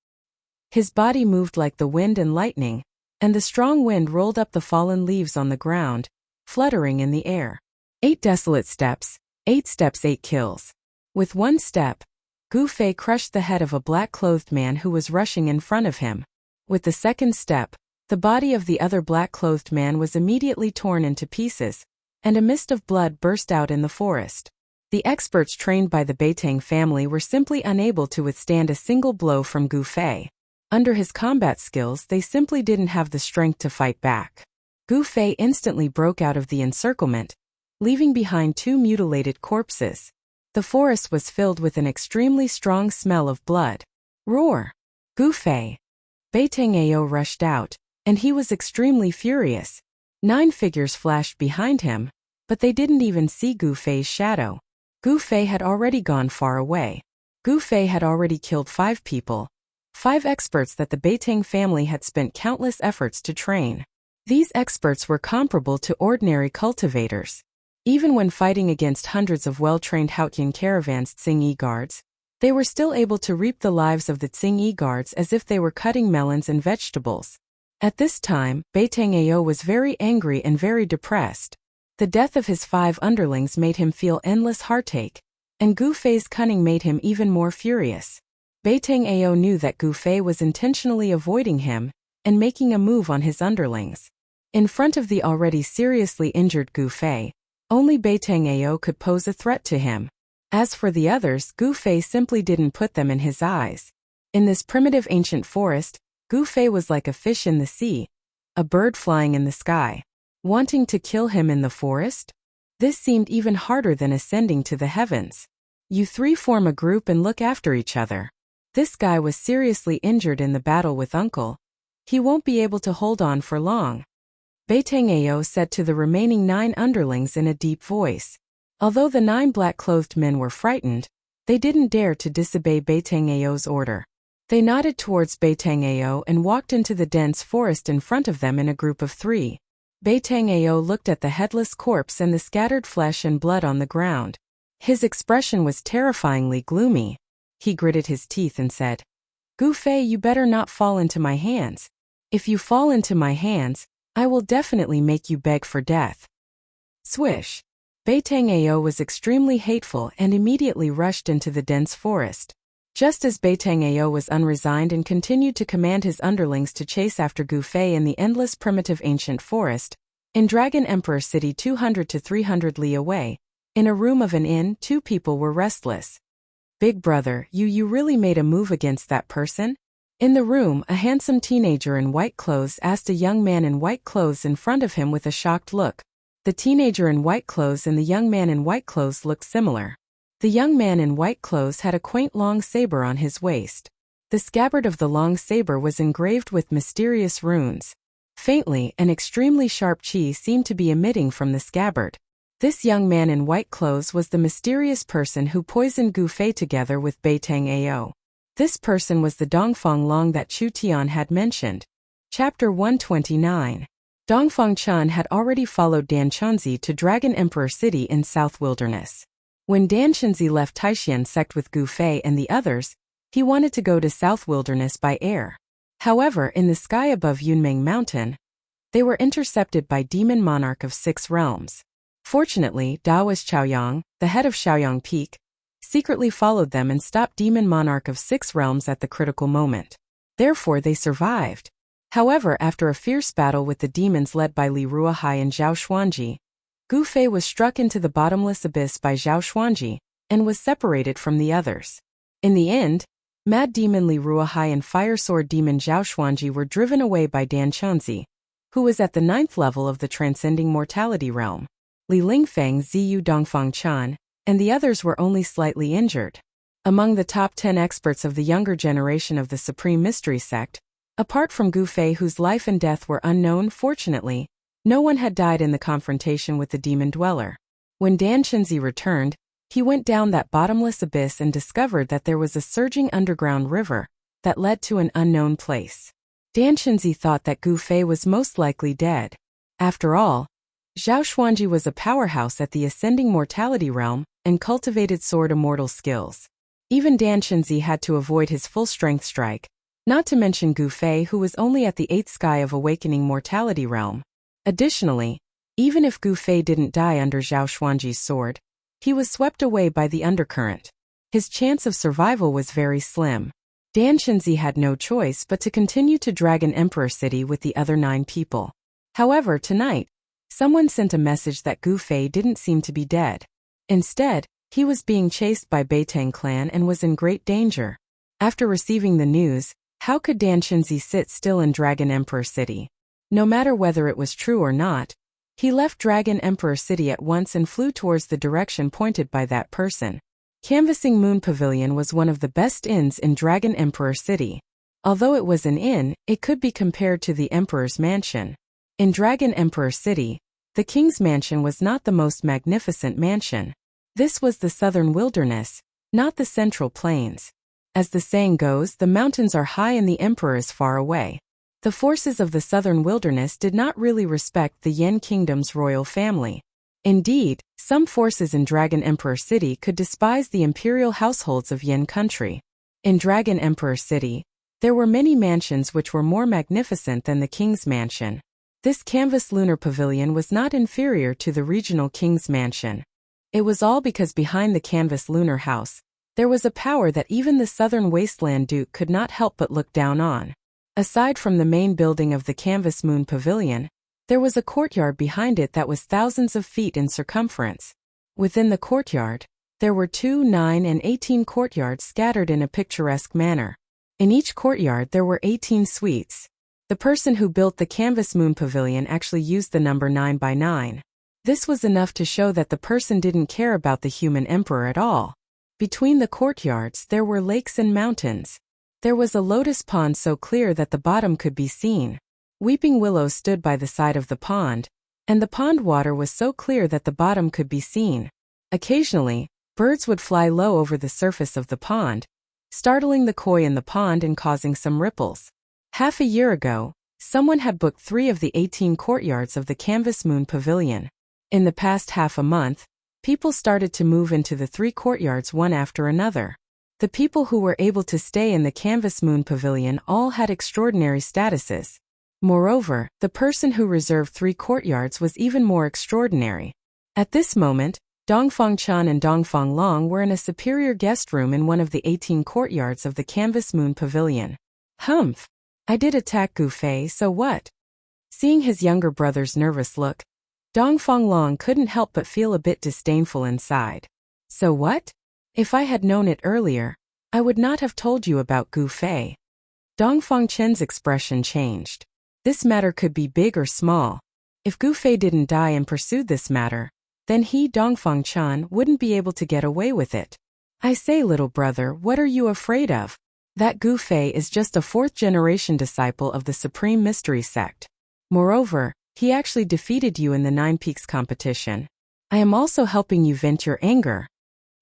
His body moved like the wind and lightning, and the strong wind rolled up the fallen leaves on the ground, fluttering in the air. 8 desolate steps, 8 steps, 8 kills. With 1 step, Gu Fei crushed the head of a black-clothed man who was rushing in front of him. With the 2nd step, the body of the other black-clothed man was immediately torn into pieces, and a mist of blood burst out in the forest. The experts trained by the Beitang family were simply unable to withstand a single blow from Gu Fei. Under his combat skills, they simply didn't have the strength to fight back. Gu Fei instantly broke out of the encirclement, leaving behind 2 mutilated corpses. The forest was filled with an extremely strong smell of blood. Roar! Gu Fei! Beitang Ao rushed out, and he was extremely furious. 9 figures flashed behind him, but they didn't even see Gu Fei's shadow. Gu Fei had already gone far away. Gu Fei had already killed 5 people, 5 experts that the Beitang family had spent countless efforts to train. These experts were comparable to ordinary cultivators. Even when fighting against hundreds of well-trained Hautian caravans Tsing-yi guards, they were still able to reap the lives of the Tsing-yi guards as if they were cutting melons and vegetables. At this time, Beitang-ao was very angry and very depressed. The death of his 5 underlings made him feel endless heartache, and Gu Fei's cunning made him even more furious. Beitang-ao knew that Gu Fei was intentionally avoiding him and making a move on his underlings. In front of the already seriously injured Gu Fei, only Beitang-ao could pose a threat to him. As for the others, Gu Fei simply didn't put them in his eyes. In this primitive ancient forest, Gu Fei was like a fish in the sea, a bird flying in the sky. Wanting to kill him in the forest? This seemed even harder than ascending to the heavens. You 3 form a group and look after each other. This guy was seriously injured in the battle with Uncle. He won't be able to hold on for long. Beitang-ao said to the remaining 9 underlings in a deep voice. Although the 9 black-clothed men were frightened, they didn't dare to disobey Beitang-ao's order. They nodded towards Beitang-ao and walked into the dense forest in front of them in a group of 3. Beitang-ao looked at the headless corpse and the scattered flesh and blood on the ground. His expression was terrifyingly gloomy. He gritted his teeth and said, "Gu Fei, you better not fall into my hands. If you fall into my hands, I will definitely make you beg for death." Swish! Beitang-ao was extremely hateful and immediately rushed into the dense forest. Just as Beitang-ao was unresigned and continued to command his underlings to chase after Gu Fei in the endless primitive ancient forest, in Dragon Emperor City 200 to 300 li away, in a room of an inn, 2 people were restless. "Big brother, you really made a move against that person?" In the room, a handsome teenager in white clothes asked a young man in white clothes in front of him with a shocked look. The teenager in white clothes and the young man in white clothes looked similar. The young man in white clothes had a quaint long saber on his waist. The scabbard of the long saber was engraved with mysterious runes. Faintly, an extremely sharp chi seemed to be emitting from the scabbard. This young man in white clothes was the mysterious person who poisoned Gu Fei together with Beitang-ao. This person was the Dongfang Long that Chu Tian had mentioned. Chapter 129. Dongfang Chan had already followed Dan Chunzi to Dragon Emperor City in South Wilderness. When Dan Chunzi left Taixian sect with Gu Fei and the others, he wanted to go to South Wilderness by air. However, in the sky above Yunmeng Mountain, they were intercepted by Demon Monarch of 6 realms. Fortunately, Daoist Chaoyang, the head of Shaoyang Peak, secretly followed them and stopped Demon Monarch of 6 realms at the critical moment. Therefore, they survived. However, after a fierce battle with the demons led by Li Ruohai and Zhao Xuanji, Gu Fei was struck into the bottomless abyss by Zhao Xuanji and was separated from the others. In the end, Mad Demon Li Ruohai and Fire Sword Demon Zhao Xuanji were driven away by Dan Chunzi, who was at the 9th level of the Transcending Mortality Realm. Li Lingfeng, Ziyu Dongfang Chan, and the others were only slightly injured. Among the top 10 experts of the younger generation of the Supreme Mystery Sect, apart from Gu Fei, whose life and death were unknown, fortunately, no one had died in the confrontation with the demon dweller. When Dan Chunzi returned, he went down that bottomless abyss and discovered that there was a surging underground river that led to an unknown place. Dan Chunzi thought that Gu Fei was most likely dead. After all, Zhao Xuanji was a powerhouse at the Ascending Mortality Realm and cultivated sword immortal skills. Even Dan Chunzi had to avoid his full-strength strike, not to mention Gu Fei, who was only at the 8th sky of Awakening Mortality Realm. Additionally, even if Gu Fei didn't die under Zhao Xuanji's sword, he was swept away by the undercurrent. His chance of survival was very slim. Dan Chunzi had no choice but to continue to Dragon Emperor City with the other 9 people. However, tonight, someone sent a message that Gu Fei didn't seem to be dead. Instead, he was being chased by Beitang clan and was in great danger. After receiving the news, how could Dan Chunzi sit still in Dragon Emperor City? No matter whether it was true or not, he left Dragon Emperor City at once and flew towards the direction pointed by that person. Canvassing Moon Pavilion was one of the best inns in Dragon Emperor City. Although it was an inn, it could be compared to the Emperor's mansion. In Dragon Emperor City, the king's mansion was not the most magnificent mansion. This was the southern wilderness, not the central plains. As the saying goes, the mountains are high and the emperor is far away. The forces of the southern wilderness did not really respect the Yen Kingdom's royal family. Indeed, some forces in Dragon Emperor City could despise the imperial households of Yen country. In Dragon Emperor City, there were many mansions which were more magnificent than the king's mansion. This canvas lunar pavilion was not inferior to the regional king's mansion. It was all because behind the canvas lunar house, there was a power that even the southern wasteland duke could not help but look down on. Aside from the main building of the canvas moon pavilion, there was a courtyard behind it that was thousands of feet in circumference. Within the courtyard, there were 2, 9, and 18 courtyards scattered in a picturesque manner. In each courtyard there were 18 suites. The person who built the canvas moon pavilion actually used the number 9 by 9. This was enough to show that the person didn't care about the human emperor at all. Between the courtyards there were lakes and mountains. There was a lotus pond so clear that the bottom could be seen. Weeping willows stood by the side of the pond, and the pond water was so clear that the bottom could be seen. Occasionally, birds would fly low over the surface of the pond, startling the koi in the pond and causing some ripples. Half a year ago, someone had booked 3 of the 18 courtyards of the Canvas Moon Pavilion. In the past half a month, people started to move into the 3 courtyards one after another. The people who were able to stay in the Canvas Moon Pavilion all had extraordinary statuses. Moreover, the person who reserved 3 courtyards was even more extraordinary. At this moment, Dongfang Chan and Dongfang Long were in a superior guest room in one of the 18 courtyards of the Canvas Moon Pavilion. Humph! I did attack Gu Fei, so what? Seeing his younger brother's nervous look, Dongfang Long couldn't help but feel a bit disdainful inside. So what? If I had known it earlier, I would not have told you about Gu Fei. Dongfang Chen's expression changed. This matter could be big or small. If Gu Fei didn't die and pursued this matter, then he, Dongfang Chan, wouldn't be able to get away with it. I say, little brother, what are you afraid of? That Gu Fei is just a 4th-generation disciple of the Supreme Mystery Sect. Moreover, he actually defeated you in the 9 Peaks competition. I am also helping you vent your anger.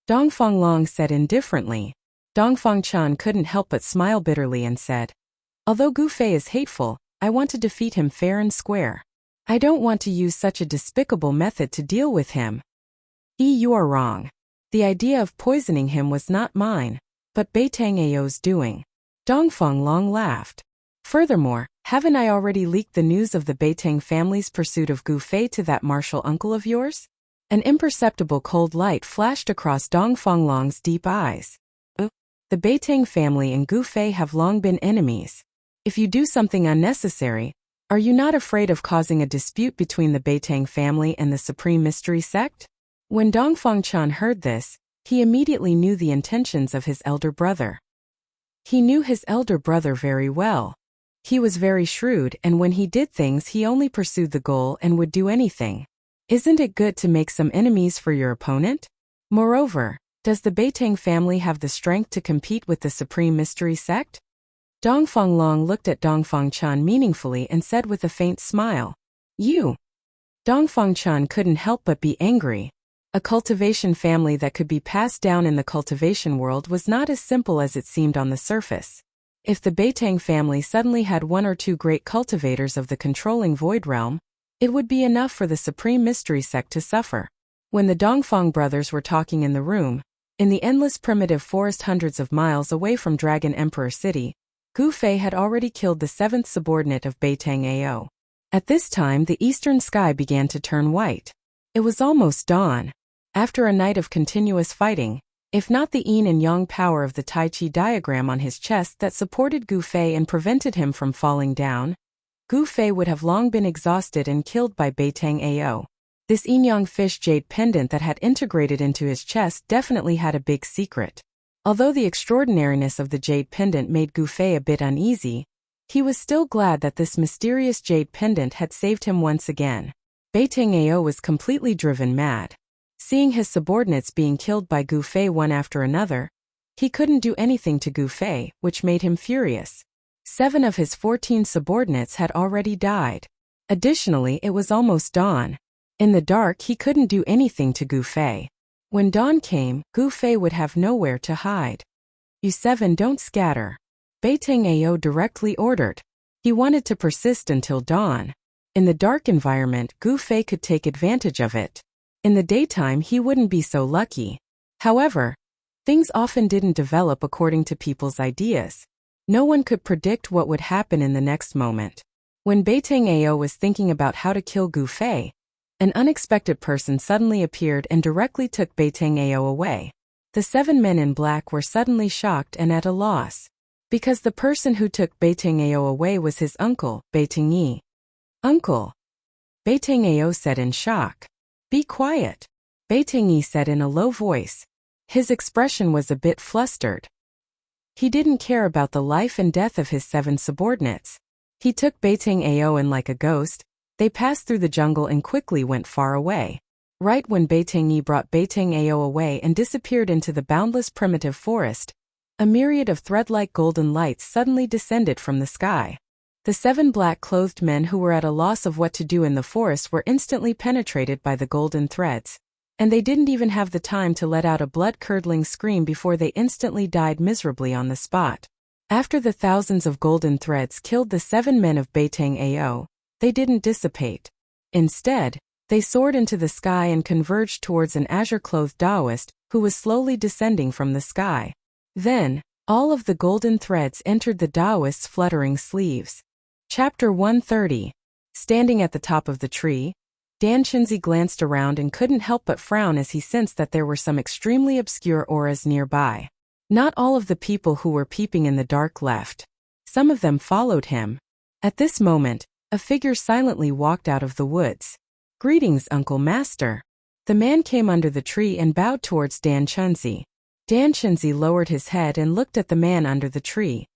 Dongfang Long said indifferently. Dongfang Chan couldn't help but smile bitterly and said, although Gu Fei is hateful, I want to defeat him fair and square. I don't want to use such a despicable method to deal with him. You are wrong. The idea of poisoning him was not mine, but Beitang Ao's doing. Dongfang Long laughed. Furthermore, haven't I already leaked the news of the Beitang family's pursuit of Gu Fei to that martial uncle of yours? An imperceptible cold light flashed across Dongfang Long's deep eyes. The Beitang family and Gu Fei have long been enemies. If you do something unnecessary, are you not afraid of causing a dispute between the Beitang family and the Supreme Mystery Sect? When Dongfang Chan heard this, he immediately knew the intentions of his elder brother. He knew his elder brother very well. He was very shrewd, and when he did things he only pursued the goal and would do anything. Isn't it good to make some enemies for your opponent? Moreover, does the Beitang family have the strength to compete with the Supreme Mystery Sect? Dongfang Long looked at Dongfang Chan meaningfully and said with a faint smile, You. Dongfang Chan couldn't help but be angry. A cultivation family that could be passed down in the cultivation world was not as simple as it seemed on the surface. If the Beitang family suddenly had 1 or 2 great cultivators of the controlling void realm, it would be enough for the Supreme Mystery Sect to suffer. When the Dongfang brothers were talking in the room, in the endless primitive forest hundreds of miles away from Dragon Emperor City, Gu Fei had already killed the 7th subordinate of Beitang Ao. At this time the eastern sky began to turn white. It was almost dawn. After a night of continuous fighting, if not the yin and yang power of the Tai Chi diagram on his chest that supported Gu Fei and prevented him from falling down, Gu Fei would have long been exhausted and killed by Beitang Ao. This yin-yang fish jade pendant that had integrated into his chest definitely had a big secret. Although the extraordinariness of the jade pendant made Gu Fei a bit uneasy, he was still glad that this mysterious jade pendant had saved him once again. Beitang Ao was completely driven mad. Seeing his subordinates being killed by Gu Fei one after another, he couldn't do anything to Gu Fei, which made him furious. 7 of his 14 subordinates had already died. Additionally, it was almost dawn. In the dark he couldn't do anything to Gu Fei. When dawn came, Gu Fei would have nowhere to hide. You 7 don't scatter. Beitang Ao directly ordered. He wanted to persist until dawn. In the dark environment, Gu Fei could take advantage of it. In the daytime, he wouldn't be so lucky. However, things often didn't develop according to people's ideas. No one could predict what would happen in the next moment. When Beitang Ao was thinking about how to kill Gu Fei, an unexpected person suddenly appeared and directly took Beitang Ao away. The 7 men in black were suddenly shocked and at a loss, because the person who took Beitang Ao away was his uncle, Beitang Yi. "Uncle," Beitang Ao said in shock. "Be quiet," Beitang Yi said in a low voice. His expression was a bit flustered. He didn't care about the life and death of his 7 subordinates. He took Beitang Ao and like a ghost, they passed through the jungle and quickly went far away. Right when Beitang Yi brought Beitang Ao away and disappeared into the boundless primitive forest, a myriad of thread-like golden lights suddenly descended from the sky. The 7 black-clothed men who were at a loss of what to do in the forest were instantly penetrated by the golden threads, and they didn't even have the time to let out a blood-curdling scream before they instantly died miserably on the spot. After the thousands of golden threads killed the 7 men of Beitang Ao, they didn't dissipate. Instead, they soared into the sky and converged towards an azure-clothed Taoist who was slowly descending from the sky. Then, all of the golden threads entered the Taoist's fluttering sleeves. Chapter 130. Standing at the top of the tree, Dan Chenzi glanced around and couldn't help but frown as he sensed that there were some extremely obscure auras nearby. Not all of the people who were peeping in the dark left. Some of them followed him. At this moment, a figure silently walked out of the woods. "Greetings, Uncle Master." The man came under the tree and bowed towards Dan Chenzi. Dan Chenzi lowered his head and looked at the man under the tree.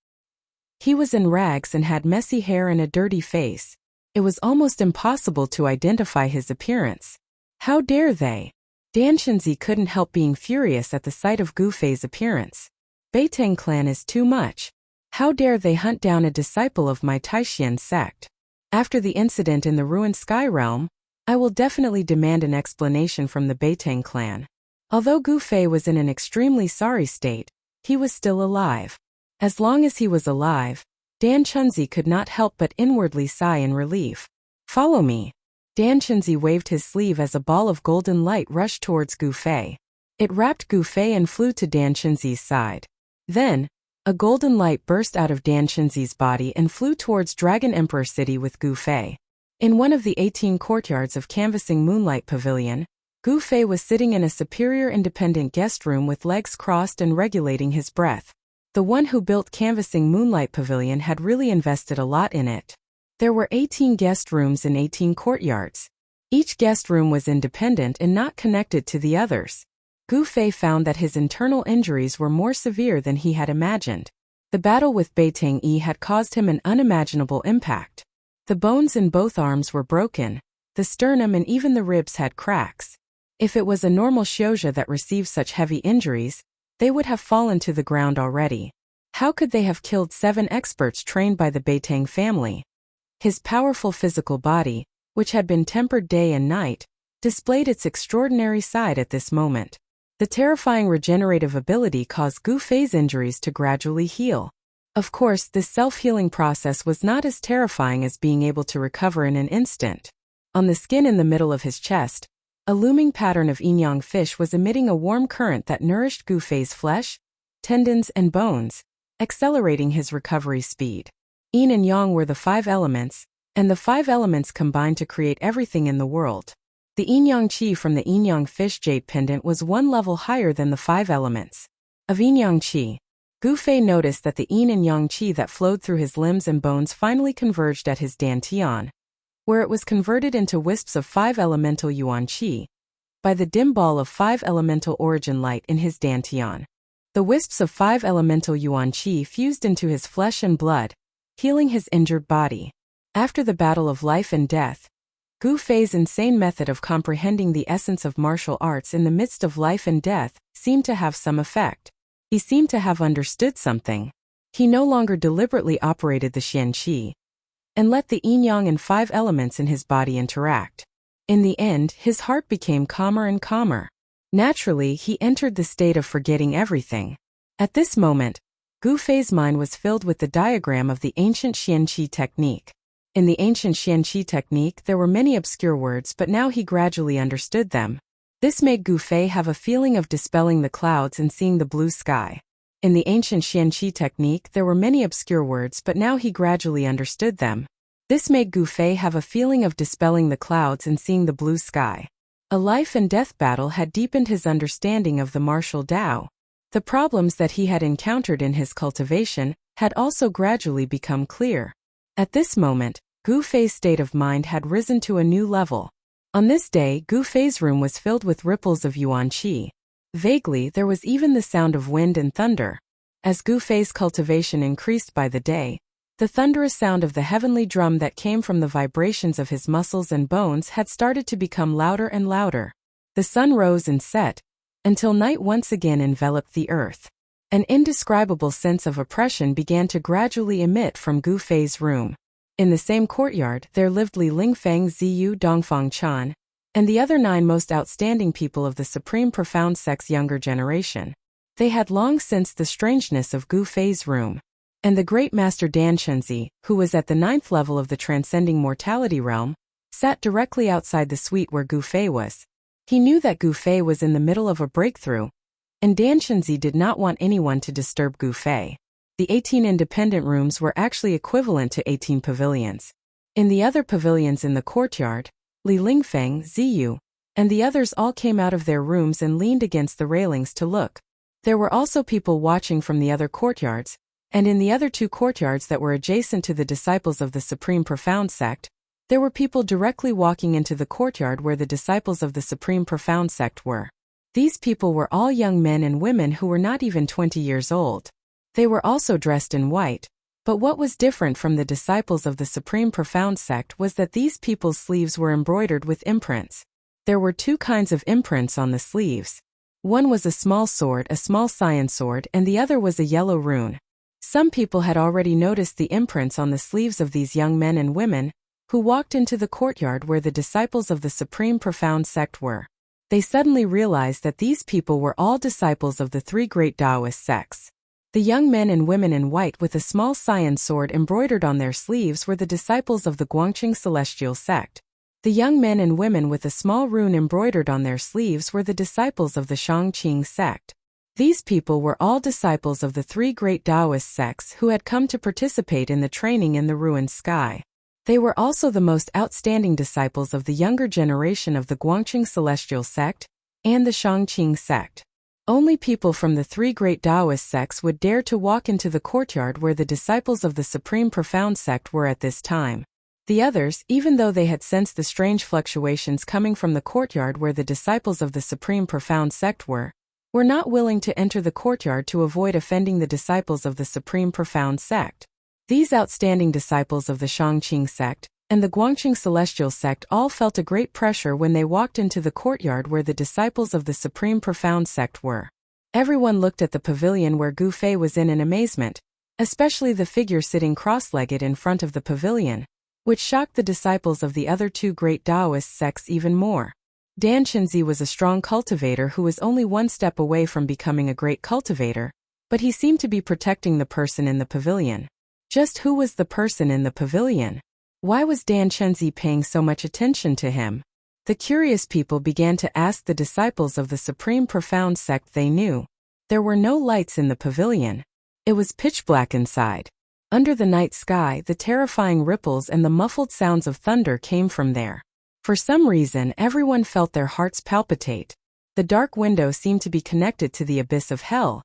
He was in rags and had messy hair and a dirty face. It was almost impossible to identify his appearance. How dare they? Dan Chenzi couldn't help being furious at the sight of Gu Fei's appearance. Beitang clan is too much. How dare they hunt down a disciple of my Taishan sect? After the incident in the ruined Sky Realm, I will definitely demand an explanation from the Beitang clan. Although Gu Fei was in an extremely sorry state, he was still alive. As long as he was alive, Dan Chenzi could not help but inwardly sigh in relief. "Follow me." Dan Chenzi waved his sleeve as a ball of golden light rushed towards Gu Fei. It wrapped Gu Fei and flew to Dan Chenzi's side. Then, a golden light burst out of Dan Chenzi's body and flew towards Dragon Emperor City with Gu Fei. In one of the 18 courtyards of Canvassing Moonlight Pavilion, Gu Fei was sitting in a superior independent guest room with legs crossed and regulating his breath. The one who built Canvassing Moonlight Pavilion had really invested a lot in it. There were 18 guest rooms in 18 courtyards. Each guest room was independent and not connected to the others. Gu Fei found that his internal injuries were more severe than he had imagined. The battle with Beitang Yi had caused him an unimaginable impact. The bones in both arms were broken, the sternum and even the ribs had cracks. If it was a normal Xiozha that received such heavy injuries, they would have fallen to the ground already. How could they have killed 7 experts trained by the Beitang family? His powerful physical body, which had been tempered day and night, displayed its extraordinary side at this moment. The terrifying regenerative ability caused Gu Fei's injuries to gradually heal. Of course, this self-healing process was not as terrifying as being able to recover in an instant. On the skin in the middle of his chest, a looming pattern of yin-yang fish was emitting a warm current that nourished Gu Fei's flesh, tendons, and bones, accelerating his recovery speed. Yin and yang were the 5 elements, and the 5 elements combined to create everything in the world. The yin-yang qi from the yin-yang fish jade pendant was 1 level higher than the 5 elements. Of yin-yang qi, Gu Fei noticed that the yin and yang qi that flowed through his limbs and bones finally converged at his dantian, where it was converted into wisps of 5 elemental yuan qi, by the dim ball of 5 elemental origin light in his dantian. The wisps of 5 elemental yuan qi fused into his flesh and blood, healing his injured body. After the battle of life and death, Gu Fei's insane method of comprehending the essence of martial arts in the midst of life and death seemed to have some effect. He seemed to have understood something. He no longer deliberately operated the Xian Qi and let the yin-yang and 5 elements in his body interact. In the end, his heart became calmer and calmer. Naturally, he entered the state of forgetting everything. At this moment, Gu Fei's mind was filled with the diagram of the ancient Xianqi technique. In the ancient Xianqi technique there were many obscure words, but now he gradually understood them. This made Gu Fei have a feeling of dispelling the clouds and seeing the blue sky. In the ancient Xianqi technique there were many obscure words, but now he gradually understood them. This made Gu Fei have a feeling of dispelling the clouds and seeing the blue sky. A life and death battle had deepened his understanding of the martial Tao. The problems that he had encountered in his cultivation had also gradually become clear. At this moment, Gu Fei's state of mind had risen to a new level. On this day, Gu Fei's room was filled with ripples of yuan qi. Vaguely, there was even the sound of wind and thunder. As Gu Fei's cultivation increased by the day, the thunderous sound of the heavenly drum that came from the vibrations of his muscles and bones had started to become louder and louder. The sun rose and set, until night once again enveloped the earth. An indescribable sense of oppression began to gradually emit from Gu Fei's room. In the same courtyard, there lived Li Lingfeng, Ziyu, Dongfang Chan, and the other 9 most outstanding people of the Supreme Profound Sect's younger generation. They had long sensed the strangeness of Gu Fei's room. And the great master Dan Chenzi, who was at the 9th level of the transcending mortality realm, sat directly outside the suite where Gu Fei was. He knew that Gu Fei was in the middle of a breakthrough, and Dan Chenzi did not want anyone to disturb Gu Fei. The 18 independent rooms were actually equivalent to 18 pavilions. In the other pavilions in the courtyard, Li Lingfeng, Ziyu, and the others all came out of their rooms and leaned against the railings to look. There were also people watching from the other courtyards, and in the other 2 courtyards that were adjacent to the disciples of the Supreme Profound Sect, there were people directly walking into the courtyard where the disciples of the Supreme Profound Sect were. These people were all young men and women who were not even 20 years old. They were also dressed in white. But what was different from the disciples of the Supreme Profound Sect was that these people's sleeves were embroidered with imprints. There were 2 kinds of imprints on the sleeves. One was a small sword, a small cyan sword, and the other was a yellow rune. Some people had already noticed the imprints on the sleeves of these young men and women, who walked into the courtyard where the disciples of the Supreme Profound Sect were. They suddenly realized that these people were all disciples of the 3 great Taoist sects. The young men and women in white with a small cyan sword embroidered on their sleeves were the disciples of the Guangqing Celestial Sect. The young men and women with a small rune embroidered on their sleeves were the disciples of the Shangqing Sect. These people were all disciples of the 3 great Taoist sects who had come to participate in the training in the ruined sky. They were also the most outstanding disciples of the younger generation of the Guangqing Celestial Sect and the Shangqing Sect. Only people from the 3 great Taoist sects would dare to walk into the courtyard where the disciples of the Supreme Profound Sect were at this time. The others, even though they had sensed the strange fluctuations coming from the courtyard where the disciples of the Supreme Profound Sect were not willing to enter the courtyard to avoid offending the disciples of the Supreme Profound Sect. These outstanding disciples of the Shangqing Sect and the Guangqing Celestial Sect all felt a great pressure when they walked into the courtyard where the disciples of the Supreme Profound Sect were. Everyone looked at the pavilion where Gu Fei was in amazement, especially the figure sitting cross-legged in front of the pavilion, which shocked the disciples of the other 2 great Taoist sects even more. Dan Chenzi was a strong cultivator who was only 1 step away from becoming a great cultivator, but he seemed to be protecting the person in the pavilion. Just who was the person in the pavilion? Why was Dan Chenzi paying so much attention to him? The curious people began to ask the disciples of the Supreme Profound Sect they knew. There were no lights in the pavilion. It was pitch black inside. Under the night sky, the terrifying ripples and the muffled sounds of thunder came from there. For some reason, everyone felt their hearts palpitate. The dark window seemed to be connected to the abyss of hell,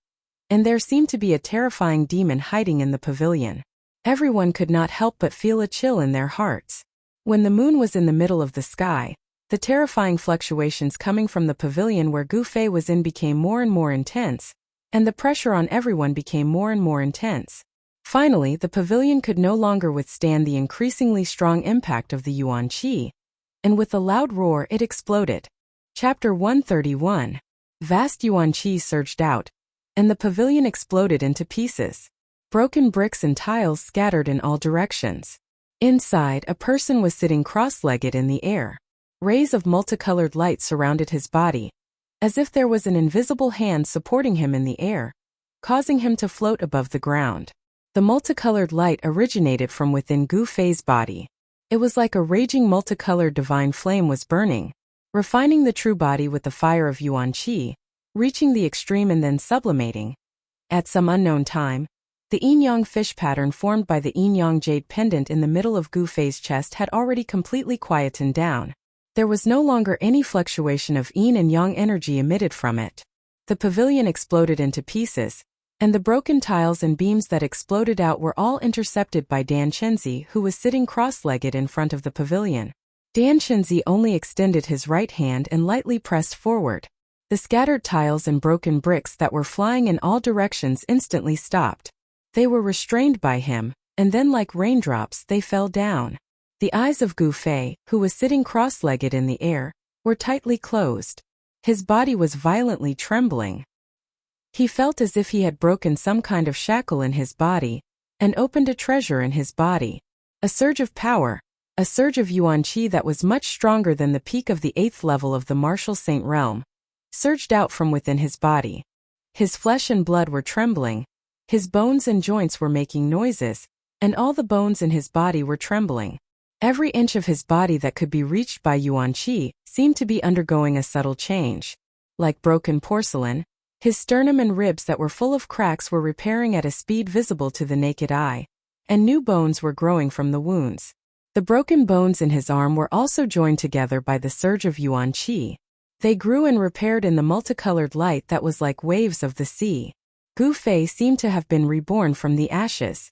and there seemed to be a terrifying demon hiding in the pavilion. Everyone could not help but feel a chill in their hearts. When the moon was in the middle of the sky, the terrifying fluctuations coming from the pavilion where Gu Fei was in became more and more intense, and the pressure on everyone became more and more intense. Finally, the pavilion could no longer withstand the increasingly strong impact of the yuan qi, and with a loud roar it exploded. Chapter 131. Vast yuan qi surged out, and the pavilion exploded into pieces. Broken bricks and tiles scattered in all directions. Inside, a person was sitting cross-legged in the air. Rays of multicolored light surrounded his body, as if there was an invisible hand supporting him in the air. causing him to float above the ground. The multicolored light originated from within Gu Fei's body. It was like a raging multicolored divine flame was burning, refining the true body with the fire of Yuan Qi, reaching the extreme and then sublimating. At some unknown time, the yin-yang fish pattern formed by the yin-yang jade pendant in the middle of Gu Fei's chest had already completely quietened down. There was no longer any fluctuation of yin and yang energy emitted from it. The pavilion exploded into pieces, and the broken tiles and beams that exploded out were all intercepted by Dan Chenzi, who was sitting cross-legged in front of the pavilion. Dan Chenzi only extended his right hand and lightly pressed forward. The scattered tiles and broken bricks that were flying in all directions instantly stopped. They were restrained by him, and then like raindrops they fell down. The eyes of Gu Fei, who was sitting cross-legged in the air, were tightly closed. His body was violently trembling. He felt as if he had broken some kind of shackle in his body, and opened a treasure in his body. A surge of power, a surge of Yuan Qi that was much stronger than the peak of the 8th level of the martial saint realm, surged out from within his body. His flesh and blood were trembling, his bones and joints were making noises, and all the bones in his body were trembling. Every inch of his body that could be reached by Yuan Qi seemed to be undergoing a subtle change. Like broken porcelain, his sternum and ribs that were full of cracks were repairing at a speed visible to the naked eye, and new bones were growing from the wounds. The broken bones in his arm were also joined together by the surge of Yuan Qi. They grew and repaired in the multicolored light that was like waves of the sea. Gu Fei seemed to have been reborn from the ashes.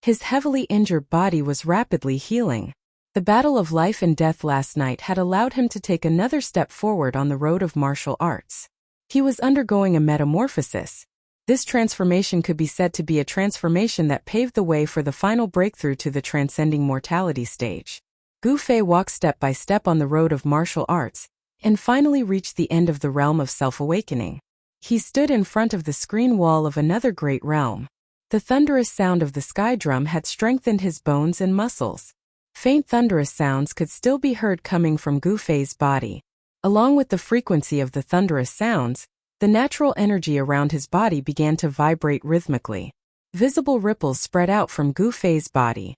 His heavily injured body was rapidly healing. The battle of life and death last night had allowed him to take another step forward on the road of martial arts. He was undergoing a metamorphosis. This transformation could be said to be a transformation that paved the way for the final breakthrough to the transcending mortality stage. Gu Fei walked step by step on the road of martial arts, and finally reached the end of the realm of self-awakening. He stood in front of the screen wall of another great realm. The thunderous sound of the sky drum had strengthened his bones and muscles. Faint thunderous sounds could still be heard coming from Gu Fei's body. Along with the frequency of the thunderous sounds, the natural energy around his body began to vibrate rhythmically. Visible ripples spread out from Gu Fei's body.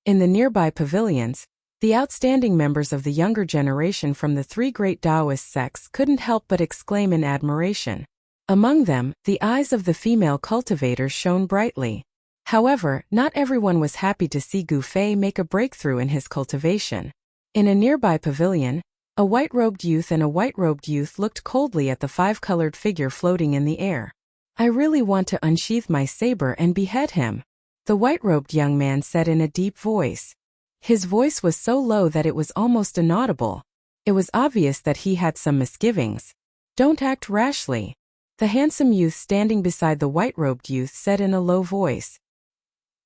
In the nearby pavilions, the outstanding members of the younger generation from the 3 great Taoist sects couldn't help but exclaim in admiration. Among them, the eyes of the female cultivators shone brightly. However, not everyone was happy to see Gu Fei make a breakthrough in his cultivation. In a nearby pavilion, a white-robed youth and a white-robed youth looked coldly at the 5-colored figure floating in the air. "I really want to unsheath my saber and behead him," the white-robed young man said in a deep voice. His voice was so low that it was almost inaudible. It was obvious that he had some misgivings. "Don't act rashly," the handsome youth standing beside the white-robed youth said in a low voice.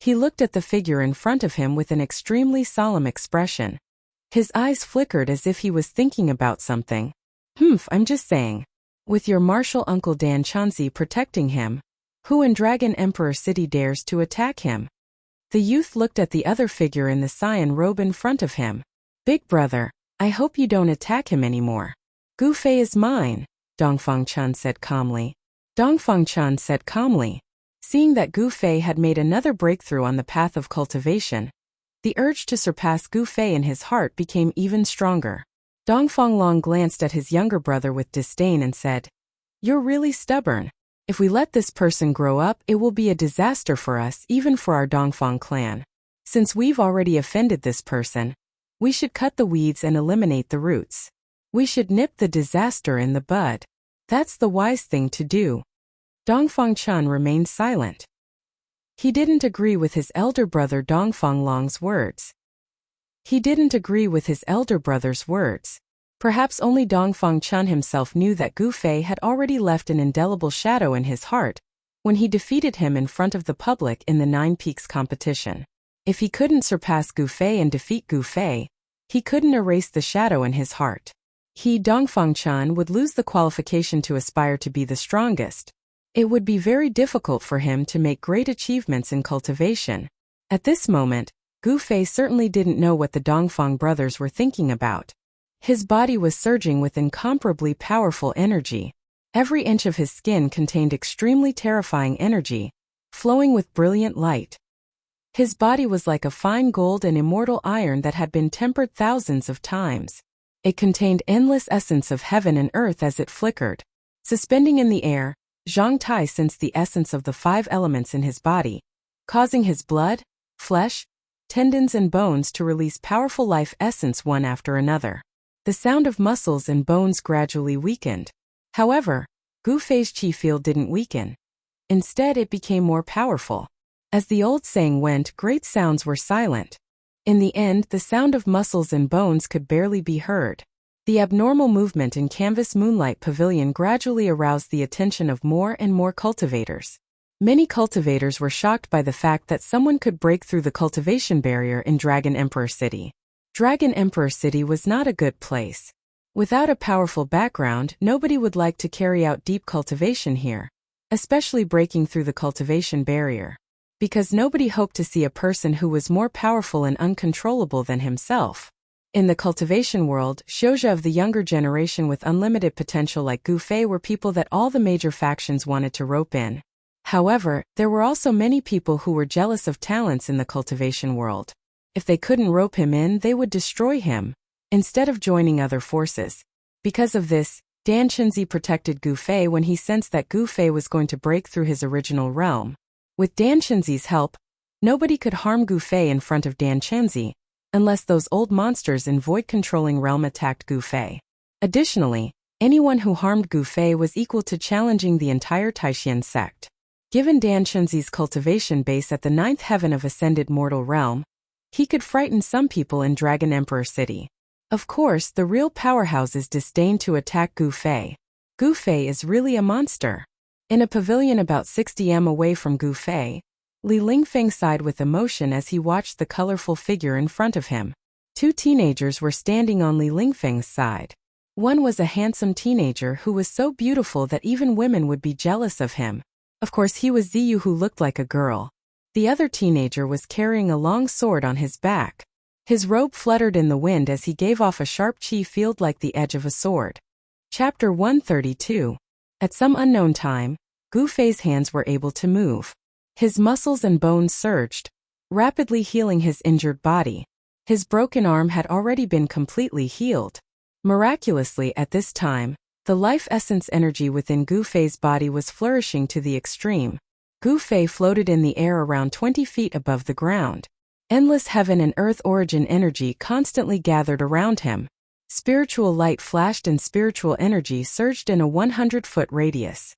He looked at the figure in front of him with an extremely solemn expression. His eyes flickered as if he was thinking about something. I'm just saying. With your martial uncle Dan Chenzi protecting him, who in Dragon Emperor City dares to attack him?" The youth looked at the other figure in the cyan robe in front of him. "Big brother, I hope you don't attack him anymore." "Gu Fei is mine," Dongfang Chen said calmly. Dongfang Chen said calmly. Seeing that Gu Fei had made another breakthrough on the path of cultivation, the urge to surpass Gu Fei in his heart became even stronger. Dongfang Long glanced at his younger brother with disdain and said, "You're really stubborn. If we let this person grow up, it will be a disaster for us, even for our Dongfang clan. Since we've already offended this person, we should cut the weeds and eliminate the roots. We should nip the disaster in the bud. That's the wise thing to do." Dongfang Chen remained silent. He didn't agree with his elder brother Dongfang Long's words. He didn't agree with his elder brother's words. Perhaps only Dongfang Chen himself knew that Gu Fei had already left an indelible shadow in his heart when he defeated him in front of the public in the 9 Peaks competition. If he couldn't surpass Gu Fei and defeat Gu Fei, he couldn't erase the shadow in his heart. He, Dongfang Chen, would lose the qualification to aspire to be the strongest. It would be very difficult for him to make great achievements in cultivation. At this moment, Gu Fei certainly didn't know what the Dongfang brothers were thinking about. His body was surging with incomparably powerful energy. Every inch of his skin contained extremely terrifying energy, flowing with brilliant light. His body was like a fine gold and immortal iron that had been tempered thousands of times. It contained endless essence of heaven and earth as it flickered. Suspending in the air, Zhang Tai sensed the essence of the 5 elements in his body, causing his blood, flesh, tendons and bones to release powerful life essence one after another. The sound of muscles and bones gradually weakened. However, Gu Fei's qi field didn't weaken. Instead, it became more powerful. As the old saying went, great sounds were silent. In the end, the sound of muscles and bones could barely be heard. The abnormal movement in Canvas Moonlight Pavilion gradually aroused the attention of more and more cultivators. Many cultivators were shocked by the fact that someone could break through the cultivation barrier in Dragon Emperor City. Dragon Emperor City was not a good place. Without a powerful background, nobody would like to carry out deep cultivation here, especially breaking through the cultivation barrier. Because nobody hoped to see a person who was more powerful and uncontrollable than himself. In the cultivation world, Shouja of the younger generation with unlimited potential like Gu Fei were people that all the major factions wanted to rope in. However, there were also many people who were jealous of talents in the cultivation world. If they couldn't rope him in, they would destroy him, instead of joining other forces. Because of this, Dan Chenzi protected Gu Fei when he sensed that Gu Fei was going to break through his original realm. With Dan Chenzi's help, nobody could harm Gu Fei in front of Dan Chenzi, unless those old monsters in void-controlling realm attacked Gu Fei. Additionally, anyone who harmed Gu Fei was equal to challenging the entire Taishan sect. Given Dan Chenzi's cultivation base at the 9th heaven of Ascended Mortal Realm, he could frighten some people in Dragon Emperor City. Of course, the real powerhouses disdained to attack Gu Fei. Gu Fei is really a monster. In a pavilion about 60 m away from Gu Fei, Li Lingfeng sighed with emotion as he watched the colorful figure in front of him. 2 teenagers were standing on Li Lingfeng's side. One was a handsome teenager who was so beautiful that even women would be jealous of him. Of course, he was Ziyu, who looked like a girl. The other teenager was carrying a long sword on his back. His robe fluttered in the wind as he gave off a sharp qi field like the edge of a sword. Chapter 132. At some unknown time, Gu Fei's hands were able to move. His muscles and bones surged, rapidly healing his injured body. His broken arm had already been completely healed. Miraculously, at this time, the life essence energy within Gu Fei's body was flourishing to the extreme. Gu Fei floated in the air around 20 feet above the ground. Endless heaven and earth origin energy constantly gathered around him. Spiritual light flashed and spiritual energy surged in a 100-foot radius.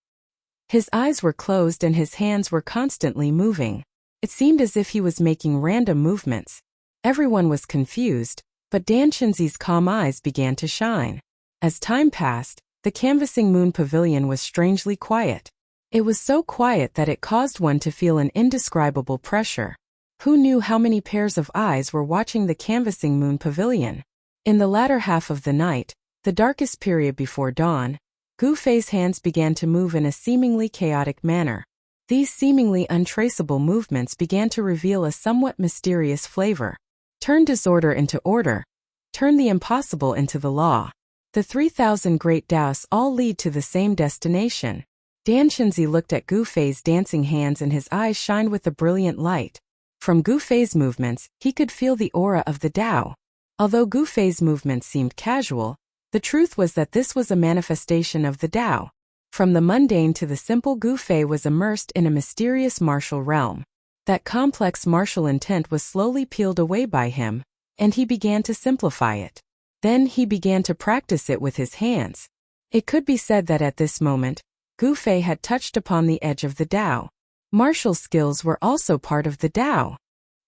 His eyes were closed and his hands were constantly moving. It seemed as if he was making random movements. Everyone was confused, but Dan Chenzi's calm eyes began to shine. As time passed, the canvassing moon pavilion was strangely quiet. It was so quiet that it caused one to feel an indescribable pressure. Who knew how many pairs of eyes were watching the canvassing moon pavilion? In the latter half of the night, the darkest period before dawn, Gu Fei's hands began to move in a seemingly chaotic manner. These seemingly untraceable movements began to reveal a somewhat mysterious flavor. Turn disorder into order. Turn the impossible into the law. The 3,000 great Taoists all lead to the same destination. Dan Chenzi looked at Gu Fei's dancing hands and his eyes shined with a brilliant light. From Gu Fei's movements, he could feel the aura of the Tao. Although Gu Fei's movements seemed casual, the truth was that this was a manifestation of the Tao. From the mundane to the simple, Gu Fei was immersed in a mysterious martial realm. That complex martial intent was slowly peeled away by him, and he began to simplify it. Then he began to practice it with his hands. It could be said that at this moment, Gu Fei had touched upon the edge of the Tao. Martial skills were also part of the Tao.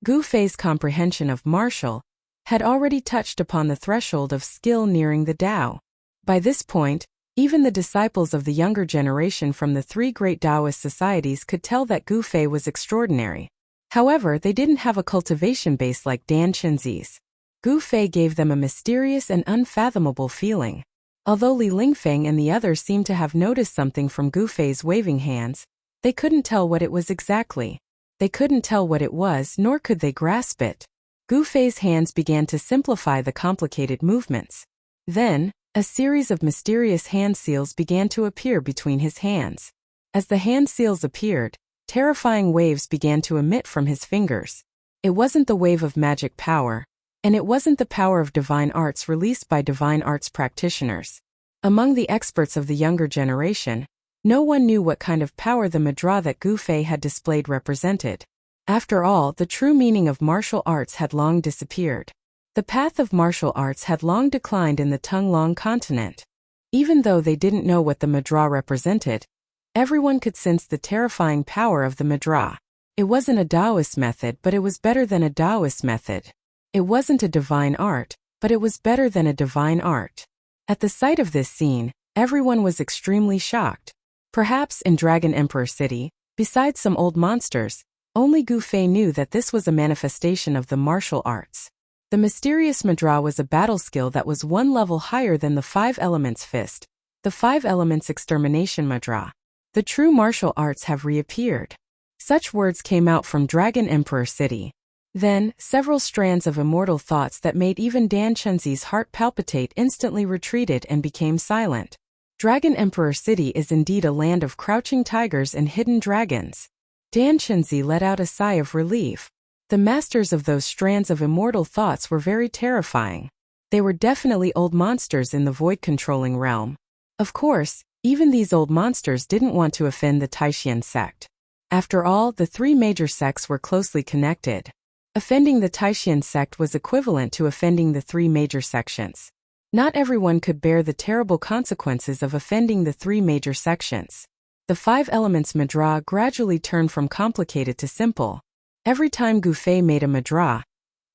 Gu Fei's comprehension of martial had already touched upon the threshold of skill nearing the Tao. By this point, even the disciples of the younger generation from the 3 great Taoist societies could tell that Gu Fei was extraordinary. However, they didn't have a cultivation base like Dan Chenzi's. Gu Fei gave them a mysterious and unfathomable feeling. Although Li Lingfeng and the others seemed to have noticed something from Gu Fei's waving hands, they couldn't tell what it was exactly. They couldn't tell what it was, nor could they grasp it. Gu Fei's hands began to simplify the complicated movements. Then, A series of mysterious hand seals began to appear between his hands. As the hand seals appeared, terrifying waves began to emit from his fingers. It wasn't the wave of magic power, and it wasn't the power of divine arts released by divine arts practitioners. Among the experts of the younger generation, no one knew what kind of power the Madra that Gu Fei had displayed represented. After all, the true meaning of martial arts had long disappeared. The path of martial arts had long declined in the Tung-Long continent. Even though they didn't know what the Madra represented, everyone could sense the terrifying power of the Madra. It wasn't a Taoist method, but it was better than a Taoist method. It wasn't a divine art, but it was better than a divine art. At the sight of this scene, everyone was extremely shocked. Perhaps in Dragon Emperor City, besides some old monsters, only Gu Fei knew that this was a manifestation of the martial arts. The mysterious Madra was a battle skill that was one level higher than the Five Elements Fist, the Five Elements Extermination Madra. The true martial arts have reappeared. Such words came out from Dragon Emperor City. Then, several strands of immortal thoughts that made even Dan Chenzi's heart palpitate instantly retreated and became silent. Dragon Emperor City is indeed a land of crouching tigers and hidden dragons. Dan Chenzi let out a sigh of relief. The masters of those strands of immortal thoughts were very terrifying. They were definitely old monsters in the void-controlling realm. Of course, even these old monsters didn't want to offend the Taishan sect. After all, the three major sects were closely connected. Offending the Taishan sect was equivalent to offending the three major sections. Not everyone could bear the terrible consequences of offending the three major sections. The Five Elements Madra gradually turned from complicated to simple. Every time Gu Fei made a Madra,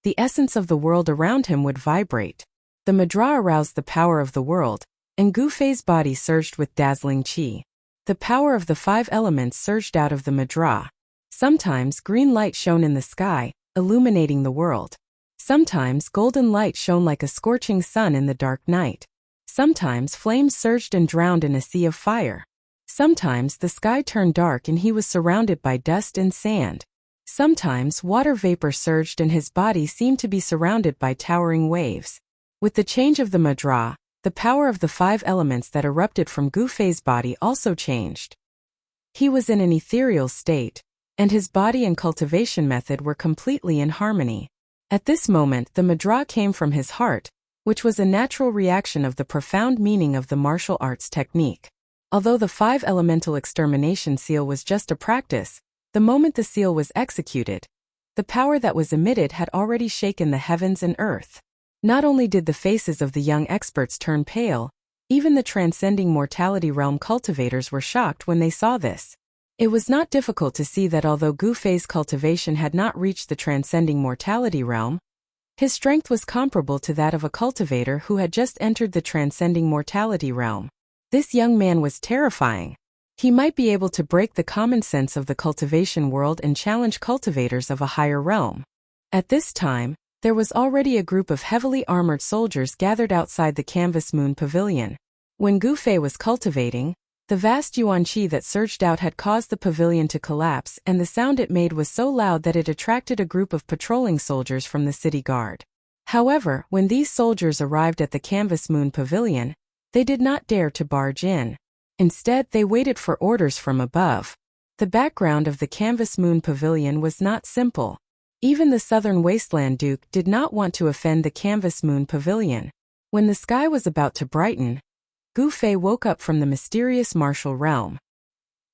the essence of the world around him would vibrate. The Madra aroused the power of the world, and Gu Fei's body surged with dazzling qi. The power of the five elements surged out of the Madra. Sometimes green light shone in the sky, illuminating the world. Sometimes golden light shone like a scorching sun in the dark night. Sometimes flames surged and drowned in a sea of fire. Sometimes the sky turned dark and he was surrounded by dust and sand. Sometimes water vapor surged and his body seemed to be surrounded by towering waves. With the change of the Madra, the power of the five elements that erupted from Gu Fei's body also changed. He was in an ethereal state, and his body and cultivation method were completely in harmony. At this moment, the Madra came from his heart, which was a natural reaction of the profound meaning of the martial arts technique. Although the five elemental extermination seal was just a practice, the moment the seal was executed, the power that was emitted had already shaken the heavens and earth. Not only did the faces of the young experts turn pale, even the transcending mortality realm cultivators were shocked when they saw this. It was not difficult to see that although Gu Fei's cultivation had not reached the transcending mortality realm, his strength was comparable to that of a cultivator who had just entered the transcending mortality realm. This young man was terrifying. He might be able to break the common sense of the cultivation world and challenge cultivators of a higher realm. At this time, there was already a group of heavily armored soldiers gathered outside the Canvas Moon Pavilion. When Gu Fei was cultivating, the vast yuan qi that surged out had caused the pavilion to collapse, and the sound it made was so loud that it attracted a group of patrolling soldiers from the city guard. However, when these soldiers arrived at the Canvas Moon Pavilion, they did not dare to barge in. Instead, they waited for orders from above. The background of the Canvas Moon Pavilion was not simple. Even the Southern Wasteland Duke did not want to offend the Canvas Moon Pavilion. When the sky was about to brighten, Gu Fei woke up from the mysterious martial realm.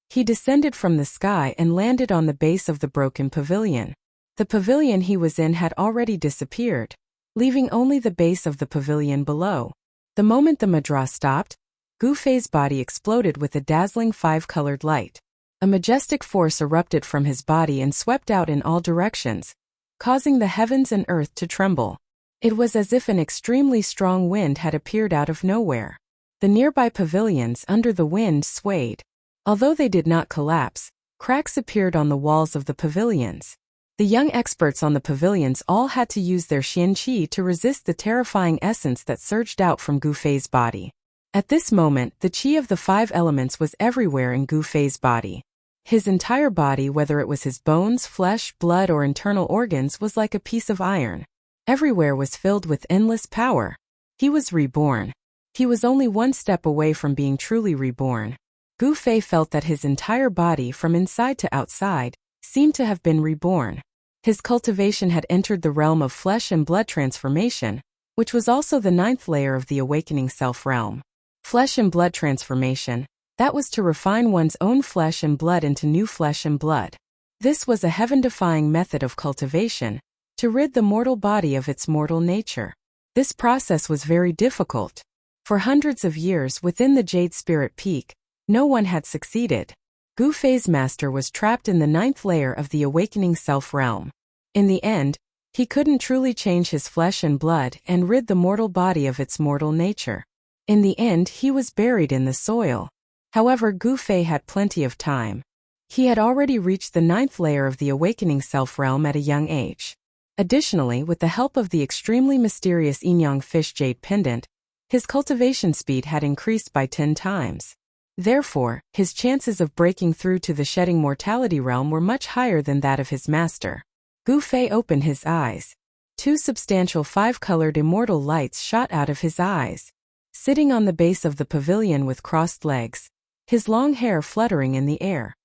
He descended from the sky and landed on the base of the broken pavilion. The pavilion he was in had already disappeared, leaving only the base of the pavilion below. The moment the Madra stopped, Gu Fei's body exploded with a dazzling five-colored light. A majestic force erupted from his body and swept out in all directions, causing the heavens and earth to tremble. It was as if an extremely strong wind had appeared out of nowhere. The nearby pavilions under the wind swayed. Although they did not collapse, cracks appeared on the walls of the pavilions. The young experts on the pavilions all had to use their Xian Qi to resist the terrifying essence that surged out from Gu Fei's body. At this moment, the qi of the five elements was everywhere in Gu Fei's body. His entire body, whether it was his bones, flesh, blood, or internal organs, was like a piece of iron. Everywhere was filled with endless power. He was reborn. He was only one step away from being truly reborn. Gu Fei felt that his entire body from inside to outside seemed to have been reborn. His cultivation had entered the realm of flesh and blood transformation, which was also the 9th layer of the awakening self realm. Flesh and blood transformation, that was to refine one's own flesh and blood into new flesh and blood. This was a heaven-defying method of cultivation, to rid the mortal body of its mortal nature. This process was very difficult. For hundreds of years within the Jade Spirit Peak, no one had succeeded. Gu Fei's master was trapped in the 9th layer of the awakening self realm. In the end, he couldn't truly change his flesh and blood and rid the mortal body of its mortal nature. In the end, he was buried in the soil. However, Gu Fei had plenty of time. He had already reached the 9th layer of the awakening self realm at a young age. Additionally, with the help of the extremely mysterious Yin-Yang fish jade pendant, his cultivation speed had increased by 10 times. Therefore, his chances of breaking through to the shedding mortality realm were much higher than that of his master. Gu Fei opened his eyes. 2 substantial 5-colored immortal lights shot out of his eyes. Sitting on the base of the pavilion with crossed legs, his long hair fluttering in the air.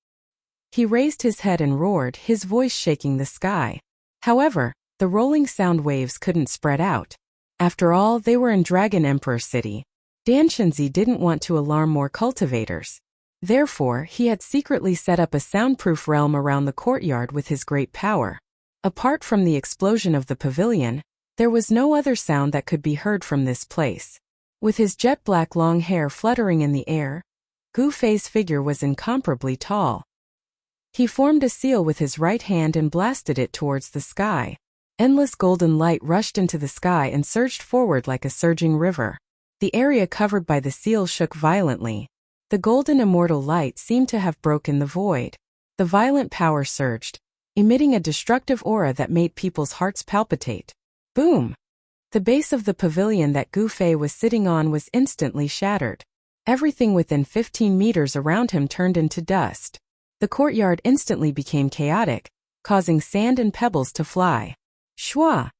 He raised his head and roared, his voice shaking the sky. However, the rolling sound waves couldn't spread out. After all, they were in Dragon Emperor City. Danshenzi didn't want to alarm more cultivators. Therefore, he had secretly set up a soundproof realm around the courtyard with his great power. Apart from the explosion of the pavilion, there was no other sound that could be heard from this place. With his jet-black long hair fluttering in the air, Gu Fei's figure was incomparably tall. He formed a seal with his right hand and blasted it towards the sky. Endless golden light rushed into the sky and surged forward like a surging river. The area covered by the seal shook violently. The golden immortal light seemed to have broken the void. The violent power surged, emitting a destructive aura that made people's hearts palpitate. Boom! The base of the pavilion that Gu Fei was sitting on was instantly shattered. Everything within 15 meters around him turned into dust. The courtyard instantly became chaotic, causing sand and pebbles to fly. Shua!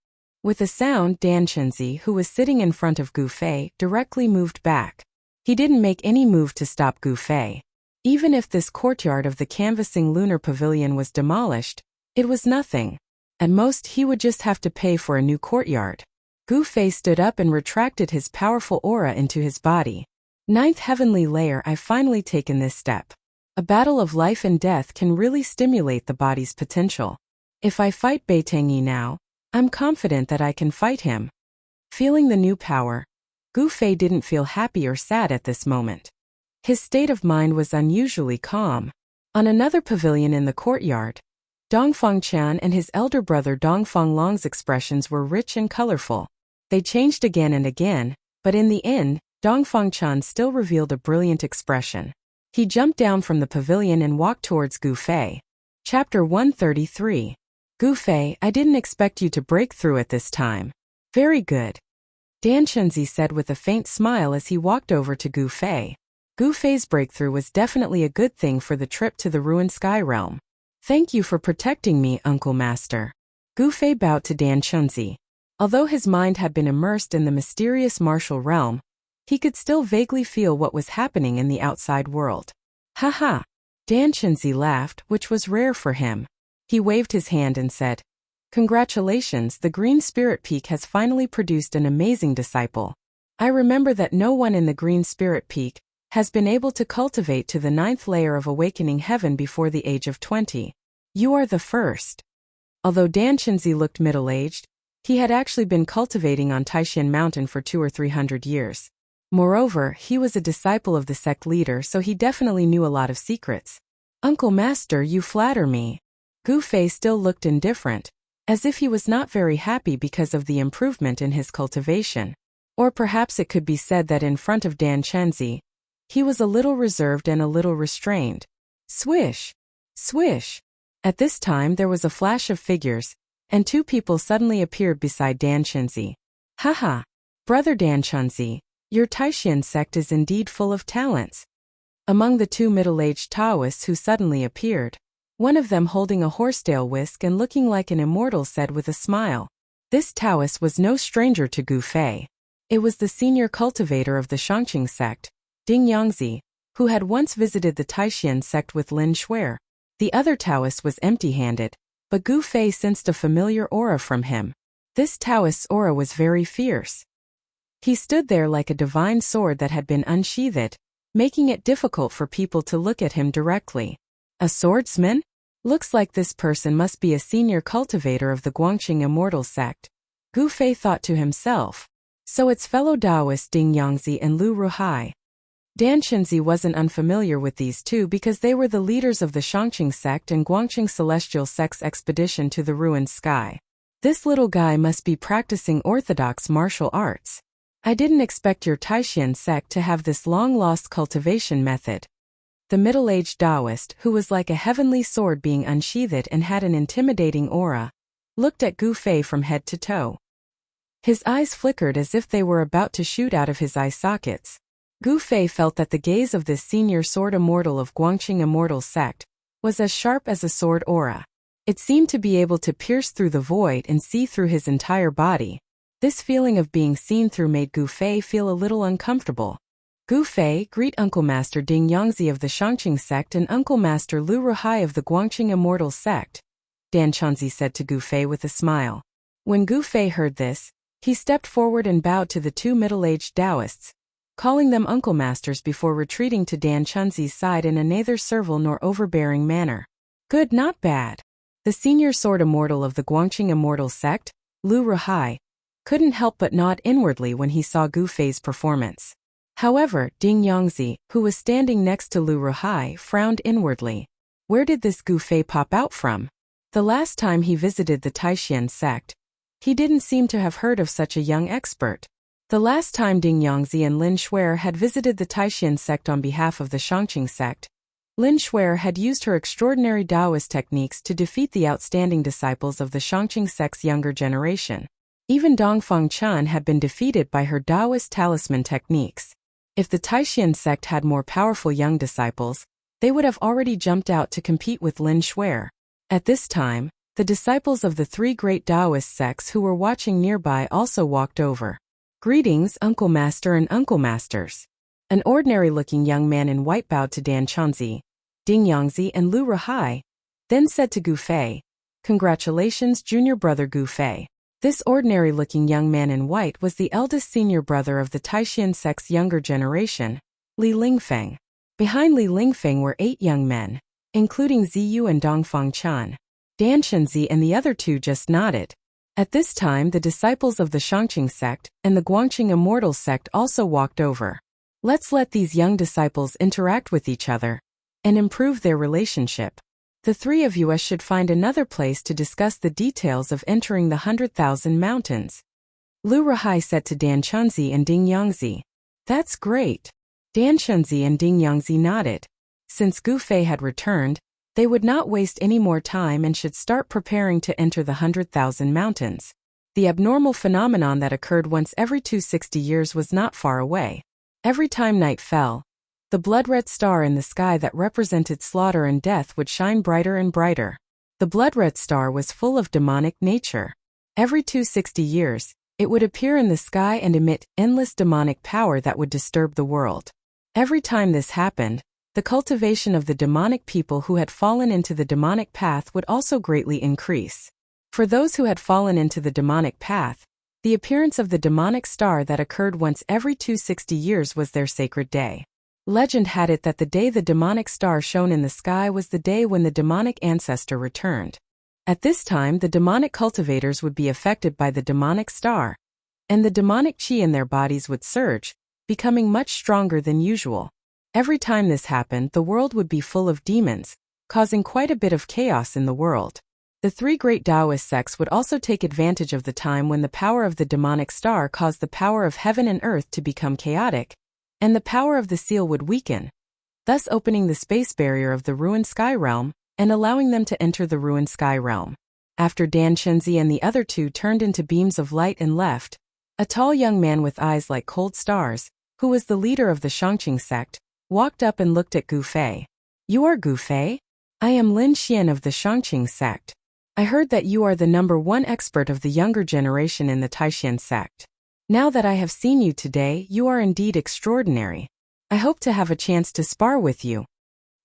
With a sound, Danshenzi, who was sitting in front of Gu Fei, directly moved back. He didn't make any move to stop Gu Fei. Even if this courtyard of the canvassing lunar pavilion was demolished, it was nothing. At most, he would just have to pay for a new courtyard. Gu Fei stood up and retracted his powerful aura into his body. 9th heavenly layer, I've finally taken this step. A battle of life and death can really stimulate the body's potential. If I fight Beitengyi now, I'm confident that I can fight him. Feeling the new power, Gu Fei didn't feel happy or sad at this moment. His state of mind was unusually calm. On another pavilion in the courtyard, Dongfang Qian and his elder brother Dongfang Long's expressions were rich and colorful. They changed again and again, but in the end, Dongfang Qian still revealed a brilliant expression. He jumped down from the pavilion and walked towards Gu Fei. Chapter 133. Gu Fei, I didn't expect you to break through at this time. Very good. Danshenzi said with a faint smile as he walked over to Gu Fei. Gu Fei's breakthrough was definitely a good thing for the trip to the ruined sky realm. Thank you for protecting me, Uncle Master. Gu Fei bowed to Danshenzi. Although his mind had been immersed in the mysterious martial realm, he could still vaguely feel what was happening in the outside world. Haha. Danshenzi laughed, which was rare for him. He waved his hand and said, Congratulations, the Green Spirit Peak has finally produced an amazing disciple. I remember that no one in the Green Spirit Peak has been able to cultivate to the 9th layer of awakening heaven before the age of 20. You are the first. Although Danshenzi looked middle-aged, he had actually been cultivating on Taishan Mountain for 200 or 300 years. Moreover, he was a disciple of the sect leader, so he definitely knew a lot of secrets. Uncle Master, you flatter me. Gu Fei still looked indifferent, as if he was not very happy because of the improvement in his cultivation. Or perhaps it could be said that in front of Danshenzi, he was a little reserved and a little restrained. Swish! Swish! At this time there was a flash of figures, and 2 people suddenly appeared beside Danshenzi. Haha! Brother Danshenzi, your Taishan sect is indeed full of talents. Among the 2 middle-aged Taoists who suddenly appeared, one of them holding a horsetail whisk and looking like an immortal said with a smile. This Taoist was no stranger to Gu Fei. It was the senior cultivator of the Shangqing sect, Ding Yangzi, who had once visited the Taishan sect with Lin Shuer. The other Taoist was empty-handed, but Gu Fei sensed a familiar aura from him. This Taoist's aura was very fierce. He stood there like a divine sword that had been unsheathed, making it difficult for people to look at him directly. A swordsman? Looks like this person must be a senior cultivator of the Guangxing immortal sect. Gu Fei thought to himself. So it's fellow Taoists Ding Yangzi and Lu Ruhai. Dan Chenzi wasn't unfamiliar with these two because they were the leaders of the Shangqing sect and Guangxing celestial sect's expedition to the ruined sky. This little guy must be practicing orthodox martial arts. I didn't expect your Taishan sect to have this long-lost cultivation method. The middle-aged Taoist, who was like a heavenly sword being unsheathed and had an intimidating aura, looked at Gu Fei from head to toe. His eyes flickered as if they were about to shoot out of his eye sockets. Gu Fei felt that the gaze of this senior sword immortal of Guangxing immortal sect was as sharp as a sword aura. It seemed to be able to pierce through the void and see through his entire body. This feeling of being seen through made Gu Fei feel a little uncomfortable. Gu Fei, greet Uncle Master Ding Yangzi of the Shangqing sect and Uncle Master Lu Ruhai of the Guangxing immortal sect, Dan Chenzi said to Gu Fei with a smile. When Gu Fei heard this, he stepped forward and bowed to the two middle-aged Taoists, calling them Uncle Masters before retreating to Dan Chenzi's side in a neither servile nor overbearing manner. Good, not bad. The senior sword immortal of the Guangxing immortal sect, Lu Ruhai, couldn't help but nod inwardly when he saw Gu Fei's performance. However, Ding Yangzi, who was standing next to Lu Ruhai, frowned inwardly. Where did this Gu Fei pop out from? The last time he visited the Taishan sect, he didn't seem to have heard of such a young expert. The last time Ding Yangzi and Lin Shuer had visited the Taishan sect on behalf of the Shangqing sect, Lin Shuer had used her extraordinary Taoist techniques to defeat the outstanding disciples of the Shangqing sect's younger generation. Even Dongfang Chen had been defeated by her Taoist talisman techniques. If the Taishan sect had more powerful young disciples, they would have already jumped out to compete with Lin Shuer. At this time, the disciples of the three great Taoist sects who were watching nearby also walked over. Greetings, Uncle Master and Uncle Masters. An ordinary-looking young man in white bowed to Dan Chenzi, Ding Yangzi and Lu Ruhai, then said to Gu Fei, Congratulations, junior brother Gu Fei. This ordinary-looking young man in white was the eldest senior brother of the Taishan sect's younger generation, Li Lingfeng. Behind Li Lingfeng were 8 young men, including Ziyu and Dongfang Chen. Dan Chenzi and the other two just nodded. At this time the disciples of the Shangqing sect and the Guangxing immortal sect also walked over. Let's let these young disciples interact with each other and improve their relationship. The three of us should find another place to discuss the details of entering the 100,000 mountains. Lu Ruhai said to Dan Chenzi and Ding Yangzi. That's great. Dan Chenzi and Ding Yangzi nodded. Since Gu Fei had returned, they would not waste any more time and should start preparing to enter the 100,000 mountains. The abnormal phenomenon that occurred once every 260 years was not far away. Every time night fell, the blood-red star in the sky that represented slaughter and death would shine brighter and brighter. The blood-red star was full of demonic nature. Every 260 years, it would appear in the sky and emit endless demonic power that would disturb the world. Every time this happened, the cultivation of the demonic people who had fallen into the demonic path would also greatly increase. For those who had fallen into the demonic path, the appearance of the demonic star that occurred once every 260 years was their sacred day. Legend had it that the day the demonic star shone in the sky was the day when the demonic ancestor returned. At this time the demonic cultivators would be affected by the demonic star, and the demonic chi in their bodies would surge, becoming much stronger than usual. Every time this happened, the world would be full of demons, causing quite a bit of chaos in the world. The three great Taoist sects would also take advantage of the time when the power of the demonic star caused the power of heaven and earth to become chaotic, and the power of the seal would weaken, thus opening the space barrier of the ruined sky realm and allowing them to enter the ruined sky realm. After Dan Chenzi and the other two turned into beams of light and left, a tall young man with eyes like cold stars, who was the leader of the Shangqing sect, walked up and looked at Gu Fei. You are Gu Fei? I am Lin Xian of the Shangqing sect. I heard that you are the #1 expert of the younger generation in the Taishan sect. Now that I have seen you today, you are indeed extraordinary. I hope to have a chance to spar with you.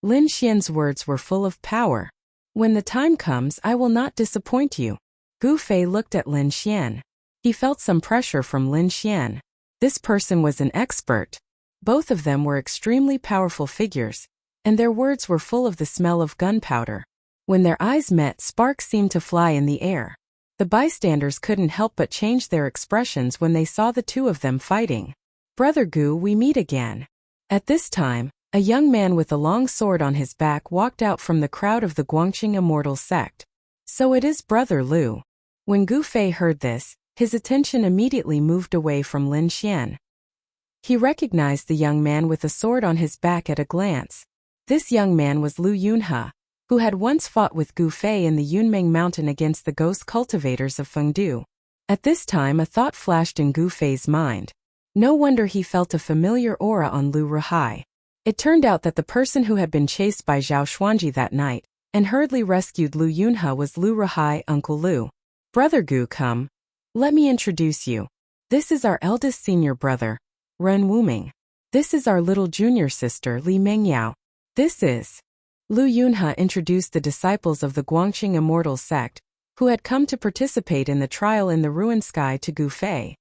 Lin Xian's words were full of power. When the time comes, I will not disappoint you. Gu Fei looked at Lin Xian. He felt some pressure from Lin Xian. This person was an expert. Both of them were extremely powerful figures, and their words were full of the smell of gunpowder. When their eyes met, sparks seemed to fly in the air. The bystanders couldn't help but change their expressions when they saw the two of them fighting. Brother Gu, we meet again. At this time, a young man with a long sword on his back walked out from the crowd of the Guangqing Immortal sect. So it is Brother Liu. When Gu Fei heard this, his attention immediately moved away from Lin Xian. He recognized the young man with a sword on his back at a glance. This young man was Lu Yunhe, who had once fought with Gu Fei in the Yunmeng Mountain against the ghost cultivators of Fengdu. At this time a thought flashed in Gu Fei's mind. No wonder he felt a familiar aura on Lu Ruhai. It turned out that the person who had been chased by Zhao Xuanji that night and hurriedly rescued Lu Yunhe was Lu Ruhai, Uncle Lu. Brother Gu, come. Let me introduce you. This is our eldest senior brother, Ren Wuming. This is our little junior sister, Li Mengyao. This is... Lu Yunhe introduced the disciples of the Guangqing Immortal sect, who had come to participate in the trial in the ruined sky to Gu Fei.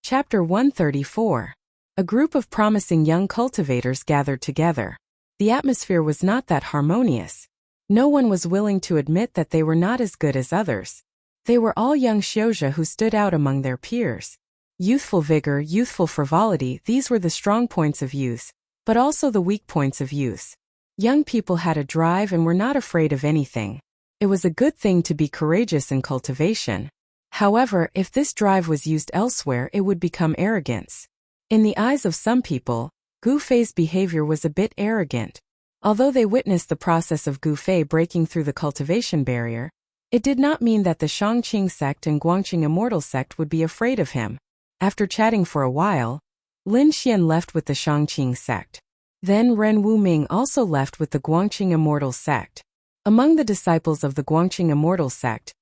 Chapter 134. A group of promising young cultivators gathered together. The atmosphere was not that harmonious. No one was willing to admit that they were not as good as others. They were all young Xiuzhe who stood out among their peers. Youthful vigor, youthful frivolity, these were the strong points of youth, but also the weak points of youth. Young people had a drive and were not afraid of anything. It was a good thing to be courageous in cultivation. However, if this drive was used elsewhere, it would become arrogance. In the eyes of some people, Gu Fei's behavior was a bit arrogant. Although they witnessed the process of Gu Fei breaking through the cultivation barrier, it did not mean that the Shangqing sect and Guangqing Immortal sect would be afraid of him. After chatting for a while, Lin Xian left with the Shangqing sect. Then Ren Wuming also left with the Guangqing Immortal sect. Among the disciples of the Guangqing Immortal sect,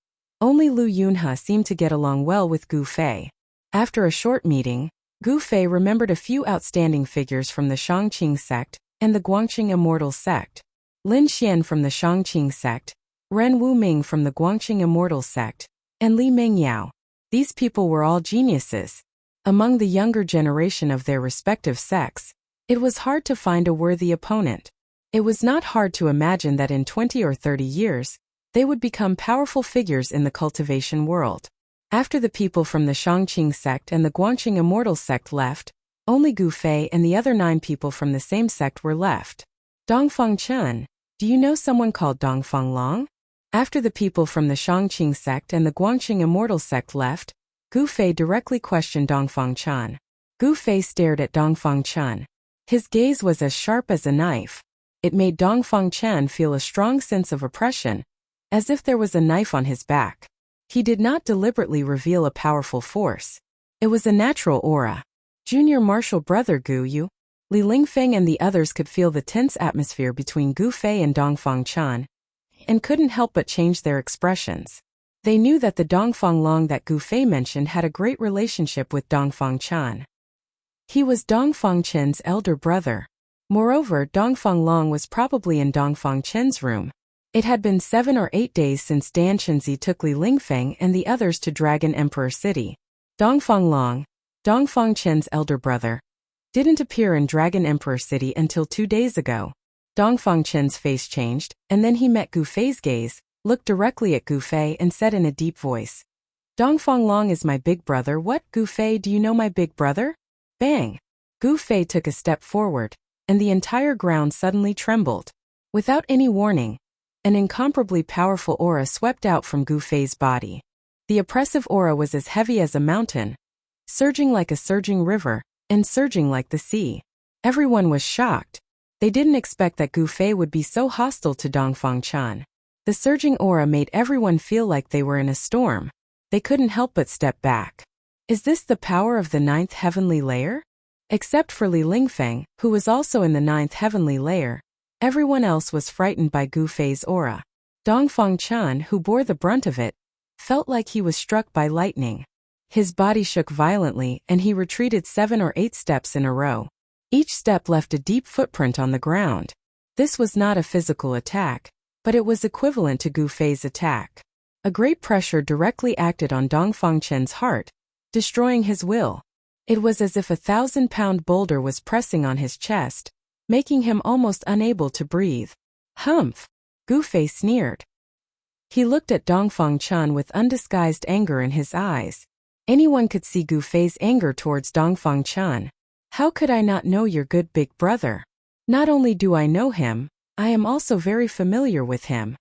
only Lu Yunhe seemed to get along well with Gu Fei. After a short meeting, Gu Fei remembered a few outstanding figures from the Shangqing sect and the Guangqing Immortal sect. Lin Xian from the Shangqing sect, Ren Wuming from the Guangqing Immortal sect, and Li Mengyao. These people were all geniuses. Among the younger generation of their respective sects, it was hard to find a worthy opponent. It was not hard to imagine that in 20 or 30 years, they would become powerful figures in the cultivation world. After the people from the Shangqing sect and the Guangqing Immortal sect left, only Gu Fei and the other 9 people from the same sect were left. Dongfang Chen, do you know someone called Dongfang Long? After the people from the Shangqing sect and the Guangqing Immortal sect left, Gu Fei directly questioned Dongfang Chen. Gu Fei stared at Dongfang Chen. His gaze was as sharp as a knife. It made Dongfang Chen feel a strong sense of oppression, as if there was a knife on his back. He did not deliberately reveal a powerful force. It was a natural aura. Junior Marshal Brother Gu Yu, Li Lingfeng and the others could feel the tense atmosphere between Gu Fei and Dongfang Chen, and couldn't help but change their expressions. They knew that the Dongfang Long that Gu Fei mentioned had a great relationship with Dongfang Chen. He was Dongfang Chen's elder brother. Moreover, Dongfang Long was probably in Dongfang Chen's room. It had been 7 or 8 days since Dan Chenzi took Li Lingfeng and the others to Dragon Emperor City. Dongfang Long, Dongfang Chen's elder brother, didn't appear in Dragon Emperor City until 2 days ago. Dongfang Chen's face changed, and then he met Gu Fei's gaze, looked directly at Gu Fei and said in a deep voice, Dongfang Long is my big brother. What, Gu Fei, do you know my big brother? Bang! Gu Fei took a step forward, and the entire ground suddenly trembled. Without any warning, an incomparably powerful aura swept out from Gu Fei's body. The oppressive aura was as heavy as a mountain, surging like a surging river, and surging like the sea. Everyone was shocked. They didn't expect that Gu Fei would be so hostile to Dongfang Chen. The surging aura made everyone feel like they were in a storm. They couldn't help but step back. Is this the power of the 9th heavenly layer? Except for Li Lingfeng, who was also in the 9th heavenly layer, everyone else was frightened by Gu Fei's aura. Dongfang Chen, who bore the brunt of it, felt like he was struck by lightning. His body shook violently and he retreated 7 or 8 steps in a row. Each step left a deep footprint on the ground. This was not a physical attack, but it was equivalent to Gu Fei's attack. A great pressure directly acted on Dongfang Chen's heart, destroying his will. It was as if a 1,000-pound boulder was pressing on his chest, making him almost unable to breathe. Humph! Gu Fei sneered. He looked at Dongfang Chen with undisguised anger in his eyes. Anyone could see Gu Fei's anger towards Dongfang Chen. How could I not know your good big brother? Not only do I know him, I am also very familiar with him,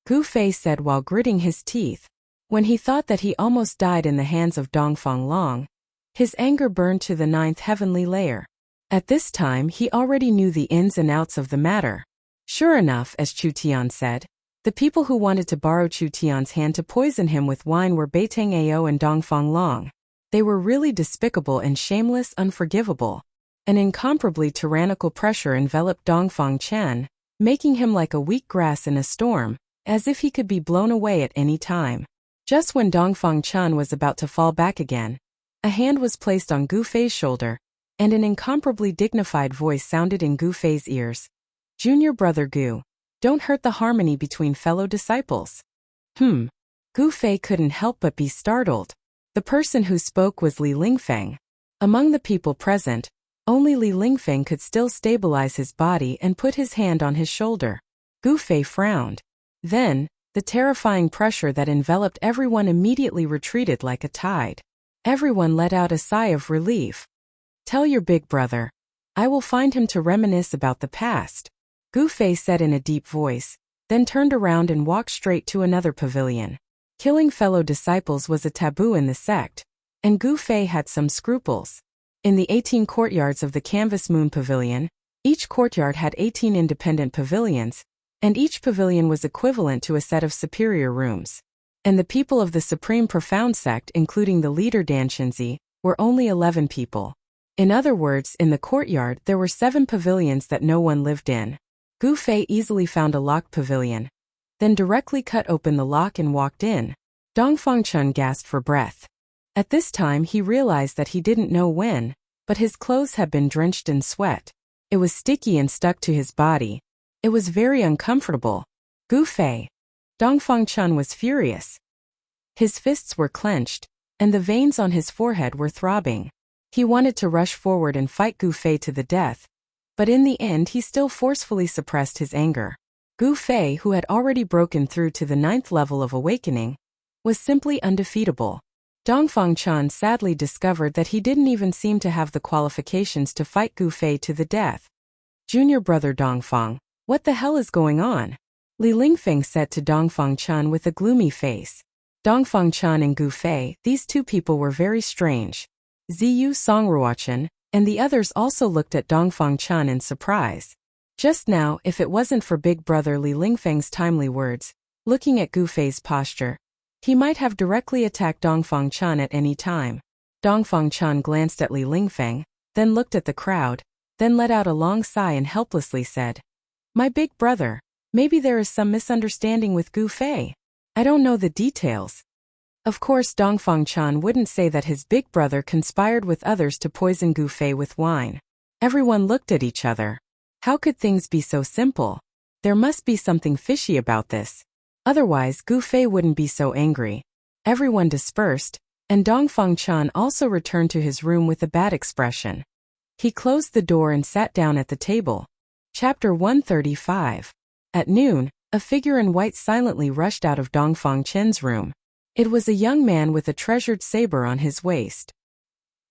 Gu Fei said while gritting his teeth. When he thought that he almost died in the hands of Dongfang Long, his anger burned to the 9th heavenly layer. At this time he already knew the ins and outs of the matter. Sure enough, as Chu Tian said, the people who wanted to borrow Chu Tian's hand to poison him with wine were Beitang Ao and Dongfang Long. They were really despicable and shameless, unforgivable. An incomparably tyrannical pressure enveloped Dongfang Chen, making him like a weak grass in a storm, as if he could be blown away at any time. Just when Dongfang Chen was about to fall back again, a hand was placed on Gu Fei's shoulder, and an incomparably dignified voice sounded in Gu Fei's ears. Junior brother Gu, don't hurt the harmony between fellow disciples. Gu Fei couldn't help but be startled. The person who spoke was Li Lingfeng. Among the people present, only Li Lingfeng could still stabilize his body and put his hand on his shoulder. Gu Fei frowned. Then, the terrifying pressure that enveloped everyone immediately retreated like a tide. Everyone let out a sigh of relief. Tell your big brother. I will find him to reminisce about the past, Gu Fei said in a deep voice, then turned around and walked straight to another pavilion. Killing fellow disciples was a taboo in the sect, and Gu Fei had some scruples. In the 18 courtyards of the Canvas Moon Pavilion, each courtyard had 18 independent pavilions, and each pavilion was equivalent to a set of superior rooms. And the people of the Supreme Profound Sect, including the leader Danshinzi, were only 11 people. In other words, in the courtyard there were 7 pavilions that no one lived in. Gu Fei easily found a locked pavilion, then directly cut open the lock and walked in. Dongfang Chen gasped for breath. At this time he realized that he didn't know when, but his clothes had been drenched in sweat. It was sticky and stuck to his body. It was very uncomfortable. Gu Fei. Dongfang Chen was furious. His fists were clenched, and the veins on his forehead were throbbing. He wanted to rush forward and fight Gu Fei to the death, but in the end he still forcefully suppressed his anger. Gu Fei, who had already broken through to the 9th level of awakening, was simply undefeatable. Dongfang Chen sadly discovered that he didn't even seem to have the qualifications to fight Gu Fei to the death. Junior brother Dongfang, what the hell is going on? Li Lingfeng said to Dongfang Chen with a gloomy face. Dongfang Chen and Gu Fei, these two people were very strange. Ziyu Songruochen and the others also looked at Dongfang Chen in surprise. Just now, if it wasn't for big brother Li Lingfeng's timely words, looking at Gu Fei's posture, he might have directly attacked Dongfang Chen at any time. Dongfang Chen glanced at Li Lingfeng, then looked at the crowd, then let out a long sigh and helplessly said, My big brother, maybe there is some misunderstanding with Gu Fei. I don't know the details. Of course Dongfang Chen wouldn't say that his big brother conspired with others to poison Gu Fei with wine. Everyone looked at each other. How could things be so simple? There must be something fishy about this. Otherwise Gu Fei wouldn't be so angry. Everyone dispersed, and Dongfang Chen also returned to his room with a bad expression. He closed the door and sat down at the table. Chapter 135. At noon, a figure in white silently rushed out of Dongfang Chen's room. It was a young man with a treasured saber on his waist.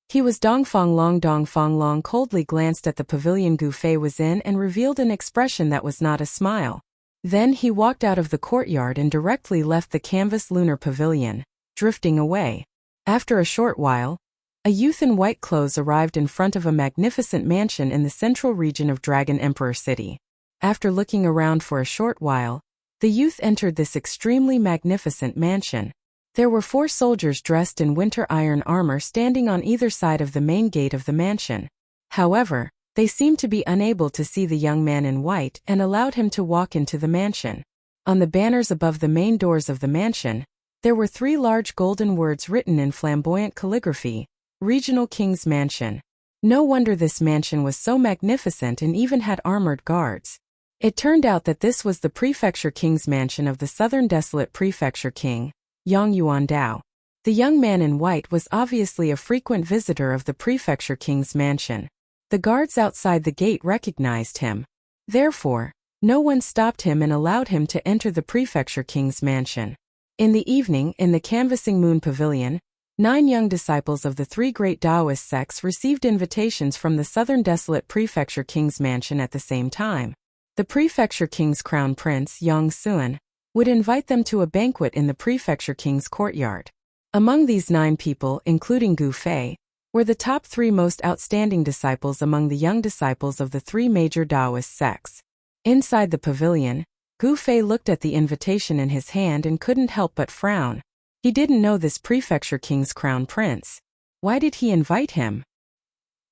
He was Dongfang Long. Dongfang Long coldly glanced at the pavilion Gu Fei was in and revealed an expression that was not a smile. Then he walked out of the courtyard and directly left the canvas lunar pavilion, drifting away. After a short while, a youth in white clothes arrived in front of a magnificent mansion in the central region of Dragon Emperor City. After looking around for a short while, the youth entered this extremely magnificent mansion. There were 4 soldiers dressed in winter iron armor standing on either side of the main gate of the mansion. However, they seemed to be unable to see the young man in white and allowed him to walk into the mansion. On the banners above the main doors of the mansion, There were 3 large golden words written in flamboyant calligraphy: Regional King's Mansion. No wonder this mansion was so magnificent and even had armored guards. It turned out that this was the Prefecture King's mansion of the Southern Desolate Prefecture King, Yang Yuandao. The young man in white was obviously a frequent visitor of the Prefecture King's mansion. The guards outside the gate recognized him. Therefore, no one stopped him and allowed him to enter the Prefecture King's mansion. In the evening, in the Canvassing Moon Pavilion, 9 young disciples of the 3 great Taoist sects received invitations from the Southern Desolate Prefecture King's mansion at the same time. The Prefecture King's crown prince, Yang Suan, would invite them to a banquet in the Prefecture King's courtyard. Among these 9 people, including Gu Fei, were the top 3 most outstanding disciples among the young disciples of the 3 major Taoist sects. Inside the pavilion, Gu Fei looked at the invitation in his hand and couldn't help but frown. He didn't know this Prefecture King's crown prince. Why did he invite him?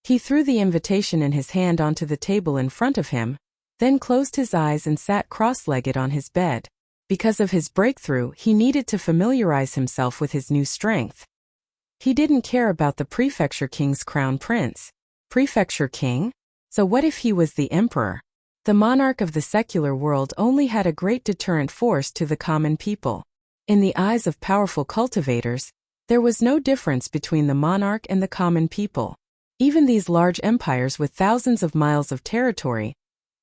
He threw the invitation in his hand onto the table in front of him, then closed his eyes and sat cross-legged on his bed. Because of his breakthrough, he needed to familiarize himself with his new strength. He didn't care about the Prefecture King's crown prince. Prefecture King? So what if he was the emperor? The monarch of the secular world only had a great deterrent force to the common people. In the eyes of powerful cultivators, there was no difference between the monarch and the common people. Even these large empires with thousands of miles of territory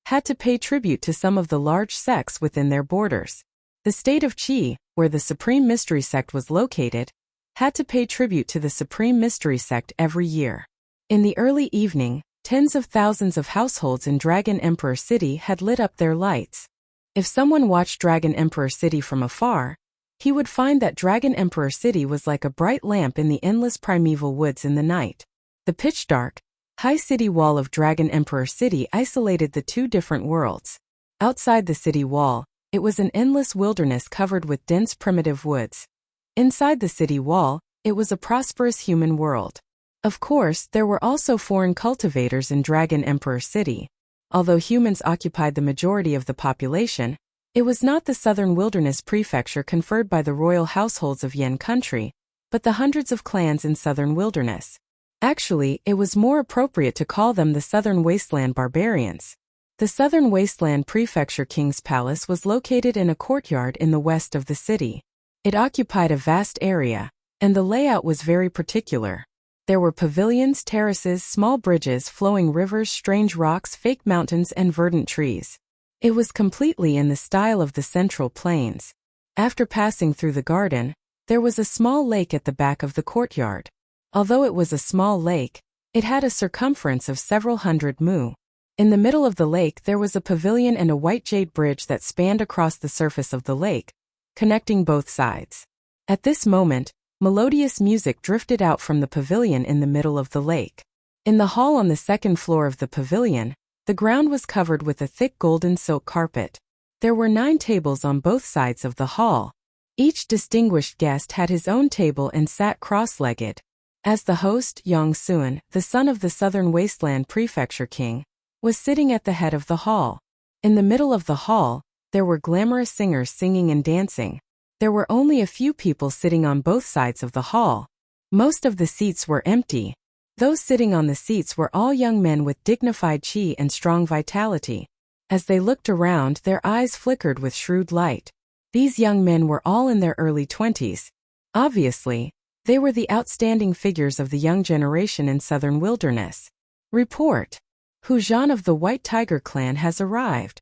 had to pay tribute to some of the large sects within their borders. The state of Qi, where the Supreme Mystery Sect was located, had to pay tribute to the Supreme Mystery Sect every year. In the early evening, tens of thousands of households in Dragon Emperor City had lit up their lights. If someone watched Dragon Emperor City from afar, he would find that Dragon Emperor City was like a bright lamp in the endless primeval woods in the night. The pitch-dark, high city wall of Dragon Emperor City isolated the 2 different worlds. Outside the city wall, it was an endless wilderness covered with dense primitive woods. Inside the city wall, it was a prosperous human world. Of course, there were also foreign cultivators in Dragon Emperor City. Although humans occupied the majority of the population, it was not the Southern Wilderness Prefecture conferred by the royal households of Yen country, but the hundreds of clans in Southern Wilderness. Actually, it was more appropriate to call them the Southern Wasteland Barbarians. The Southern Wasteland Prefecture King's Palace was located in a courtyard in the west of the city. It occupied a vast area, and the layout was very particular. There were pavilions, terraces, small bridges, flowing rivers, strange rocks, fake mountains, and verdant trees. It was completely in the style of the Central Plains. After passing through the garden, there was a small lake at the back of the courtyard. Although it was a small lake, it had a circumference of several hundred mu. In the middle of the lake there was a pavilion and a white jade bridge that spanned across the surface of the lake, connecting both sides. At this moment, melodious music drifted out from the pavilion in the middle of the lake. In the hall on the 2nd floor of the pavilion, the ground was covered with a thick golden silk carpet. There were 9 tables on both sides of the hall. Each distinguished guest had his own table and sat cross-legged. As the host, Yang Suan, the son of the Southern Wasteland Prefecture King, was sitting at the head of the hall. In the middle of the hall, there were glamorous singers singing and dancing. There were only a few people sitting on both sides of the hall. Most of the seats were empty. Those sitting on the seats were all young men with dignified qi and strong vitality. As they looked around, their eyes flickered with shrewd light. These young men were all in their early 20s. Obviously, they were the outstanding figures of the young generation in Southern Wilderness. Report. Hu Zhan of the White Tiger clan has arrived.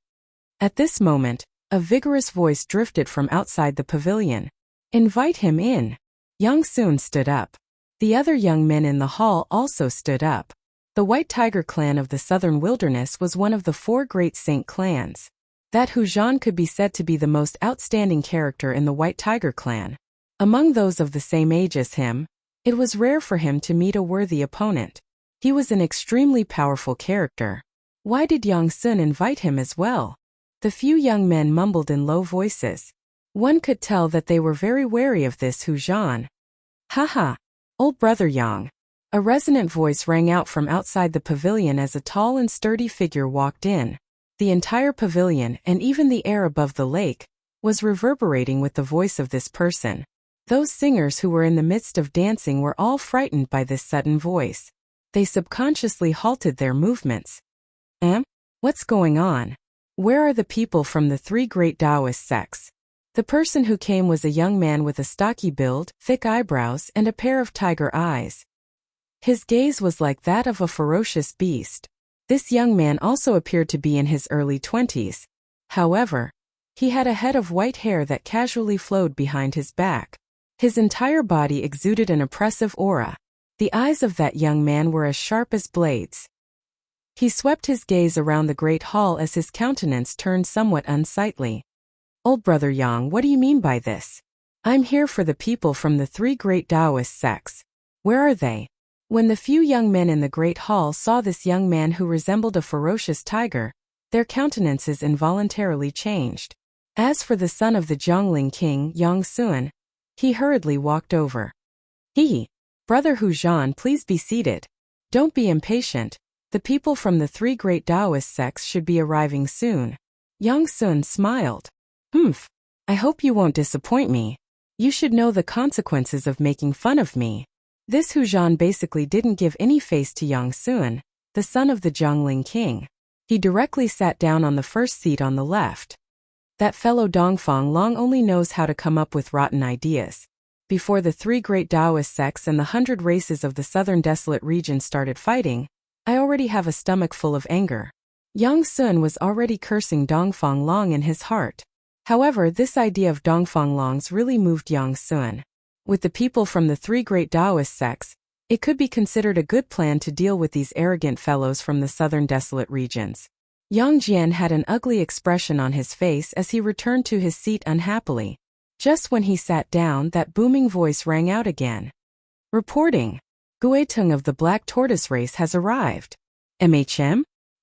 At this moment, a vigorous voice drifted from outside the pavilion. Invite him in. Yang Sun stood up. The other young men in the hall also stood up. The White Tiger clan of the Southern Wilderness was one of the 4 great saint clans. That Hu Zhan could be said to be the most outstanding character in the White Tiger clan. Among those of the same age as him, it was rare for him to meet a worthy opponent. He was an extremely powerful character. Why did Yang Sun invite him as well? The few young men mumbled in low voices. One could tell that they were very wary of this Hu Zhan. Haha, old brother Yang. A resonant voice rang out from outside the pavilion as a tall and sturdy figure walked in. The entire pavilion, and even the air above the lake, was reverberating with the voice of this person. Those singers who were in the midst of dancing were all frightened by this sudden voice. They subconsciously halted their movements. What's going on? Where are the people from the three great Taoist sects? The person who came was a young man with a stocky build, thick eyebrows, and a pair of tiger eyes. His gaze was like that of a ferocious beast. This young man also appeared to be in his early 20s. However, he had a head of white hair that casually flowed behind his back. His entire body exuded an oppressive aura. The eyes of that young man were as sharp as blades. He swept his gaze around the great hall as his countenance turned somewhat unsightly. "Old brother Yang, what do you mean by this? I'm here for the people from the three great Taoist sects. Where are they?" When the few young men in the great hall saw this young man who resembled a ferocious tiger, their countenances involuntarily changed. As for the son of the Zhongling king, Yang Sun, he hurriedly walked over. Brother Hu Zhan, please be seated. Don't be impatient. The people from the three great Taoist sects should be arriving soon. Yang Sun smiled. I hope you won't disappoint me. You should know the consequences of making fun of me. This Hu Zhan basically didn't give any face to Yang Sun, the son of the Zhongling king. He directly sat down on the first seat on the left. That fellow Dongfang Long only knows how to come up with rotten ideas. Before the three great Taoist sects and the 100 races of the southern desolate region started fighting, I already have a stomach full of anger. Yang Sun was already cursing Dongfang Long in his heart. However, this idea of Dongfang Long's really moved Yang Sun. With the people from the three great Taoist sects, it could be considered a good plan to deal with these arrogant fellows from the southern desolate regions. Yang Jian had an ugly expression on his face as he returned to his seat unhappily. Just when he sat down, that booming voice rang out again. Reporting. Guitung of the Black Tortoise race has arrived.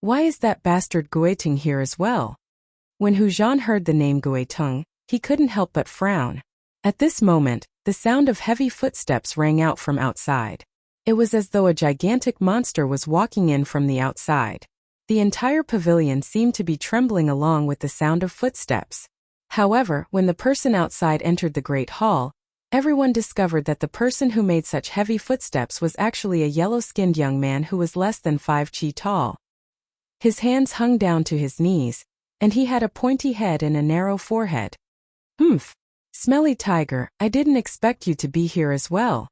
Why is that bastard Guitung here as well? When Hu Zhan heard the name Guitung, he couldn't help but frown. At this moment, the sound of heavy footsteps rang out from outside. It was as though a gigantic monster was walking in from the outside. The entire pavilion seemed to be trembling along with the sound of footsteps. However, when the person outside entered the great hall, everyone discovered that the person who made such heavy footsteps was actually a yellow-skinned young man who was less than 5 chi tall. His hands hung down to his knees, and he had a pointy head and a narrow forehead. Smelly tiger, I didn't expect you to be here as well.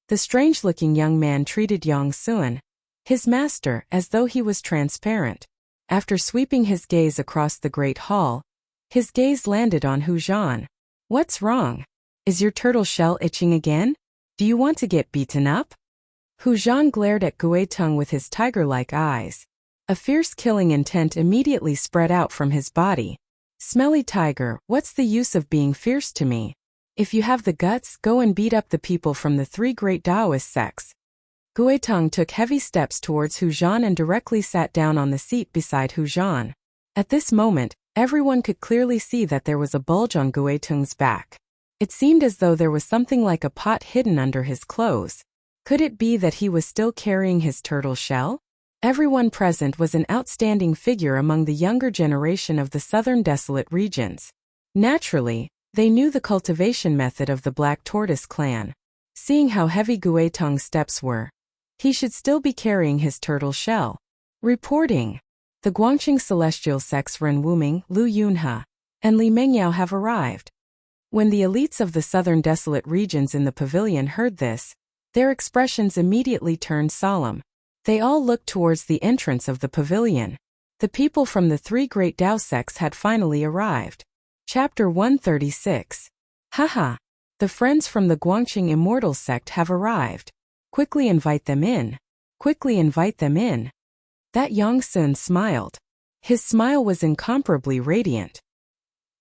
The strange-looking young man treated Yang Sun, his master, as though he was transparent. After sweeping his gaze across the great hall, his gaze landed on Hu Zhan. What's wrong? Is your turtle shell itching again? Do you want to get beaten up? Hu Zhan glared at Guitung with his tiger-like eyes. A fierce killing intent immediately spread out from his body. Smelly tiger, what's the use of being fierce to me? If you have the guts, go and beat up the people from the three great Taoist sects. Guitung took heavy steps towards Hu Zhan and directly sat down on the seat beside Hu Zhan. At this moment, everyone could clearly see that there was a bulge on Guitung's back. It seemed as though there was something like a pot hidden under his clothes. Could it be that he was still carrying his turtle shell? Everyone present was an outstanding figure among the younger generation of the southern desolate regions. Naturally, they knew the cultivation method of the Black Tortoise clan. Seeing how heavy Guitung's steps were, he should still be carrying his turtle shell. Reporting. The Guangqing celestial sects Ren Wuming, Lu Yunhe, and Li Mengyao have arrived. When the elites of the southern desolate regions in the pavilion heard this, their expressions immediately turned solemn. They all looked towards the entrance of the pavilion. The people from the three great Tao sects had finally arrived. Chapter 136. Haha. The friends from the Guangqing immortal sect have arrived. Quickly invite them in. Quickly invite them in. That Yang Sun smiled. His smile was incomparably radiant.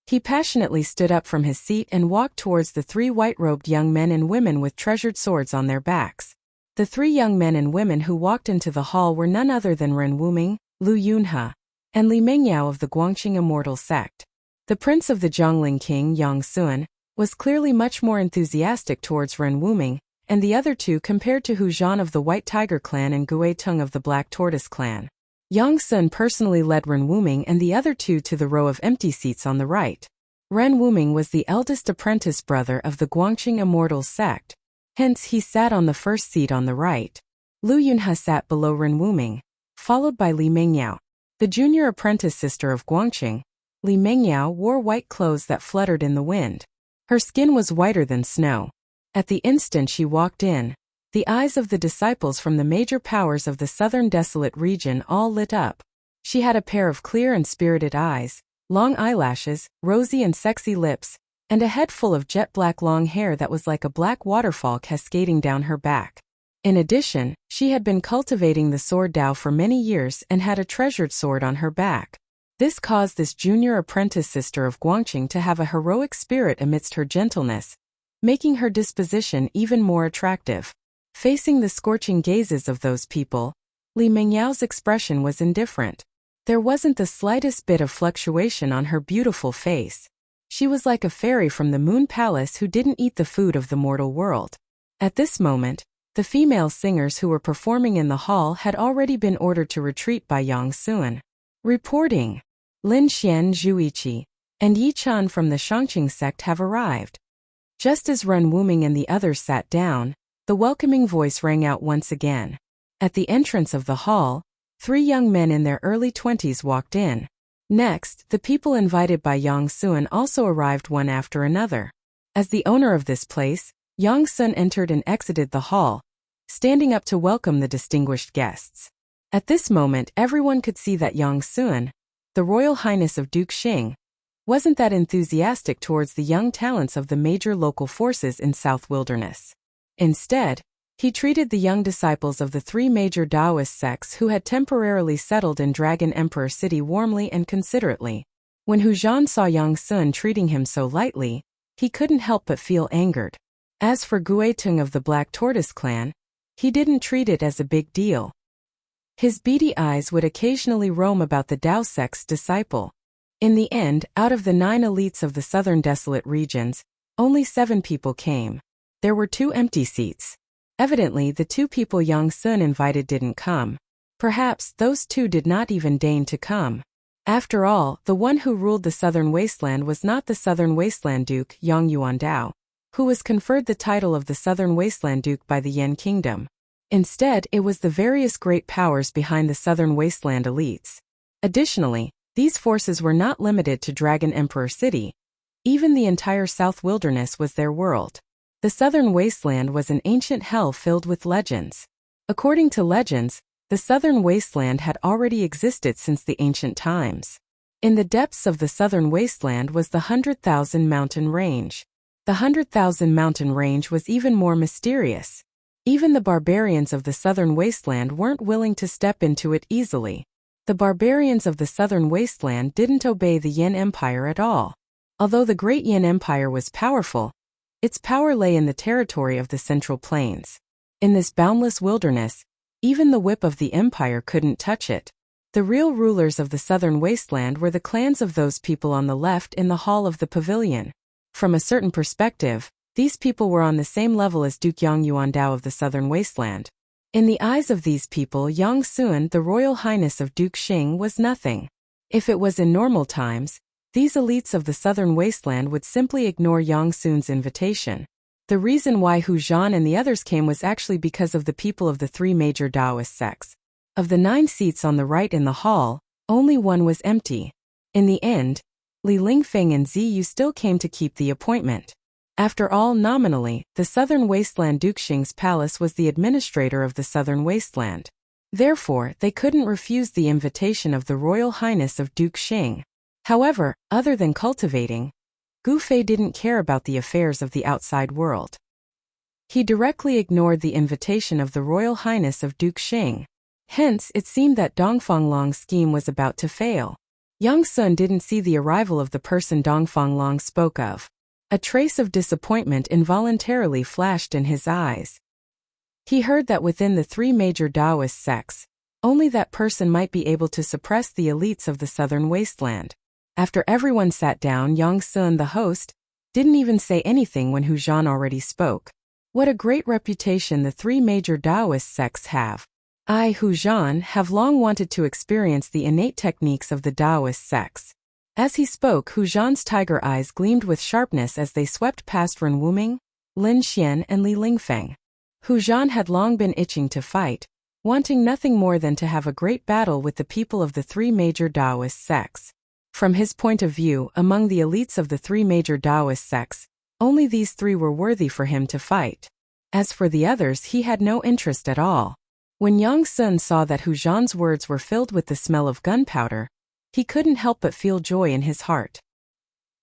He passionately stood up from his seat and walked towards the 3 white-robed young men and women with treasured swords on their backs. The 3 young men and women who walked into the hall were none other than Ren Wuming, Lu Yunhe, and Li Mengyao of the Guangqing immortal sect. The prince of the Zhongling king, Yang Sun, was clearly much more enthusiastic towards Ren Wuming, and the other 2 compared to Hu Zhan of the White Tiger clan and Guitung of the Black Tortoise clan. Yang Sun personally led Ren Wuming and the other 2 to the row of empty seats on the right. Ren Wuming was the eldest apprentice brother of the Guangqing Immortals sect, hence he sat on the first seat on the right. Lu Yunhe sat below Ren Wuming, followed by Li Mengyao. The junior apprentice sister of Guangqing, Li Mengyao wore white clothes that fluttered in the wind. Her skin was whiter than snow. At the instant she walked in, the eyes of the disciples from the major powers of the southern desolate region all lit up. She had a pair of clear and spirited eyes, long eyelashes, rosy and sexy lips, and a head full of jet-black long hair that was like a black waterfall cascading down her back. In addition, she had been cultivating the sword Dao for many years and had a treasured sword on her back. This caused this junior apprentice sister of Guangqing to have a heroic spirit amidst her gentleness, making her disposition even more attractive. Facing the scorching gazes of those people, Li Mengyao's expression was indifferent. There wasn't the slightest bit of fluctuation on her beautiful face. She was like a fairy from the moon palace who didn't eat the food of the mortal world. At this moment, the female singers who were performing in the hall had already been ordered to retreat by Yang Suan. Reporting. Lin Xian Zhuiqi and Yi Chan from the Shangqing sect have arrived. Just as Ren Wuming and the others sat down, the welcoming voice rang out once again. At the entrance of the hall, 3 young men in their early 20s walked in. Next, the people invited by Yang Suan also arrived one after another. As the owner of this place, Yang Sun entered and exited the hall, standing up to welcome the distinguished guests. At this moment everyone could see that Yang Suan, the Royal Highness of Duke Xing, wasn't that enthusiastic towards the young talents of the major local forces in South Wilderness. Instead, he treated the young disciples of the 3 major Taoist sects who had temporarily settled in Dragon Emperor City warmly and considerately. When Hu Zhan saw Yang Sun treating him so lightly, he couldn't help but feel angered. As for Guitung of the Black Tortoise clan, he didn't treat it as a big deal. His beady eyes would occasionally roam about the Dao sect's disciple. In the end, out of the 9 elites of the southern desolate regions, only 7 people came. There were 2 empty seats. Evidently, the 2 people Yang Sun invited didn't come. Perhaps those 2 did not even deign to come. After all, the one who ruled the southern wasteland was not the southern wasteland duke Yang Yuandao, who was conferred the title of the southern wasteland duke by the Yan kingdom. Instead, it was the various great powers behind the southern wasteland elites. Additionally, these forces were not limited to Dragon Emperor City. Even the entire South Wilderness was their world. The southern wasteland was an ancient hell filled with legends. According to legends, the southern wasteland had already existed since the ancient times. In the depths of the southern wasteland was the 100,000 mountain range. The 100,000 mountain range was even more mysterious. Even the barbarians of the southern wasteland weren't willing to step into it easily. The barbarians of the southern wasteland didn't obey the Yan Empire at all. Although the great Yan Empire was powerful, its power lay in the territory of the Central Plains. In this boundless wilderness, even the whip of the empire couldn't touch it. The real rulers of the southern wasteland were the clans of those people on the left in the hall of the pavilion. From a certain perspective, these people were on the same level as Duke Yang Yuandao of the southern wasteland. In the eyes of these people, Yang Suan, the Royal Highness of Duke Xing, was nothing. If it was in normal times, these elites of the southern wasteland would simply ignore Yang Sun's invitation. The reason why Hu Zhan and the others came was actually because of the people of the 3 major Taoist sects. Of the 9 seats on the right in the hall, only 1 was empty. In the end, Li Lingfeng and Ziyu still came to keep the appointment. After all, nominally, the southern wasteland Duke Xing's palace was the administrator of the southern wasteland. Therefore, they couldn't refuse the invitation of the Royal Highness of Duke Xing. However, other than cultivating, Gu Fei didn't care about the affairs of the outside world. He directly ignored the invitation of the Royal Highness of Duke Xing. Hence, it seemed that Dongfang Long's scheme was about to fail. Yang Sun didn't see the arrival of the person Dongfang Long spoke of. A trace of disappointment involuntarily flashed in his eyes. He heard that within the 3 major Taoist sects, only that person might be able to suppress the elites of the southern wasteland. After everyone sat down, Yang Sun, the host, didn't even say anything when Hu Zhan already spoke. What a great reputation the 3 major Taoist sects have. I, Hu Zhan, have long wanted to experience the innate techniques of the Taoist sects. As he spoke, Hu Zhan's tiger eyes gleamed with sharpness as they swept past Ren Wuming, Lin Xian and Li Lingfeng. Hu Zhan had long been itching to fight, wanting nothing more than to have a great battle with the people of the three major Taoist sects. From his point of view, among the elites of the three major Taoist sects, only these three were worthy for him to fight. As for the others, he had no interest at all. When Yang Sun saw that Hu Zhan's words were filled with the smell of gunpowder, he couldn't help but feel joy in his heart.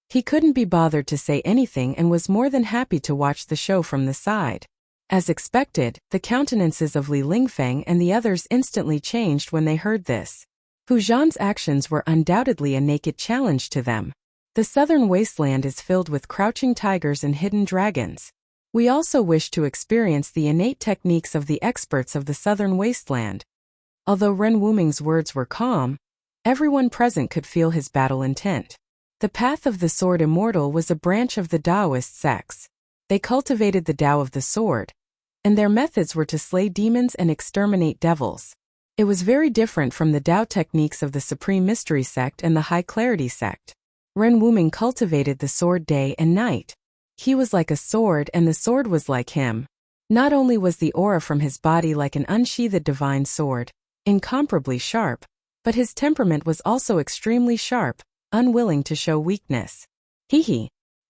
He couldn't be bothered to say anything and was more than happy to watch the show from the side. As expected, the countenances of Li Lingfeng and the others instantly changed when they heard this. Hu Zhan's actions were undoubtedly a naked challenge to them. The southern wasteland is filled with crouching tigers and hidden dragons. We also wish to experience the innate techniques of the experts of the southern wasteland. Although Ren Wuming's words were calm, everyone present could feel his battle intent. The path of the sword immortal was a branch of the Taoist sects. They cultivated the Tao of the sword, and their methods were to slay demons and exterminate devils. It was very different from the Tao techniques of the Supreme Mystery sect and the High Clarity sect. Ren Wuming cultivated the sword day and night. He was like a sword and the sword was like him. Not only was the aura from his body like an unsheathed divine sword, incomparably sharp, but his temperament was also extremely sharp, unwilling to show weakness.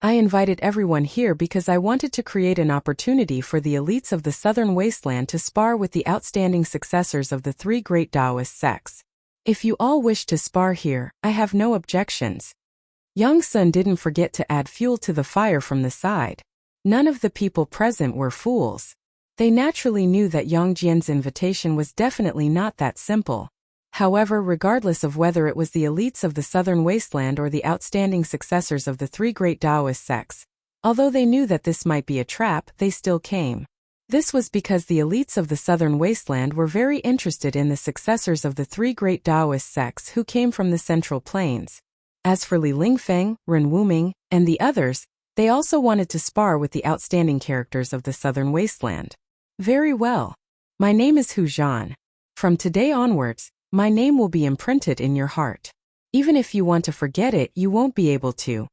I invited everyone here because I wanted to create an opportunity for the elites of the southern wasteland to spar with the outstanding successors of the three great Taoist sects. If you all wish to spar here, I have no objections. Yang Sun didn't forget to add fuel to the fire from the side. None of the people present were fools. They naturally knew that Yang Jian's invitation was definitely not that simple. However, regardless of whether it was the elites of the southern wasteland or the outstanding successors of the three great Taoist sects, although they knew that this might be a trap, they still came. This was because the elites of the southern wasteland were very interested in the successors of the three great Taoist sects who came from the Central Plains. As for Li Lingfeng, Ren Wuming, and the others, they also wanted to spar with the outstanding characters of the southern wasteland. Very well. My name is Hu Zhan. From today onwards, my name will be imprinted in your heart. Even if you want to forget it, you won't be able to.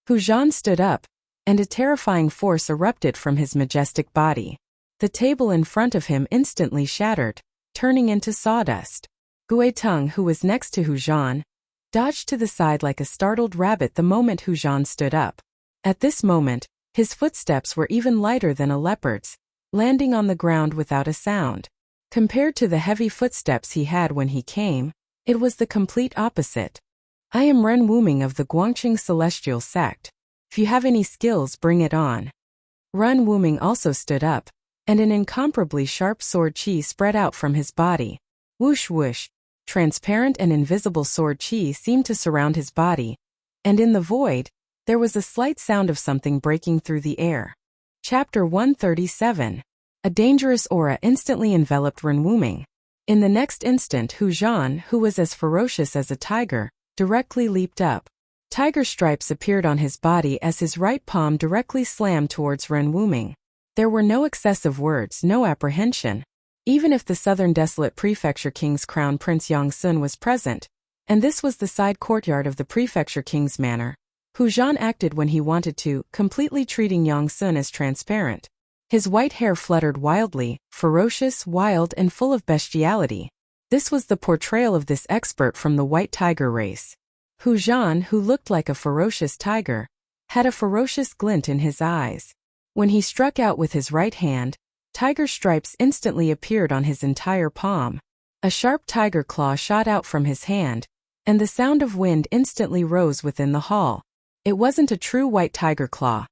Hu Zhan stood up, and a terrifying force erupted from his majestic body. The table in front of him instantly shattered, turning into sawdust. Gui Tung, who was next to Hu Zhan, dodged to the side like a startled rabbit the moment Hu Zhan stood up. At this moment, his footsteps were even lighter than a leopard's, landing on the ground without a sound. Compared to the heavy footsteps he had when he came, it was the complete opposite. I am Ren Wuming of the Guangqing Celestial Sect. If you have any skills, bring it on. Ren Wuming also stood up, and an incomparably sharp sword chi spread out from his body. Whoosh whoosh, transparent and invisible sword chi seemed to surround his body, and in the void, there was a slight sound of something breaking through the air. Chapter 137. A dangerous aura instantly enveloped Ren Wuming. In the next instant, Hu Zhan, who was as ferocious as a tiger, directly leaped up. Tiger stripes appeared on his body as his right palm directly slammed towards Ren Wuming. There were no excessive words, no apprehension. Even if the southern desolate prefecture king's crown Prince Yang Sun was present, and this was the side courtyard of the prefecture king's manor, Hu Zhan acted when he wanted to, completely treating Yang Sun as transparent. His white hair fluttered wildly, ferocious, wild, and full of bestiality. This was the portrayal of this expert from the white tiger race. Hu Zhan, who looked like a ferocious tiger, had a ferocious glint in his eyes. When he struck out with his right hand, tiger stripes instantly appeared on his entire palm. A sharp tiger claw shot out from his hand, and the sound of wind instantly rose within the hall. It wasn't a true white tiger claw,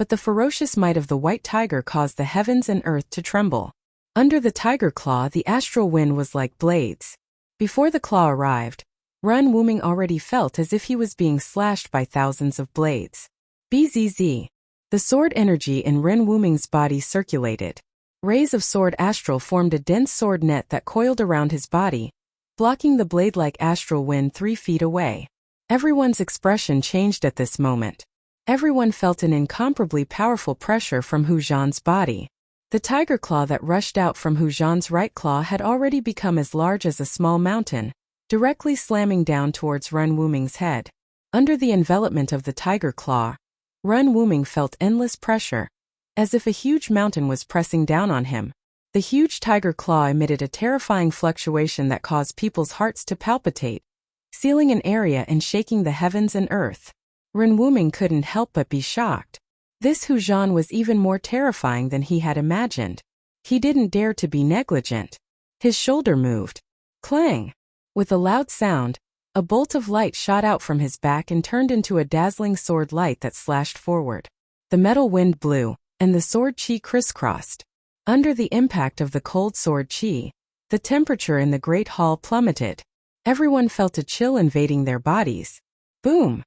but the ferocious might of the white tiger caused the heavens and earth to tremble. Under the tiger claw, the astral wind was like blades. Before the claw arrived, Ren Wuming already felt as if he was being slashed by thousands of blades. Bzz. The sword energy in Ren Wuming's body circulated. Rays of sword astral formed a dense sword net that coiled around his body, blocking the blade-like astral wind 3 feet away. Everyone's expression changed at this moment. Everyone felt an incomparably powerful pressure from Hu Zhan's body. The tiger claw that rushed out from Hu Zhan's right claw had already become as large as a small mountain, directly slamming down towards Ren Wuming's head. Under the envelopment of the tiger claw, Ren Wuming felt endless pressure, as if a huge mountain was pressing down on him. The huge tiger claw emitted a terrifying fluctuation that caused people's hearts to palpitate, sealing an area and shaking the heavens and earth. Ren Wuming couldn't help but be shocked. This Hu Zhan was even more terrifying than he had imagined. He didn't dare to be negligent. His shoulder moved. Clang! With a loud sound, a bolt of light shot out from his back and turned into a dazzling sword light that slashed forward. The metal wind blew, and the sword chi crisscrossed. Under the impact of the cold sword chi, the temperature in the great hall plummeted. Everyone felt a chill invading their bodies. Boom!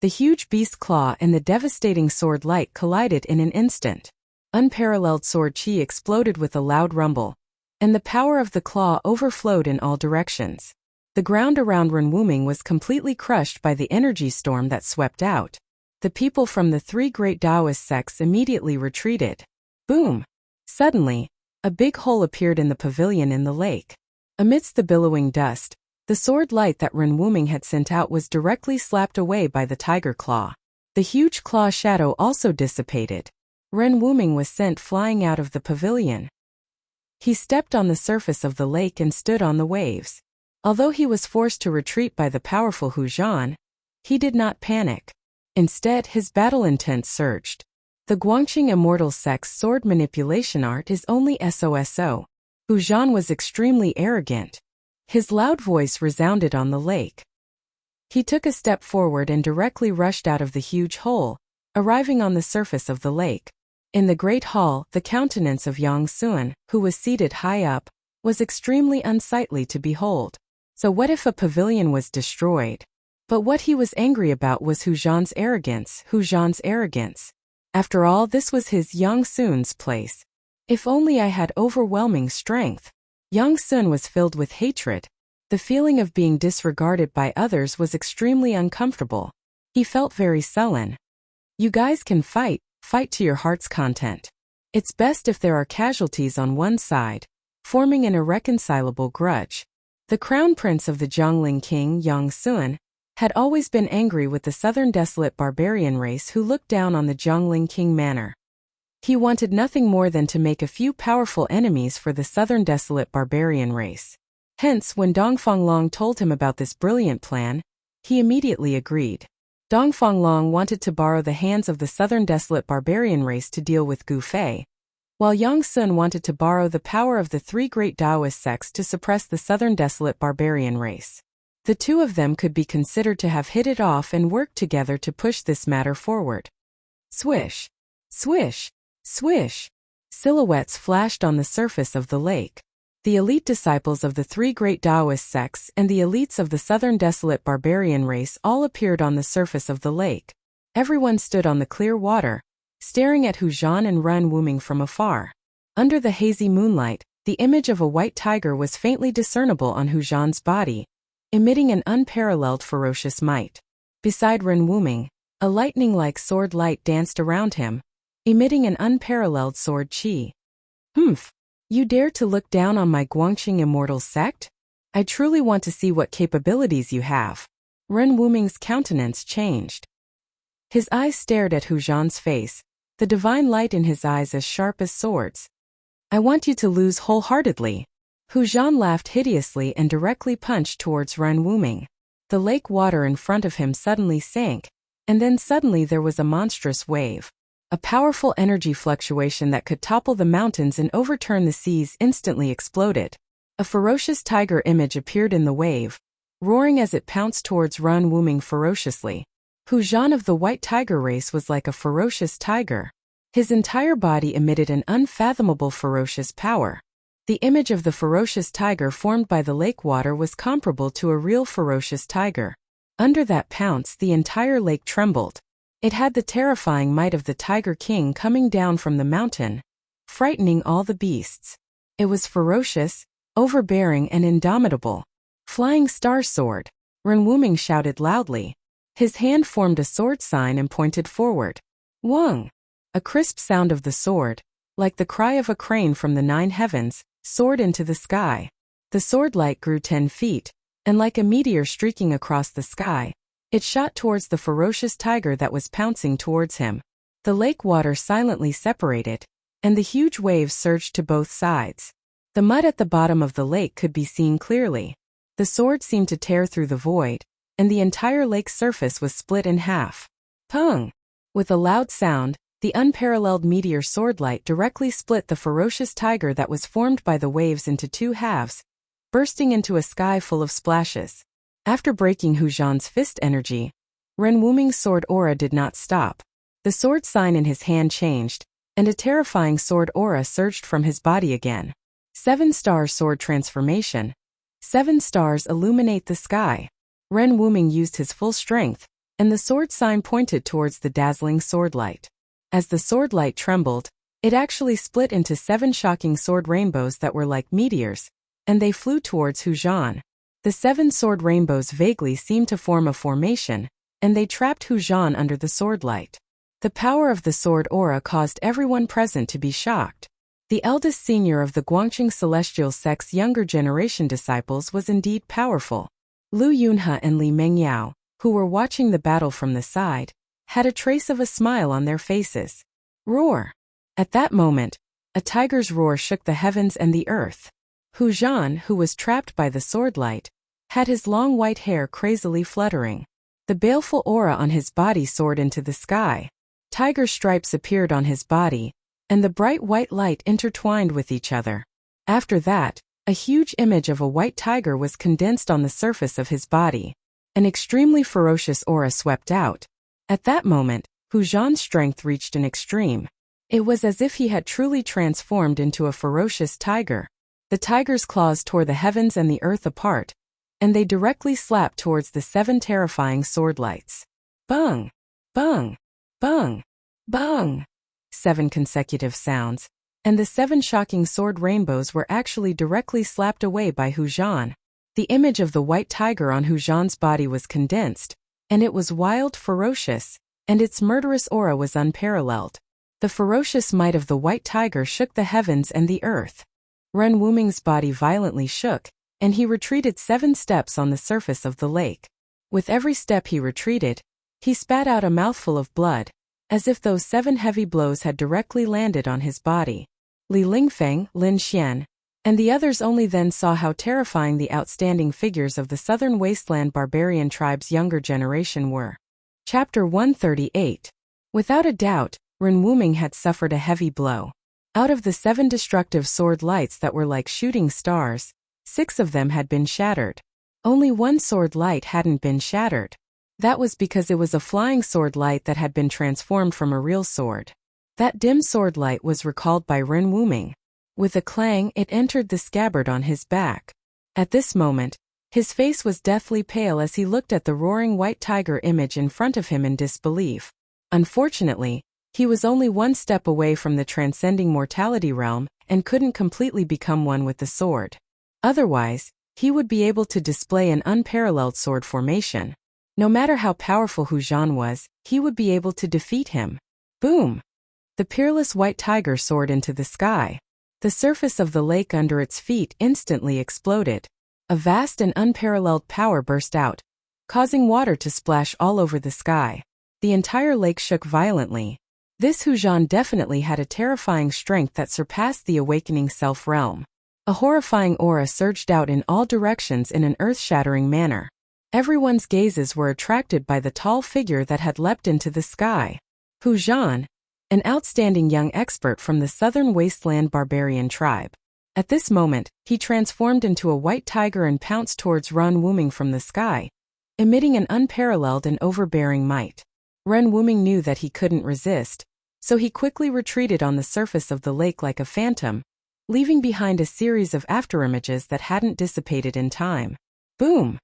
The huge beast claw and the devastating sword light collided in an instant. Unparalleled sword chi exploded with a loud rumble, and the power of the claw overflowed in all directions. The ground around Ren Wuming was completely crushed by the energy storm that swept out. The people from the three great Taoist sects immediately retreated. Boom! Suddenly, a big hole appeared in the pavilion in the lake. Amidst the billowing dust, the sword light that Ren Wuming had sent out was directly slapped away by the tiger claw. The huge claw shadow also dissipated. Ren Wuming was sent flying out of the pavilion. He stepped on the surface of the lake and stood on the waves. Although he was forced to retreat by the powerful Hu Zhan, he did not panic. Instead, his battle intent surged. The Guangqing Immortal Sect's sword manipulation art is only SOSO. Hu Zhan was extremely arrogant. His loud voice resounded on the lake. He took a step forward and directly rushed out of the huge hole, arriving on the surface of the lake. In the great hall, the countenance of Yang Sun, who was seated high up, was extremely unsightly to behold. So what if a pavilion was destroyed? But what he was angry about was Hu Zhan's arrogance. After all, this was his Yang Sun's place. If only I had overwhelming strength. Yang Sun was filled with hatred. The feeling of being disregarded by others was extremely uncomfortable. He felt very sullen. You guys can fight to your heart's content. It's best if there are casualties on one side, forming an irreconcilable grudge. The crown prince of the Zhongling king, Yang Sun, had always been angry with the southern desolate barbarian race who looked down on the Zhongling king manor. He wanted nothing more than to make a few powerful enemies for the southern desolate barbarian race. Hence, when Dongfang Long told him about this brilliant plan, he immediately agreed. Dongfang Long wanted to borrow the hands of the southern desolate barbarian race to deal with Gu Fei, while Yang Sun wanted to borrow the power of the three great Taoist sects to suppress the southern desolate barbarian race. The two of them could be considered to have hit it off and worked together to push this matter forward. Swish! Swish! Swish! Silhouettes flashed on the surface of the lake. The elite disciples of the three great Taoist sects and the elites of the southern desolate barbarian race all appeared on the surface of the lake. Everyone stood on the clear water, staring at Hu Zhan and Ren Wuming from afar. Under the hazy moonlight, the image of a white tiger was faintly discernible on Hu Zhan's body, emitting an unparalleled ferocious might. Beside Ren Wuming, a lightning-like sword light danced around him, emitting an unparalleled sword chi. Humph! You dare to look down on my Guangqing Immortal Sect? I truly want to see what capabilities you have. Ren Wuming's countenance changed. His eyes stared at Hu Zhan's face, the divine light in his eyes as sharp as swords. I want you to lose wholeheartedly. Hu Zhan laughed hideously and directly punched towards Ren Wuming. The lake water in front of him suddenly sank, and then suddenly there was a monstrous wave. A powerful energy fluctuation that could topple the mountains and overturn the seas instantly exploded. A ferocious tiger image appeared in the wave, roaring as it pounced towards Ren Wuming ferociously. Hu Zhan of the white tiger race was like a ferocious tiger. His entire body emitted an unfathomable ferocious power. The image of the ferocious tiger formed by the lake water was comparable to a real ferocious tiger. Under that pounce, the entire lake trembled. It had the terrifying might of the Tiger King coming down from the mountain, frightening all the beasts. It was ferocious, overbearing and indomitable. Flying Star Sword! Ren Wuming shouted loudly. His hand formed a sword sign and pointed forward. Wang! A crisp sound of the sword, like the cry of a crane from the 9 heavens, soared into the sky. The sword light grew 10 feet, and like a meteor streaking across the sky, It shot towards the ferocious tiger that was pouncing towards him. The lake water silently separated, and the huge waves surged to both sides. The mud at the bottom of the lake could be seen clearly. The sword seemed to tear through the void, and the entire lake's surface was split in half. Pung! With a loud sound, the unparalleled meteor swordlight directly split the ferocious tiger that was formed by the waves into two halves, bursting into a sky full of splashes. After breaking Hu Zhan's fist energy, Ren Wuming's sword aura did not stop. The sword sign in his hand changed, and a terrifying sword aura surged from his body again. 7-star sword transformation. 7 stars illuminate the sky. Ren Wuming used his full strength, and the sword sign pointed towards the dazzling swordlight. As the swordlight trembled, it actually split into 7 shocking sword rainbows that were like meteors, and they flew towards Hu Zhan. The 7 sword rainbows vaguely seemed to form a formation, and they trapped Hu Zhan under the swordlight. The power of the sword aura caused everyone present to be shocked. The eldest senior of the Guangqing Celestial Sect's younger generation disciples was indeed powerful. Lu Yunhe and Li Mengyao, who were watching the battle from the side, had a trace of a smile on their faces. Roar! At that moment, a tiger's roar shook the heavens and the earth. Hu Zhan, who was trapped by the swordlight, had his long white hair crazily fluttering. The baleful aura on his body soared into the sky. Tiger stripes appeared on his body, and the bright white light intertwined with each other. After that, a huge image of a white tiger was condensed on the surface of his body. An extremely ferocious aura swept out. At that moment, Hu Zhan's strength reached an extreme. It was as if he had truly transformed into a ferocious tiger. The tiger's claws tore the heavens and the earth apart, and they directly slapped towards the 7 terrifying swordlights. Bung! Bung! Bung! Bung! 7 consecutive sounds, and the 7 shocking sword rainbows were actually directly slapped away by Hu Zhan. The image of the white tiger on Hu Zhan's body was condensed, and it was wild, ferocious, and its murderous aura was unparalleled. The ferocious might of the white tiger shook the heavens and the earth. Ren Wuming's body violently shook, and he retreated 7 steps on the surface of the lake. With every step he retreated, he spat out a mouthful of blood, as if those 7 heavy blows had directly landed on his body. Li Lingfeng, Lin Xian, and the others only then saw how terrifying the outstanding figures of the southern wasteland barbarian tribe's younger generation were. Chapter 138. Without a doubt, Ren Wuming had suffered a heavy blow. Out of the 7 destructive sword lights that were like shooting stars, 6 of them had been shattered. Only 1 sword light hadn't been shattered. That was because it was a flying sword light that had been transformed from a real sword. That dim sword light was recalled by Ren Wuming. With a clang, it entered the scabbard on his back. At this moment, his face was deathly pale as he looked at the roaring white tiger image in front of him in disbelief. Unfortunately, he was only 1 step away from the transcending mortality realm and couldn't completely become one with the sword. Otherwise, he would be able to display an unparalleled sword formation. No matter how powerful Hu Zhan was, he would be able to defeat him. Boom! The peerless white tiger soared into the sky. The surface of the lake under its feet instantly exploded. A vast and unparalleled power burst out, causing water to splash all over the sky. The entire lake shook violently. This Hu Zhan definitely had a terrifying strength that surpassed the awakening self realm. A horrifying aura surged out in all directions in an earth-shattering manner. Everyone's gazes were attracted by the tall figure that had leapt into the sky. Hu Zhan, an outstanding young expert from the southern wasteland barbarian tribe. At this moment, he transformed into a white tiger and pounced towards Ren Wuming from the sky, emitting an unparalleled and overbearing might. Ren Wuming knew that he couldn't resist, so he quickly retreated on the surface of the lake like a phantom, leaving behind a series of afterimages that hadn't dissipated in time. Boom!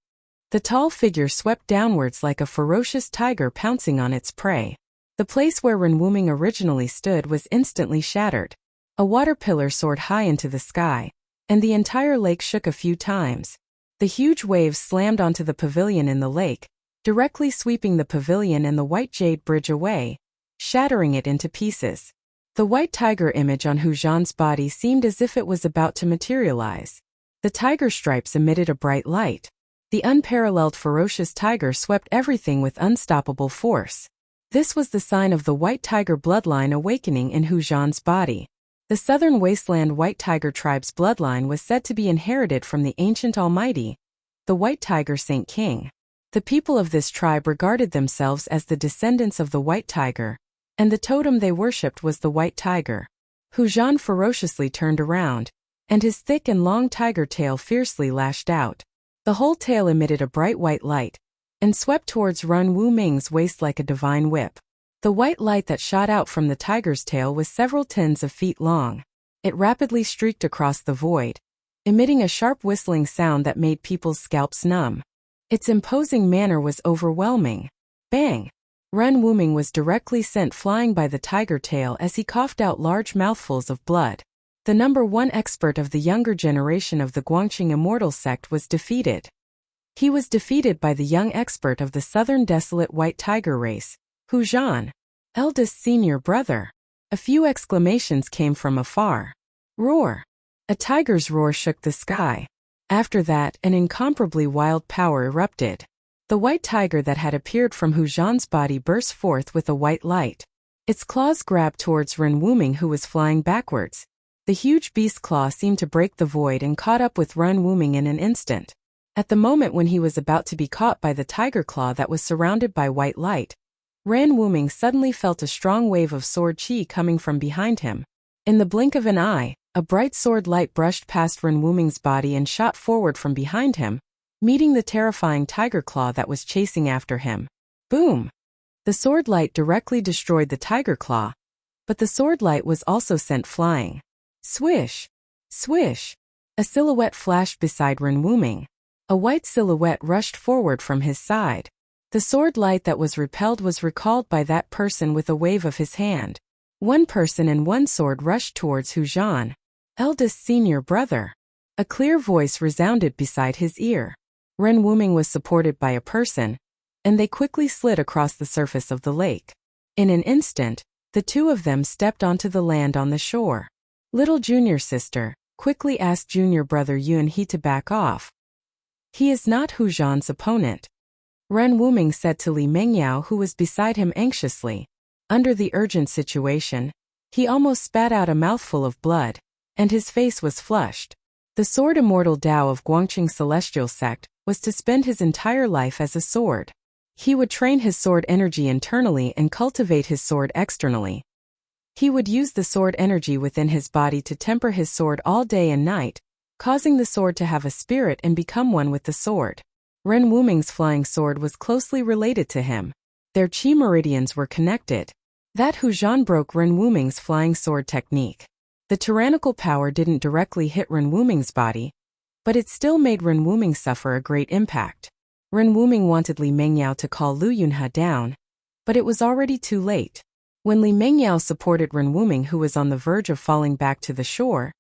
The tall figure swept downwards like a ferocious tiger pouncing on its prey. The place where Ren Wuming originally stood was instantly shattered. A water pillar soared high into the sky, and the entire lake shook a few times. The huge waves slammed onto the pavilion in the lake, directly sweeping the pavilion and the white jade bridge away, shattering it into pieces. The white tiger image on Hu Zhan's body seemed as if it was about to materialize. The tiger stripes emitted a bright light. The unparalleled ferocious tiger swept everything with unstoppable force. This was the sign of the white tiger bloodline awakening in Hu Zhan's body. The southern wasteland white tiger tribe's bloodline was said to be inherited from the ancient almighty, the white tiger Saint King. The people of this tribe regarded themselves as the descendants of the white tiger, and the totem they worshipped was the white tiger. Hu Zhan ferociously turned around, and his thick and long tiger tail fiercely lashed out. The whole tail emitted a bright white light, and swept towards Ren Wuming's waist like a divine whip. The white light that shot out from the tiger's tail was several tens of feet long. It rapidly streaked across the void, emitting a sharp whistling sound that made people's scalps numb. Its imposing manner was overwhelming. Bang! Ren Wuming was directly sent flying by the tiger tail as he coughed out large mouthfuls of blood. The #1 expert of the younger generation of the Guangqing immortal sect was defeated. He was defeated by the young expert of the southern desolate white tiger race, Hu Zhan, eldest senior brother. A few exclamations came from afar. Roar! A tiger's roar shook the sky. After that, an incomparably wild power erupted. The white tiger that had appeared from Hu Zhan's body burst forth with a white light. Its claws grabbed towards Ren Wuming, who was flying backwards. The huge beast's claw seemed to break the void and caught up with Ren Wuming in an instant. At the moment when he was about to be caught by the tiger claw that was surrounded by white light, Ren Wuming suddenly felt a strong wave of sword chi coming from behind him. In the blink of an eye, a bright sword light brushed past Ren Wuming's body and shot forward from behind him, meeting the terrifying tiger claw that was chasing after him. Boom! The sword light directly destroyed the tiger claw, but the sword light was also sent flying. Swish! Swish! A silhouette flashed beside Ren Wuming. A white silhouette rushed forward from his side. The sword light that was repelled was recalled by that person with a wave of his hand. One person and one sword rushed towards Hu Zhan, eldest senior brother. A clear voice resounded beside his ear. Ren Wuming was supported by a person, and they quickly slid across the surface of the lake. In an instant, the two of them stepped onto the land on the shore. Little junior sister quickly asked junior brother Yun He to back off. He is not Hu Zhan's opponent, Ren Wuming said to Li Mengyao, who was beside him anxiously. Under the urgent situation, he almost spat out a mouthful of blood, and his face was flushed. The sword immortal Dao of Guangqing Celestial Sect was to spend his entire life as a sword. He would train his sword energy internally and cultivate his sword externally. He would use the sword energy within his body to temper his sword all day and night, causing the sword to have a spirit and become one with the sword. Ren Wuming's flying sword was closely related to him. Their chi meridians were connected. That Hu Zhan broke Ren Wuming's flying sword technique. The tyrannical power didn't directly hit Ren Wuming's body, but it still made Ren Wuming suffer a great impact. Ren Wuming wanted Li Mengyao to call Lu Yunhe down, but it was already too late. When Li Mengyao supported Ren Wuming, who was on the verge of falling back to the shore,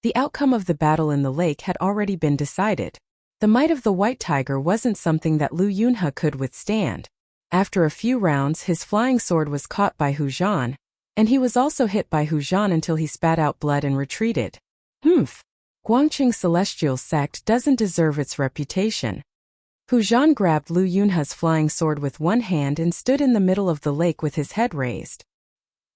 the outcome of the battle in the lake had already been decided. The might of the white tiger wasn't something that Lu Yunhe could withstand. After a few rounds, his flying sword was caught by Hu Zhan, and he was also hit by Hu Zhan until he spat out blood and retreated. Guangqing Celestial Sect doesn't deserve its reputation. Hu Zhan grabbed Lu Yunhe's flying sword with one hand and stood in the middle of the lake with his head raised.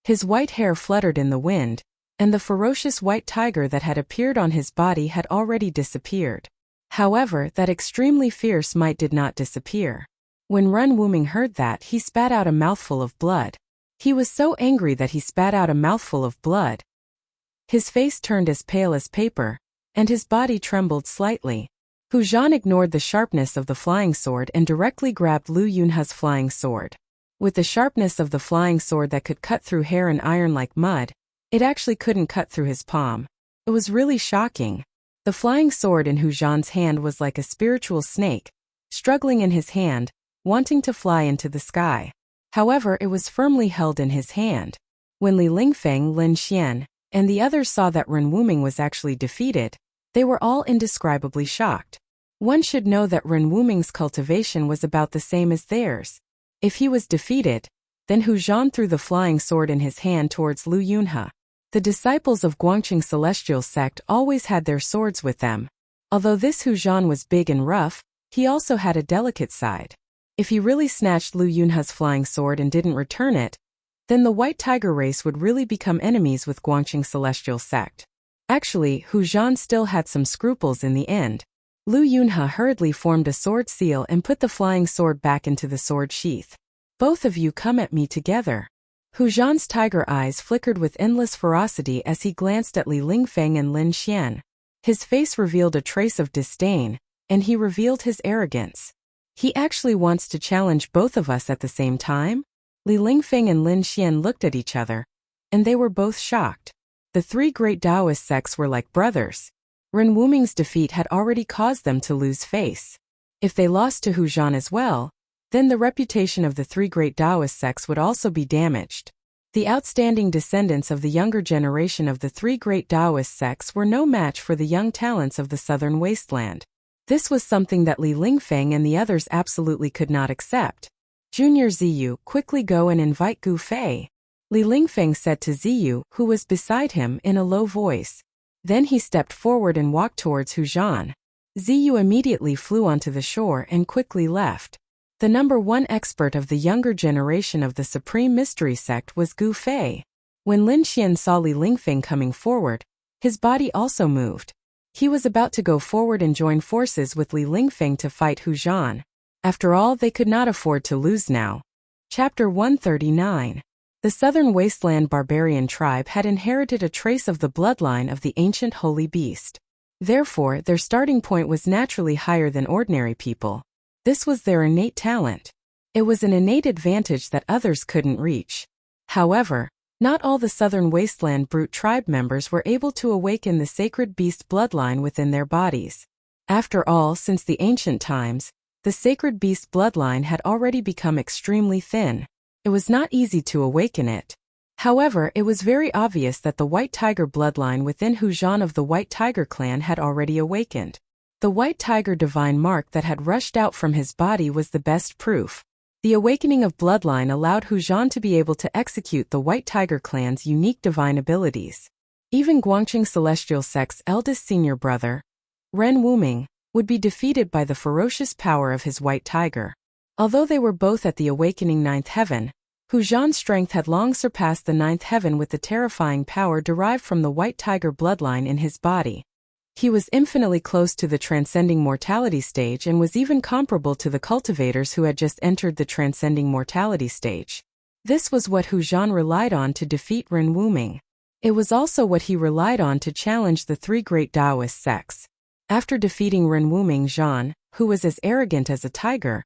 His white hair fluttered in the wind, and the ferocious white tiger that had appeared on his body had already disappeared. However, that extremely fierce might did not disappear. When Ren Wuming heard that, he spat out a mouthful of blood. He was so angry that he spat out a mouthful of blood. His face turned as pale as paper, and his body trembled slightly. Hu Zhan ignored the sharpness of the flying sword and directly grabbed Lu Yunhe's flying sword. With the sharpness of the flying sword that could cut through hair and iron like mud, it actually couldn't cut through his palm. It was really shocking. The flying sword in Hu Zhan's hand was like a spiritual snake, struggling in his hand, wanting to fly into the sky. However, it was firmly held in his hand. When Li Lingfeng, Lin Xian, and the others saw that Ren Wuming was actually defeated, they were all indescribably shocked. One should know that Ren Wuming's cultivation was about the same as theirs. If he was defeated, then Hu Zhan threw the flying sword in his hand towards Lu Yunhe. The disciples of Guangqing Celestial Sect always had their swords with them. Although this Hu Zhan was big and rough, he also had a delicate side. If he really snatched Lu Yunhe's flying sword and didn't return it, then the White Tiger race would really become enemies with Guangqing Celestial Sect. Actually, Hu Zhan still had some scruples in the end. Lu Yunhe hurriedly formed a sword seal and put the flying sword back into the sword sheath. Both of you come at me together. Hu Zhan's tiger eyes flickered with endless ferocity as he glanced at Li Lingfeng and Lin Xian. His face revealed a trace of disdain, and he revealed his arrogance. He actually wants to challenge both of us at the same time? Li Lingfeng and Lin Xian looked at each other, and they were both shocked. The three great Taoist sects were like brothers. Ren Wuming's defeat had already caused them to lose face. If they lost to Hu Zhan as well, then the reputation of the three great Taoist sects would also be damaged. The outstanding descendants of the younger generation of the three great Taoist sects were no match for the young talents of the southern wasteland. This was something that Li Lingfeng and the others absolutely could not accept. Junior Ziyu, quickly go and invite Gu Fei. Li Lingfeng said to Ziyu, who was beside him, in a low voice. Then he stepped forward and walked towards Hu Zhan. Ziyu immediately flew onto the shore and quickly left. The number one expert of the younger generation of the Supreme Mystery Sect was Gu Fei. When Lin Xian saw Li Lingfeng coming forward, his body also moved. He was about to go forward and join forces with Li Lingfeng to fight Hu Zhan. After all, they could not afford to lose now. Chapter 139. The Southern Wasteland barbarian tribe had inherited a trace of the bloodline of the ancient holy beast. Therefore, their starting point was naturally higher than ordinary people. This was their innate talent. It was an innate advantage that others couldn't reach. However, not all the Southern Wasteland brute tribe members were able to awaken the sacred beast bloodline within their bodies. After all, since the ancient times, the sacred beast bloodline had already become extremely thin. It was not easy to awaken it. However, it was very obvious that the White Tiger bloodline within Hu Zhan of the White Tiger clan had already awakened. The White Tiger divine mark that had rushed out from his body was the best proof. The awakening of bloodline allowed Hu Zhan to be able to execute the White Tiger clan's unique divine abilities. Even Guangqing Celestial Sect's eldest senior brother, Ren Wuming, would be defeated by the ferocious power of his White Tiger. Although they were both at the awakening ninth heaven, Hu Zhan's strength had long surpassed the ninth heaven with the terrifying power derived from the White Tiger bloodline in his body. He was infinitely close to the transcending mortality stage and was even comparable to the cultivators who had just entered the transcending mortality stage. This was what Hu Zhan relied on to defeat Ren Wuming. It was also what he relied on to challenge the three great Taoist sects. After defeating Ren Wuming, Zhan, who was as arrogant as a tiger,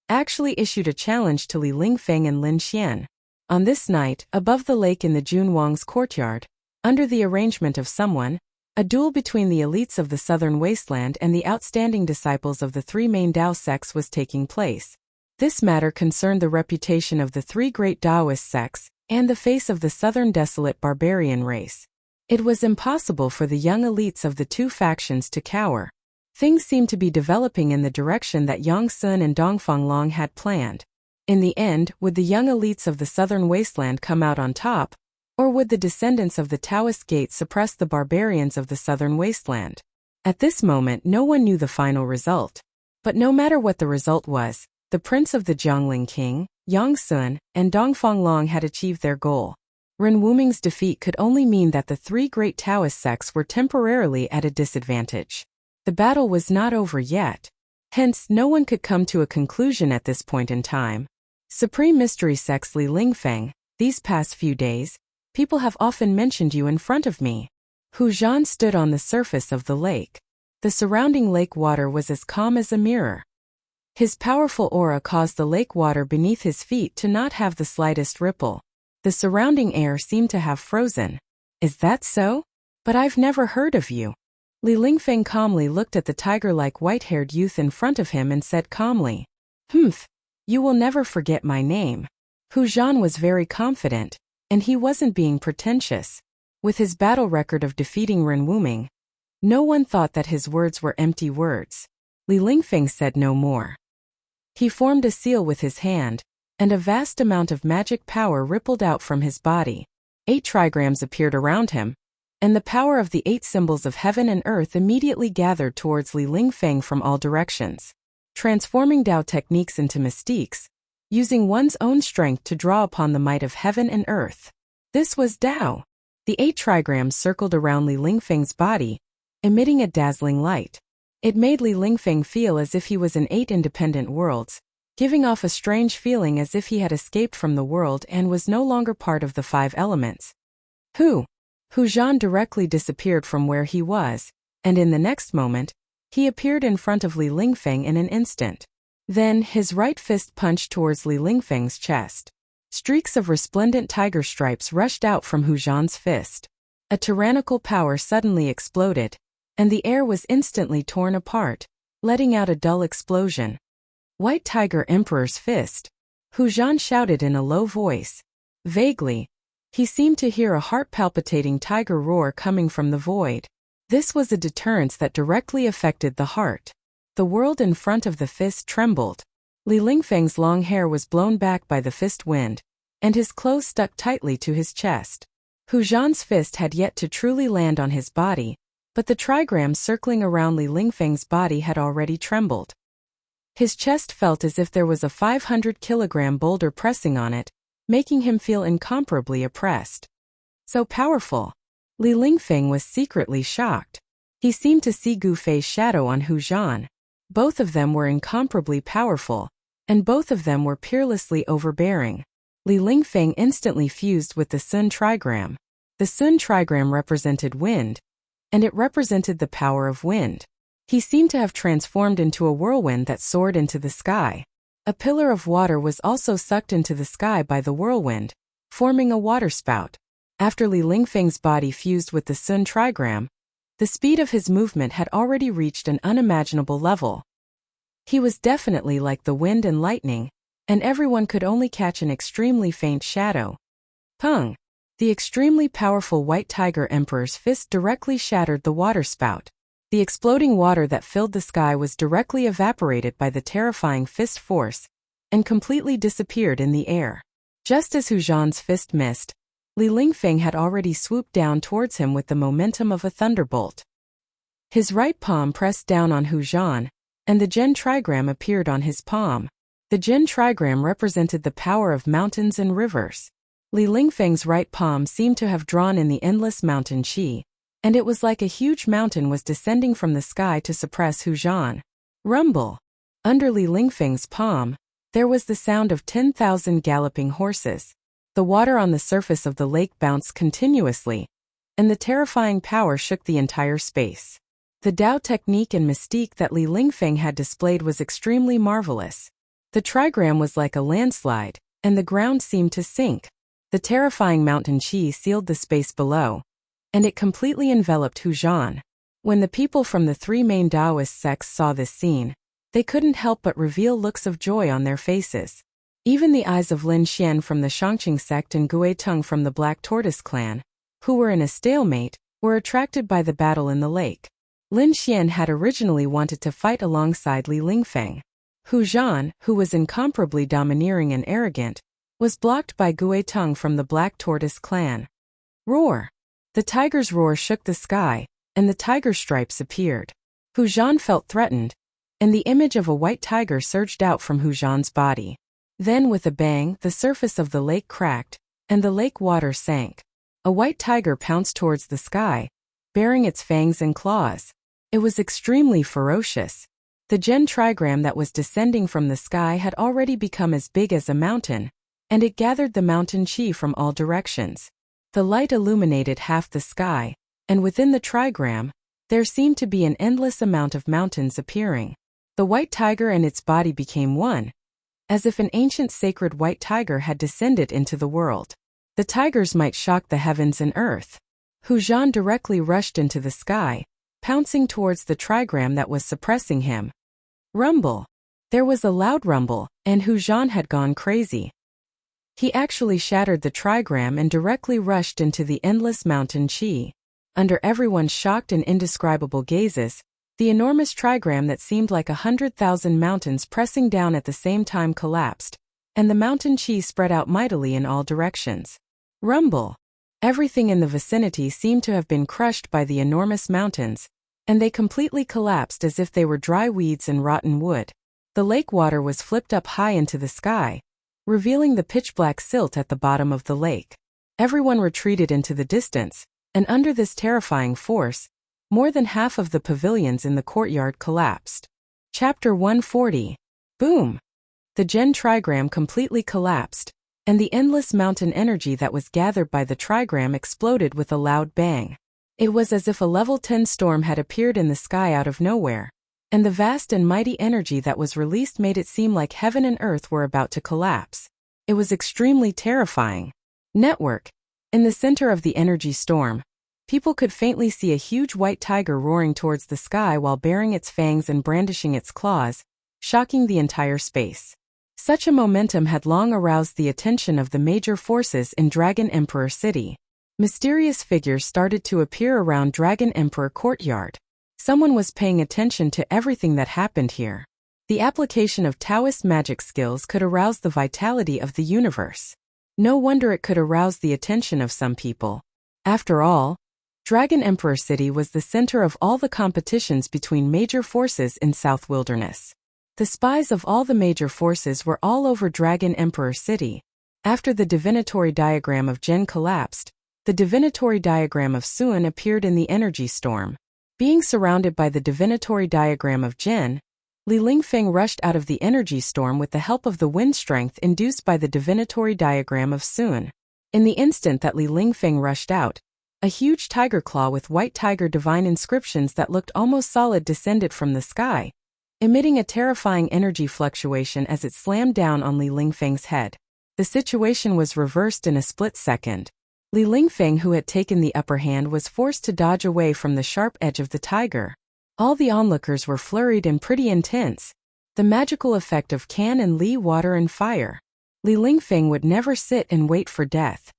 actually issued a challenge to Li Lingfeng and Lin Xian. On this night, above the lake in the Jun Wang's courtyard, under the arrangement of someone, a duel between the elites of the southern wasteland and the outstanding disciples of the three main Tao sects was taking place. This matter concerned the reputation of the three great Taoist sects and the face of the southern desolate barbarian race. It was impossible for the young elites of the two factions to cower. Things seemed to be developing in the direction that Yang Sun and Dongfang Long had planned. In the end, would the young elites of the southern wasteland come out on top, or would the descendants of the Taoist gate suppress the barbarians of the southern wasteland? At this moment, no one knew the final result. But no matter what the result was, the prince of the Jiangling king, Yang Sun, and Dongfang Long had achieved their goal. Ren Wuming's defeat could only mean that the three great Taoist sects were temporarily at a disadvantage. The battle was not over yet. Hence, no one could come to a conclusion at this point in time. Supreme Mystery Sect's Li Lingfeng, these past few days, people have often mentioned you in front of me. Hu Zhan stood on the surface of the lake. The surrounding lake water was as calm as a mirror. His powerful aura caused the lake water beneath his feet to not have the slightest ripple. The surrounding air seemed to have frozen. Is that so? But I've never heard of you. Li Lingfeng calmly looked at the tiger-like white-haired youth in front of him and said calmly, You will never forget my name. Hu Zhan was very confident, and he wasn't being pretentious. With his battle record of defeating Ren Wuming, no one thought that his words were empty words. Li Lingfeng said no more. He formed a seal with his hand, and a vast amount of magic power rippled out from his body. 8 trigrams appeared around him, and the power of the 8 symbols of heaven and earth immediately gathered towards Li Lingfeng from all directions. transforming Tao techniques into mystiques, using one's own strength to draw upon the might of heaven and earth. This was Tao. The 8 trigrams circled around Li Lingfeng's body, emitting a dazzling light. It made Li Lingfeng feel as if he was in 8 independent worlds, giving off a strange feeling as if he had escaped from the world and was no longer part of the 5 elements. Hu Zhan directly disappeared from where he was, and in the next moment, he appeared in front of Li Lingfeng in an instant. Then, his right fist punched towards Li Lingfeng's chest. Streaks of resplendent tiger stripes rushed out from Hu Zhan's fist. A tyrannical power suddenly exploded, and the air was instantly torn apart, letting out a dull explosion. White Tiger Emperor's fist, Hu Zhan shouted in a low voice. Vaguely, he seemed to hear a heart-palpitating tiger roar coming from the void. This was a deterrence that directly affected the heart. The world in front of the fist trembled. Li Lingfeng's long hair was blown back by the fist wind, and his clothes stuck tightly to his chest. Hu Zhan's fist had yet to truly land on his body, but the trigrams circling around Li Lingfeng's body had already trembled. His chest felt as if there was a 500-kilogram boulder pressing on it, making him feel incomparably oppressed. So powerful. Li Lingfeng was secretly shocked. He seemed to see Gu Fei's shadow on Hu Zhan. Both of them were incomparably powerful, and both of them were peerlessly overbearing. Li Lingfeng instantly fused with the Sun trigram. The Sun trigram represented wind, and it represented the power of wind. He seemed to have transformed into a whirlwind that soared into the sky. A pillar of water was also sucked into the sky by the whirlwind, forming a waterspout. After Li Lingfeng's body fused with the Sun trigram, the speed of his movement had already reached an unimaginable level. He was definitely like the wind and lightning, and everyone could only catch an extremely faint shadow. Pung! The extremely powerful White Tiger Emperor's fist directly shattered the waterspout. The exploding water that filled the sky was directly evaporated by the terrifying fist force, and completely disappeared in the air. Just as Hu Zhan's fist missed, Li Lingfeng had already swooped down towards him with the momentum of a thunderbolt. His right palm pressed down on Hu Zhan, and the Gen trigram appeared on his palm. The Gen trigram represented the power of mountains and rivers. Li Lingfeng's right palm seemed to have drawn in the endless mountain qi, and it was like a huge mountain was descending from the sky to suppress Hu Zhan. Rumble! Under Li Lingfeng's palm, there was the sound of 10,000 galloping horses. The water on the surface of the lake bounced continuously, and the terrifying power shook the entire space. The Tao technique and mystique that Li Lingfeng had displayed was extremely marvelous. The trigram was like a landslide, and the ground seemed to sink. The terrifying mountain qi sealed the space below, and it completely enveloped Hu Zhan. When the people from the 3 main Taoist sects saw this scene, they couldn't help but reveal looks of joy on their faces. Even the eyes of Lin Xian from the Shangqing sect and Gue Teng from the Black Tortoise clan, who were in a stalemate, were attracted by the battle in the lake. Lin Xian had originally wanted to fight alongside Li Lingfeng. Hu Zhan, who was incomparably domineering and arrogant, was blocked by Gue Teng from the Black Tortoise clan. Roar! The tiger's roar shook the sky, and the tiger stripes appeared. Hu Zhan felt threatened, and the image of a white tiger surged out from Hu Zhan's body. Then with a bang, the surface of the lake cracked, and the lake water sank. A white tiger pounced towards the sky, bearing its fangs and claws. It was extremely ferocious. The Gen trigram that was descending from the sky had already become as big as a mountain, and it gathered the mountain qi from all directions. The light illuminated half the sky, and within the trigram, there seemed to be an endless amount of mountains appearing. The white tiger and its body became one, as if an ancient sacred white tiger had descended into the world. The tiger's might shocked the heavens and earth. Hu Zhan directly rushed into the sky, pouncing towards the trigram that was suppressing him. Rumble! There was a loud rumble, and Hu Zhan had gone crazy. He actually shattered the trigram and directly rushed into the endless mountain qi. Under everyone's shocked and indescribable gazes, the enormous trigram that seemed like 100,000 mountains pressing down at the same time collapsed, and the mountain qi spread out mightily in all directions. Rumble! Everything in the vicinity seemed to have been crushed by the enormous mountains, and they completely collapsed as if they were dry weeds and rotten wood. The lake water was flipped up high into the sky, revealing the pitch-black silt at the bottom of the lake. Everyone retreated into the distance, and under this terrifying force, more than half of the pavilions in the courtyard collapsed. Chapter 140. Boom! The Gen trigram completely collapsed, and the endless mountain energy that was gathered by the trigram exploded with a loud bang. It was as if a level 10 storm had appeared in the sky out of nowhere, and the vast and mighty energy that was released made it seem like heaven and earth were about to collapse. It was extremely terrifying. Network. In the center of the energy storm, people could faintly see a huge white tiger roaring towards the sky while baring its fangs and brandishing its claws, shocking the entire space. Such a momentum had long aroused the attention of the major forces in Dragon Emperor City. Mysterious figures started to appear around Dragon Emperor Courtyard. Someone was paying attention to everything that happened here. The application of Taoist magic skills could arouse the vitality of the universe. No wonder it could arouse the attention of some people. After all, Dragon Emperor City was the center of all the competitions between major forces in South Wilderness. The spies of all the major forces were all over Dragon Emperor City. After the divinatory diagram of Gen collapsed, the divinatory diagram of Suan appeared in the energy storm. Being surrounded by the divinatory diagram of Gen, Li Lingfeng rushed out of the energy storm with the help of the wind strength induced by the divinatory diagram of Suan. In the instant that Li Lingfeng rushed out, a huge tiger claw with white tiger divine inscriptions that looked almost solid descended from the sky, emitting a terrifying energy fluctuation as it slammed down on Li Lingfeng's head. The situation was reversed in a split second. Li Lingfeng, who had taken the upper hand, was forced to dodge away from the sharp edge of the tiger. All the onlookers were flurried and pretty intense. The magical effect of Can and Li water and fire. Li Lingfeng would never sit and wait for death.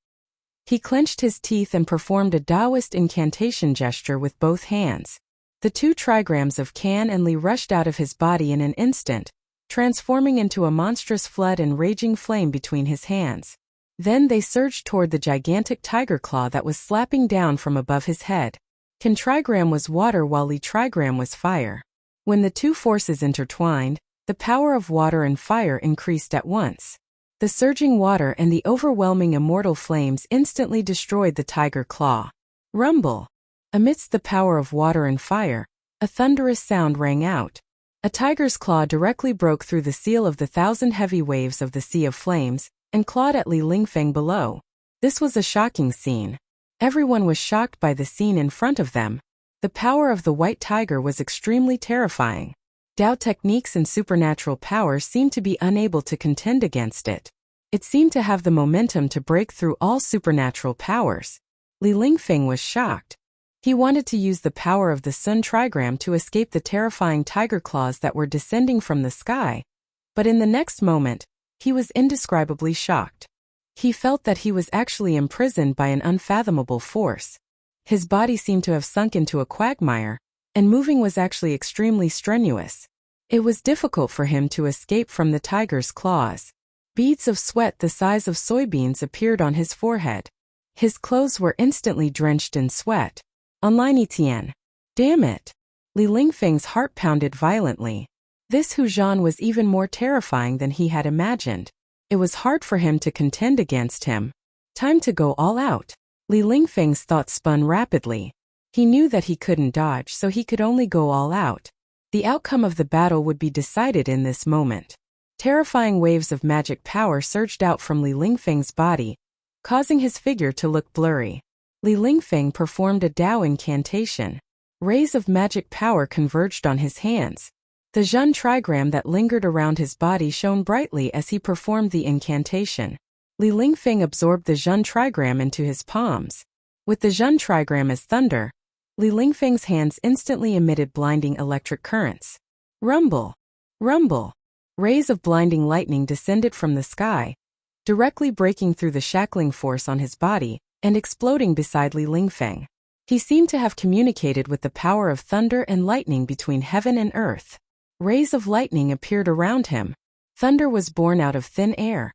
He clenched his teeth and performed a Taoist incantation gesture with both hands. The two trigrams of Can and Li rushed out of his body in an instant, transforming into a monstrous flood and raging flame between his hands. Then they surged toward the gigantic tiger claw that was slapping down from above his head. Can trigram was water while Li trigram was fire. When the two forces intertwined, the power of water and fire increased at once. The surging water and the overwhelming immortal flames instantly destroyed the tiger claw. Rumble! Amidst the power of water and fire, a thunderous sound rang out. A tiger's claw directly broke through the seal of the 1,000 heavy waves of the Sea of Flames, and clawed at Li Lingfeng below. This was a shocking scene. Everyone was shocked by the scene in front of them. The power of the white tiger was extremely terrifying. Tao techniques and supernatural power seemed to be unable to contend against it. It seemed to have the momentum to break through all supernatural powers. Li Lingfeng was shocked. He wanted to use the power of the Sun trigram to escape the terrifying tiger claws that were descending from the sky. But in the next moment, he was indescribably shocked. He felt that he was actually imprisoned by an unfathomable force. His body seemed to have sunk into a quagmire, and moving was actually extremely strenuous. It was difficult for him to escape from the tiger's claws. Beads of sweat the size of soybeans appeared on his forehead. His clothes were instantly drenched in sweat. Online Etienne. Damn it! Li Lingfeng's heart pounded violently. This Hu Zhan was even more terrifying than he had imagined. It was hard for him to contend against him. Time to go all out. Li Lingfeng's thoughts spun rapidly. He knew that he couldn't dodge, so he could only go all out. The outcome of the battle would be decided in this moment. Terrifying waves of magic power surged out from Li Lingfeng's body, causing his figure to look blurry. Li Lingfeng performed a Tao incantation. Rays of magic power converged on his hands. The Zhen trigram that lingered around his body shone brightly as he performed the incantation. Li Lingfeng absorbed the Zhen trigram into his palms. With the Zhen trigram as thunder, Li Lingfeng's hands instantly emitted blinding electric currents. Rumble! Rumble! Rays of blinding lightning descended from the sky, directly breaking through the shackling force on his body and exploding beside Li Lingfeng. He seemed to have communicated with the power of thunder and lightning between heaven and earth. Rays of lightning appeared around him. Thunder was born out of thin air,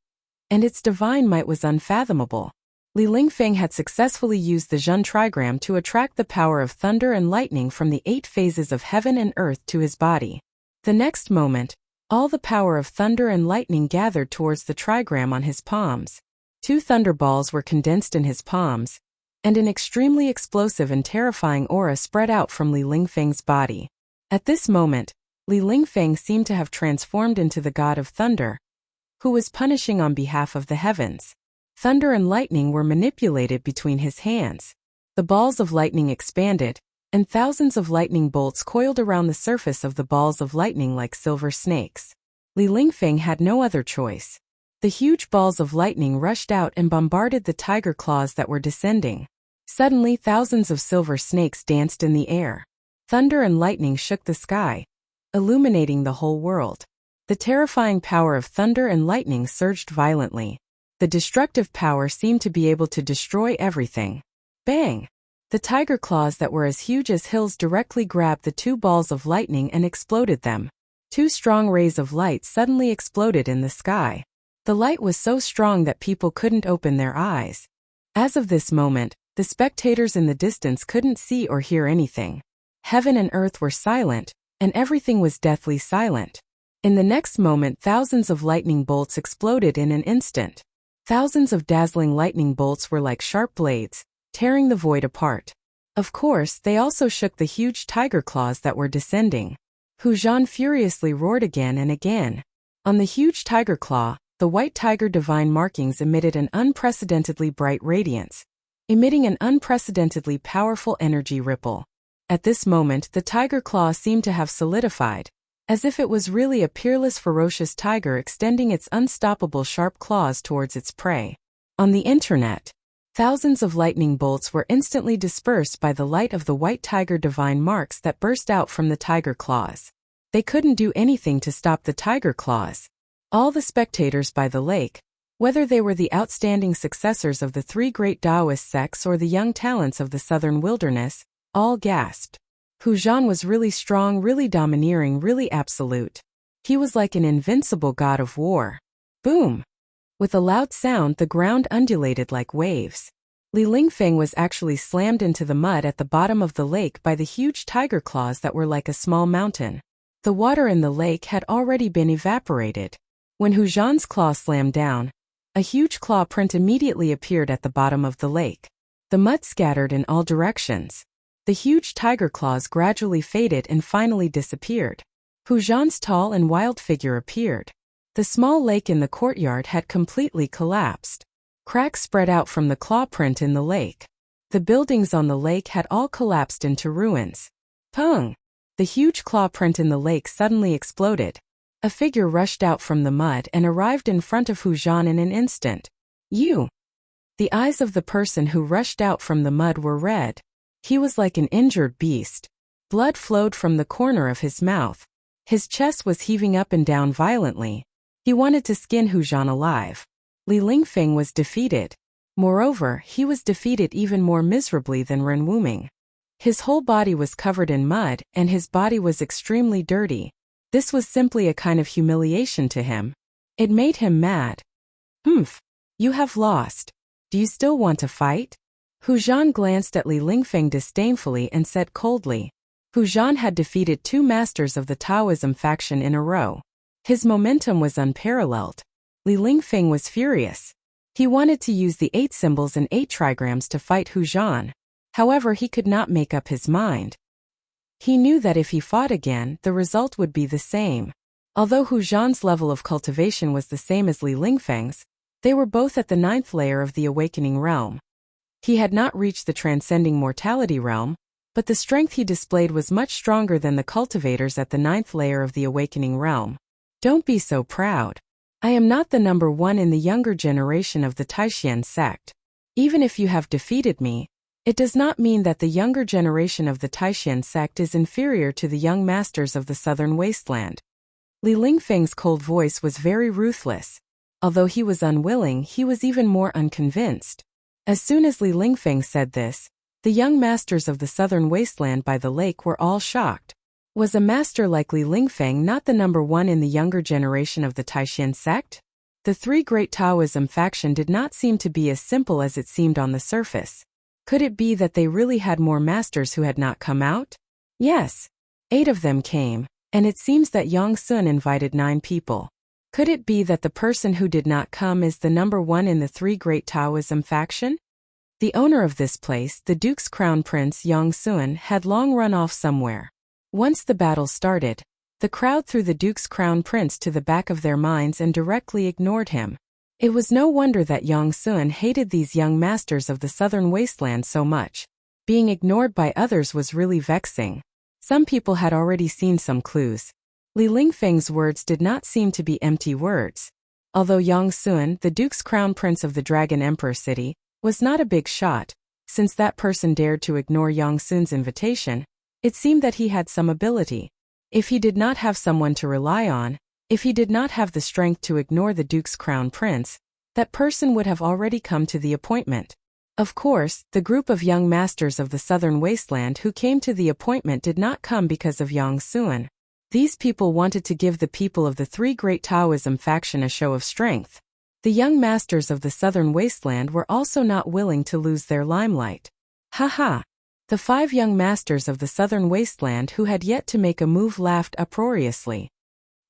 and its divine might was unfathomable. Li Lingfeng had successfully used the Zhen trigram to attract the power of thunder and lightning from the 8 phases of heaven and earth to his body. The next moment, All the power of thunder and lightning gathered towards the trigram on his palms. 2 thunderballs were condensed in his palms, and an extremely explosive and terrifying aura spread out from Li Lingfeng's body. At this moment, Li Lingfeng seemed to have transformed into the god of thunder, who was punishing on behalf of the heavens. Thunder and lightning were manipulated between his hands. The balls of lightning expanded, and thousands of lightning bolts coiled around the surface of the balls of lightning like silver snakes. Li Lingfeng had no other choice. The huge balls of lightning rushed out and bombarded the tiger claws that were descending. Suddenly, thousands of silver snakes danced in the air. Thunder and lightning shook the sky, illuminating the whole world. The terrifying power of thunder and lightning surged violently. The destructive power seemed to be able to destroy everything. Bang! The tiger claws that were as huge as hills directly grabbed the 2 balls of lightning and exploded them. 2 strong rays of light suddenly exploded in the sky. The light was so strong that people couldn't open their eyes. As of this moment, the spectators in the distance couldn't see or hear anything. Heaven and earth were silent, and everything was deathly silent. In the next moment, thousands of lightning bolts exploded in an instant. Thousands of dazzling lightning bolts were like sharp blades, tearing the void apart. Of course, they also shook the huge tiger claws that were descending. Hu Zhan furiously roared again and again. On the huge tiger claw, the white tiger divine markings emitted an unprecedentedly bright radiance, emitting an unprecedentedly powerful energy ripple. At this moment, the tiger claw seemed to have solidified, as if it was really a peerless ferocious tiger extending its unstoppable sharp claws towards its prey. On the internet, thousands of lightning bolts were instantly dispersed by the light of the white tiger divine marks that burst out from the tiger claws. They couldn't do anything to stop the tiger claws. All the spectators by the lake, whether they were the outstanding successors of the 3 great Taoist sects or the young talents of the southern wilderness, all gasped. Hu Zhan was really strong, really domineering, really absolute. He was like an invincible god of war. Boom! With a loud sound, the ground undulated like waves. Li Lingfeng was actually slammed into the mud at the bottom of the lake by the huge tiger claws that were like a small mountain. The water in the lake had already been evaporated. When Hu Zhan's claw slammed down, a huge claw print immediately appeared at the bottom of the lake. The mud scattered in all directions. The huge tiger claws gradually faded and finally disappeared. Hu Zhan's tall and wild figure appeared. The small lake in the courtyard had completely collapsed. Cracks spread out from the claw print in the lake. The buildings on the lake had all collapsed into ruins. Pung! The huge claw print in the lake suddenly exploded. A figure rushed out from the mud and arrived in front of Hu Zhan in an instant. You! The eyes of the person who rushed out from the mud were red. He was like an injured beast. Blood flowed from the corner of his mouth. His chest was heaving up and down violently. He wanted to skin Hu Zhan alive. Li Lingfeng was defeated. Moreover, he was defeated even more miserably than Ren Wuming. His whole body was covered in mud, and his body was extremely dirty. This was simply a kind of humiliation to him. It made him mad. Humph! You have lost. Do you still want to fight? Hu Zhan glanced at Li Lingfeng disdainfully and said coldly. Hu Zhan had defeated 2 masters of the Taoism faction in a row. His momentum was unparalleled. Li Lingfeng was furious. He wanted to use the 8 symbols and 8 trigrams to fight Hu Zhan. However, he could not make up his mind. He knew that if he fought again, the result would be the same. Although Hu Zhan's level of cultivation was the same as Li Lingfeng's, they were both at the 9th layer of the awakening realm. He had not reached the transcending mortality realm, but the strength he displayed was much stronger than the cultivators at the 9th layer of the awakening realm. Don't be so proud. I am not the number 1 in the younger generation of the Taishan sect. Even if you have defeated me, it does not mean that the younger generation of the Taishan sect is inferior to the young masters of the southern wasteland. Li Lingfeng's cold voice was very ruthless. Although he was unwilling, he was even more unconvinced. As soon as Li Lingfeng said this, the young masters of the southern wasteland by the lake were all shocked. Was a master like Li Lingfeng not the number 1 in the younger generation of the Taishan sect? The 3 great Taoism faction did not seem to be as simple as it seemed on the surface. Could it be that they really had more masters who had not come out? Yes. 8 of them came, and it seems that Yang Sun invited 9 people. Could it be that the person who did not come is the number 1 in the 3 great Taoism faction? The owner of this place, the Duke's Crown Prince Yang Sun, had long run off somewhere. Once the battle started, the crowd threw the Duke's Crown Prince to the back of their minds and directly ignored him. It was no wonder that Yang Sun hated these young masters of the southern wasteland so much. Being ignored by others was really vexing. Some people had already seen some clues. Li Lingfeng's words did not seem to be empty words. Although Yang Sun, the Duke's Crown Prince of the Dragon Emperor City, was not a big shot, since that person dared to ignore Yang Sun's invitation, it seemed that he had some ability. If he did not have someone to rely on, if he did not have the strength to ignore the Duke's Crown Prince, that person would have already come to the appointment. Of course, the group of young masters of the southern wasteland who came to the appointment did not come because of Yang Sun. These people wanted to give the people of the 3 great Taoism faction a show of strength. The young masters of the southern wasteland were also not willing to lose their limelight. Haha! The 5 young masters of the southern wasteland who had yet to make a move laughed uproariously.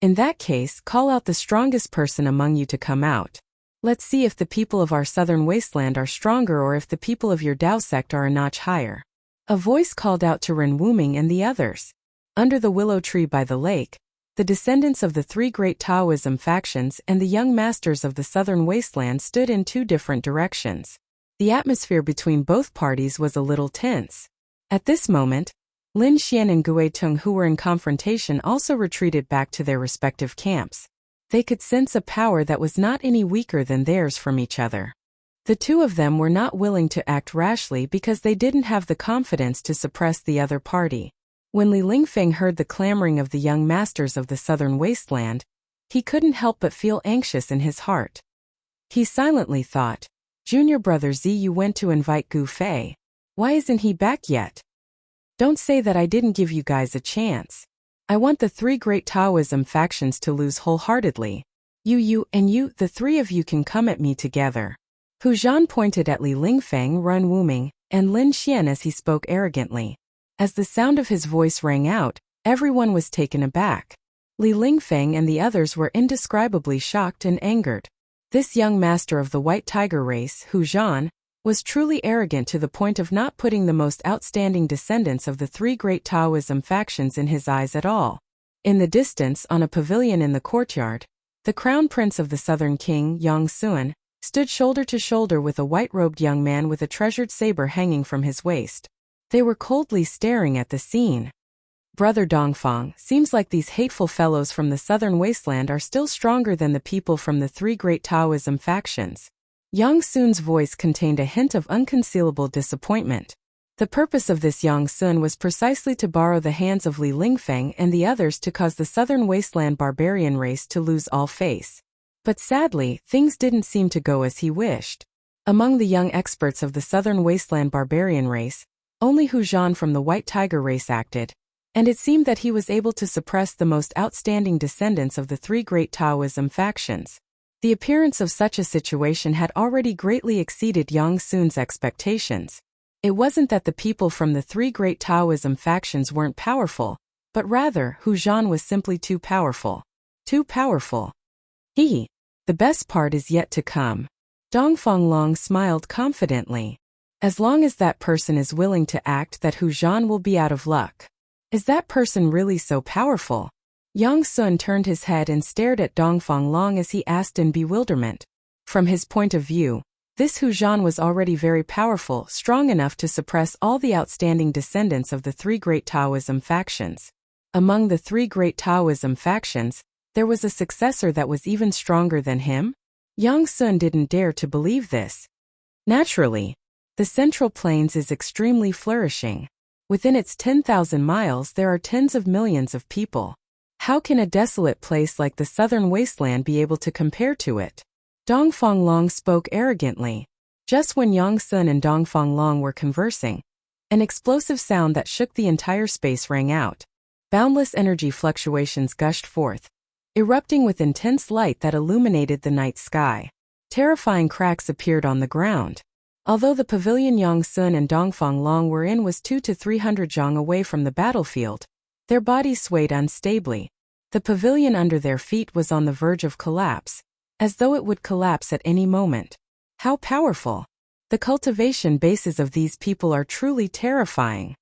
In that case, call out the strongest person among you to come out. Let's see if the people of our southern wasteland are stronger or if the people of your Dao sect are a notch higher. A voice called out to Ren Wuming and the others. Under the willow tree by the lake, the descendants of the 3 great Taoism factions and the young masters of the southern wasteland stood in 2 different directions. The atmosphere between both parties was a little tense. At this moment, Lin Xian and Gui Tung, who were in confrontation, also retreated back to their respective camps. They could sense a power that was not any weaker than theirs from each other. The 2 of them were not willing to act rashly because they didn't have the confidence to suppress the other party. When Li Lingfeng heard the clamoring of the young masters of the southern wasteland, he couldn't help but feel anxious in his heart. He silently thought, "Junior brother Ziyu went to invite Gu Fei. Why isn't he back yet? Don't say that I didn't give you guys a chance. I want the 3 great Taoism factions to lose wholeheartedly. You and you, the 3 of you can come at me together." Hu Zhan pointed at Li Lingfeng, Ren Wuming, and Lin Xian as he spoke arrogantly. As the sound of his voice rang out, everyone was taken aback. Li Lingfeng and the others were indescribably shocked and angered. This young master of the White Tiger race, Hu Zhan, was truly arrogant to the point of not putting the most outstanding descendants of the 3 great Taoism factions in his eyes at all. In the distance, on a pavilion in the courtyard, the crown prince of the southern king, Yang Sun, stood shoulder to shoulder with a white-robed young man with a treasured saber hanging from his waist. They were coldly staring at the scene. "Brother Dongfang, seems like these hateful fellows from the southern wasteland are still stronger than the people from the 3 great Taoism factions." Yang Sun's voice contained a hint of unconcealable disappointment. The purpose of this Yang Sun was precisely to borrow the hands of Li Lingfeng and the others to cause the southern wasteland barbarian race to lose all face. But sadly, things didn't seem to go as he wished. Among the young experts of the southern wasteland barbarian race, only Hu Zhan from the White Tiger race acted, and it seemed that he was able to suppress the most outstanding descendants of the 3 great Taoism factions. The appearance of such a situation had already greatly exceeded Yang Sun's expectations. It wasn't that the people from the 3 great Taoism factions weren't powerful, but rather Hu Zhan was simply too powerful. Too powerful. The best part is yet to come. Dongfang Long smiled confidently. As long as that person is willing to act, that Hu Zhan will be out of luck. Is that person really so powerful? Yang Sun turned his head and stared at Dongfang Long as he asked in bewilderment. From his point of view, this Hu Zhan was already very powerful, strong enough to suppress all the outstanding descendants of the 3 great Taoism factions. Among the 3 great Taoism factions, there was a successor that was even stronger than him? Yang Sun didn't dare to believe this. Naturally, the Central Plains is extremely flourishing. Within its 10,000 miles there are tens of millions of people. How can a desolate place like the southern wasteland be able to compare to it? Dongfang Long spoke arrogantly. Just when Yang Sun and Dongfang Long were conversing, an explosive sound that shook the entire space rang out. Boundless energy fluctuations gushed forth, erupting with intense light that illuminated the night sky. Terrifying cracks appeared on the ground. Although the pavilion Yang Sun and Dongfang Long were in was 200 to 300 zhang away from the battlefield, Their bodies swayed unstably. The pavilion under their feet was on the verge of collapse, as though it would collapse at any moment. How powerful! The cultivation bases of these people are truly terrifying.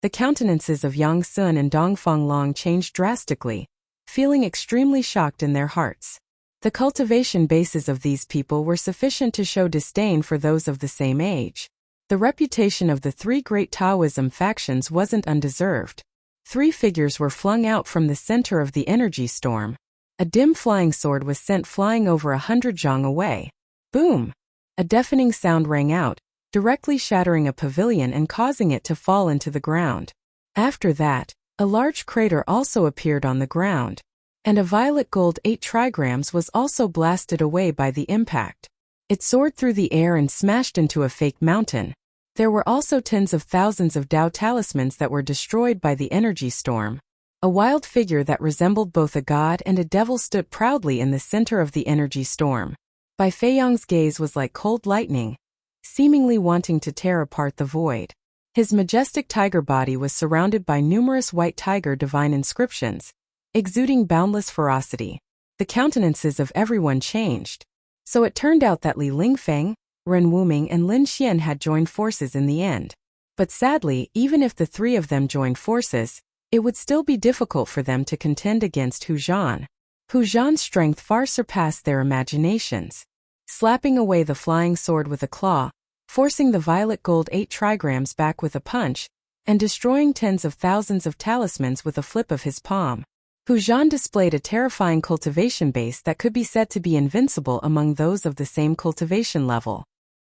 The countenances of Yang Sun and Dongfang Long changed drastically, feeling extremely shocked in their hearts. The cultivation bases of these people were sufficient to show disdain for those of the same age. The reputation of the three great Taoism factions wasn't undeserved. Three figures were flung out from the center of the energy storm. A dim flying sword was sent flying over 100 zhang away. Boom! A deafening sound rang out, directly shattering a pavilion and causing it to fall into the ground. After that, a large crater also appeared on the ground, and a violet gold 8 trigrams was also blasted away by the impact. It soared through the air and smashed into a fake mountain. There were also tens of thousands of Tao talismans that were destroyed by the energy storm. A wild figure that resembled both a god and a devil stood proudly in the center of the energy storm. Bai Feiyang's gaze was like cold lightning, seemingly wanting to tear apart the void. His majestic tiger body was surrounded by numerous white tiger divine inscriptions, exuding boundless ferocity. The countenances of everyone changed. So it turned out that Li Lingfeng, Ren Wuming and Lin Xian had joined forces in the end. But sadly, even if the three of them joined forces, it would still be difficult for them to contend against Hu Zhan. Hu Zhan's strength far surpassed their imaginations. Slapping away the flying sword with a claw, forcing the violet gold 8 trigrams back with a punch, and destroying tens of thousands of talismans with a flip of his palm. Hu Zhan displayed a terrifying cultivation base that could be said to be invincible among those of the same cultivation level.